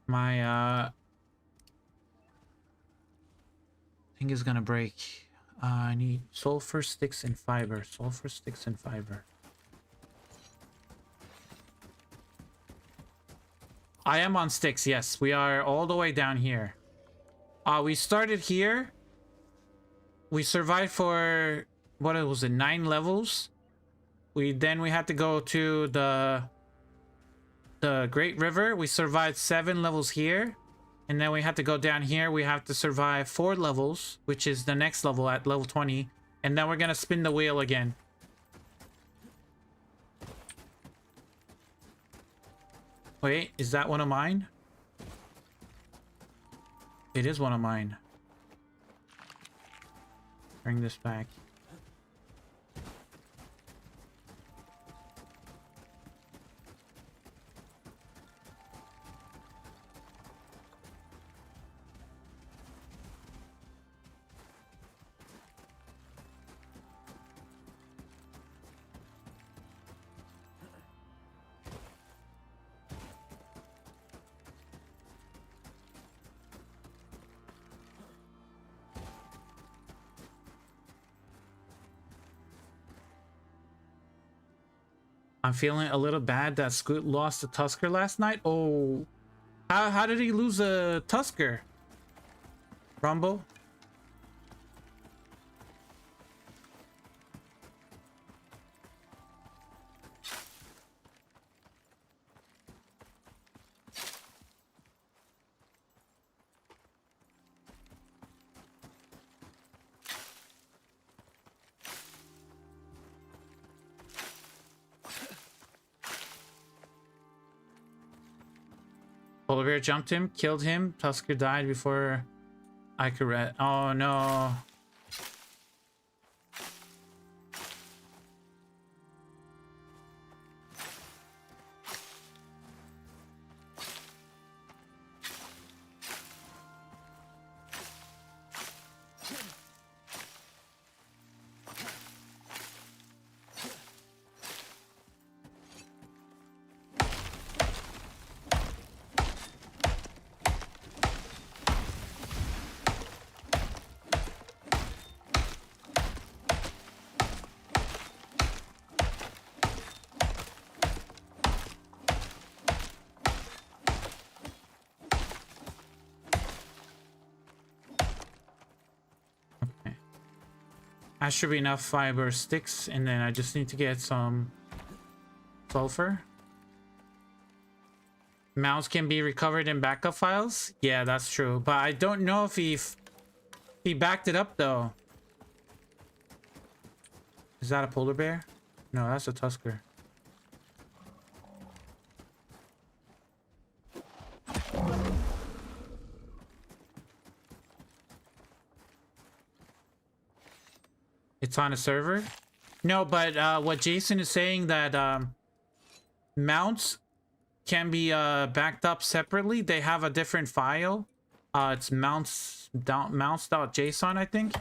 My thing is gonna break. I need sulfur sticks and fiber. Sulfur sticks and fiber. I am on Styx, yes. We are all the way down here. We started here. We survived for, what was it, 9 levels. Then we had to go to the Great River. We survived 7 levels here. And then we had to go down here. We have to survive 4 levels, which is the next level at level 20. And then we're gonna spin the wheel again. Wait, is that one of mine? It is one of mine. Bring this back. I'm feeling a little bad that Scoot lost to Tusker last night. Oh, how did he lose a Tusker? Rumble? Polar bear jumped him, killed him. Tusker died before Icarus. Oh no. That should be enough fiber sticks, and then I just need to get some sulfur. Mounts can be recovered in backup files. Yeah, that's true. But I don't know if he backed it up though. Is that a polar bear? No, that's a tusker. It's on a server? No, but what Jason is saying that mounts can be backed up separately. They have a different file. It's mounts.json, I think.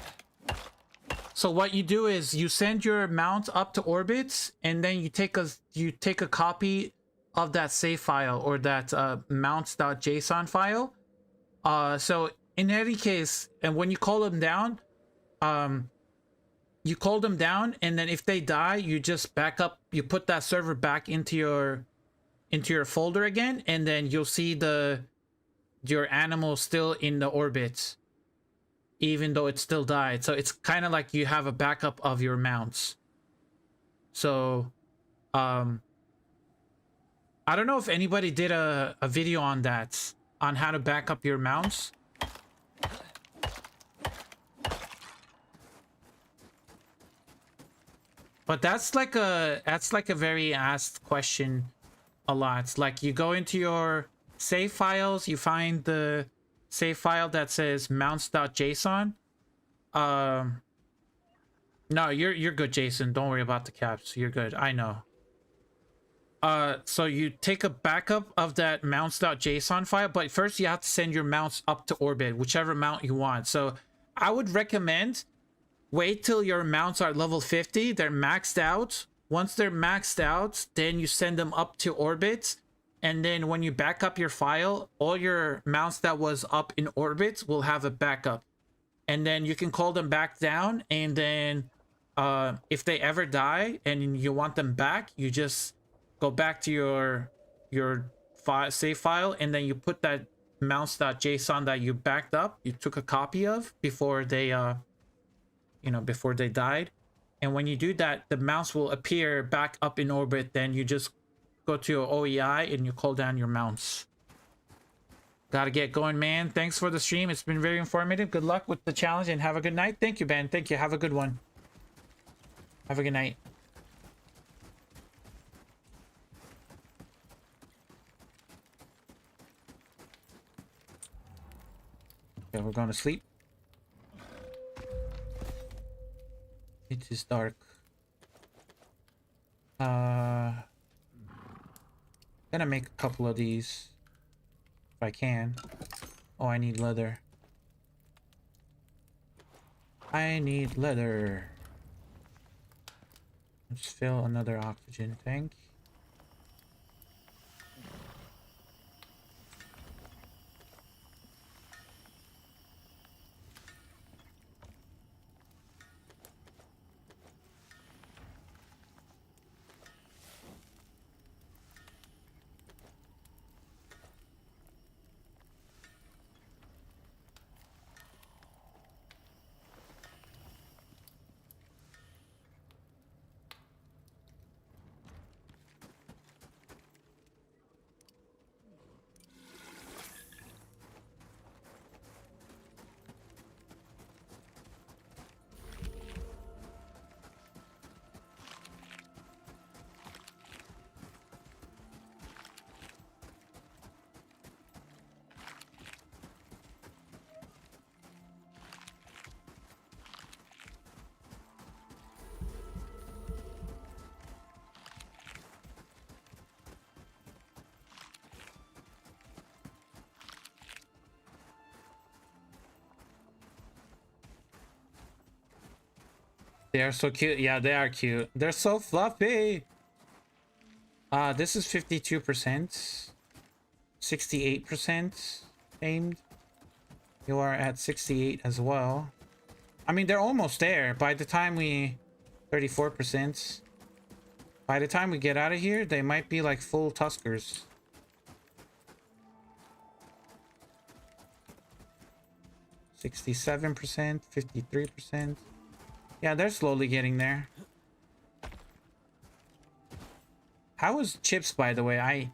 So what you do is you send your mount up to orbits, and then you take a copy of that save file or that mounts.json file. So in any case, and when you call them down, you call them down, and then if they die, you just back up. You put that server back into your folder again, and then you'll see your animal still in the orbit, even though it still died. So it's kind of like you have a backup of your mounts. So I don't know if anybody did a video on that, on how to back up your mounts. But that's like a very asked question a lot. Like, you go into your save files, you find the save file that says mounts.json. No, you're good, Jason. Don't worry about the caps. You're good. I know. So you take a backup of that mounts.json file, but first you have to send your mounts up to orbit, whichever mount you want. So I would recommend wait till your mounts are level 50. They're maxed out. Once they're maxed out, then you send them up to orbit. And then when you back up your file, all your mounts that was up in orbit will have a backup. And then you can call them back down. And then if they ever die and you want them back, you just go back to your save file. And then you put that mounts.json that you backed up, you took a copy of before they before they died. And when you do that, the mounts will appear back up in orbit. Then you just go to your OEI and you call down your mounts. Gotta get going, man. Thanks for the stream. It's been very informative. Good luck with the challenge and have a good night. Thank you, Ben. Thank you. Have a good one. Have a good night. Okay, we're going to sleep. It is dark. Gonna make a couple of these if I can. Oh, I need leather. I need leather. Let's fill another oxygen tank. They are so cute. Yeah, they are cute. They're so fluffy. This is 52%. 68% aimed. You are at 68 as well. I mean, they're almost there. By the time we... 34%. By the time we get out of here, they might be like full tuskers. %, 53%. Yeah, they're slowly getting there. How is Chips, by the way?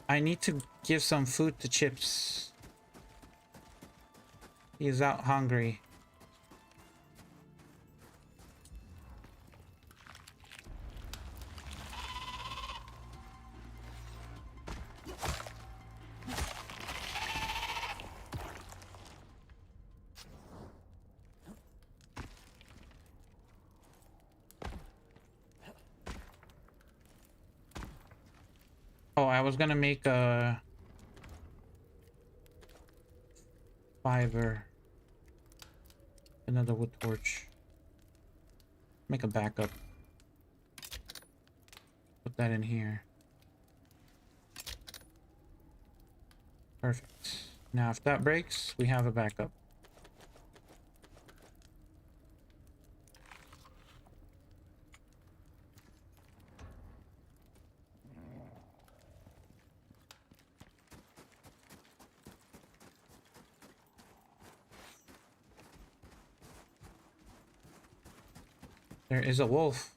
I need to give some food to Chips. He's out hungry. Oh, I was gonna make a fiber. Another wood torch. Make a backup. Put that in here. Perfect. Now if that breaks, we have a backup. There is a wolf.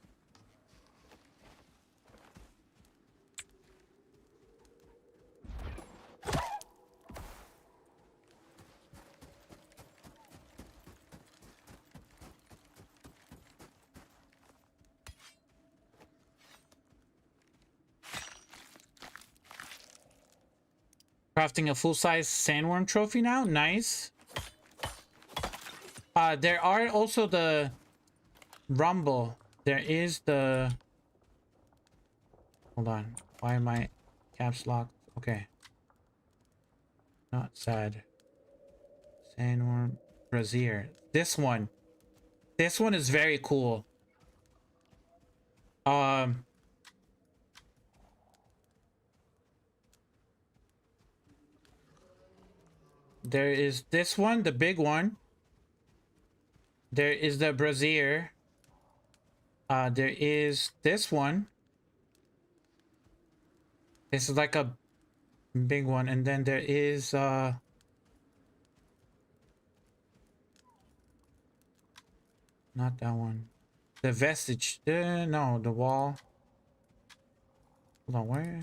Crafting a full-size sandworm trophy now. Nice. There are also the rumble. There is the... Hold on. Why am I caps locked? Okay. Not sad. Sandworm brazier. This one. This one is very cool. There is this one, the big one. There is the brazier. There is this one. This is like a big one, and then there is not that one. The vestige. No, the wall. Hold on, where?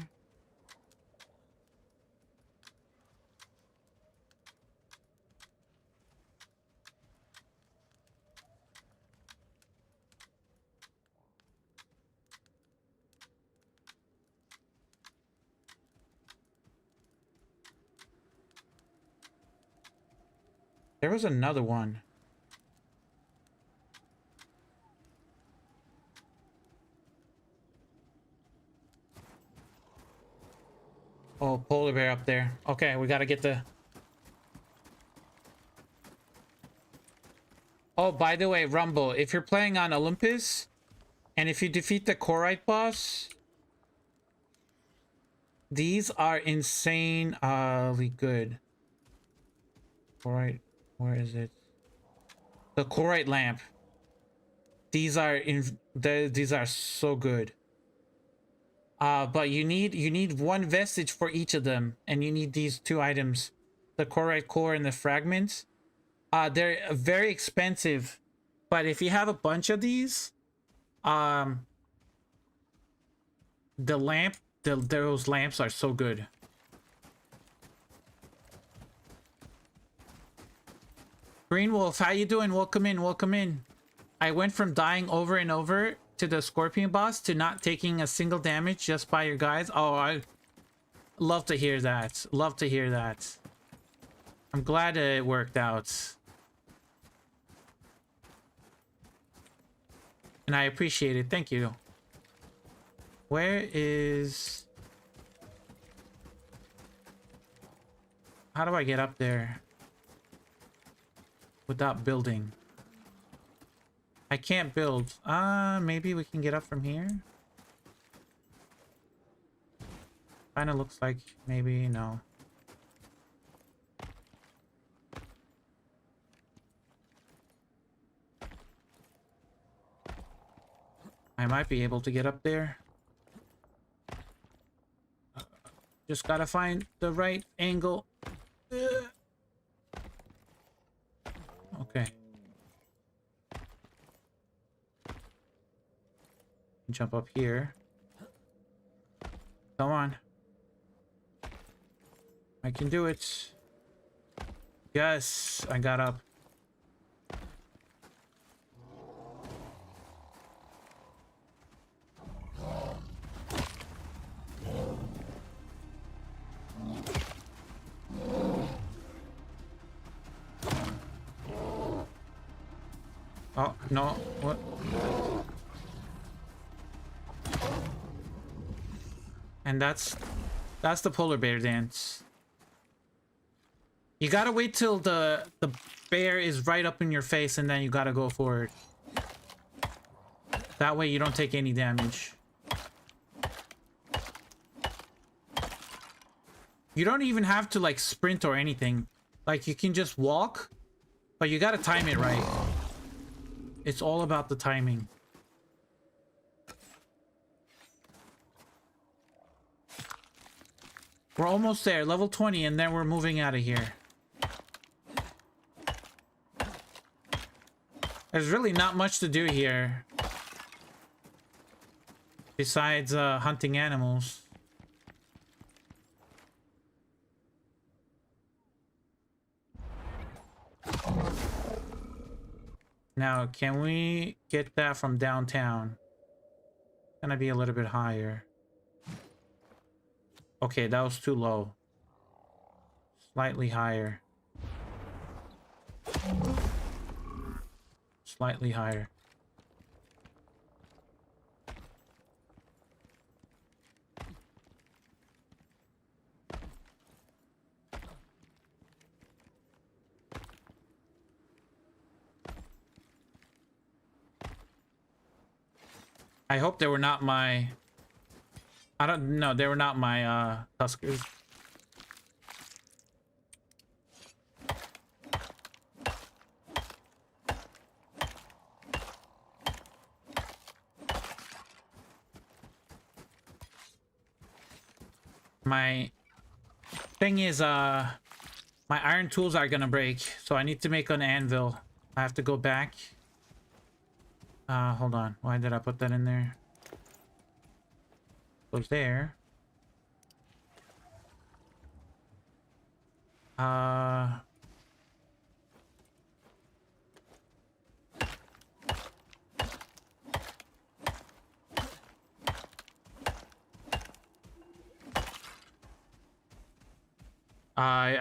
There was another one. Oh, polar bear up there. Okay, we gotta get the... Oh, by the way, Rumble, if you're playing on Olympus, and if you defeat the Korite boss, these are insanely good. Korite, where is it? The Korite lamp. These are these are so good. But you need one vestige for each of them, and you need these two items, the Korite core and the fragments. They're very expensive, but if you have a bunch of these, the lamp, those lamps are so good. Green Wolf, how you doing? Welcome in, welcome in. I went from dying over and over to the Scorpion boss to not taking a single damage just by your guys. Oh, I love to hear that. Love to hear that. I'm glad it worked out. And I appreciate it. Thank you. Where is... How do I get up there without building? I can't build. Maybe we can get up from here. Kinda looks like maybe no. I might be able to get up there. Just gotta find the right angle. Okay. Jump up here. Come on. I can do it. Yes, I got up. Oh, no. What? And that's the polar bear dance. You gotta wait till the bear is right up in your face and then you gotta go forward. That way you don't take any damage. You don't even have to like sprint or anything. Like you can just walk, but you gotta time it right. It's all about the timing. We're almost there, level 20, and then we're moving out of here. There's really not much to do here. Besides hunting animals. Now, can we get that from downtown? Gonna be a little bit higher. Okay, that was too low. Slightly higher. Slightly higher. I hope they were not my... I don't know, they were not my Tuskers. My thing is my iron tools are gonna break, so I need to make an anvil. I have to go back. Hold on. Why did I put that in there? Goes there. I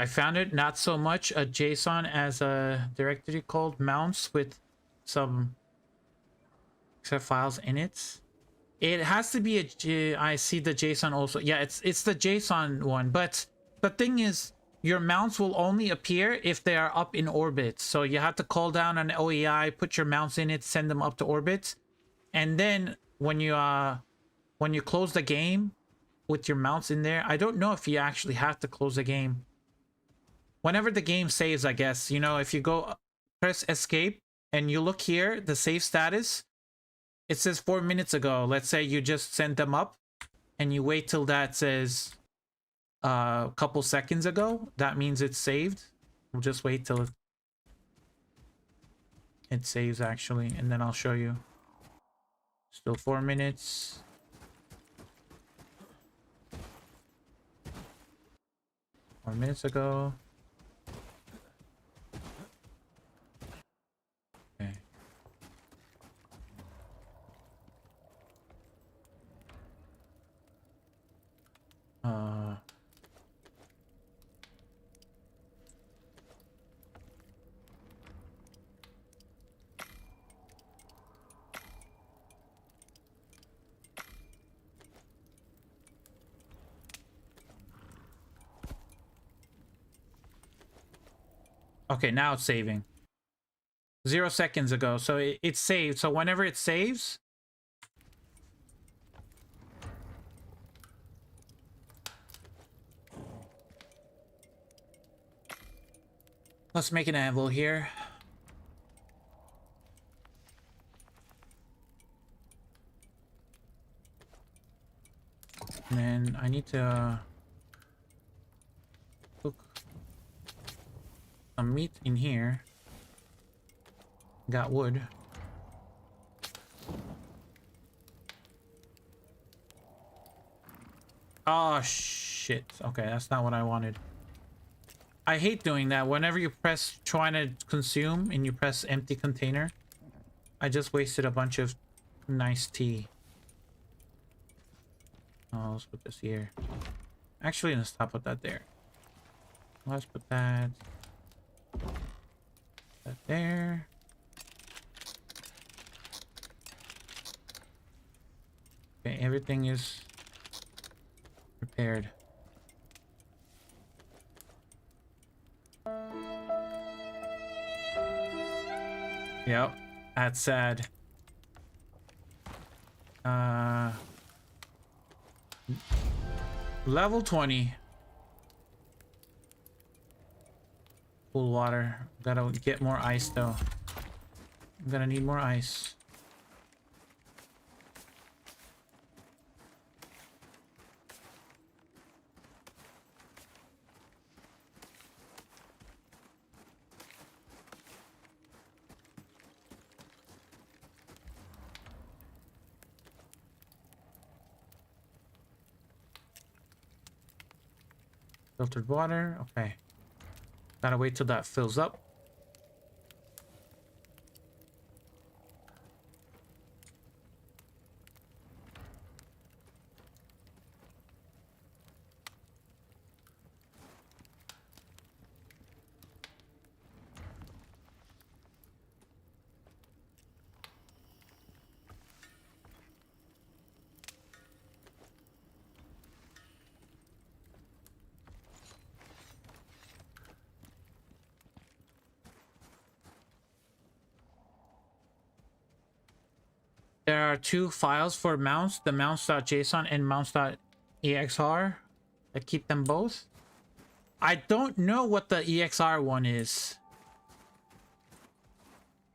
found it, not so much a JSON as a directory called mounts with some except files in it. It has to be I see the JSON also. Yeah, it's the JSON one, but the thing is your mounts will only appear if they are up in orbit. So you have to call down an OEI, put your mounts in it, send them up to orbit. And then when you close the game with your mounts in there, I don't know if you actually have to close the game. Whenever the game saves, I guess, you know, if you go press escape and you look here, the save status, it says 4 minutes ago. Let's say you just sent them up and you wait till that says a couple seconds ago. That means it's saved. We'll just wait till it saves actually, and then I'll show you. Still 4 minutes. Four minutes ago. Okay. Okay, now it's saving. 0 seconds ago, so it's saved. So whenever it saves, let's make an anvil here. And then I need to cook some meat in here. Got wood. Oh, shit. Okay, that's not what I wanted. I hate doing that. Whenever you press trying to consume and you press empty container, I just wasted a bunch of nice tea. Oh, let's put this here. Actually, let's stop with that there. Let's put that there. Okay, everything is prepared. Yep, that's sad. Level 20. Cool water. Gotta get more ice though. I'm gonna need more ice. Filtered water. Okay. Gotta wait till that fills up. There are two files for mounts, the mounts.json and mounts.exr. I keep them both. I don't know what the EXR one is.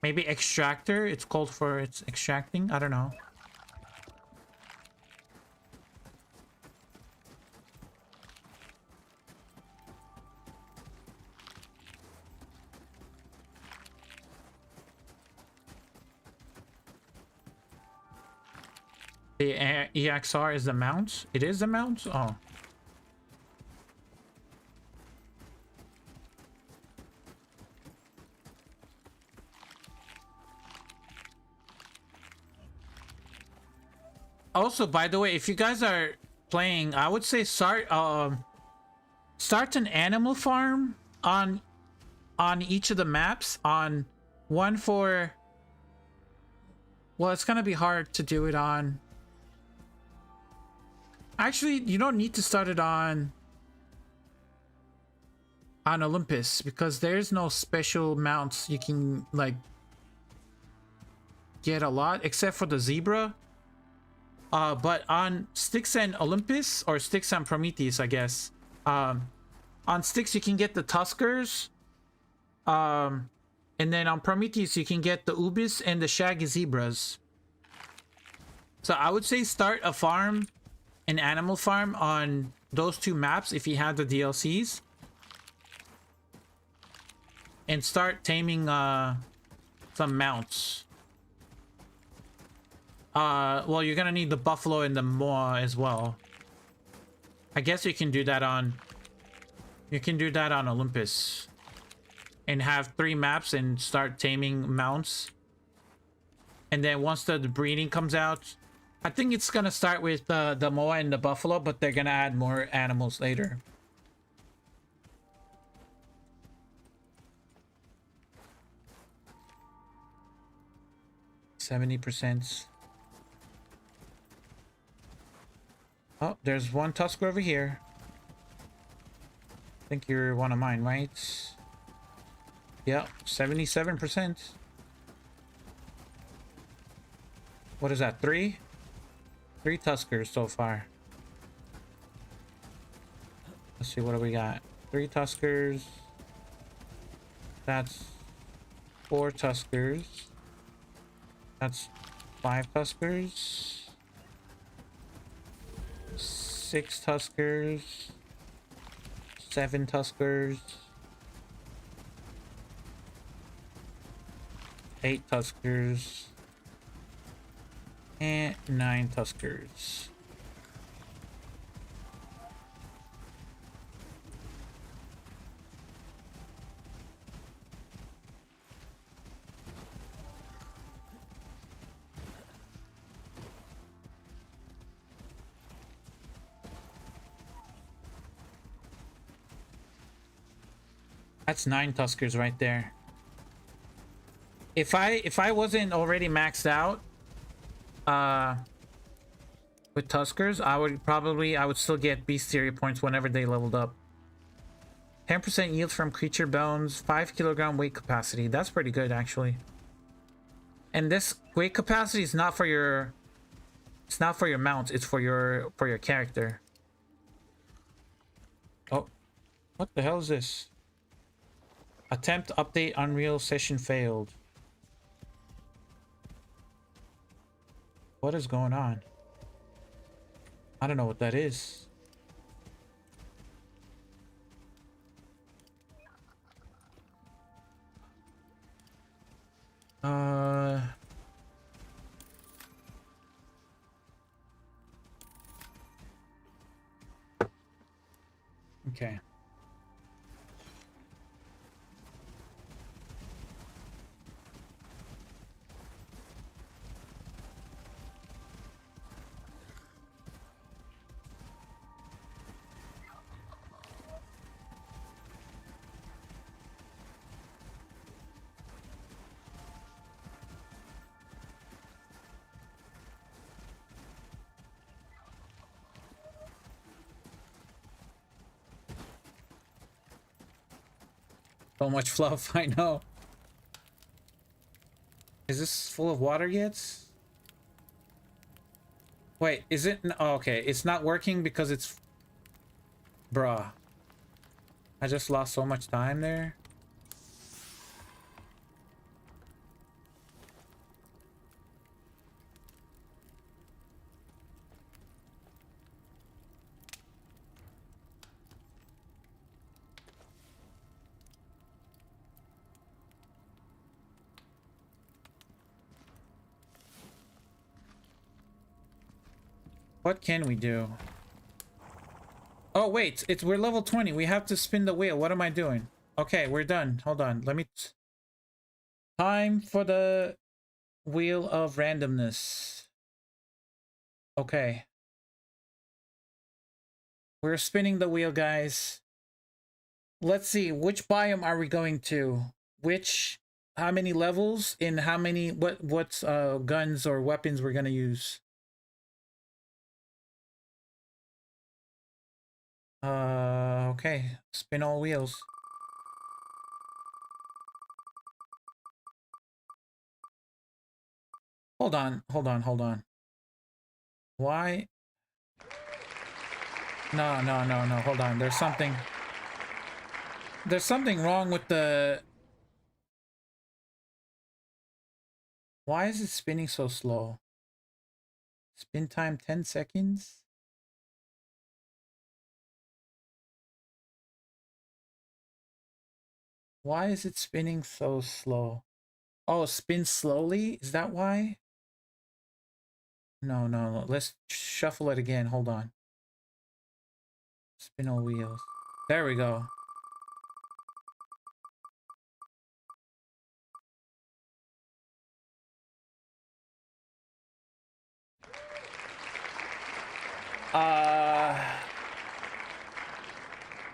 Maybe extractor, it's called for its extracting, I don't know. The EXR is the mount? It is the mount? Oh. Also, by the way, if you guys are playing, I would say start an animal farm on each of the maps. On one for, well, it's gonna be hard to do it on. Actually, you don't need to start it on Olympus because there's no special mounts you can like get a lot except for the zebra. But on Styx and Olympus, or Styx and Prometheus, I guess. On Styx you can get the Tuskers. And then on Prometheus you can get the Ubis and the Shaggy Zebras. So I would say start a farm, an animal farm on those two maps if you have the DLCs. And start taming some mounts. Well, you're gonna need the buffalo and the moa as well. I guess you can do that on Olympus. And have 3 maps and start taming mounts. And then once the breeding comes out, I think it's gonna start with the moa and the buffalo, but they're gonna add more animals later. %. Oh, there's one Tusker over here. I think you're one of mine, right? Yeah, 77%. What is that, 3? 3 Tuskers so far. Let's see, what do we got? 3 Tuskers. That's 4 Tuskers. That's 5 Tuskers. 6 Tuskers. 7 Tuskers. 8 Tuskers. And 9 Tuskers. That's 9 Tuskers right there. If I wasn't already maxed out with Tuskers, I would still get bestiary points whenever they leveled up. 10% yield from creature bones, 5 kilogram weight capacity. That's pretty good actually. And this weight capacity is not for your mount, it's for your character. Oh, what the hell is this? Attempt update Unreal session failed. What is going on? I don't know what that is. Okay. So much fluff, I know. Is this full of water yet? Wait, is it? Oh, okay, it's not working because it's... Bruh. I just lost so much time there. What can we do? Oh wait, we're level 20. We have to spin the wheel. What am I doing? Okay, we're done. Hold on. Let me... Time for the wheel of randomness. Okay. We're spinning the wheel, guys. Let's see, which biome are we going to? How many levels in how many, what guns or weapons we're gonna use? Okay, spin all wheels. Hold on. Why? No, hold on. There's something wrong with the... Why is it spinning so slow? Spin time 10 seconds? Why is it spinning so slow? Oh, spin slowly? Is that why? No. Let's shuffle it again. Hold on. Spin all wheels. There we go.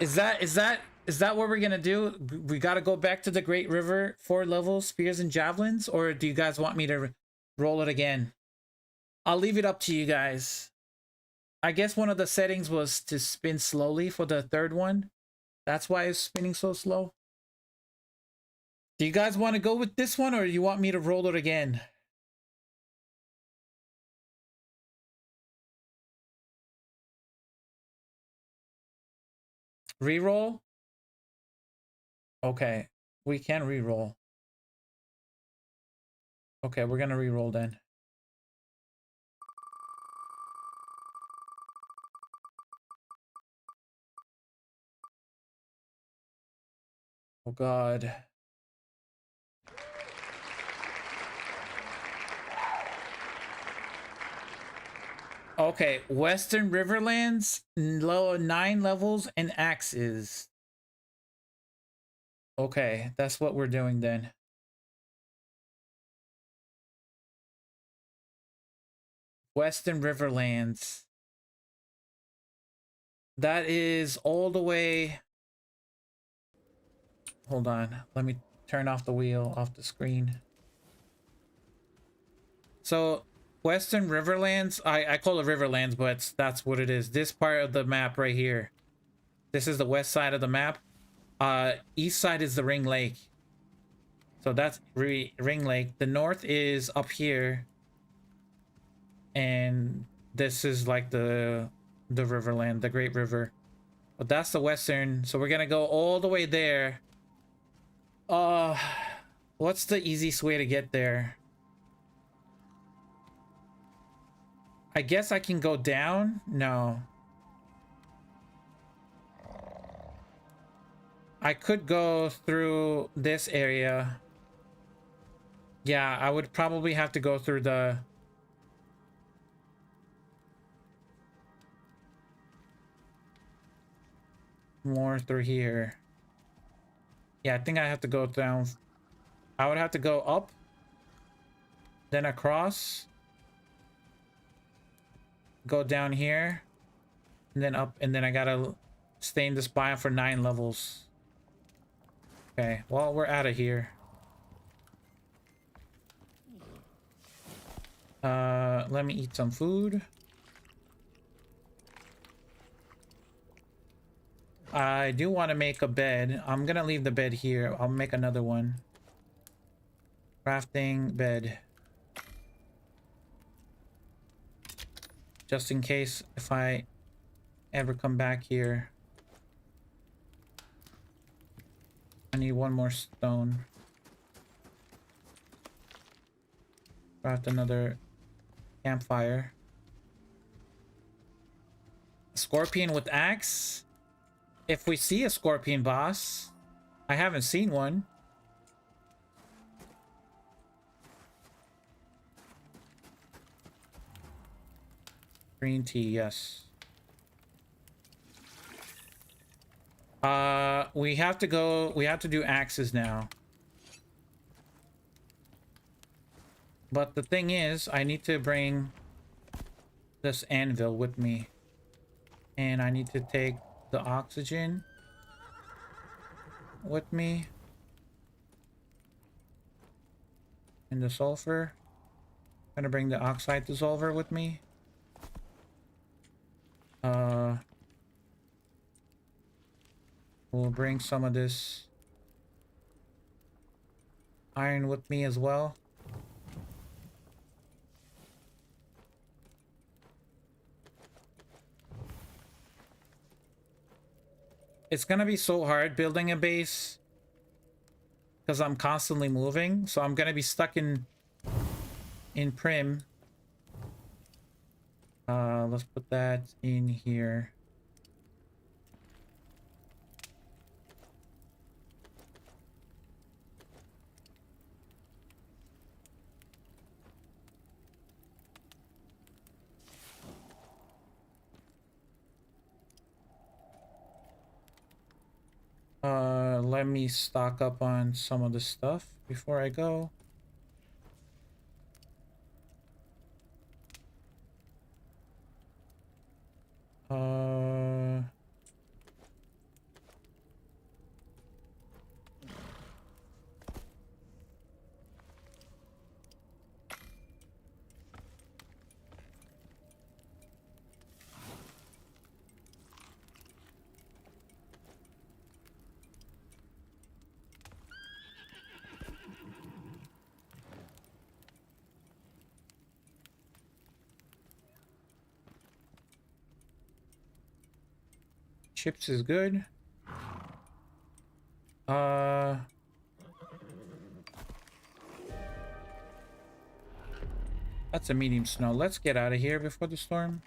Is that what we're gonna do? We gotta go back to the Great River, 4 levels, spears and javelins, or do you guys want me to roll it again? I'll leave it up to you guys. I guess one of the settings was to spin slowly for the third one. That's why it's spinning so slow. Do you guys want to go with this one, or you want me to roll it again? Reroll? Okay, we can reroll. Okay, we're gonna reroll then. Oh God. Okay, Western Riverlands, low 9 levels and axes. Okay, that's what we're doing then. Western Riverlands. That is all the way... Hold on. Let me turn off the wheel off the screen. So Western Riverlands, I call it Riverlands, but that's what it is. This part of the map right here. This is the west side of the map. East side is the Ring Lake. So that's Ring Lake. The north is up here. And this is like the Riverland, the Great River. But that's the western. So we're gonna go all the way there. What's the easiest way to get there? I guess I can go down? No. I could go through this area. Yeah, I would probably have to go through the... more through here. Yeah, I think I have to go down. I would have to go up, then across, go down here, and then up, and then I gotta stay in this biome for 9 levels. Okay, well, we're out of here. Let me eat some food. I do want to make a bed. I'm gonna leave the bed here. I'll make another one. Crafting bed. Just in case if I ever come back here. I need one more stone. Craft another campfire. Scorpion with axe. If we see a scorpion boss, I haven't seen one. Green tea, yes. We have to do axes now. But the thing is, I need to bring this anvil with me. And I need to take the oxygen with me. And the sulfur. I'm gonna bring the oxide dissolver with me. We'll bring some of this iron with me as well. It's gonna be so hard building a base because I'm constantly moving, so I'm gonna be stuck in Prim. Let's put that in here. Let me stock up on some of the stuff before I go. Chips is good. That's a medium snow. Let's get out of here before the storm.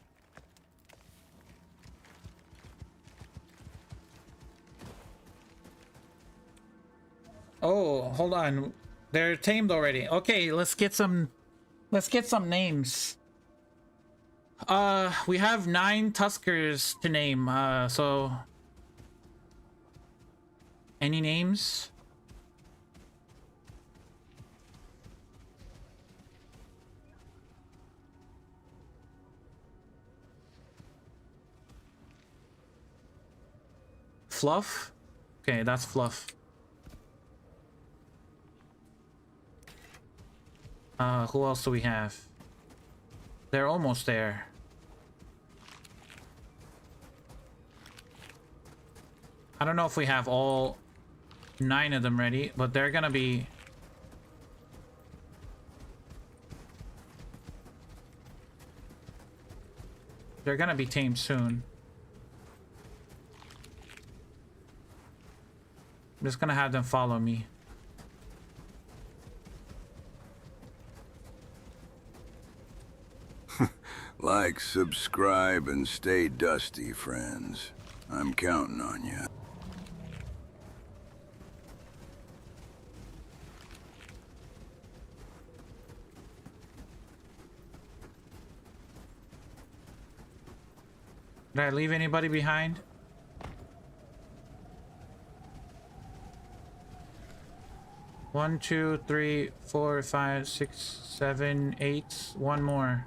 Oh, hold on. They're tamed already. Okay, let's get some names. We have 9 Tuskers to name, so any names? Fluff? Okay, that's Fluff. Who else do we have? They're almost there. I don't know if we have all 9 of them ready, but they're gonna be... They're gonna be tamed soon. I'm just gonna have them follow me. Like, subscribe, and stay dusty, friends. I'm counting on you. Did I leave anybody behind? One, 2, 3, 4, 5, 6, 7, 8. One more.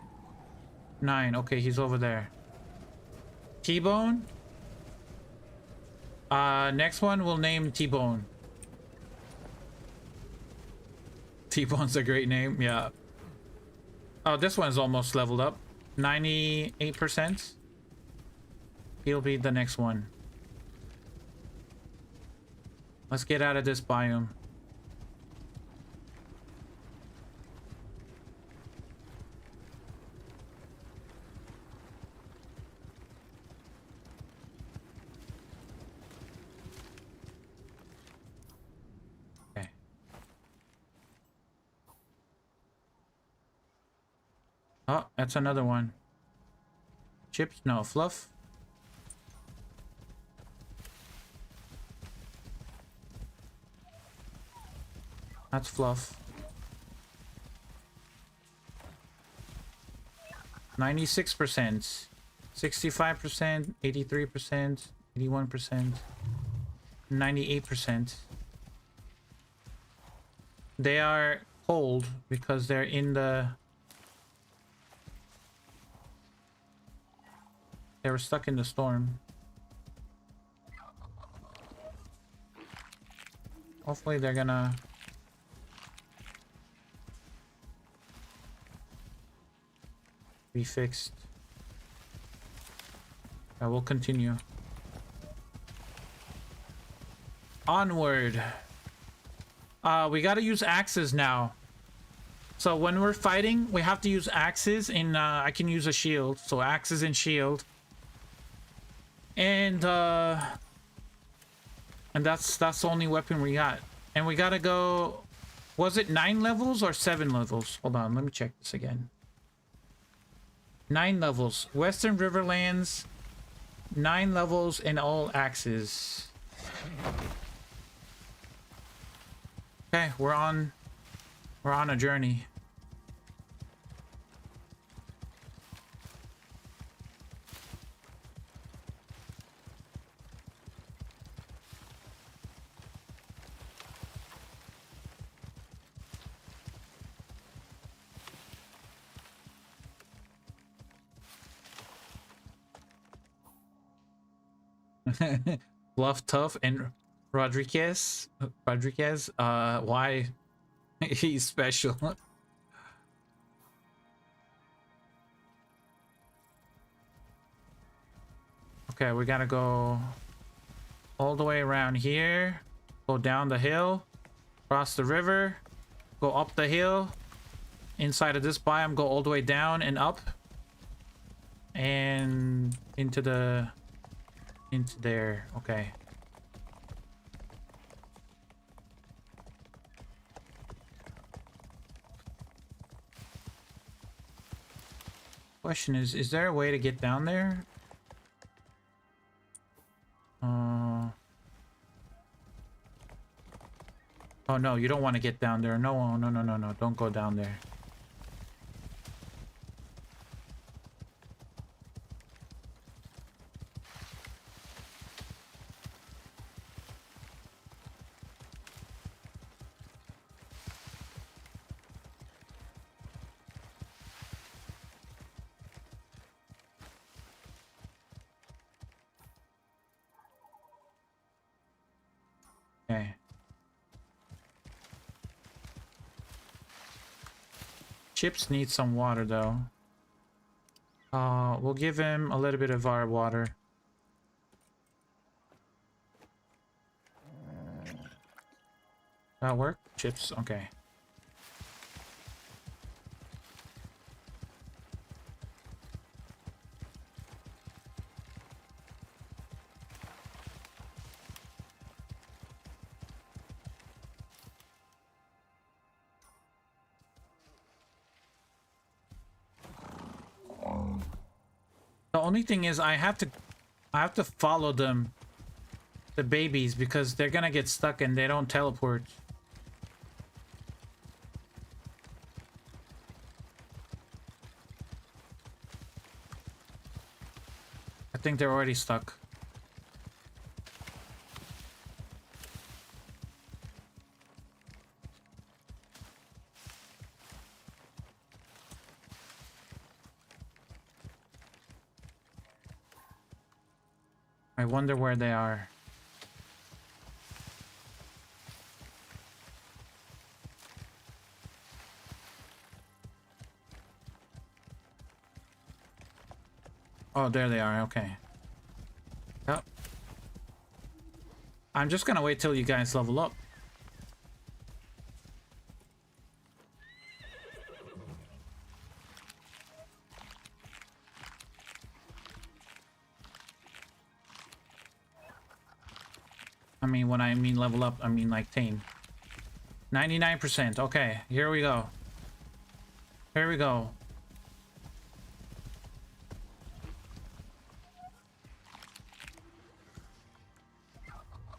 9. Okay, he's over there. T-Bone? Next one we'll name T-Bone. T-Bone's a great name, yeah. Oh, this one's almost leveled up. 98%. He'll be the next one. Let's get out of this biome. Okay. Oh, that's another one. Chips? No, fluff. That's fluff. 96%, 65%, 83%, 81%, 98%. They are cold because they're in the... They were stuck in the storm. Hopefully they're gonna... be fixed. I will continue. Onward. We gotta use axes now. So when we're fighting, we have to use axes, and I can use a shield. So axes and shield. And that's the only weapon we got. And we gotta go... Was it 9 levels or 7 levels? Hold on, let me check this again. 9 levels. Western Riverlands. 9 levels and all axes. Okay, we're on a journey. Bluff Tough and Rodriguez. Why? He's special. Okay, we gotta go all the way around here, go down the hill, cross the river, go up the hill, inside of this biome, go all the way down and up, and into there. Okay. Question is there a way to get down there? Oh no, you don't want to get down there. No, no, no, no, no. Don't go down there. Okay. Chips need some water though. We'll give him a little bit of our water. That work? Chips, okay. The only thing is I have to follow them, the babies, because they're gonna get stuck and they don't teleport. I think they're already stuck. I wonder where they are. Oh, there they are. Okay. Yep. I'm just gonna wait till you guys level up. I mean, when I mean level up, I mean like tame. 99%. Okay, here we go. Here we go.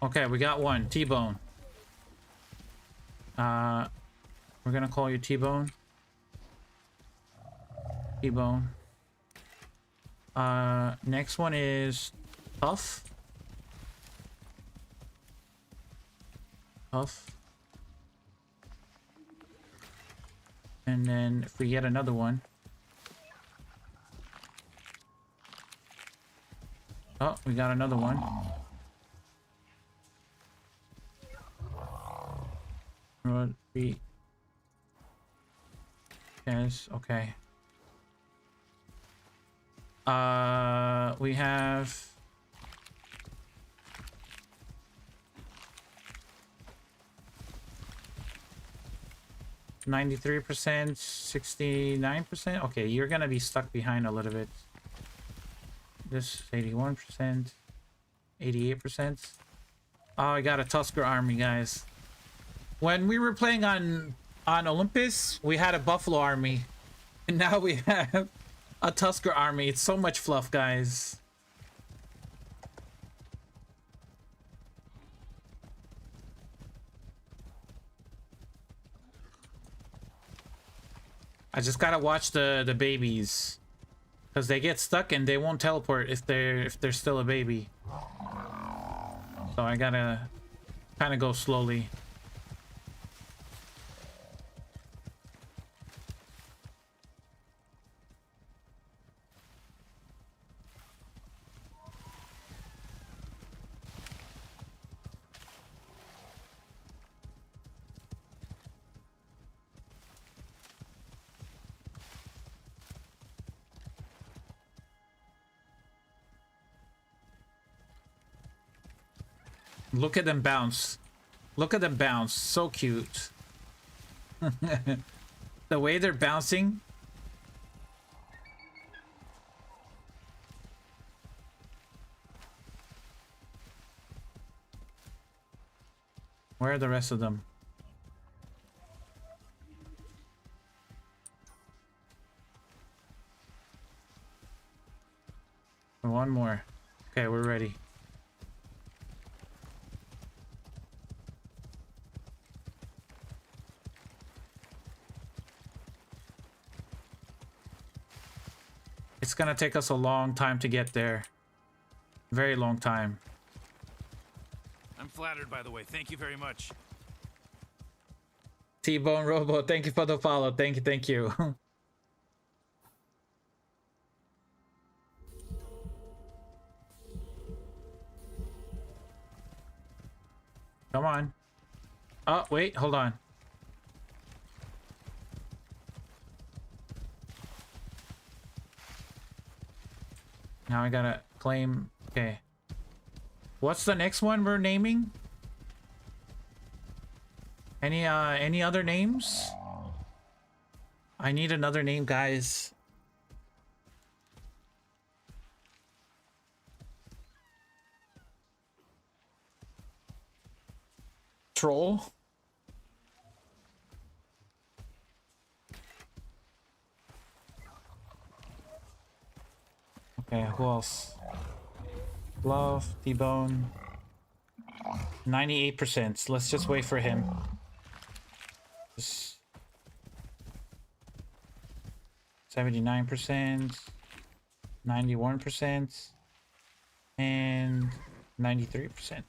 Okay, we got one. T-Bone. We're gonna call you T-Bone. T-Bone. Next one is Tough. Tough. And then if we get another one. Oh, we got another one. Three. Yes, okay. We have 93%, 69%. Okay, you're gonna be stuck behind a little bit. This 81%, 88%. Oh, I got a Tusker army, guys. When we were playing on Olympus, we had a Buffalo army. And now we have a Tusker army. It's so much fluff, guys. I just gotta watch the babies, because they get stuck and they won't teleport if they're still a baby. So I gotta kind of go slowly. Look at them bounce. Look at them bounce. So cute. The way they're bouncing. Where are the rest of them? One more. Okay, we're ready. It's gonna take us a long time to get there. Very long time. I'm flattered, by the way. Thank you very much. T-Bone Robo, thank you for the follow. Thank you, thank you. Come on. Oh, wait, hold on. Now I gotta claim. Okay. What's the next one we're naming? Any other names? I need another name, guys. Troll. Okay, who else? Love, T-Bone. 98%. Let's just wait for him. Just 79%, 91%, and 93%.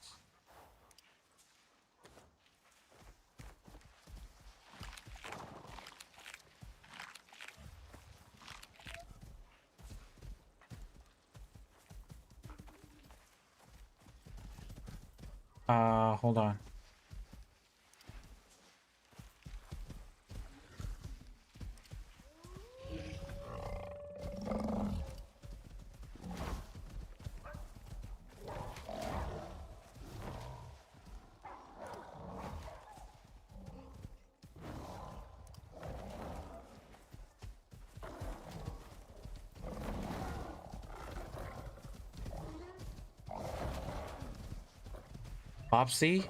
Hold on. Popsy?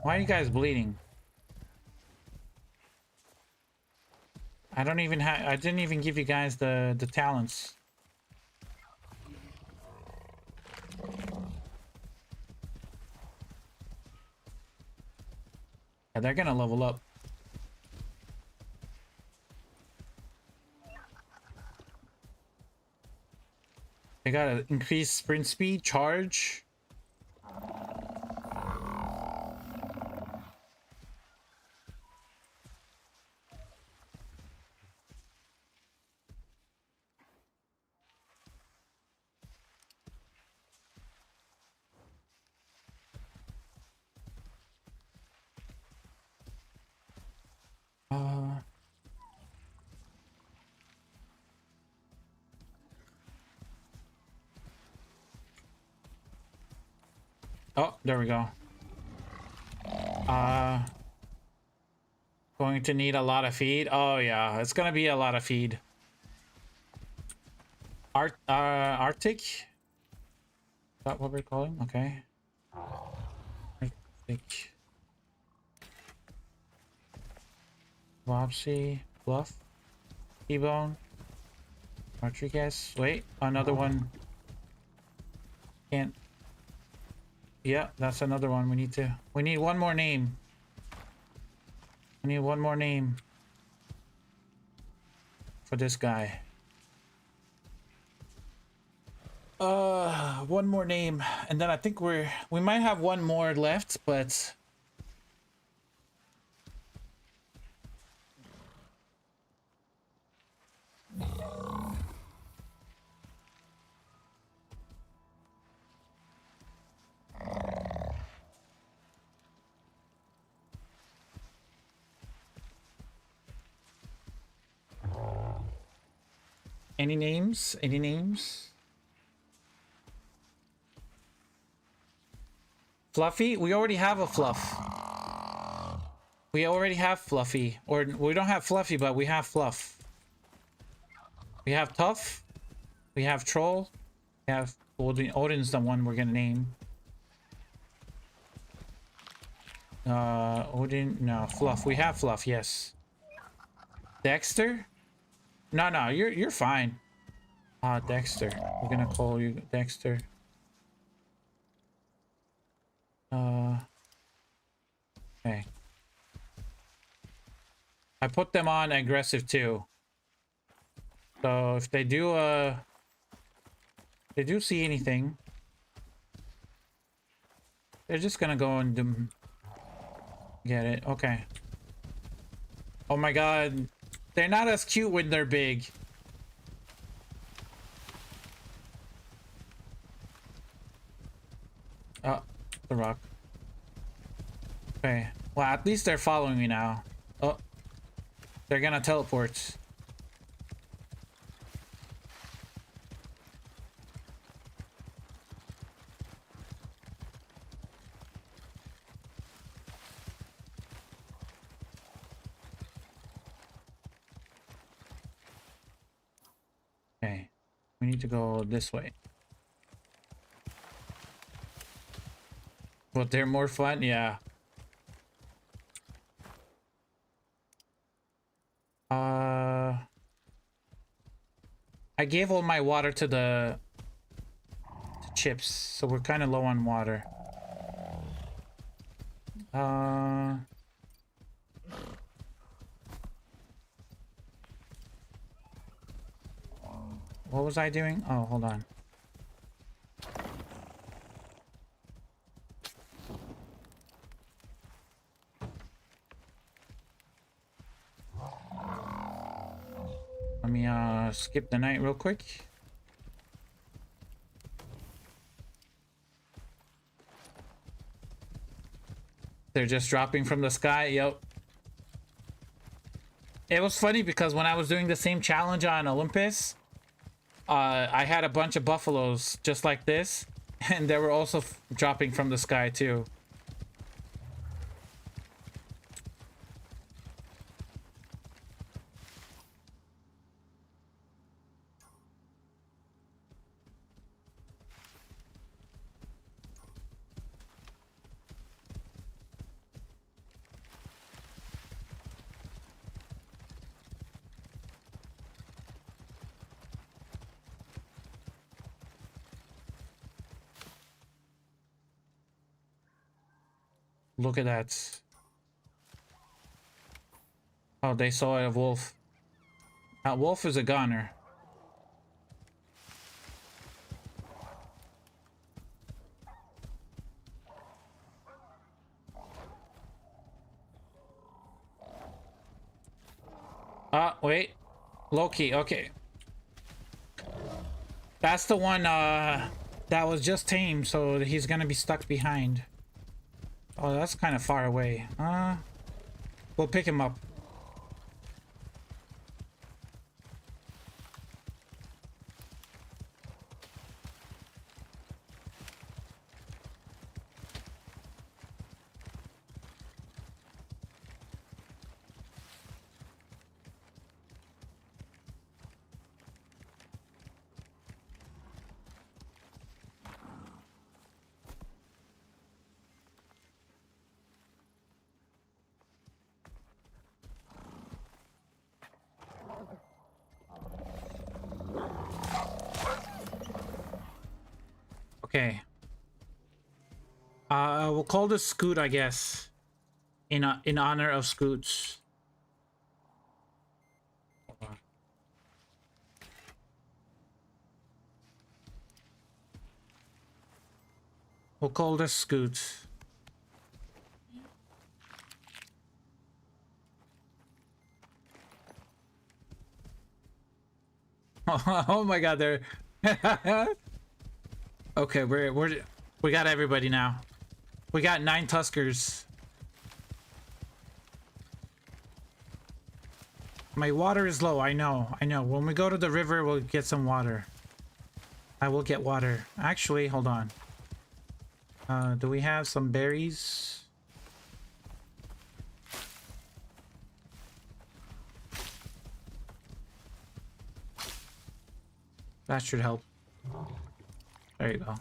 Why are you guys bleeding? I didn't even give you guys the talents. Yeah, they're gonna level up. They gotta increase sprint speed, charge. Oh, there we go. Going to need a lot of feed. Oh yeah, it's gonna be a lot of feed. Arctic? Is that what we're calling? Okay. Arctic. Wopsy, Bluff, T-Bone, Rodriguez. Wait, another one. Can't. Yeah, that's another one. We need one more name. We need one more name for this guy. One more name, and then I think we might have one more left, but any names? Any names? Fluffy? We already have a Fluff. We already have Fluffy. Or we don't have Fluffy, but we have Fluff. We have Tough. We have Troll. We have Odin. Odin's the one we're gonna name. Odin. No, Fluff. We have Fluff, yes. Dexter? No, you're fine. Dexter. We're gonna call you Dexter. Okay. I put them on aggressive too. So if they do see anything, they're just gonna go and get it. Okay. Oh my god. They're not as cute when they're big. the rock. Okay. Well, at least they're following me now. Oh. They're gonna teleport. Okay. We need to go this way. But they're more fun? Yeah. I gave all my water to the chips, so we're kind of low on water. What was I doing? Oh, hold on. Let me skip the night real quick. They're just dropping from the sky. Yep. It was funny because when I was doing the same challenge on Olympus, I had a bunch of buffaloes just like this, and they were also dropping from the sky too. Look at that. Oh, they saw a wolf. That wolf is a goner. Ah, wait. Loki, okay. That's the one that was just tamed, so he's gonna be stuck behind. Oh, that's kind of far away. We'll pick him up. Okay. We'll call this Scoot, I guess. In honor of Scoots. We'll call this Scoot. Oh my god, they're okay, we got everybody now. We got 9 Tuskers. My water is low, I know. When we go to the river, we'll get some water. I will get water. Actually, hold on. Do we have some berries? That should help. There you go.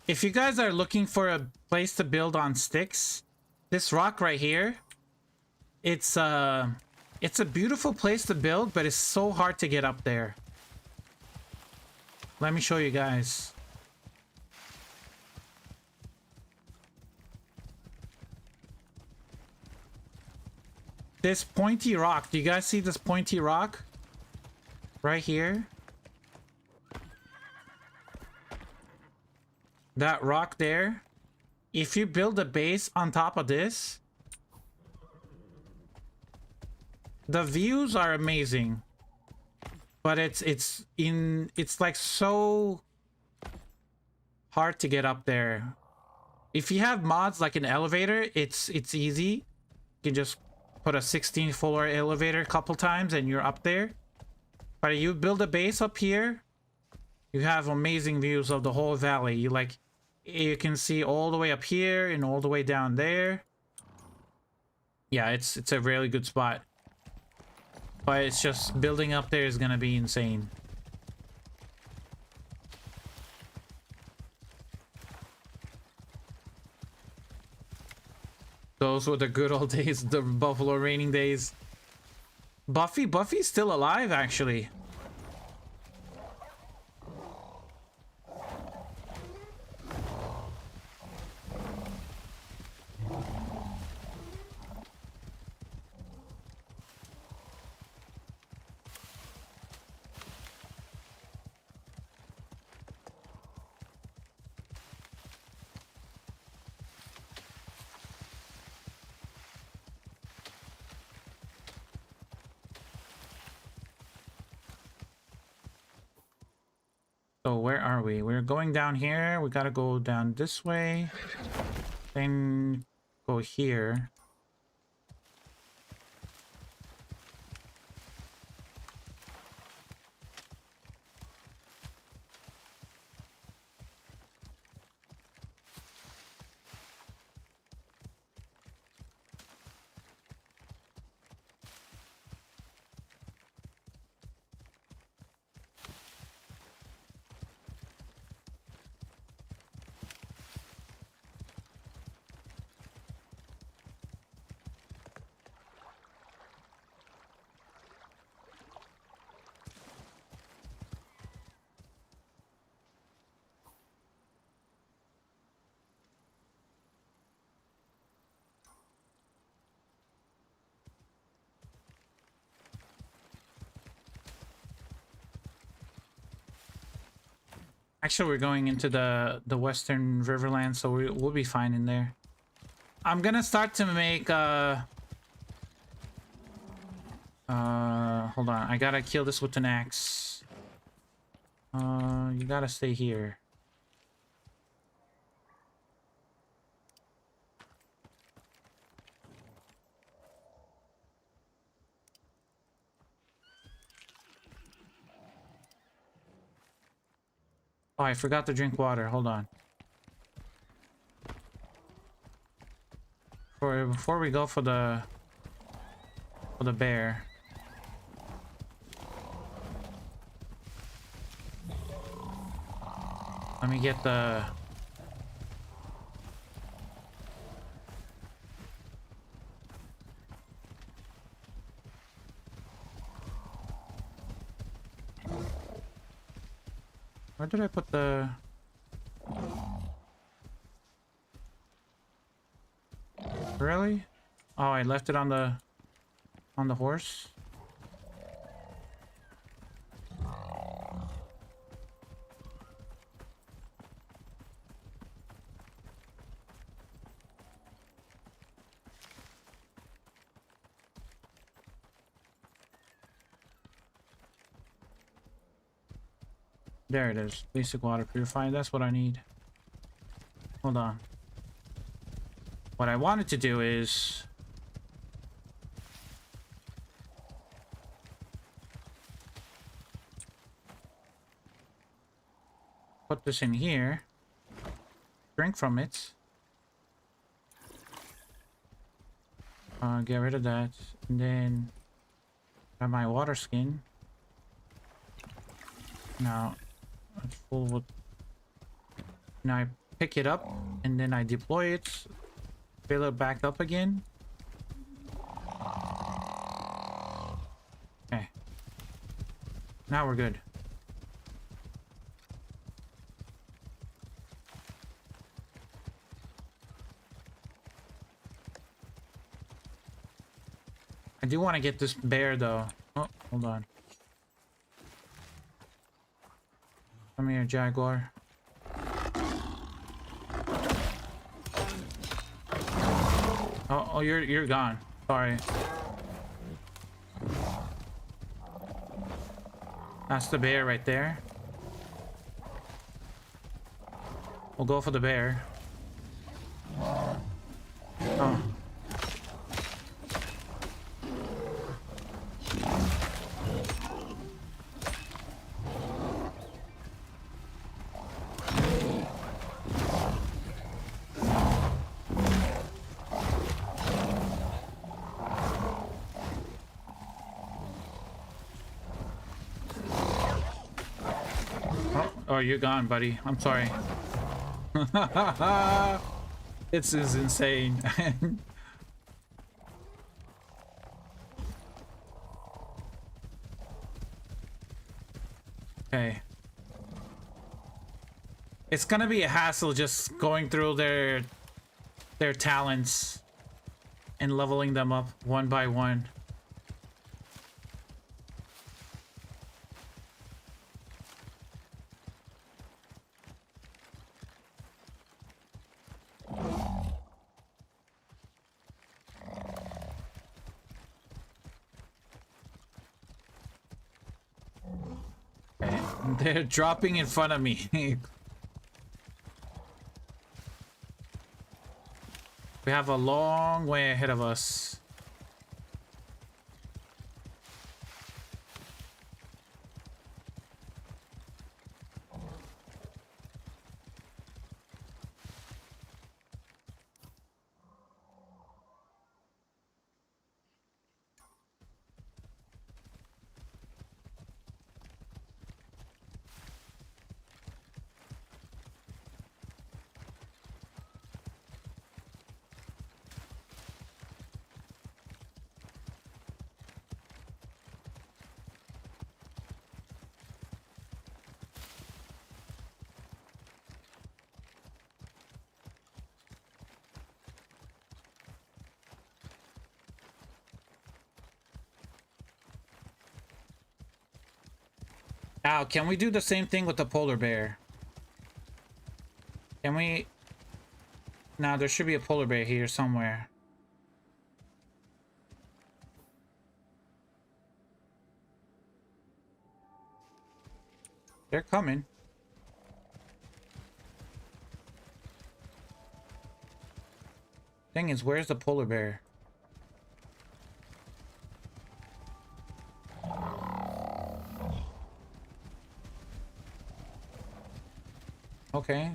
If you guys are looking for a place to build on Styx, this rock right here, it's a beautiful place to build, but it's so hard to get up there. Let me show you guys. this pointy rock. Do you guys see this pointy rock? Right here. That rock there. If you build a base on top of this, the views are amazing. But it's like so hard to get up there. If you have mods like an elevator, it's easy. You can just put a 16-floor elevator a couple times and you're up there. But if you build a base up here, you have amazing views of the whole valley. You can see all the way up here and all the way down there. Yeah, it's a really good spot. But it's just building up there is gonna be insane. Those were the good old days, the Buffalo raining days. Buffy's still alive, actually. So where are we? We're going down here. We gotta go down this way. Then go here. Actually, we're going into the western riverlands, so we'll be fine in there. I'm gonna start to make hold on, I gotta kill this with an axe. You gotta stay here. Oh, I forgot to drink water. Hold on. Before we go for the bear. Let me get the... Where did I put the... Really? Oh, I left it on the horse. There it is. Basic water purifier. That's what I need. Hold on. What I wanted to do is... put this in here. Drink from it. Get rid of that. And then... grab my water skin. Now... it's full with... now I pick it up and then I deploy it, fill it back up again. Okay, now we're good. I do want to get this bear though. Oh, hold on. Come here, jaguar. Oh, you're gone. Sorry. That's the bear right there. We'll go for the bear. Oh. Oh, you're gone, buddy. I'm sorry. This is insane. Okay. It's gonna be a hassle just going through their talents and leveling them up one by one. They're dropping in front of me. We have a long way ahead of us. Now, can we do the same thing with the polar bear? Can we? Now, there should be a polar bear here somewhere. They're coming. Thing is, where's the polar bear? Okay.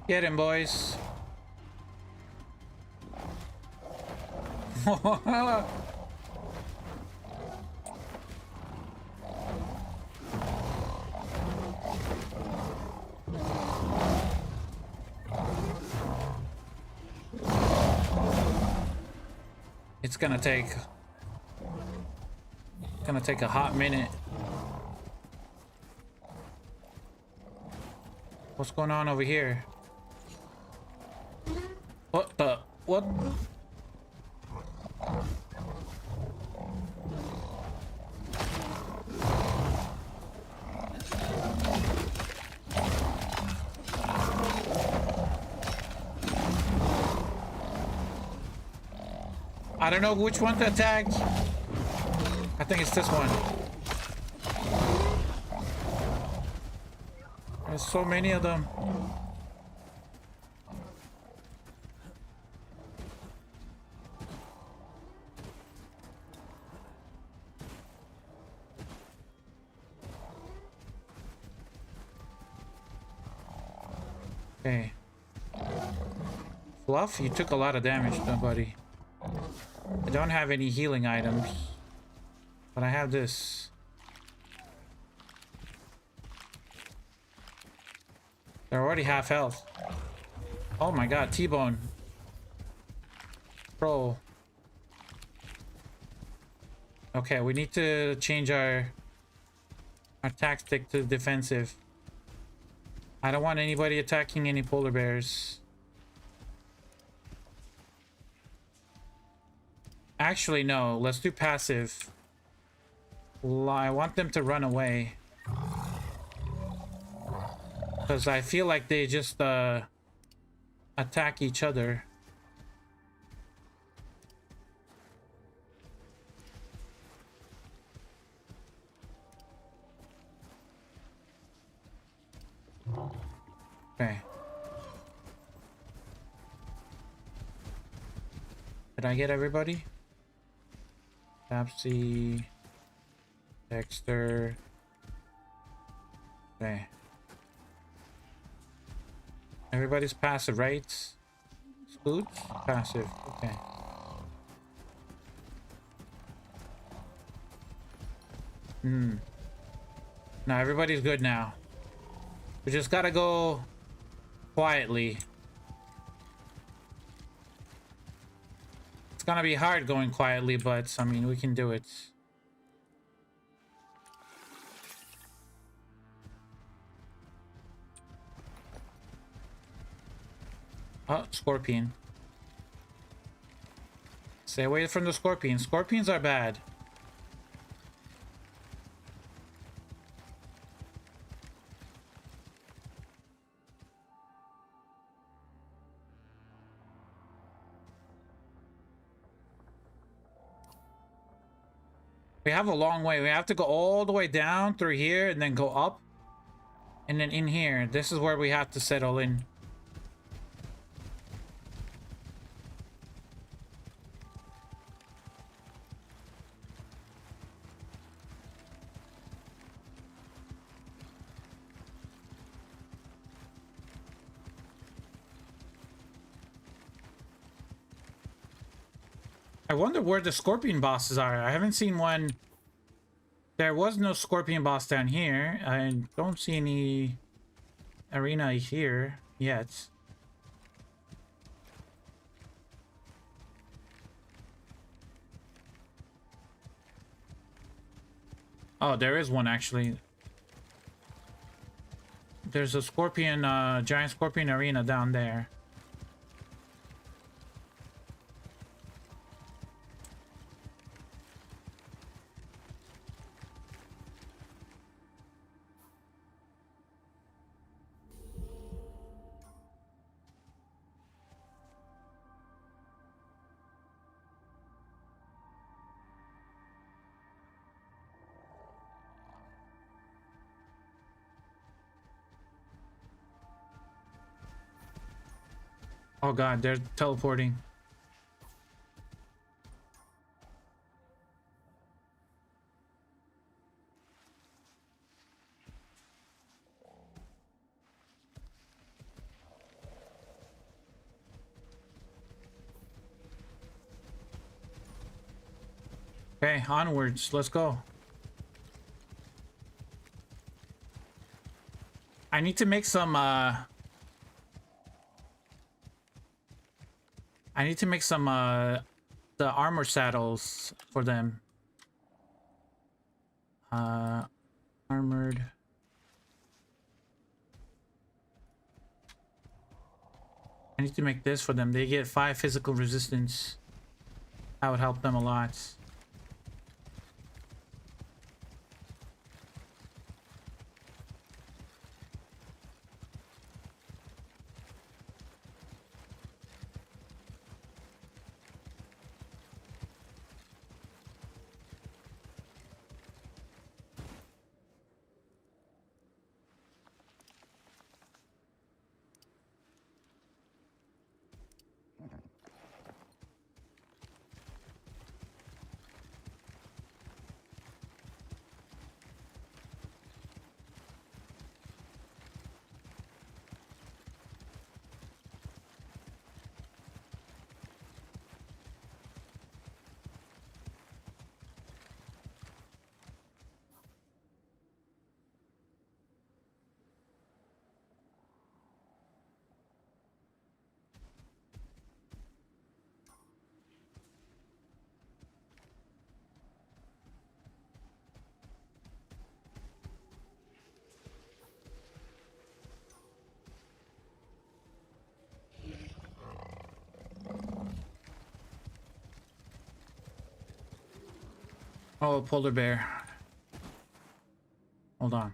Get him, boys. It's gonna take a hot minute. What's going on over here? What the? What? I don't know which one to attack. I think it's this one. There's so many of them. Okay. Fluff, you took a lot of damage, though, buddy. I don't have any healing items, but I have this. They're already half health. Oh my god, T-Bone. Troll. Okay, we need to change our tactic to defensive. I don't want anybody attacking any polar bears. Actually, no. Let's do passive. I want them to run away. Because I feel like they just attack each other. Okay. Did I get everybody? Tapsy, Dexter. Okay. Everybody's passive, right? Scoots? Passive. Okay. Now everybody's good now. We just gotta go quietly. It's gonna be hard going quietly, but I mean, we can do it. Oh, scorpion. Stay away from the scorpions. Scorpions are bad. We have a long way. We have to go all the way down through here and then go up. And then in here. This is where we have to settle in. I wonder where the scorpion bosses are. I haven't seen one. There was no scorpion boss down here. I don't see any arena here yet. Oh, there is one actually. There's a scorpion, giant scorpion arena down there. Oh god, they're teleporting. Okay, onwards. Let's go. I need to make some the armor saddles for them. Armored. I need to make this for them. They get 5 physical resistance. That would help them a lot. Oh, polar bear. Hold on.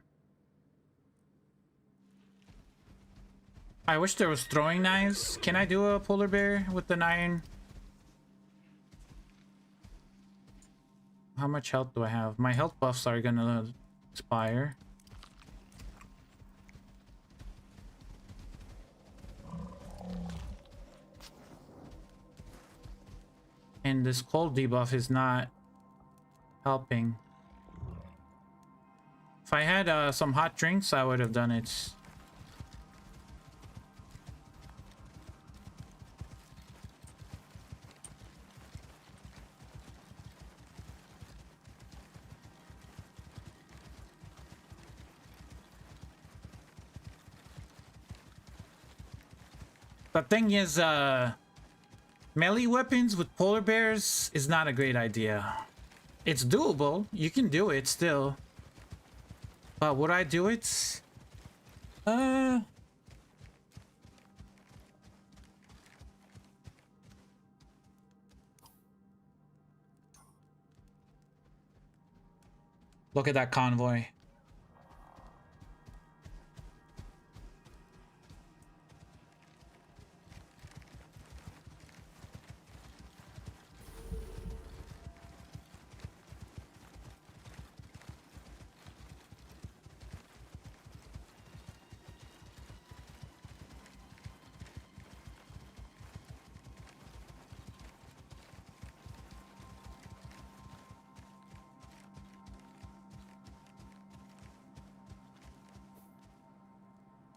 I wish there was throwing knives. Can I do a polar bear with the iron? How much health do I have? My health buffs are gonna expire. And this cold debuff is not helping. If I had some hot drinks, I would have done it. The thing is, melee weapons with polar bears is not a great idea. It's doable. You can do it still. But would I do it? Look at that convoy.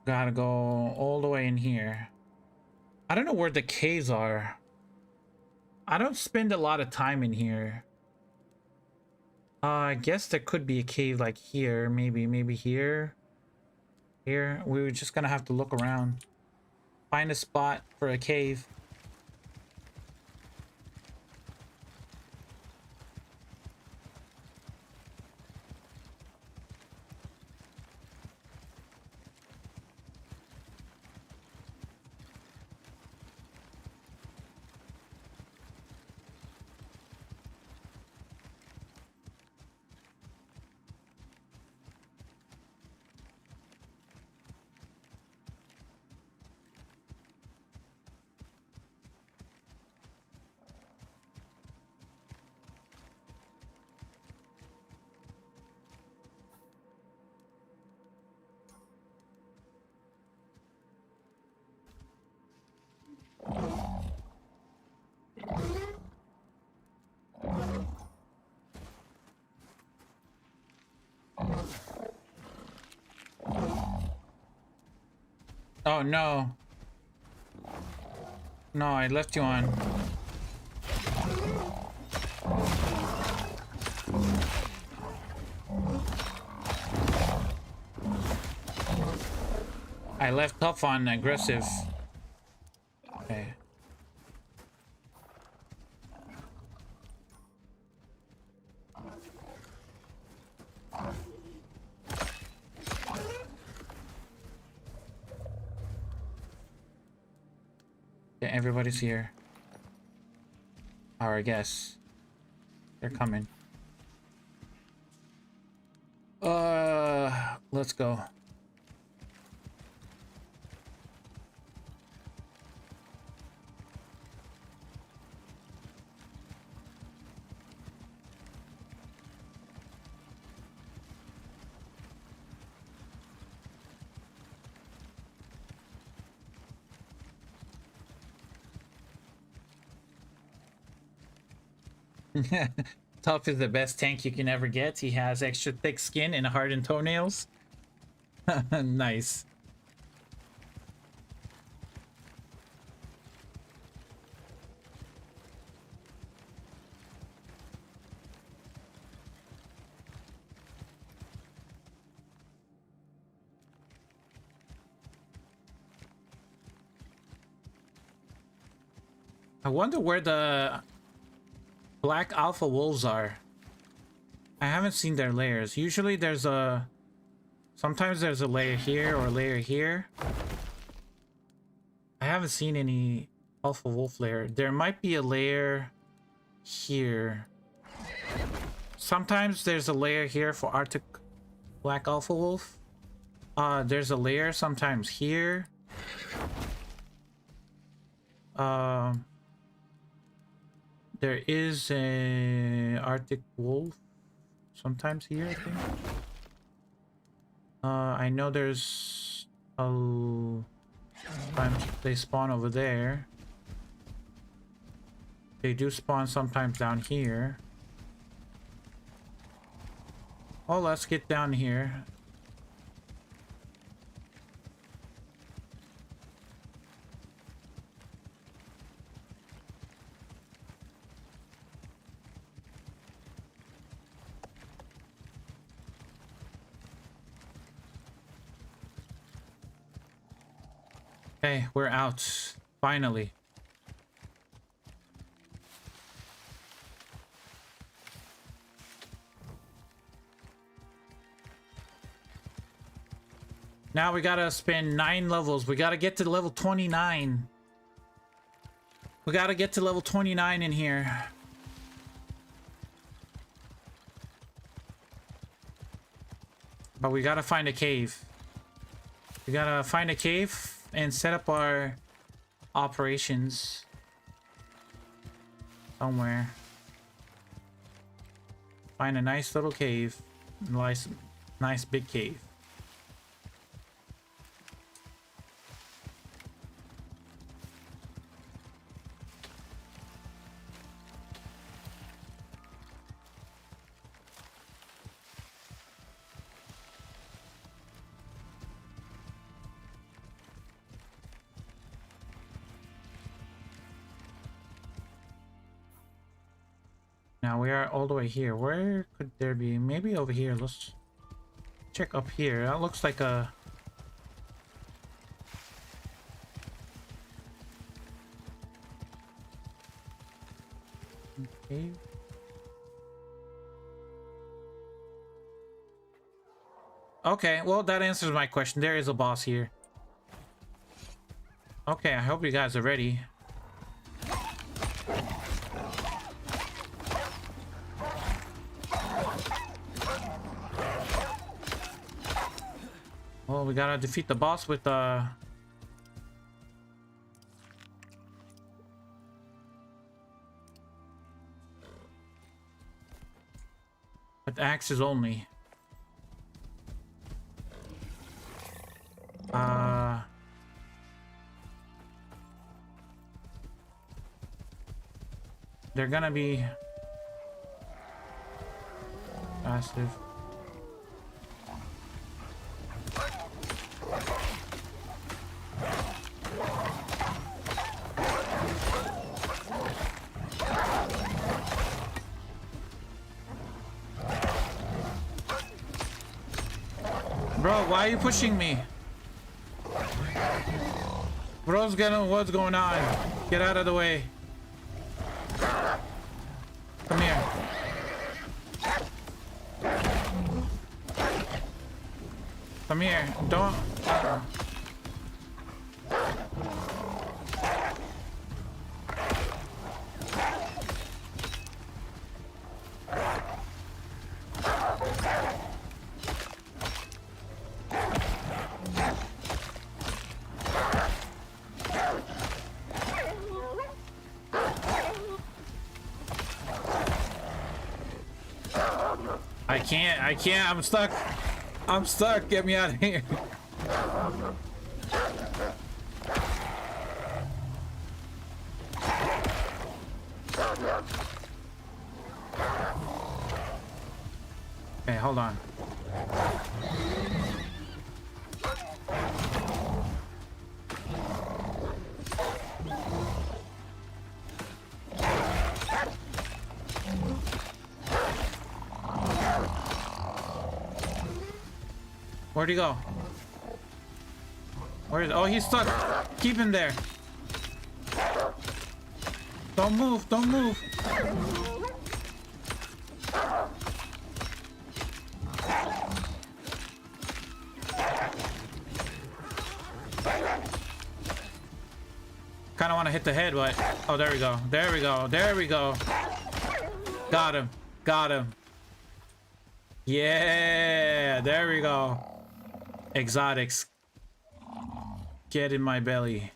Gotta go all the way in here. I don't know where the caves are. I don't spend a lot of time in here. I guess there could be a cave like here. Maybe here. Here. We were just gonna have to look around. Find a spot for a cave. Oh no. No, I left you on. I left tough on aggressive. Okay. Yeah, everybody's here. Or I guess they're coming. Let's go. Tough is the best tank you can ever get. He has extra thick skin and hardened toenails. Nice. I wonder where the black alpha wolves are. I haven't seen their layers. Usually there's a... Sometimes there's a layer here or a layer here. I haven't seen any alpha wolf layer. There might be a layer here sometimes there's a layer here for Arctic Black Alpha Wolf. There's a layer sometimes here. There is a Arctic Wolf sometimes here, I think. I know there's sometimes they spawn over there. They do spawn sometimes down here. Oh, let's get down here. Okay, we're out. Finally. Now we gotta spend 9 levels. We gotta get to level 29. We gotta get to level 29 in here. But we gotta find a cave. We gotta find a cave and set up our operations somewhere. Find a nice little cave. Nice big cave. Now we are all the way here. Where could there be? Maybe over here. Let's check up here. That looks like a... Okay. Okay, well, that answers my question. There is a boss here. Okay, I hope you guys are ready. Well, we gotta defeat the boss with with axes only. They're gonna be passive. Bro, why are you pushing me? Bro's gonna, what's going on? Get out of the way. Come here. Come here. Don't. I can't, I'm stuck. I'm stuck, get me out of here. Okay, hold on. Where'd he go? Where is? Oh, he's stuck. Keep him there. Don't move. Don't move. Kind of want to hit the head, but oh, there we go. There we go. There we go. Got him. Got him. Yeah, there we go. Exotics. Get in my belly.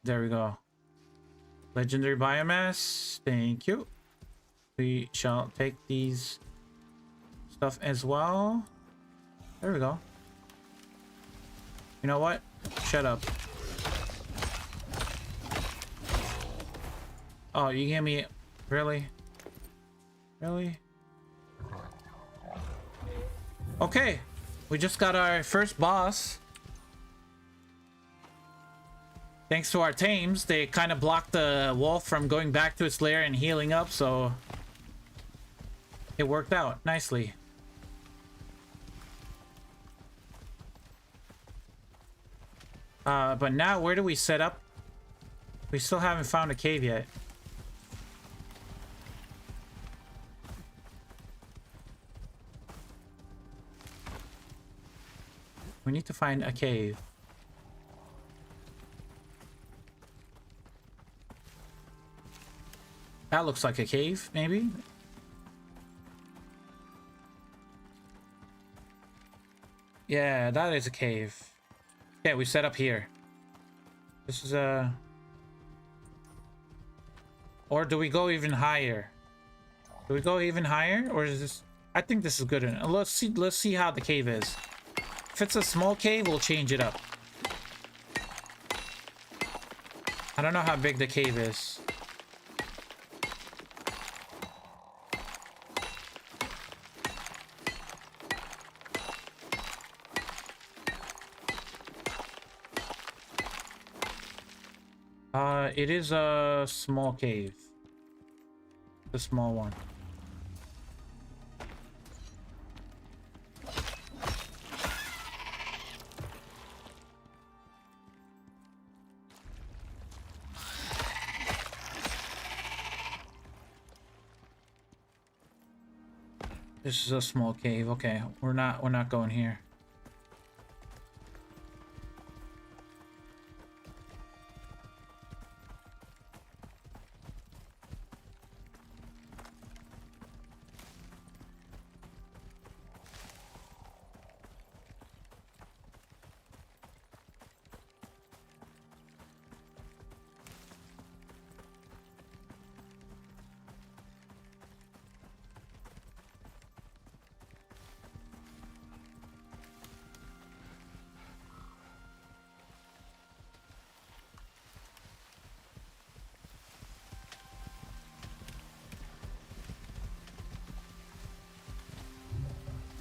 There we go. Legendary biomass. Thank you. We shall take these stuff as well. There we go. You know what? Shut up. Oh, you gave me... Really? Really? Okay. We just got our first boss. Thanks to our tames, they kind of blocked the wolf from going back to its lair and healing up, so... It worked out nicely. But now, where do we set up? We still haven't found a cave yet. We need to find a cave. That looks like a cave, maybe? Yeah, that is a cave. Yeah, we set up here. This is a... Or do we go even higher? Do we go even higher? Or is this... I think this is good enough. Let's see how the cave is. If it's a small cave, we'll change it up. I don't know how big the cave is. It is a small cave. The small one. This is a small cave. Okay, we're not going here.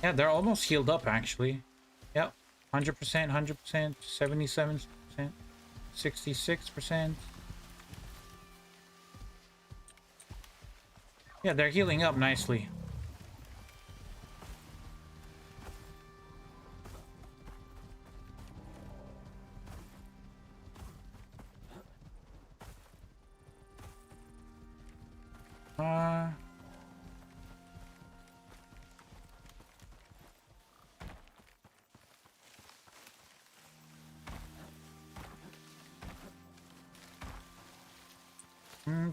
Yeah, they're almost healed up, actually. Yep. 100%, 100%, 77%, 66%. Yeah, they're healing up nicely.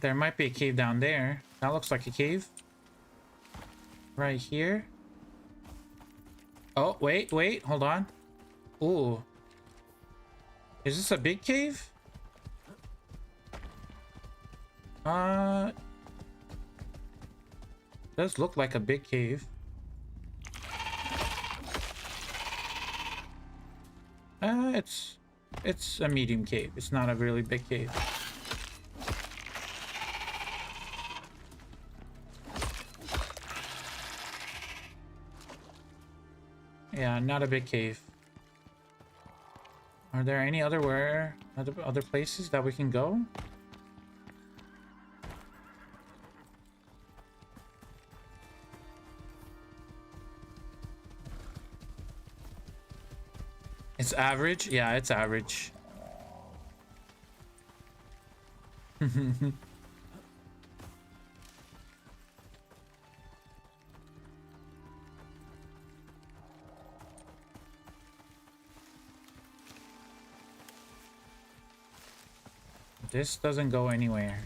There might be a cave down there. That looks like a cave. Right here. Oh, wait, hold on. Ooh. Is this a big cave? Does look like a big cave. It's a medium cave. It's not a really big cave. Yeah, not a big cave. Are there any other places that we can go? It's average? Yeah, it's average. This doesn't go anywhere.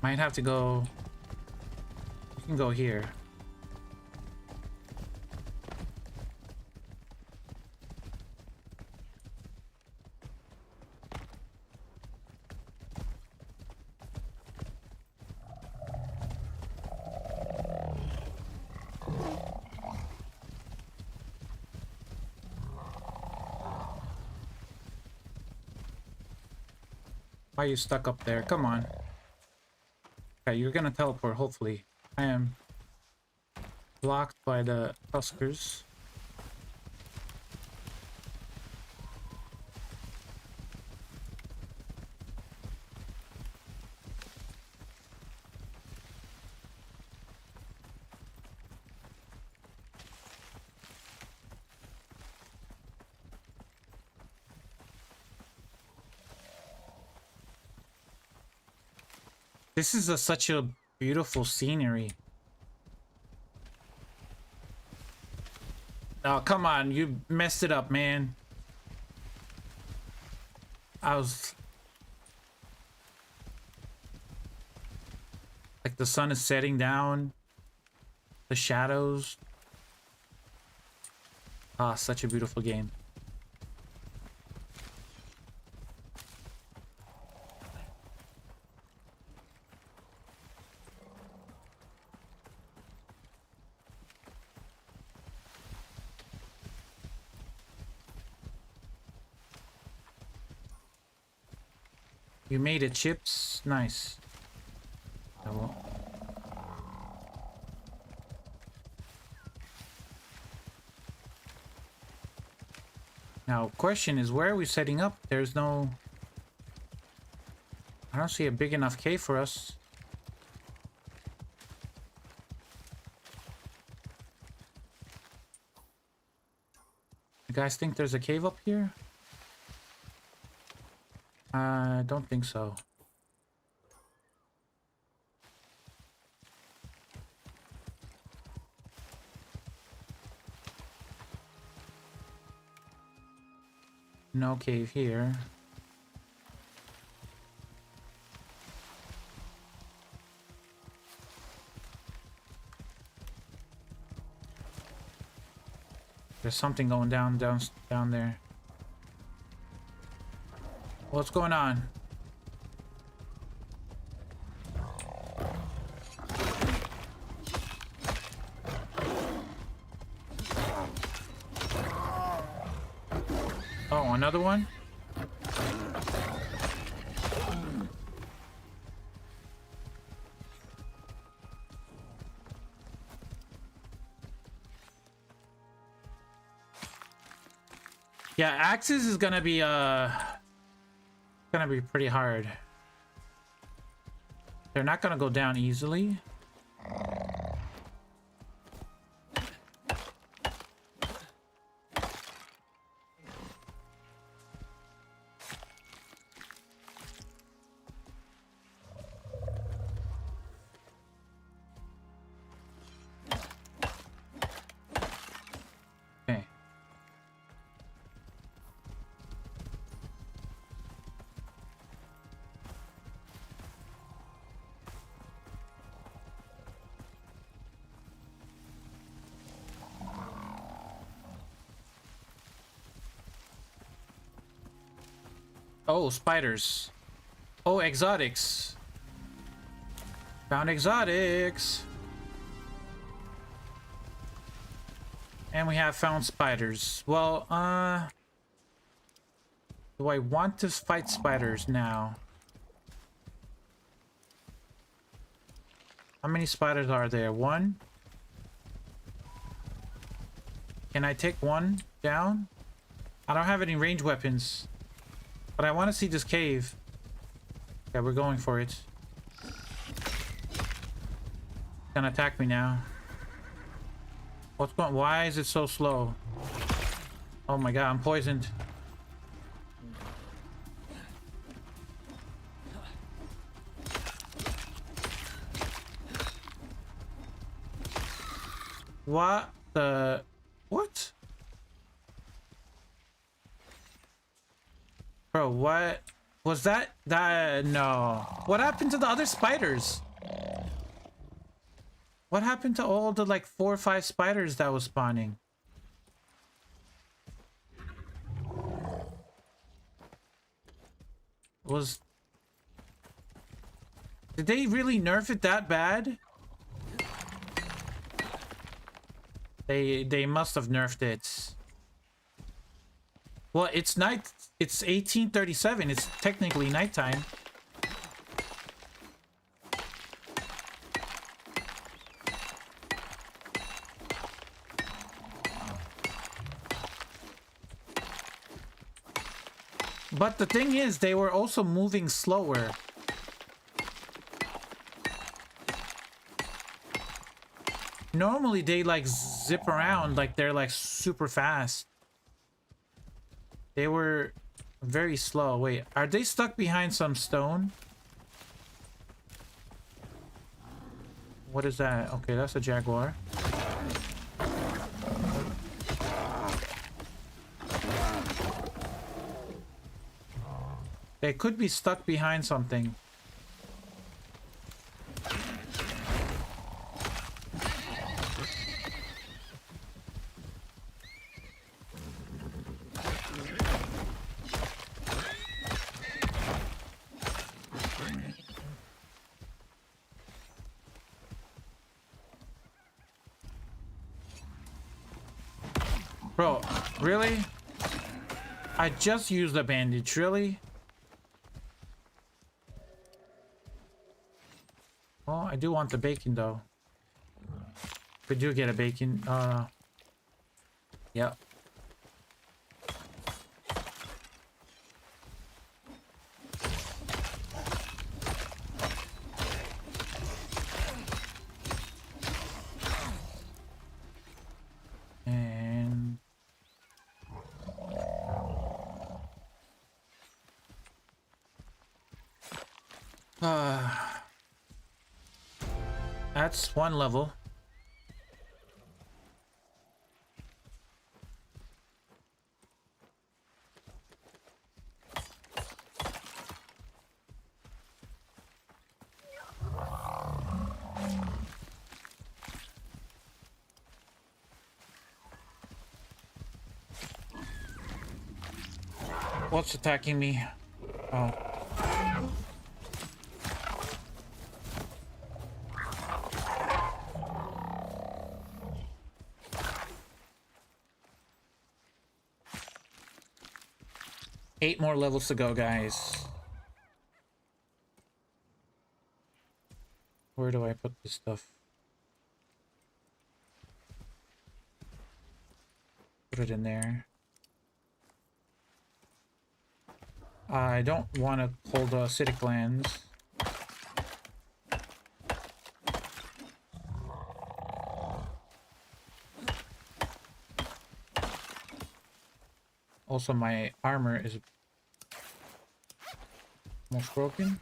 Might have to go. You can go here. Why are you stuck up there? Come on. Okay, you're gonna teleport, hopefully. I am blocked by the Tuskers. This is such a beautiful scenery. Oh, come on. You messed it up, man. I was... Like, the sun is setting down. The shadows. Ah, such a beautiful game. You made it, Chips. Nice. I won't. Now, question is, where are we setting up? There's no... I don't see a big enough cave for us. You guys think there's a cave up here? I don't think so. No cave here. There's something going down there. What's going on? Oh, another one? Yeah, axes is gonna be pretty hard. They're not gonna go down easily. Okay. Oh, spiders. Oh, exotics. Found exotics. And we have found spiders. Well, do I want to fight spiders now? How many spiders are there? One? Can I take one down? I don't have any ranged weapons. But I want to see this cave. Yeah, we're going for it. It's gonna attack me now. What's going? Why is it so slow? Oh my god, I'm poisoned. What the? What? Bro, what? Was that no? What happened to the other spiders? What happened to all the like 4 or 5 spiders that was spawning? Did they really nerf it that bad? They must have nerfed it. Well, it's night. It's 1837. It's technically nighttime. But the thing is, they were also moving slower. Normally they like zip around like they're like super fast. They were very slow. Wait, are they stuck behind some stone? What is that? Okay, that's a jaguar. They could be stuck behind something. Bro, really? I just used a bandage, really? Oh, I do want the bacon though. We do get a bacon. Yeah. And that's one level. What's attacking me? Oh. Eight more levels to go, guys. Where do I put this stuff? Put it in there. I don't want to hold acidic glands. Also, my armor is almost broken.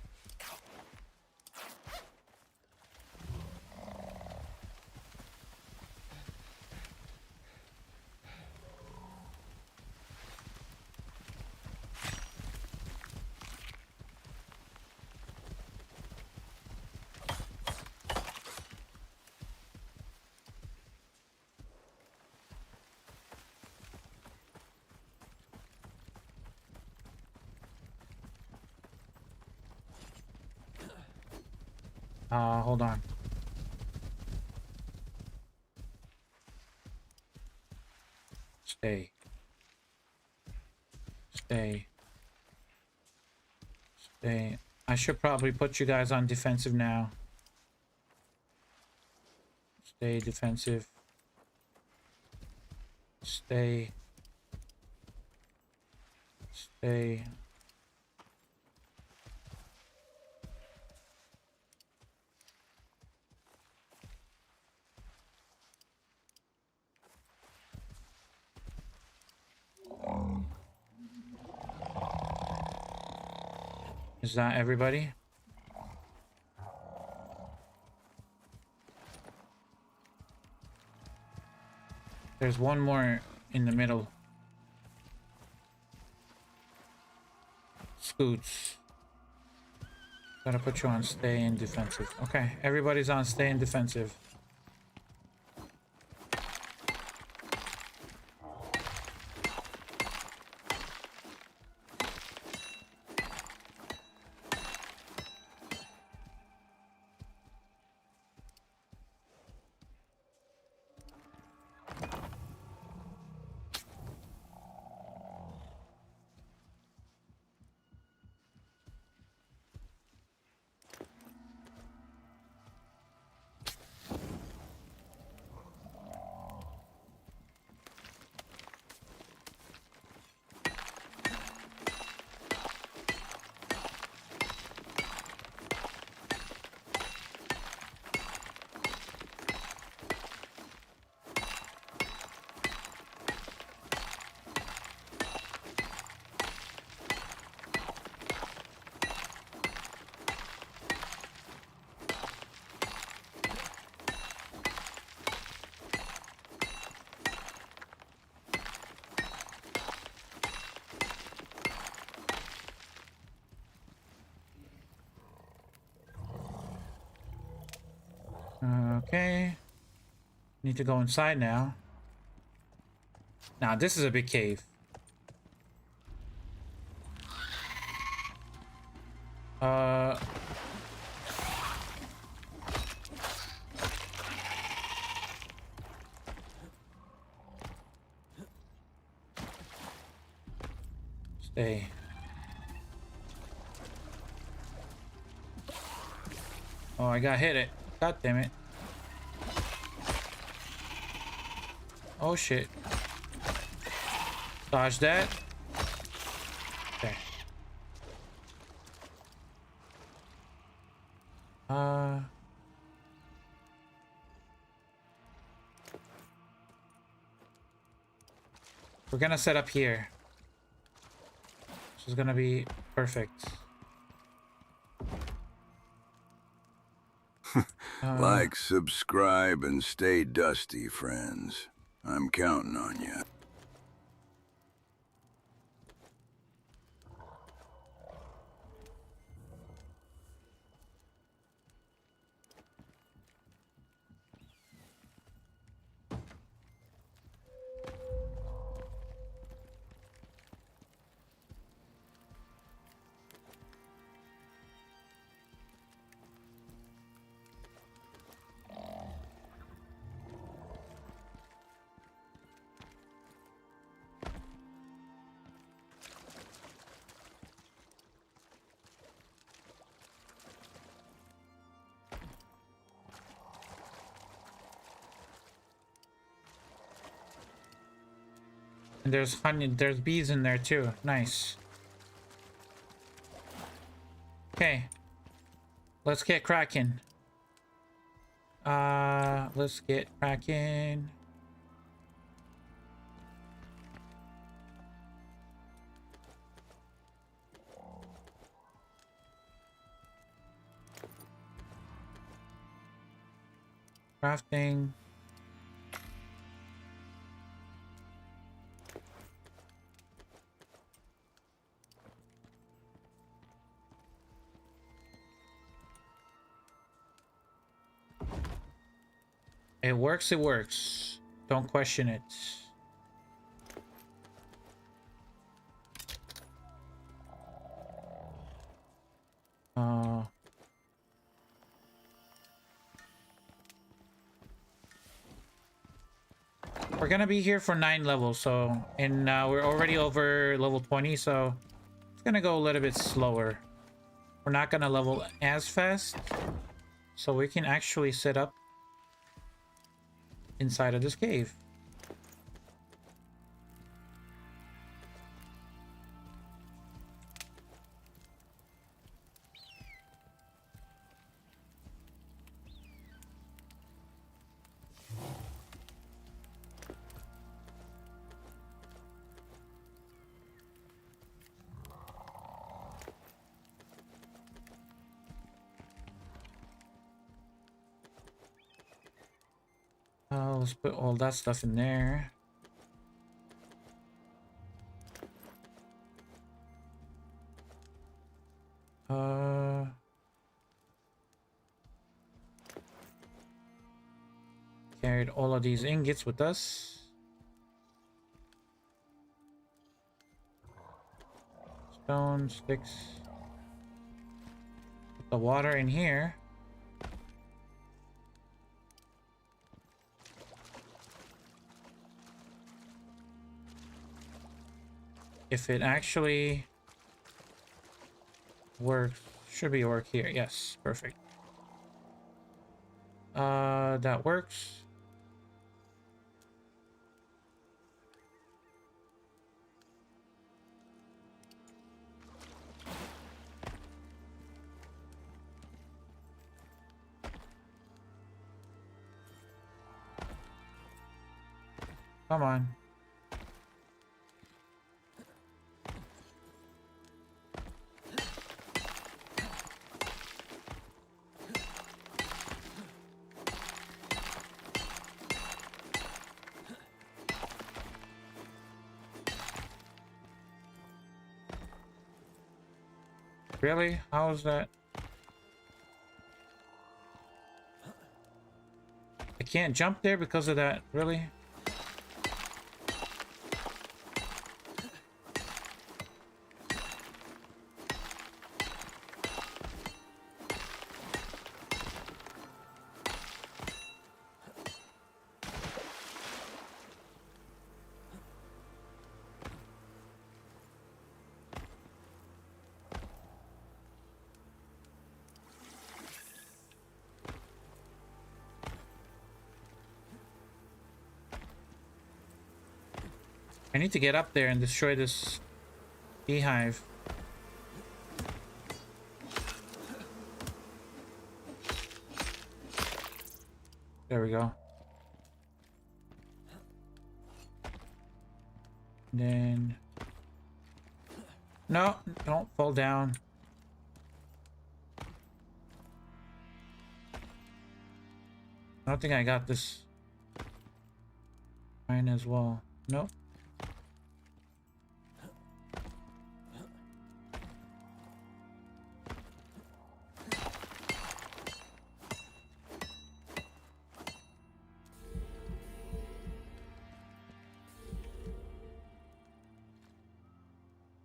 Hold on. Stay. Stay. Stay. I should probably put you guys on defensive now. Stay defensive. Stay. Stay. Is that everybody? There's one more in the middle. Scoots. Gotta put you on stay in defensive. Okay, everybody's on stay in defensive. Okay. Need to go inside now. Now, this is a big cave. Stay. Oh, I got hit it. God damn it. Oh shit. Dodge that. Okay. We're gonna set up here. This is gonna be perfect. Like, subscribe, and stay dusty, friends. I'm counting on you. And there's honey, there's bees in there too. Nice. Okay. Let's get cracking. Let's get cracking. Crafting. It works, it works. Don't question it. We're gonna be here for 9 levels, so we're already over level 20, so it's gonna go a little bit slower. We're not gonna level as fast, so we can actually set up inside of this cave. Let's put all that stuff in there. carried all of these ingots with us. Stone, sticks. Put the water in here. If it actually works, should be work here. Yes, perfect. That works. Come on. Really? How is that? I can't jump there because of that. Really? I need to get up there and destroy this beehive. There we go. Then... No, don't fall down. I don't think I got this. Mine as well. Nope.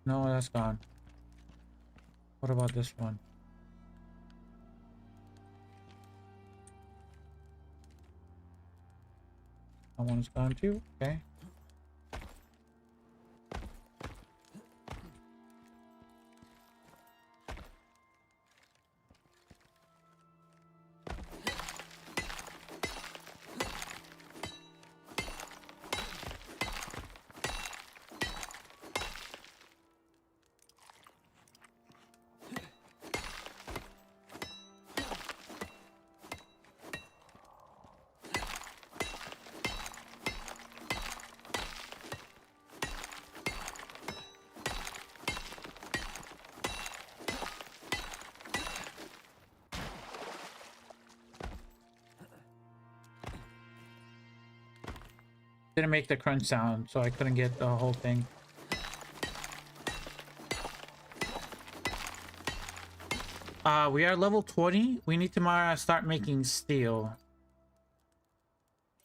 No, that's gone. What about this one? That one's gone too. Okay. Didn't make the crunch sound, so I couldn't get the whole thing. We are level 20. We need to start making steel.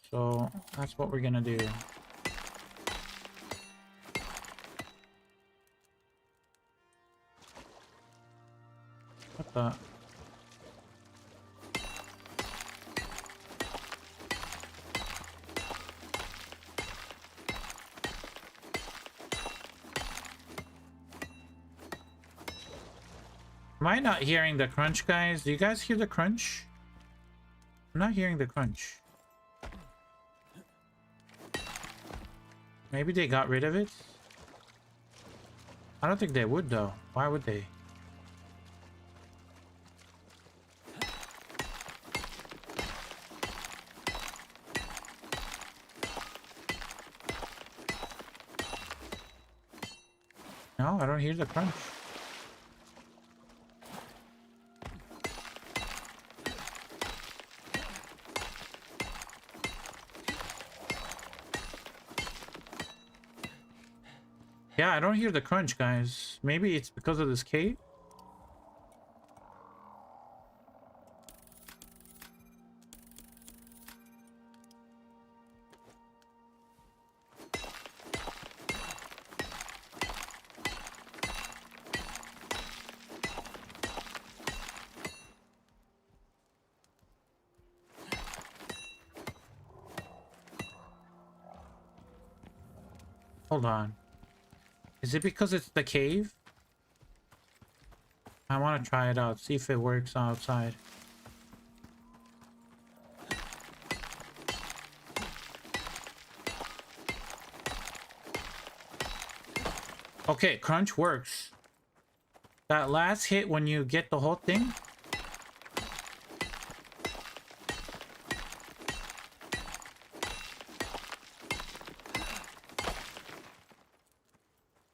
So that's what we're gonna do. What the? Am I not hearing the crunch, guys? Do you guys hear the crunch? I'm not hearing the crunch. Maybe they got rid of it? I don't think they would, though. Why would they? No, I don't hear the crunch. Yeah, I don't hear the crunch, guys. Maybe it's because of this cave? Hold on. Is it because it's the cave? I want to try it out, see if it works outside. Okay, crunch works. That last hit when you get the whole thing.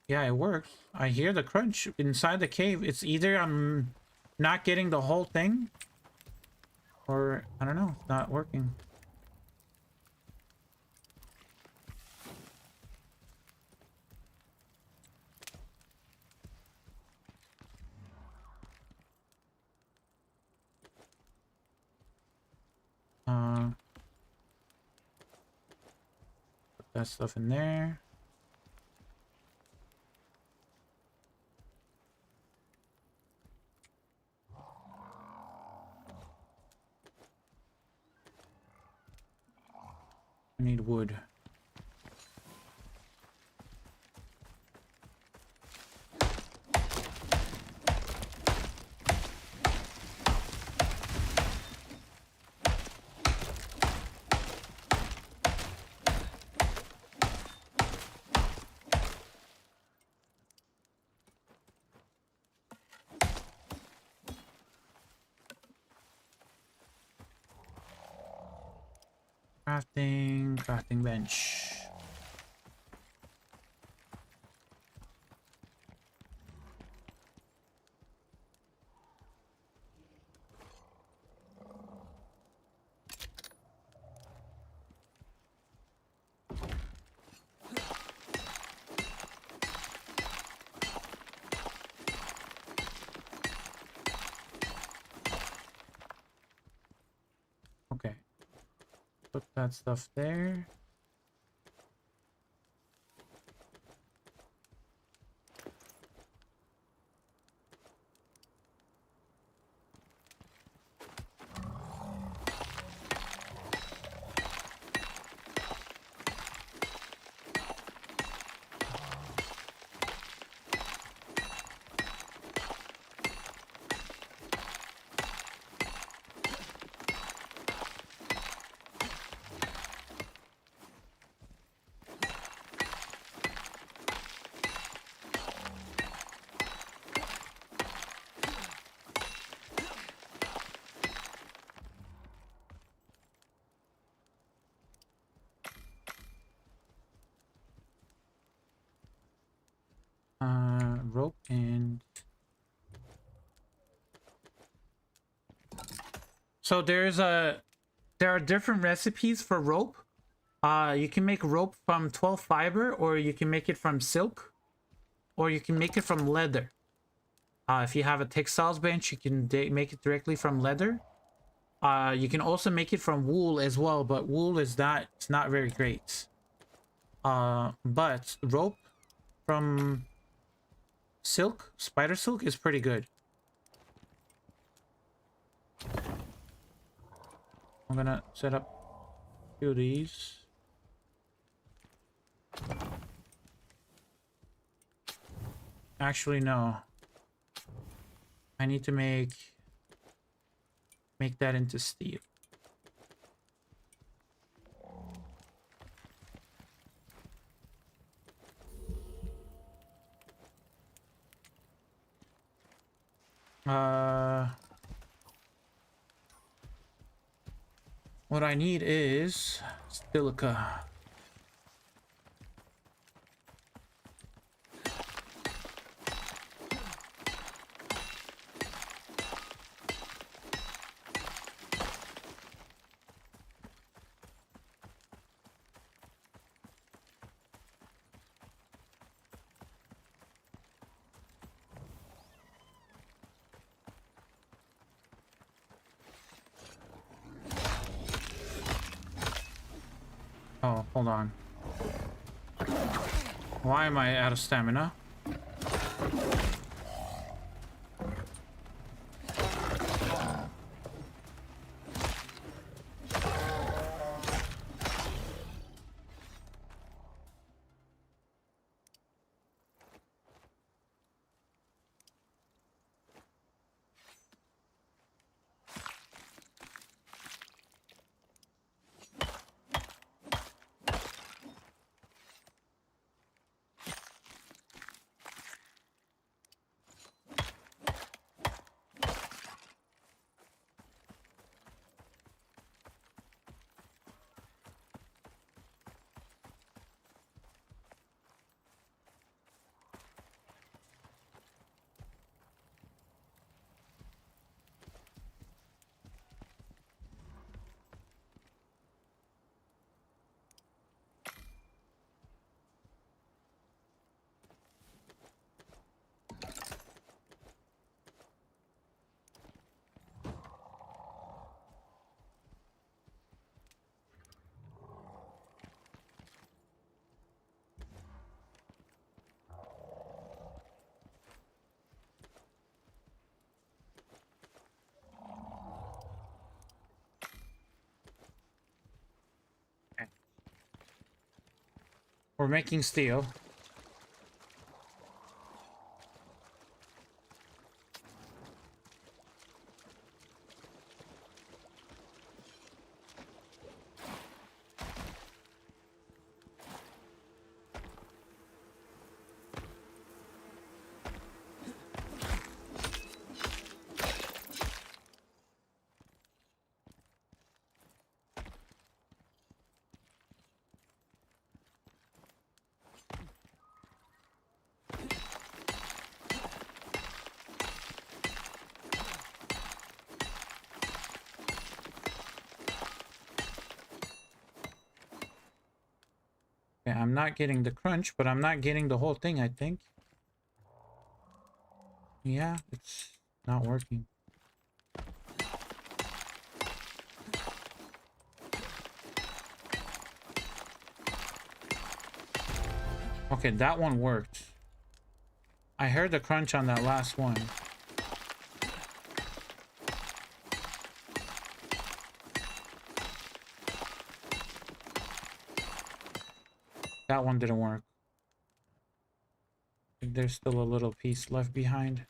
Yeah, it works. I hear the crunch inside the cave. It's either I'm not getting the whole thing, or I don't know, it's not working. Put that stuff in there. I need wood. Crafting bench. Okay. Put that stuff there. Rope and so there are different recipes for rope. You can make rope from 12 fiber, or you can make it from silk, or you can make it from leather. If you have a textiles bench, you can make it directly from leather. You can also make it from wool as well, but wool is not very great. But rope from silk, spider silk, is pretty good. I'm gonna set up a few of these. Actually, no. I need to make that into steel. What I need is silica. Oh, hold on. Why am I out of stamina? We're making steel. Okay, I'm not getting the crunch, but I'm not getting the whole thing, I think. Yeah, it's not working. Okay, that one worked. I heard the crunch on that last one. That one didn't work. I think there's still a little piece left behind.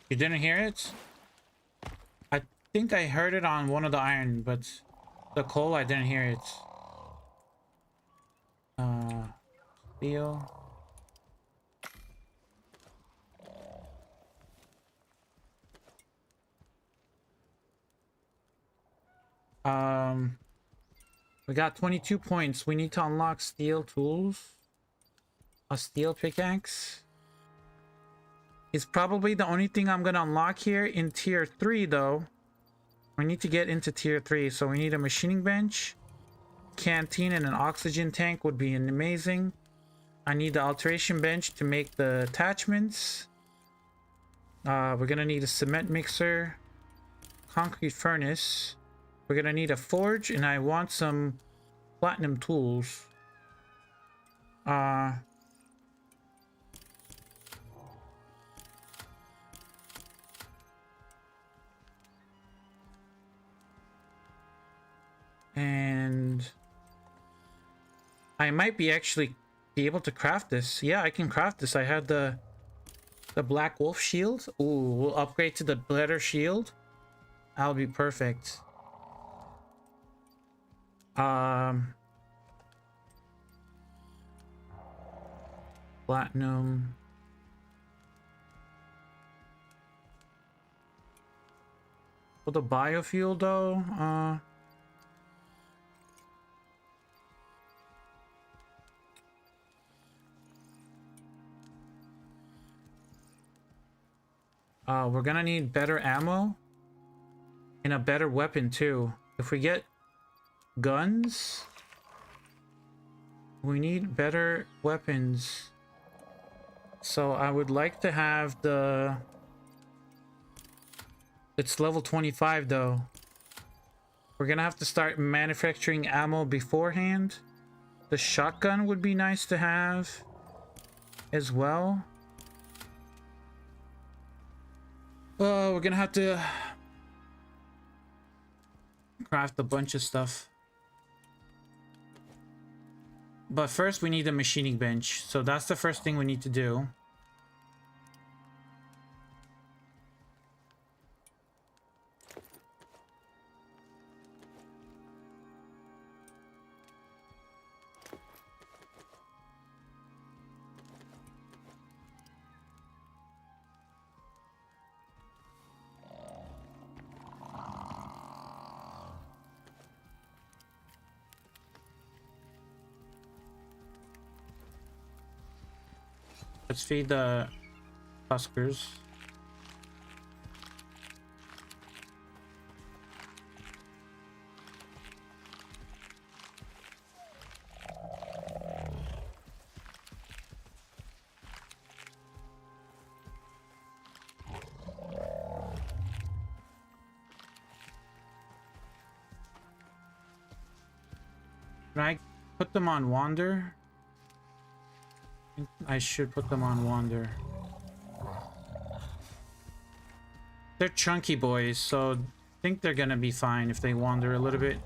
You didn't hear it? I think I heard it on one of the iron, but the coal, I didn't hear it. Steel. We got 22 points. We need to unlock steel tools. A steel pickaxe is probably the only thing I'm gonna unlock here in tier 3 though. We need to get into tier 3, so we need a machining bench, canteen, and an oxygen tank would be amazing. I need the alteration bench to make the attachments. We're gonna need a cement mixer, concrete furnace. We're gonna need a forge, and I want some platinum tools. And I might be actually be able to craft this. Yeah, I can craft this. I had the black wolf shield. Ooh, we'll upgrade to the better shield. That'll be perfect. Platinum. For the biofuel though, we're gonna need better ammo and a better weapon too. If we get guns, we need better weapons. So I would like to have the... It's level 25 though. We're gonna have to start manufacturing ammo beforehand. The shotgun would be nice to have as well. We're gonna have to craft a bunch of stuff. But first we need a machining bench. So that's the first thing we need to do. Let's feed the huskers. Can I put them on wander? I think I should put them on wander. They're chunky boys, so I think they're gonna be fine if they wander a little bit.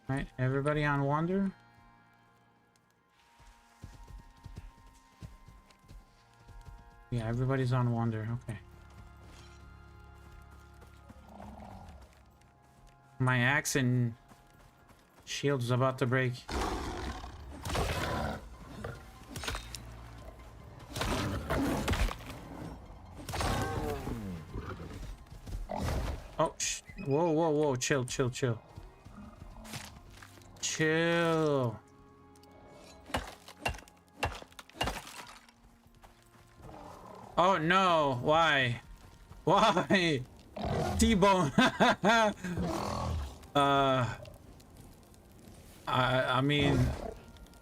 Right, everybody on wander? Yeah, everybody's on wander, okay. My axe and shield is about to break. Oh, whoa, whoa, whoa, chill, chill, chill. Chill. Oh no, why? Why? T-bone. I mean,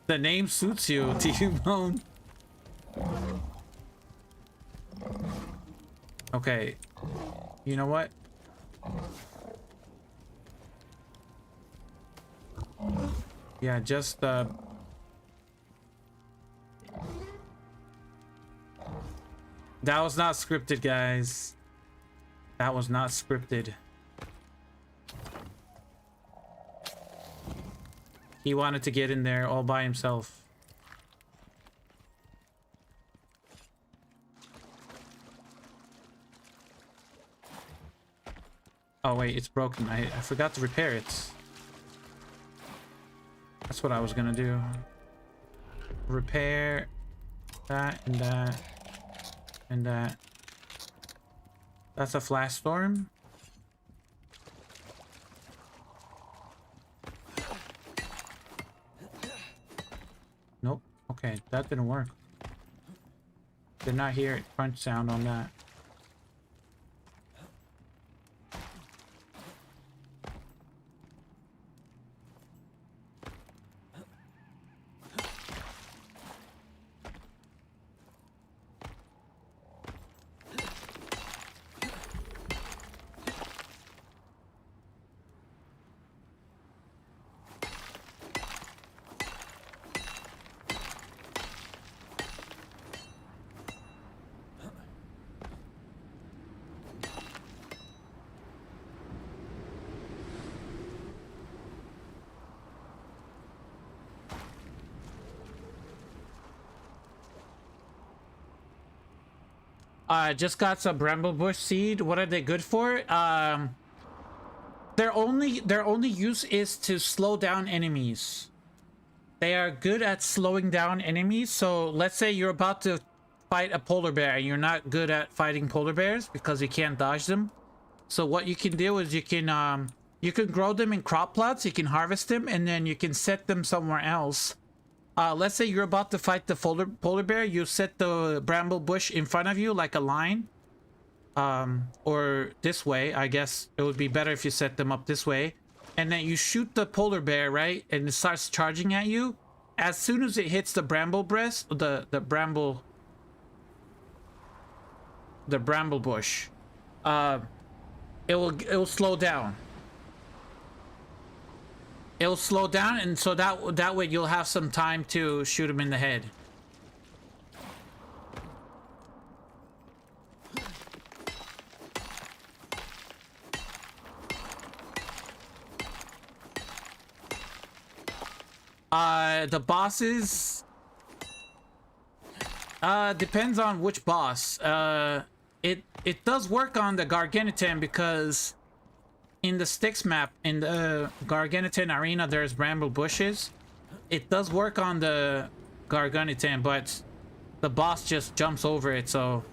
the name suits you, T-bone. Okay. You know what? Yeah, just that was not scripted, guys. That was not scripted. He wanted to get in there all by himself. Oh wait, it's broken. I forgot to repair it. That's what I was gonna do. Repair that and that and that. That's a flash storm. Nope. Okay, that didn't work. Did not hear crunch sound on that. Just got some bramblebush seed. What are they good for? Their only use is to slow down enemies. They are good at slowing down enemies. So let's say you're about to fight a polar bear and you're not good at fighting polar bears because you can't dodge them. So what you can do is you can grow them in crop plots. You can harvest them and then you can set them somewhere else. Let's say you're about to fight the polar bear. You set the bramble bush in front of you like a line. Or this way. I guess it would be better if you set them up this way. And then you shoot the polar bear, right? And it starts charging at you. As soon as it hits the bramble breast, the bramble bush, it will slow down. It'll slow down, and so that way you'll have some time to shoot him in the head. The bosses depends on which boss. It does work on the Garganitan because in the Styx map, in the Garganitan arena, there's bramble bushes. It does work on the Garganitan, but the boss just jumps over it, so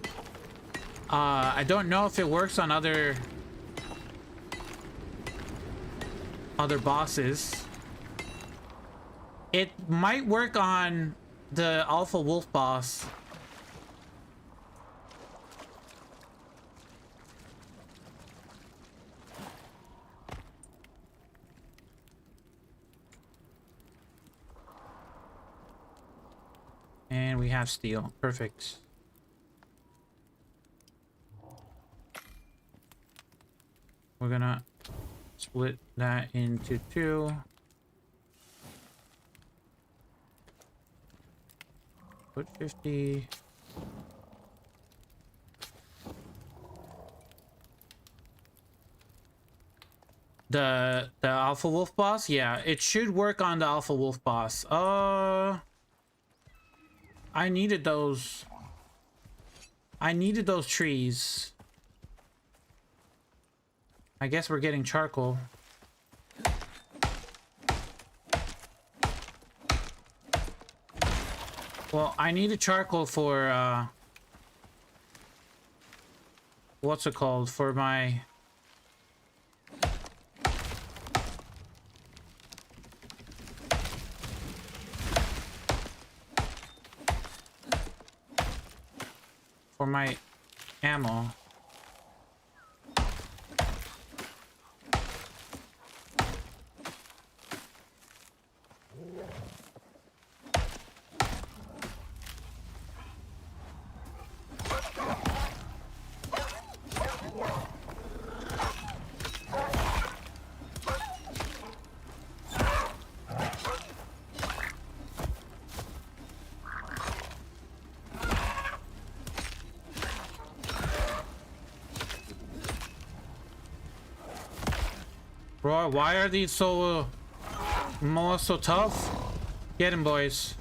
I don't know if it works on other bosses. It might work on the Alpha Wolf boss. And we have steel. Perfect. We're gonna split that into two. Put 50. The Alpha Wolf boss? Yeah, it should work on the Alpha Wolf boss. I needed those. I needed those trees. I guess we're getting charcoal. Well, I needed charcoal for what's it called? For my ammo. Bro, why are these so so tough? Get him, boys.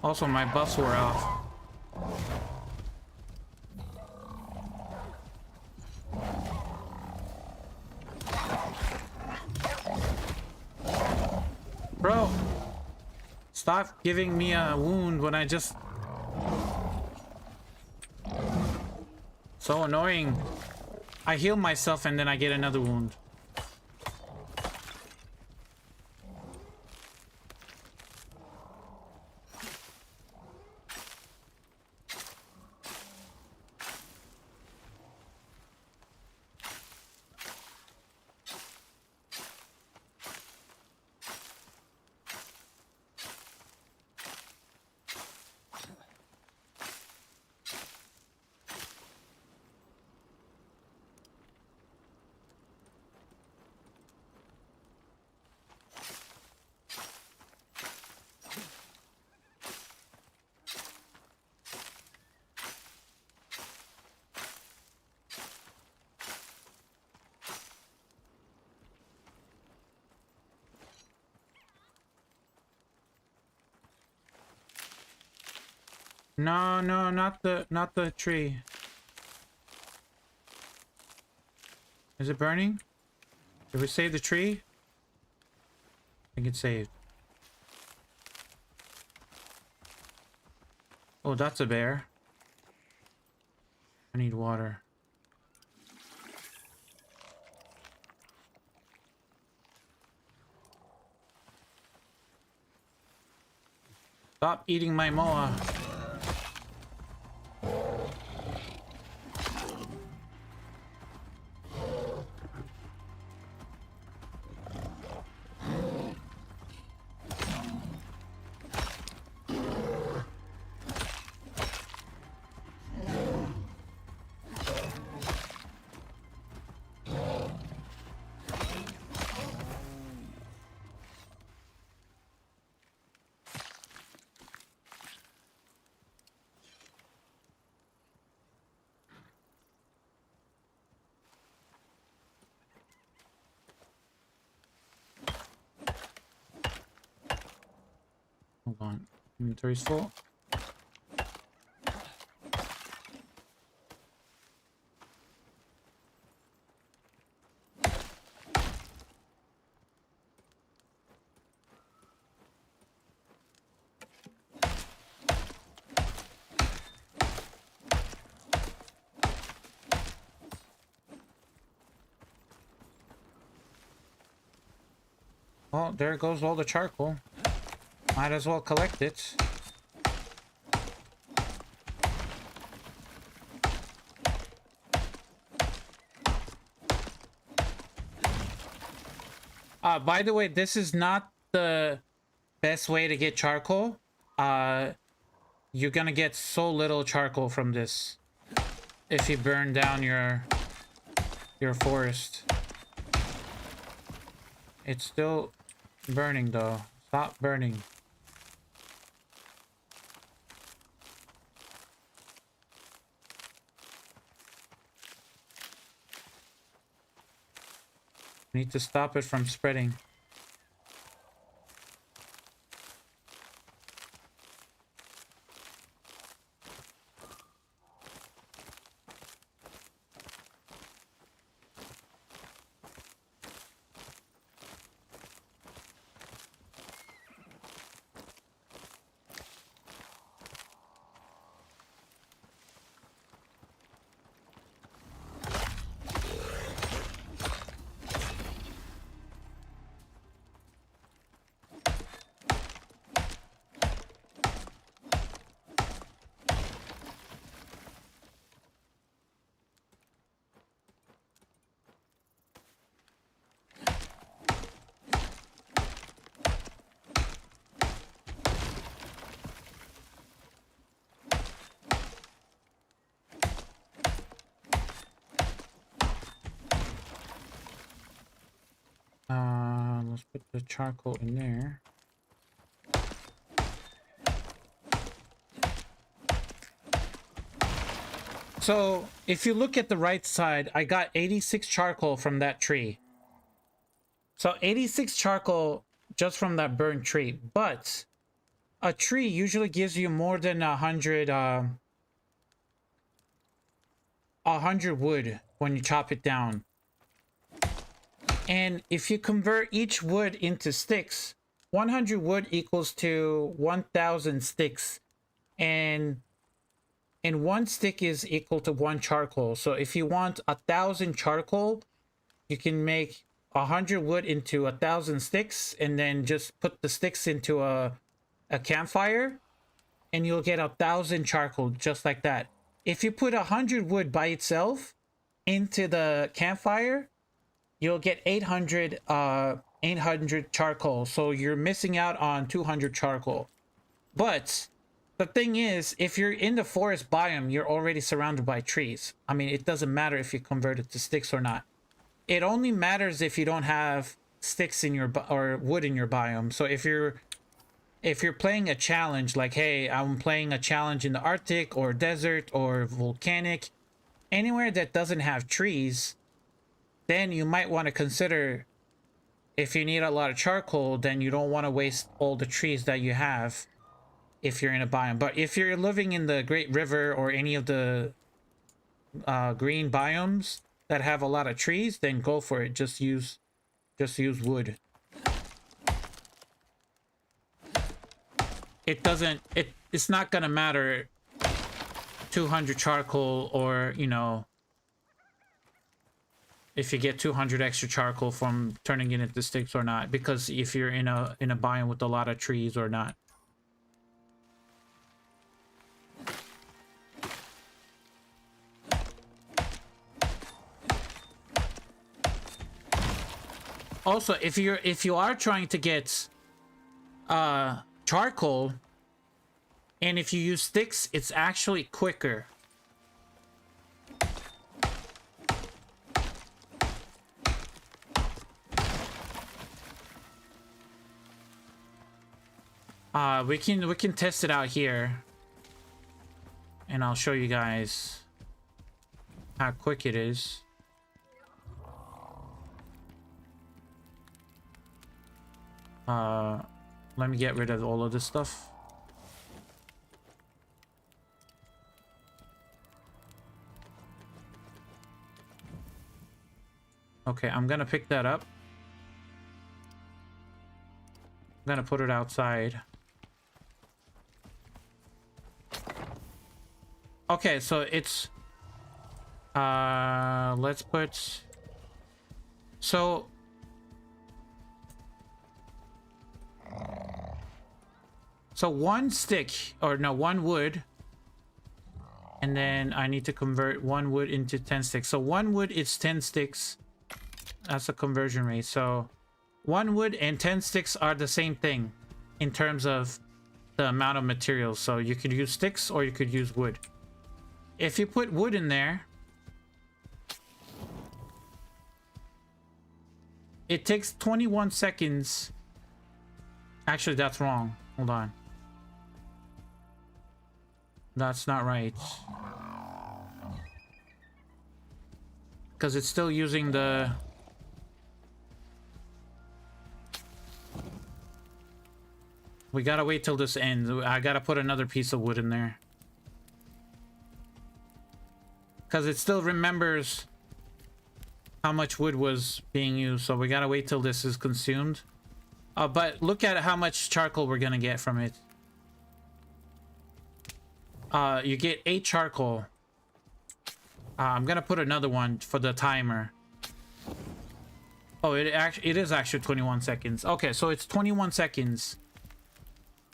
Also, my buffs were off. Bro, stop giving me a wound when I just... So annoying. I heal myself and then I get another wound. No, no, not the tree. Is it burning? Did we save the tree? I think it's saved. Oh, that's a bear. I need water. Stop eating my moa. Hold on. Inventory's full. Well, there goes all the charcoal. Might as well collect it. By the way, this is not the best way to get charcoal. you're gonna get so little charcoal from this if you burn down your forest. It's still burning though. Stop burning. Need to stop it from spreading. Let's put the charcoal in there. So if you look at the right side, I got 86 charcoal from that tree. So 86 charcoal just from that burned tree. But a tree usually gives you more than 100 wood when you chop it down. And if you convert each wood into sticks, 100 wood equals to 1,000 sticks. And one stick is equal to 1 charcoal. So if you want 1,000 charcoal, you can make 100 wood into 1,000 sticks, and then just put the sticks into a campfire, and you'll get 1,000 charcoal just like that. If you put 100 wood by itself into the campfire, you'll get 800 charcoal. So you're missing out on 200 charcoal. But the thing is, if you're in the forest biome, you're already surrounded by trees. I mean, it doesn't matter if you convert it to sticks or not. It only matters if you don't have sticks in your or wood in your biome. So if you're playing a challenge, like, hey, I'm playing a challenge in the Arctic or desert or volcanic, anywhere that doesn't have trees, then you might want to consider, if you need a lot of charcoal, then you don't want to waste all the trees that you have if you're in a biome. But if you're living in the Great River or any of the green biomes that have a lot of trees, then go for it. Just use wood. It's not gonna matter 200 charcoal, or, you know, if you get 200 extra charcoal from turning it into sticks or not, because if you're in a biome with a lot of trees or not. Also, if you are trying to get charcoal, and if you use sticks, it's actually quicker. We can test it out here, and I'll show you guys how quick it is. Let me get rid of all of this stuff. Okay, I'm gonna pick that up. I'm gonna put it outside. Okay, so it's let's put, so one stick, or no, 1 wood, and then I need to convert 1 wood into 10 sticks. So 1 wood is 10 sticks. That's a conversion rate. So 1 wood and 10 sticks are the same thing in terms of the amount of materials. So you could use sticks or you could use wood. If you put wood in there, it takes 21 seconds. Actually, that's wrong. Hold on. That's not right. Because it's still using the... We gotta wait till this ends. I gotta put another piece of wood in there. Because it still remembers how much wood was being used. So we gotta wait till this is consumed. But look at how much charcoal we're gonna get from it. You get 8 charcoal. I'm gonna put another one for the timer. Oh, it is actually 21 seconds. Okay, so it's 21 seconds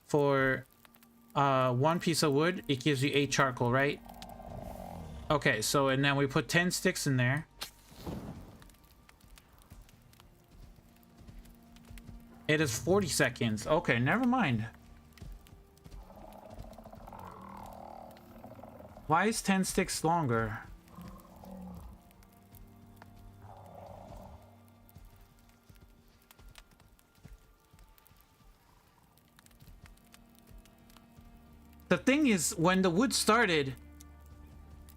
for one piece of wood. It gives you 8 charcoal, right? Okay, so and then we put 10 sticks in there. It is 40 seconds. Okay, never mind. Why is 10 sticks longer? The thing is, when the wood started,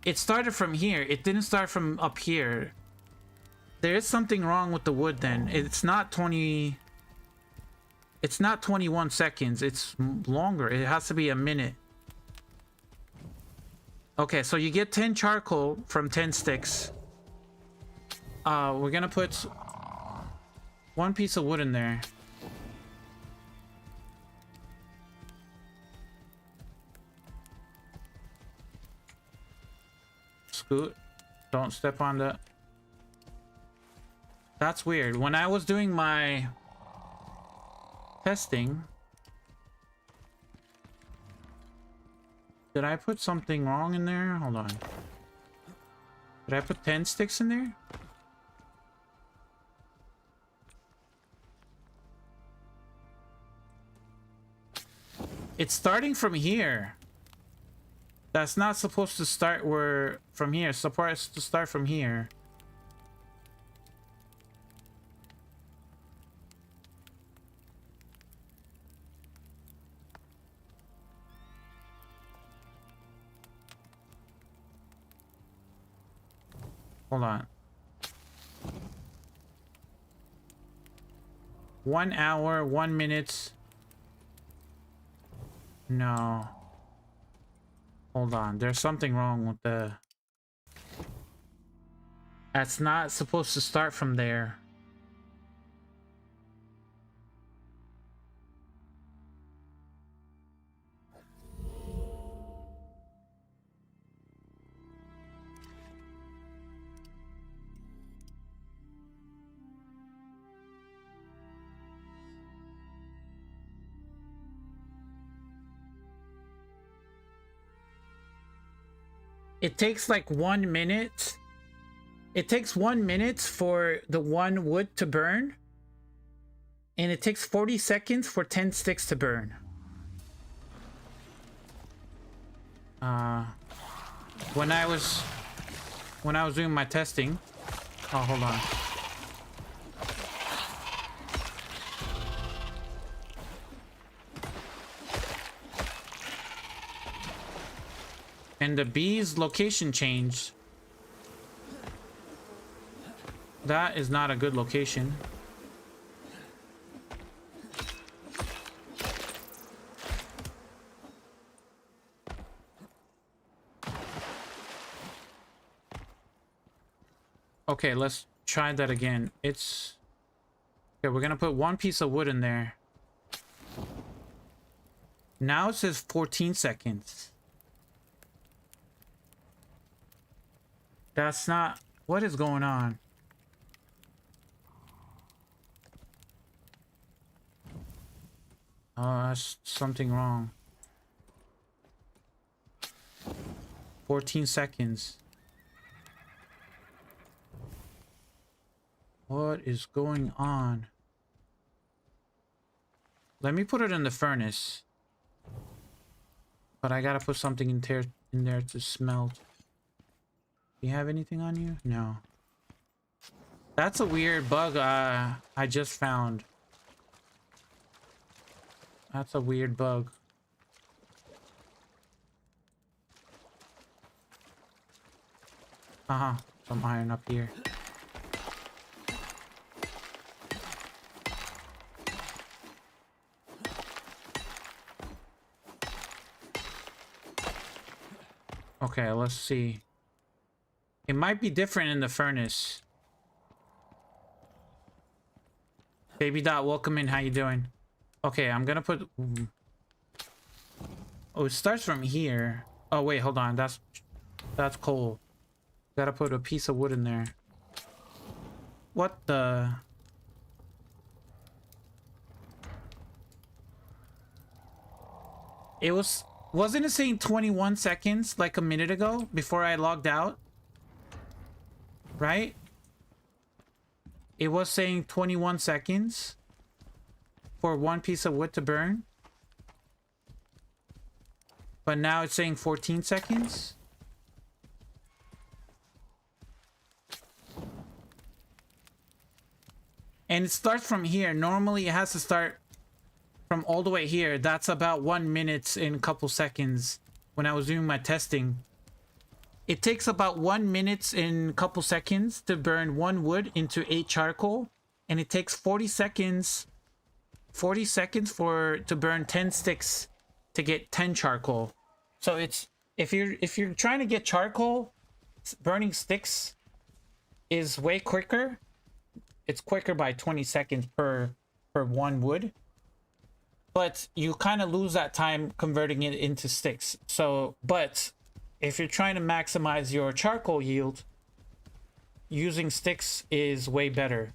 it started from here. It didn't start from up here. There is something wrong with the wood then. It's not 20... It's not 21 seconds. It's longer. It has to be a minute. Okay, so you get 10 charcoal from 10 sticks. We're gonna put one piece of wood in there. Scoot. Don't step on the... That's weird. When I was doing my testing, did I put something wrong in there? Hold on. Did I put 10 sticks in there? It's starting from here. That's not supposed to start from here. It's supposed to start from here. Hold on. 1 hour, 1 minute. No. Hold on. There's something wrong with the... That's not supposed to start from there. It takes like 1 minute. It takes 1 minute for the one wood to burn. And it takes 40 seconds for 10 sticks to burn. When I was doing my testing. Oh, hold on. And the bee's location changed. That is not a good location. Okay, let's try that again. It's... Okay, we're gonna put one piece of wood in there. Now it says 14 seconds. That's not... What is going on? Oh, that's something wrong. 14 seconds. What is going on? Let me put it in the furnace. But I gotta put something in there to smelt. Do you have anything on you? No. That's a weird bug I just found. That's a weird bug. Some iron up here. Okay, let's see. It might be different in the furnace. Baby Dot, welcome in. How you doing? Okay, I'm gonna put... Oh, it starts from here. Oh, wait, hold on. That's coal. Gotta put a piece of wood in there. What the... It was... Wasn't it saying 21 seconds like a minute ago before I logged out? Right? It was saying 21 seconds for one piece of wood to burn. But now it's saying 14 seconds. And it starts from here. Normally it has to start from all the way here. That's about 1 minute in a couple seconds when I was doing my testing. It takes about 1 minute in a couple seconds to burn 1 wood into 8 charcoal. And it takes 40 seconds to burn 10 sticks to get 10 charcoal. So it's if you're trying to get charcoal, burning sticks is way quicker. It's quicker by 20 seconds per 1 wood. But you kind of lose that time converting it into sticks. So, but if you're trying to maximize your charcoal yield, using sticks is way better.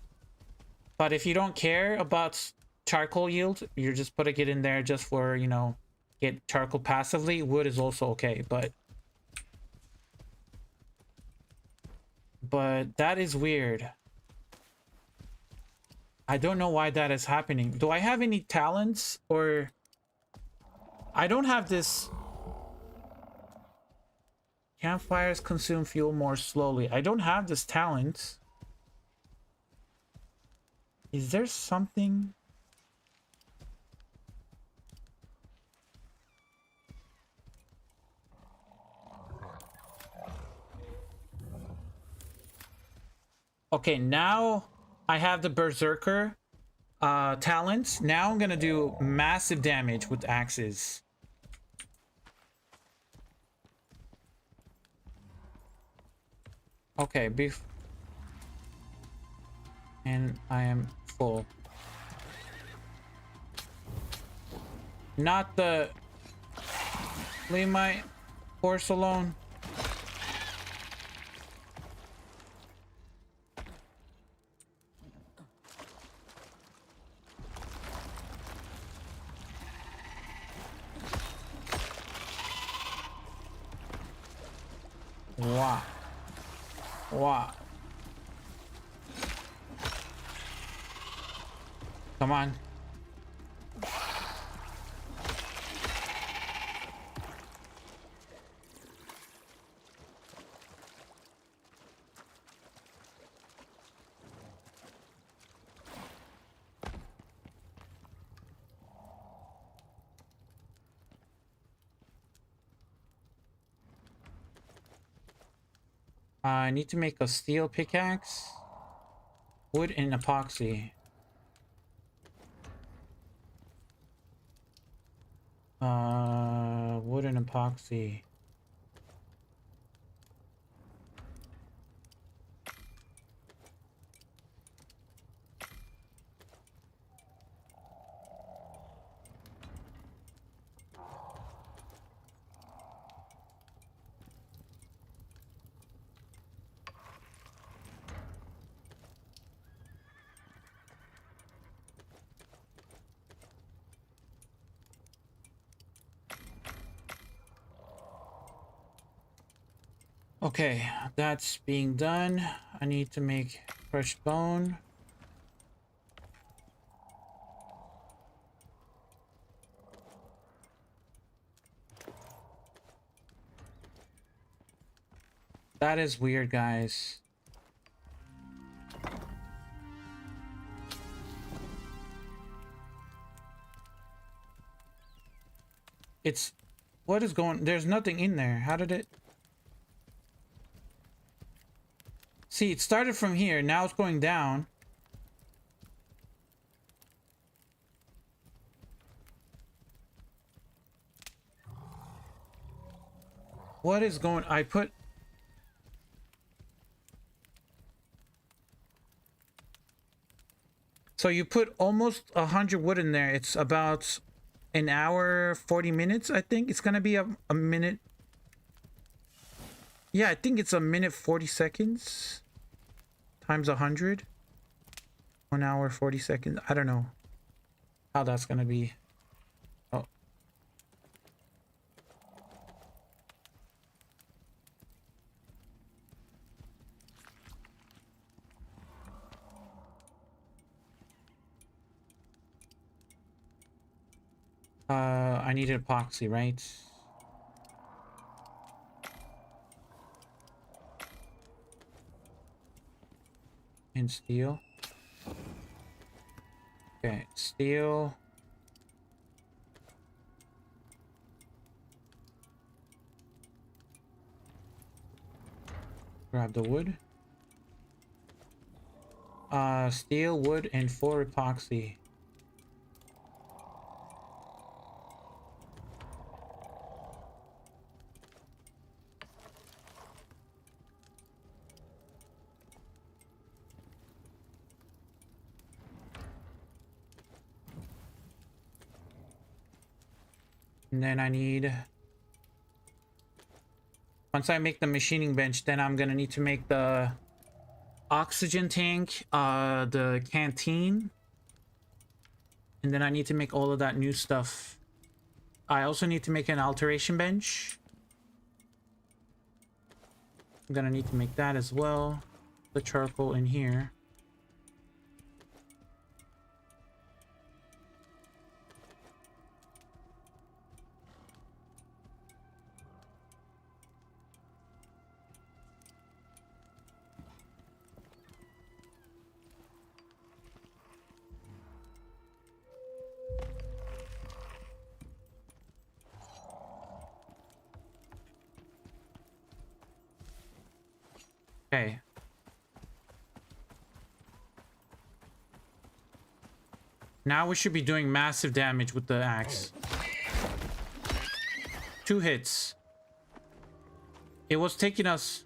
But if you don't care about charcoal yield, you're just putting it in there just for, you know, get charcoal passively, wood is also okay. But that is weird. I don't know why that is happening. Do I have any talents or... I don't have this... Campfires consume fuel more slowly. I don't have this talent. Is there something... Okay, now I have the Berserker talent. Now I'm gonna do massive damage with axes. Okay, beef. And I am full. Not the... Leave my horse alone. Wow. Wow. Come on. I need to make a steel pickaxe, wood and epoxy. Wood and epoxy. Okay, that's being done. I need to make fresh bone. That is weird, guys. It's... What is going... There's nothing in there. How did it... See, it started from here. Now it's going down. What is going... I put... So you put almost 100 wood in there. It's about an hour, 40 minutes, I think. It's gonna be a minute. Yeah, I think it's a minute, 40 seconds. Times 100. 1 hour, 40 seconds. I don't know how that's gonna be. Oh. I needed epoxy, right? And steel. Okay, steel. Grab the wood. Steel, wood, and 4 epoxy. And then I need... Once I make the machining bench, then I'm gonna need to make the oxygen tank, the canteen. And then I need to make all of that new stuff. I also need to make an alteration bench. I'm gonna need to make that as well. The charcoal in here. Okay. Now we should be doing massive damage with the axe. 2 hits. It was taking us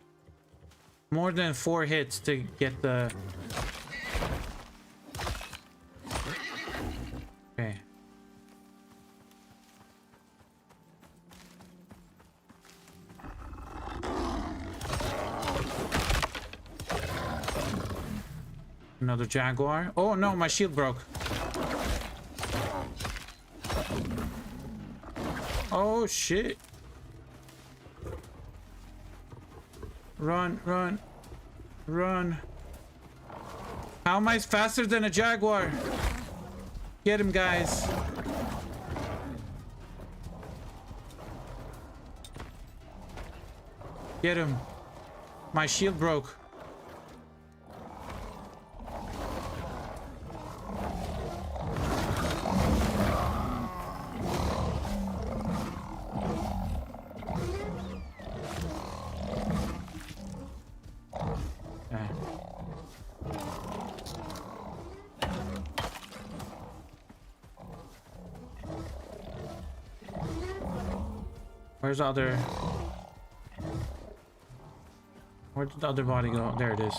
more than 4 hits to get the... Okay. Another jaguar. Oh no, my shield broke. Oh shit. Run, run, run. How am I faster than a jaguar? Get him, guys. Get him. My shield broke. Where's the other... Where did the other body go? There it is.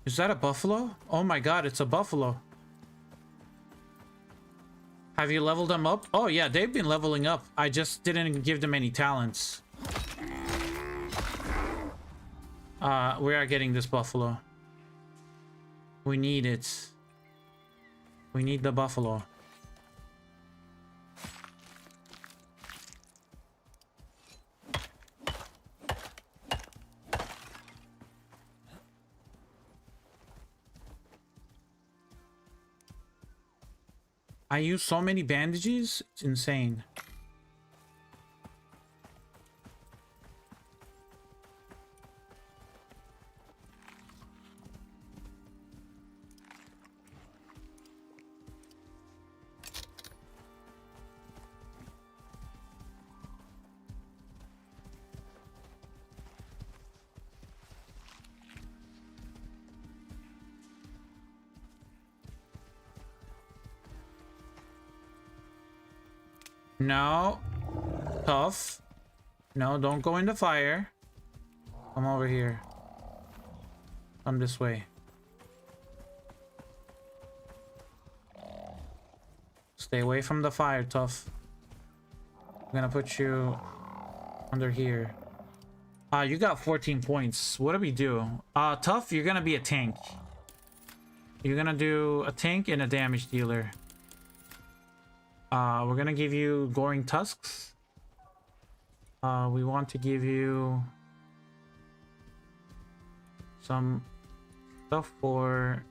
Is that a buffalo? Oh my god, it's a buffalo. Have you leveled them up? Oh yeah, they've been leveling up. I just didn't give them any talents. We are getting this buffalo. We need it. We need the buffalo. I use so many bandages. It's insane. No. Tough. No, don't go in the fire. Come over here. Come this way. Stay away from the fire, Tough. I'm gonna put you under here. You got 14 points. What do we do? Tough, you're gonna be a tank. You're gonna do a tank and a damage dealer. We're gonna give you Goring Tusks. We want to give you some stuff for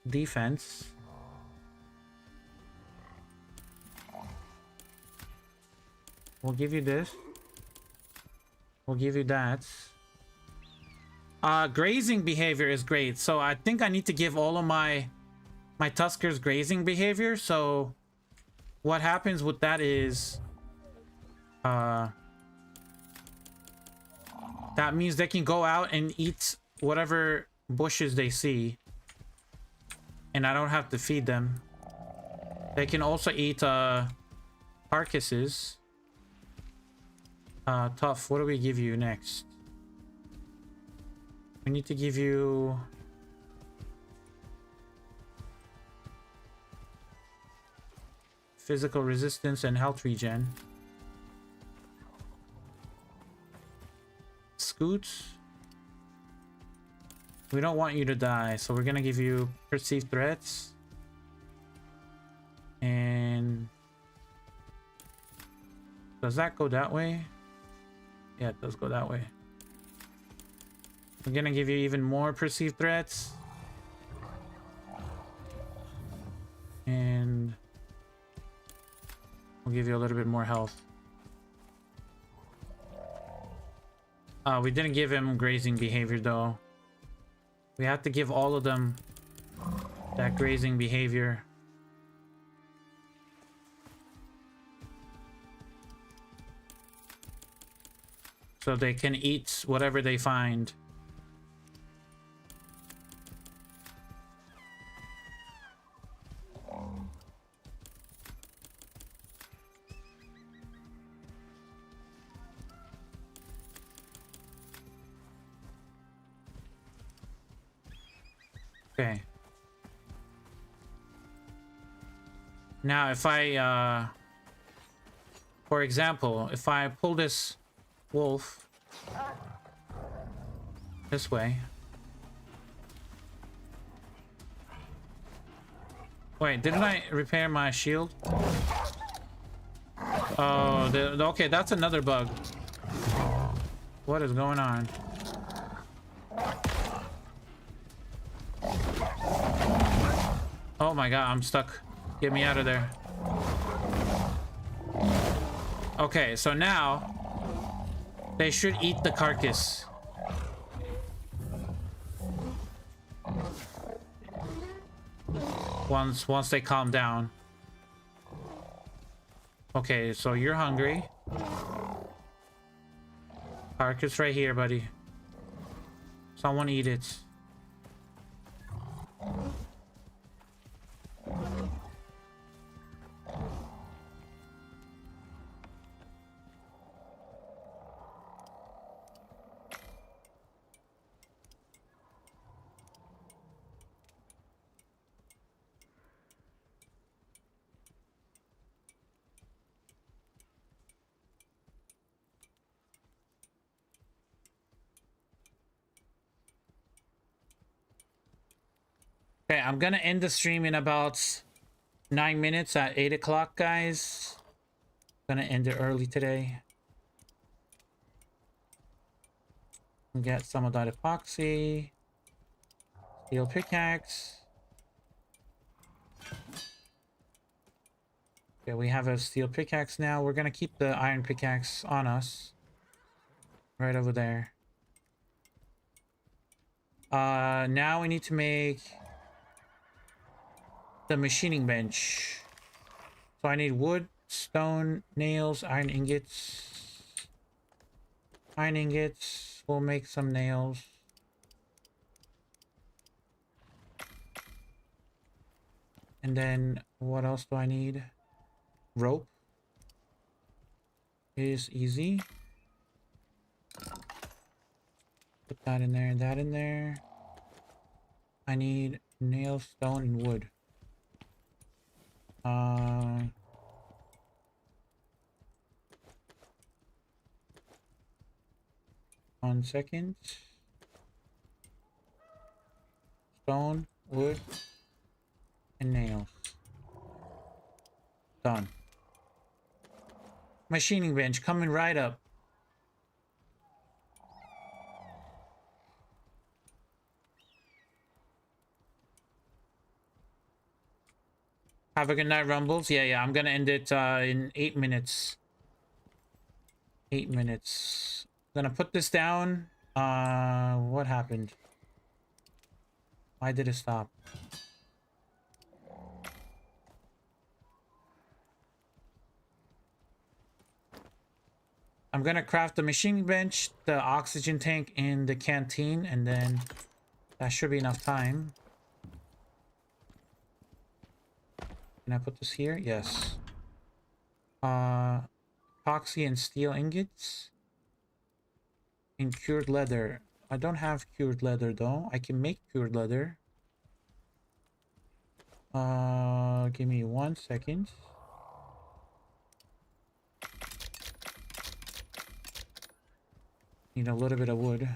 defense. We'll give you this. We'll give you that. Grazing behavior is great. So I think I need to give all of my Tuskers grazing behavior. So what happens with that is that means they can go out and eat whatever bushes they see, and I don't have to feed them. They can also eat carcasses. Tough, what do we give you next? We need to give you physical resistance and health regen. Scoots. We don't want you to die, so we're gonna give you perceived threats. And does that go that way? Yeah, it does go that way. We're gonna give you even more perceived threats. And we'll give you a little bit more health. We didn't give him grazing behavior though. We have to give all of them that grazing behavior. So they can eat whatever they find. Okay. Now if I for example, if I pull this wolf this way. Wait, didn't I repair my shield? Oh, okay, that's another bug. What is going on? Oh my god, I'm stuck. Get me out of there. Okay, so now they should eat the carcass. Once they calm down. Okay, so you're hungry. Carcass right here, buddy. Someone eat it. Okay, I'm gonna end the stream in about 9 minutes at 8 o'clock, guys. Gonna end it early today. Get some of that epoxy. Steel pickaxe. Okay, we have a steel pickaxe now. We're gonna keep the iron pickaxe on us. Right over there. Now we need to make the machining bench. So I need wood, stone, nails, iron ingots. Iron ingots. We'll make some nails. And then what else do I need? Rope is easy. Put that in there and that in there. I need nail, stone, and wood. 1 second. Stone, wood, and nails. Done. Machining bench coming right up. Have a good night, Rumbles. Yeah, I'm gonna end it in 8 minutes. 8 minutes. Gonna put this down. What happened? Why did it stop? I'm gonna craft the machining bench, the oxygen tank, and the canteen, and then that should be enough time. Can I put this here? Yes. Epoxy and steel ingots. And cured leather. I don't have cured leather though. I can make cured leather. Give me 1 second. Need a little bit of wood.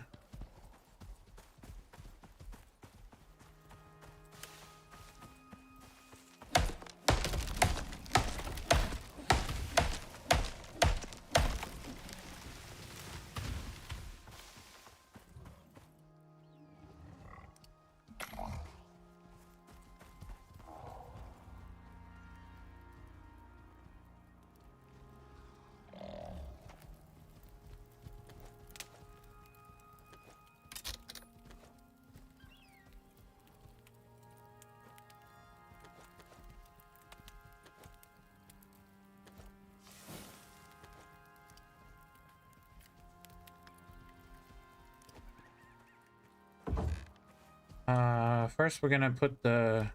First we're gonna put the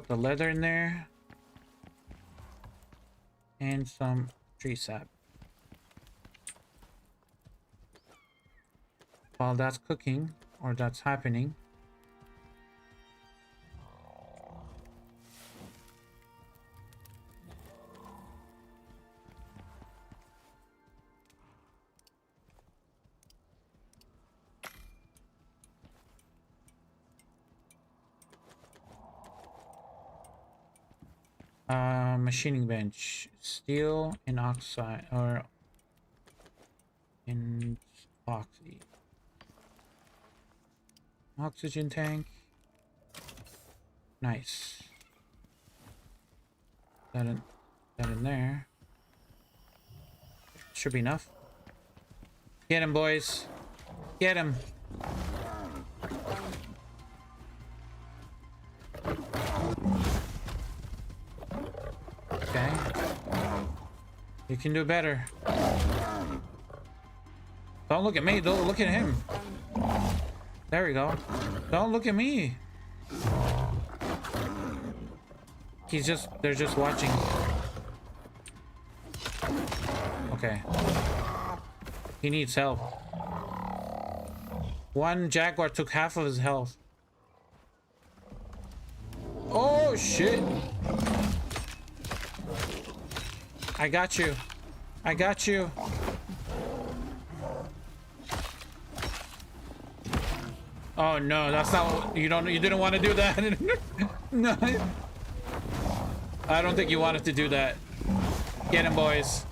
leather in there and some tree sap. While that's cooking or that's happening, machining bench, steel and oxide or in epoxy, oxygen tank. Nice. That in there. Should be enough. Get him, boys. Get him. Okay. You can do better. Don't look at me. Don't look at him. There we go. Don't look at me. They're just watching. Okay. He needs help. One jaguar took half of his health. Oh, shit. I got you. I got you. Oh no, that's not what you didn't want to do that. No. I don't think you wanted to do that. Get him, boys.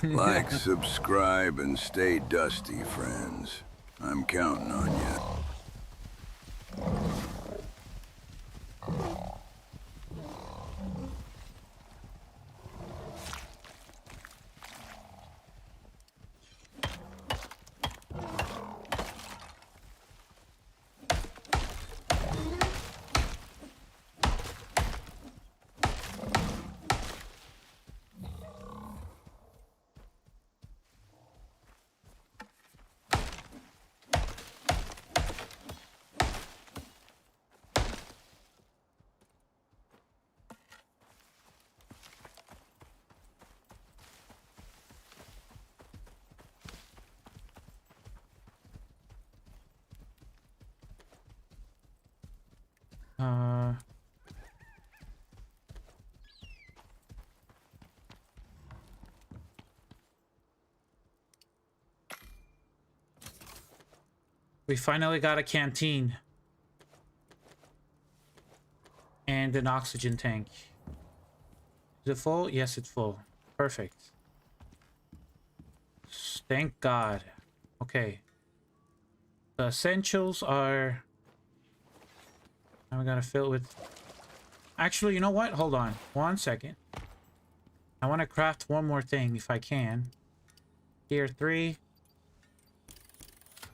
Like, subscribe, and stay dusty, friends. I'm counting on you. We finally got a canteen. And an oxygen tank. Is it full? Yes, it's full. Perfect. Thank God. Okay. The essentials are... Now we gotta fill it with... Actually, you know what? Hold on. 1 second. I want to craft one more thing if I can. Tier 3.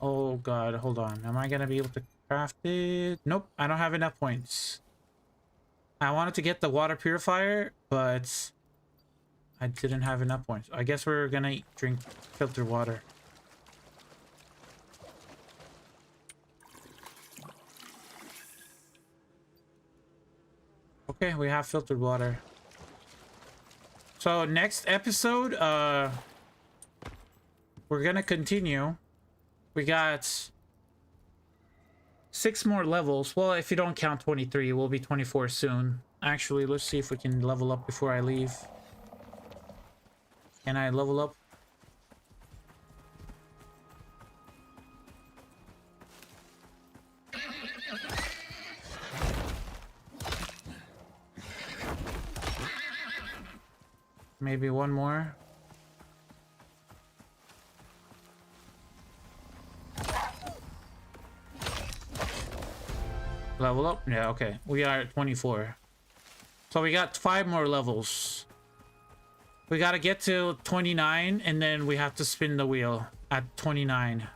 Oh God, hold on. Am I gonna be able to craft it? Nope, I don't have enough points. I wanted to get the water purifier, but I didn't have enough points. I guess we're gonna drink filtered water. Okay, we have filtered water. So next episode, we're gonna continue. We got 6 more levels. Well, if you don't count 23, we'll be 24 soon. Actually, let's see if we can level up before I leave. Can I level up? Maybe one more. Level up? Yeah, okay. We are at 24. So we got 5 more levels. We gotta get to 29 and then we have to spin the wheel at 29.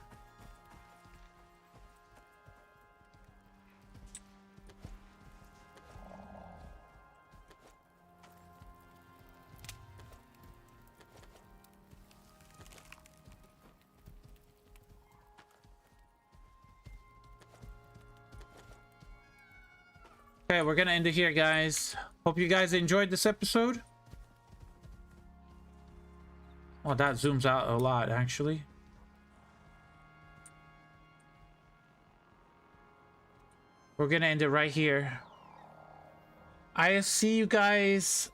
Okay, we're gonna end it here, guys. Hope you guys enjoyed this episode. Well, that zooms out a lot, actually. We're gonna end it right here. I see you guys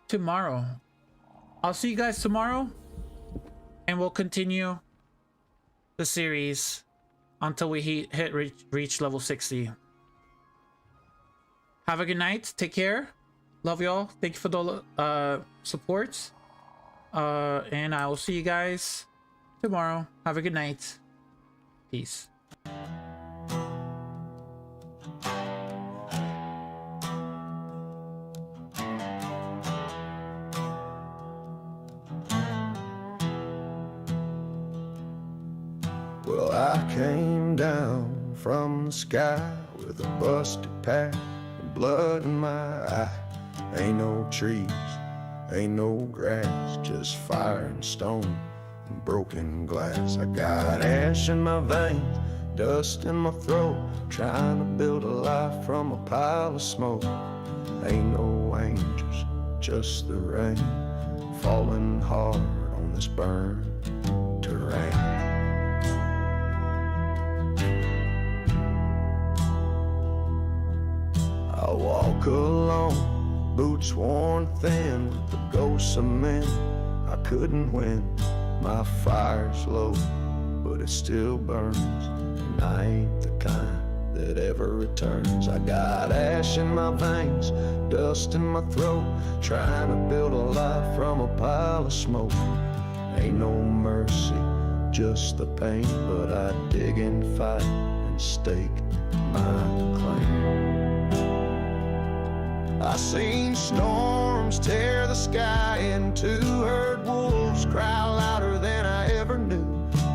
tomorrow. I'll see you guys tomorrow, and we'll continue the series until we reach level 60. Have a good night. Take care. Love y'all. Thank you for the support. And I will see you guys tomorrow. Have a good night. Peace. Well, I came down from the sky with a busted pack and blood in my eye. Ain't no trees, ain't no grass, just fire and stone and broken glass. I got ash in my veins, dust in my throat, trying to build a life from a pile of smoke. Ain't no angels, just the rain falling hard on this burned terrain. I walk alone, boots worn thin with the ghosts of men I couldn't win. My fire's low, but it still burns, and I ain't the kind that ever returns. I got ash in my veins, dust in my throat, trying to build a life from a pile of smoke. Ain't no mercy, just the pain, but I dig and fight and stake my claim. I seen storms tear the sky in two, heard wolves cry louder than I ever knew.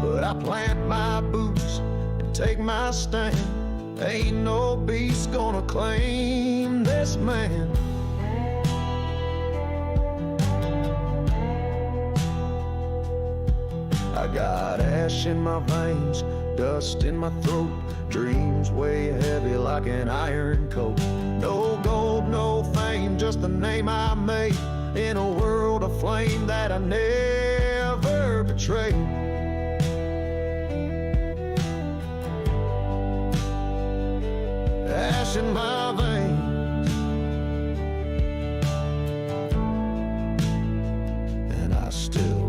But I plant my boots and take my stand. Ain't no beast gonna claim this man. I got ash in my veins, dust in my throat, dreams weigh heavy like an iron coat. No gold, no fame, just the name I made in a world of flame that I never betrayed. Ash in my veins, and I still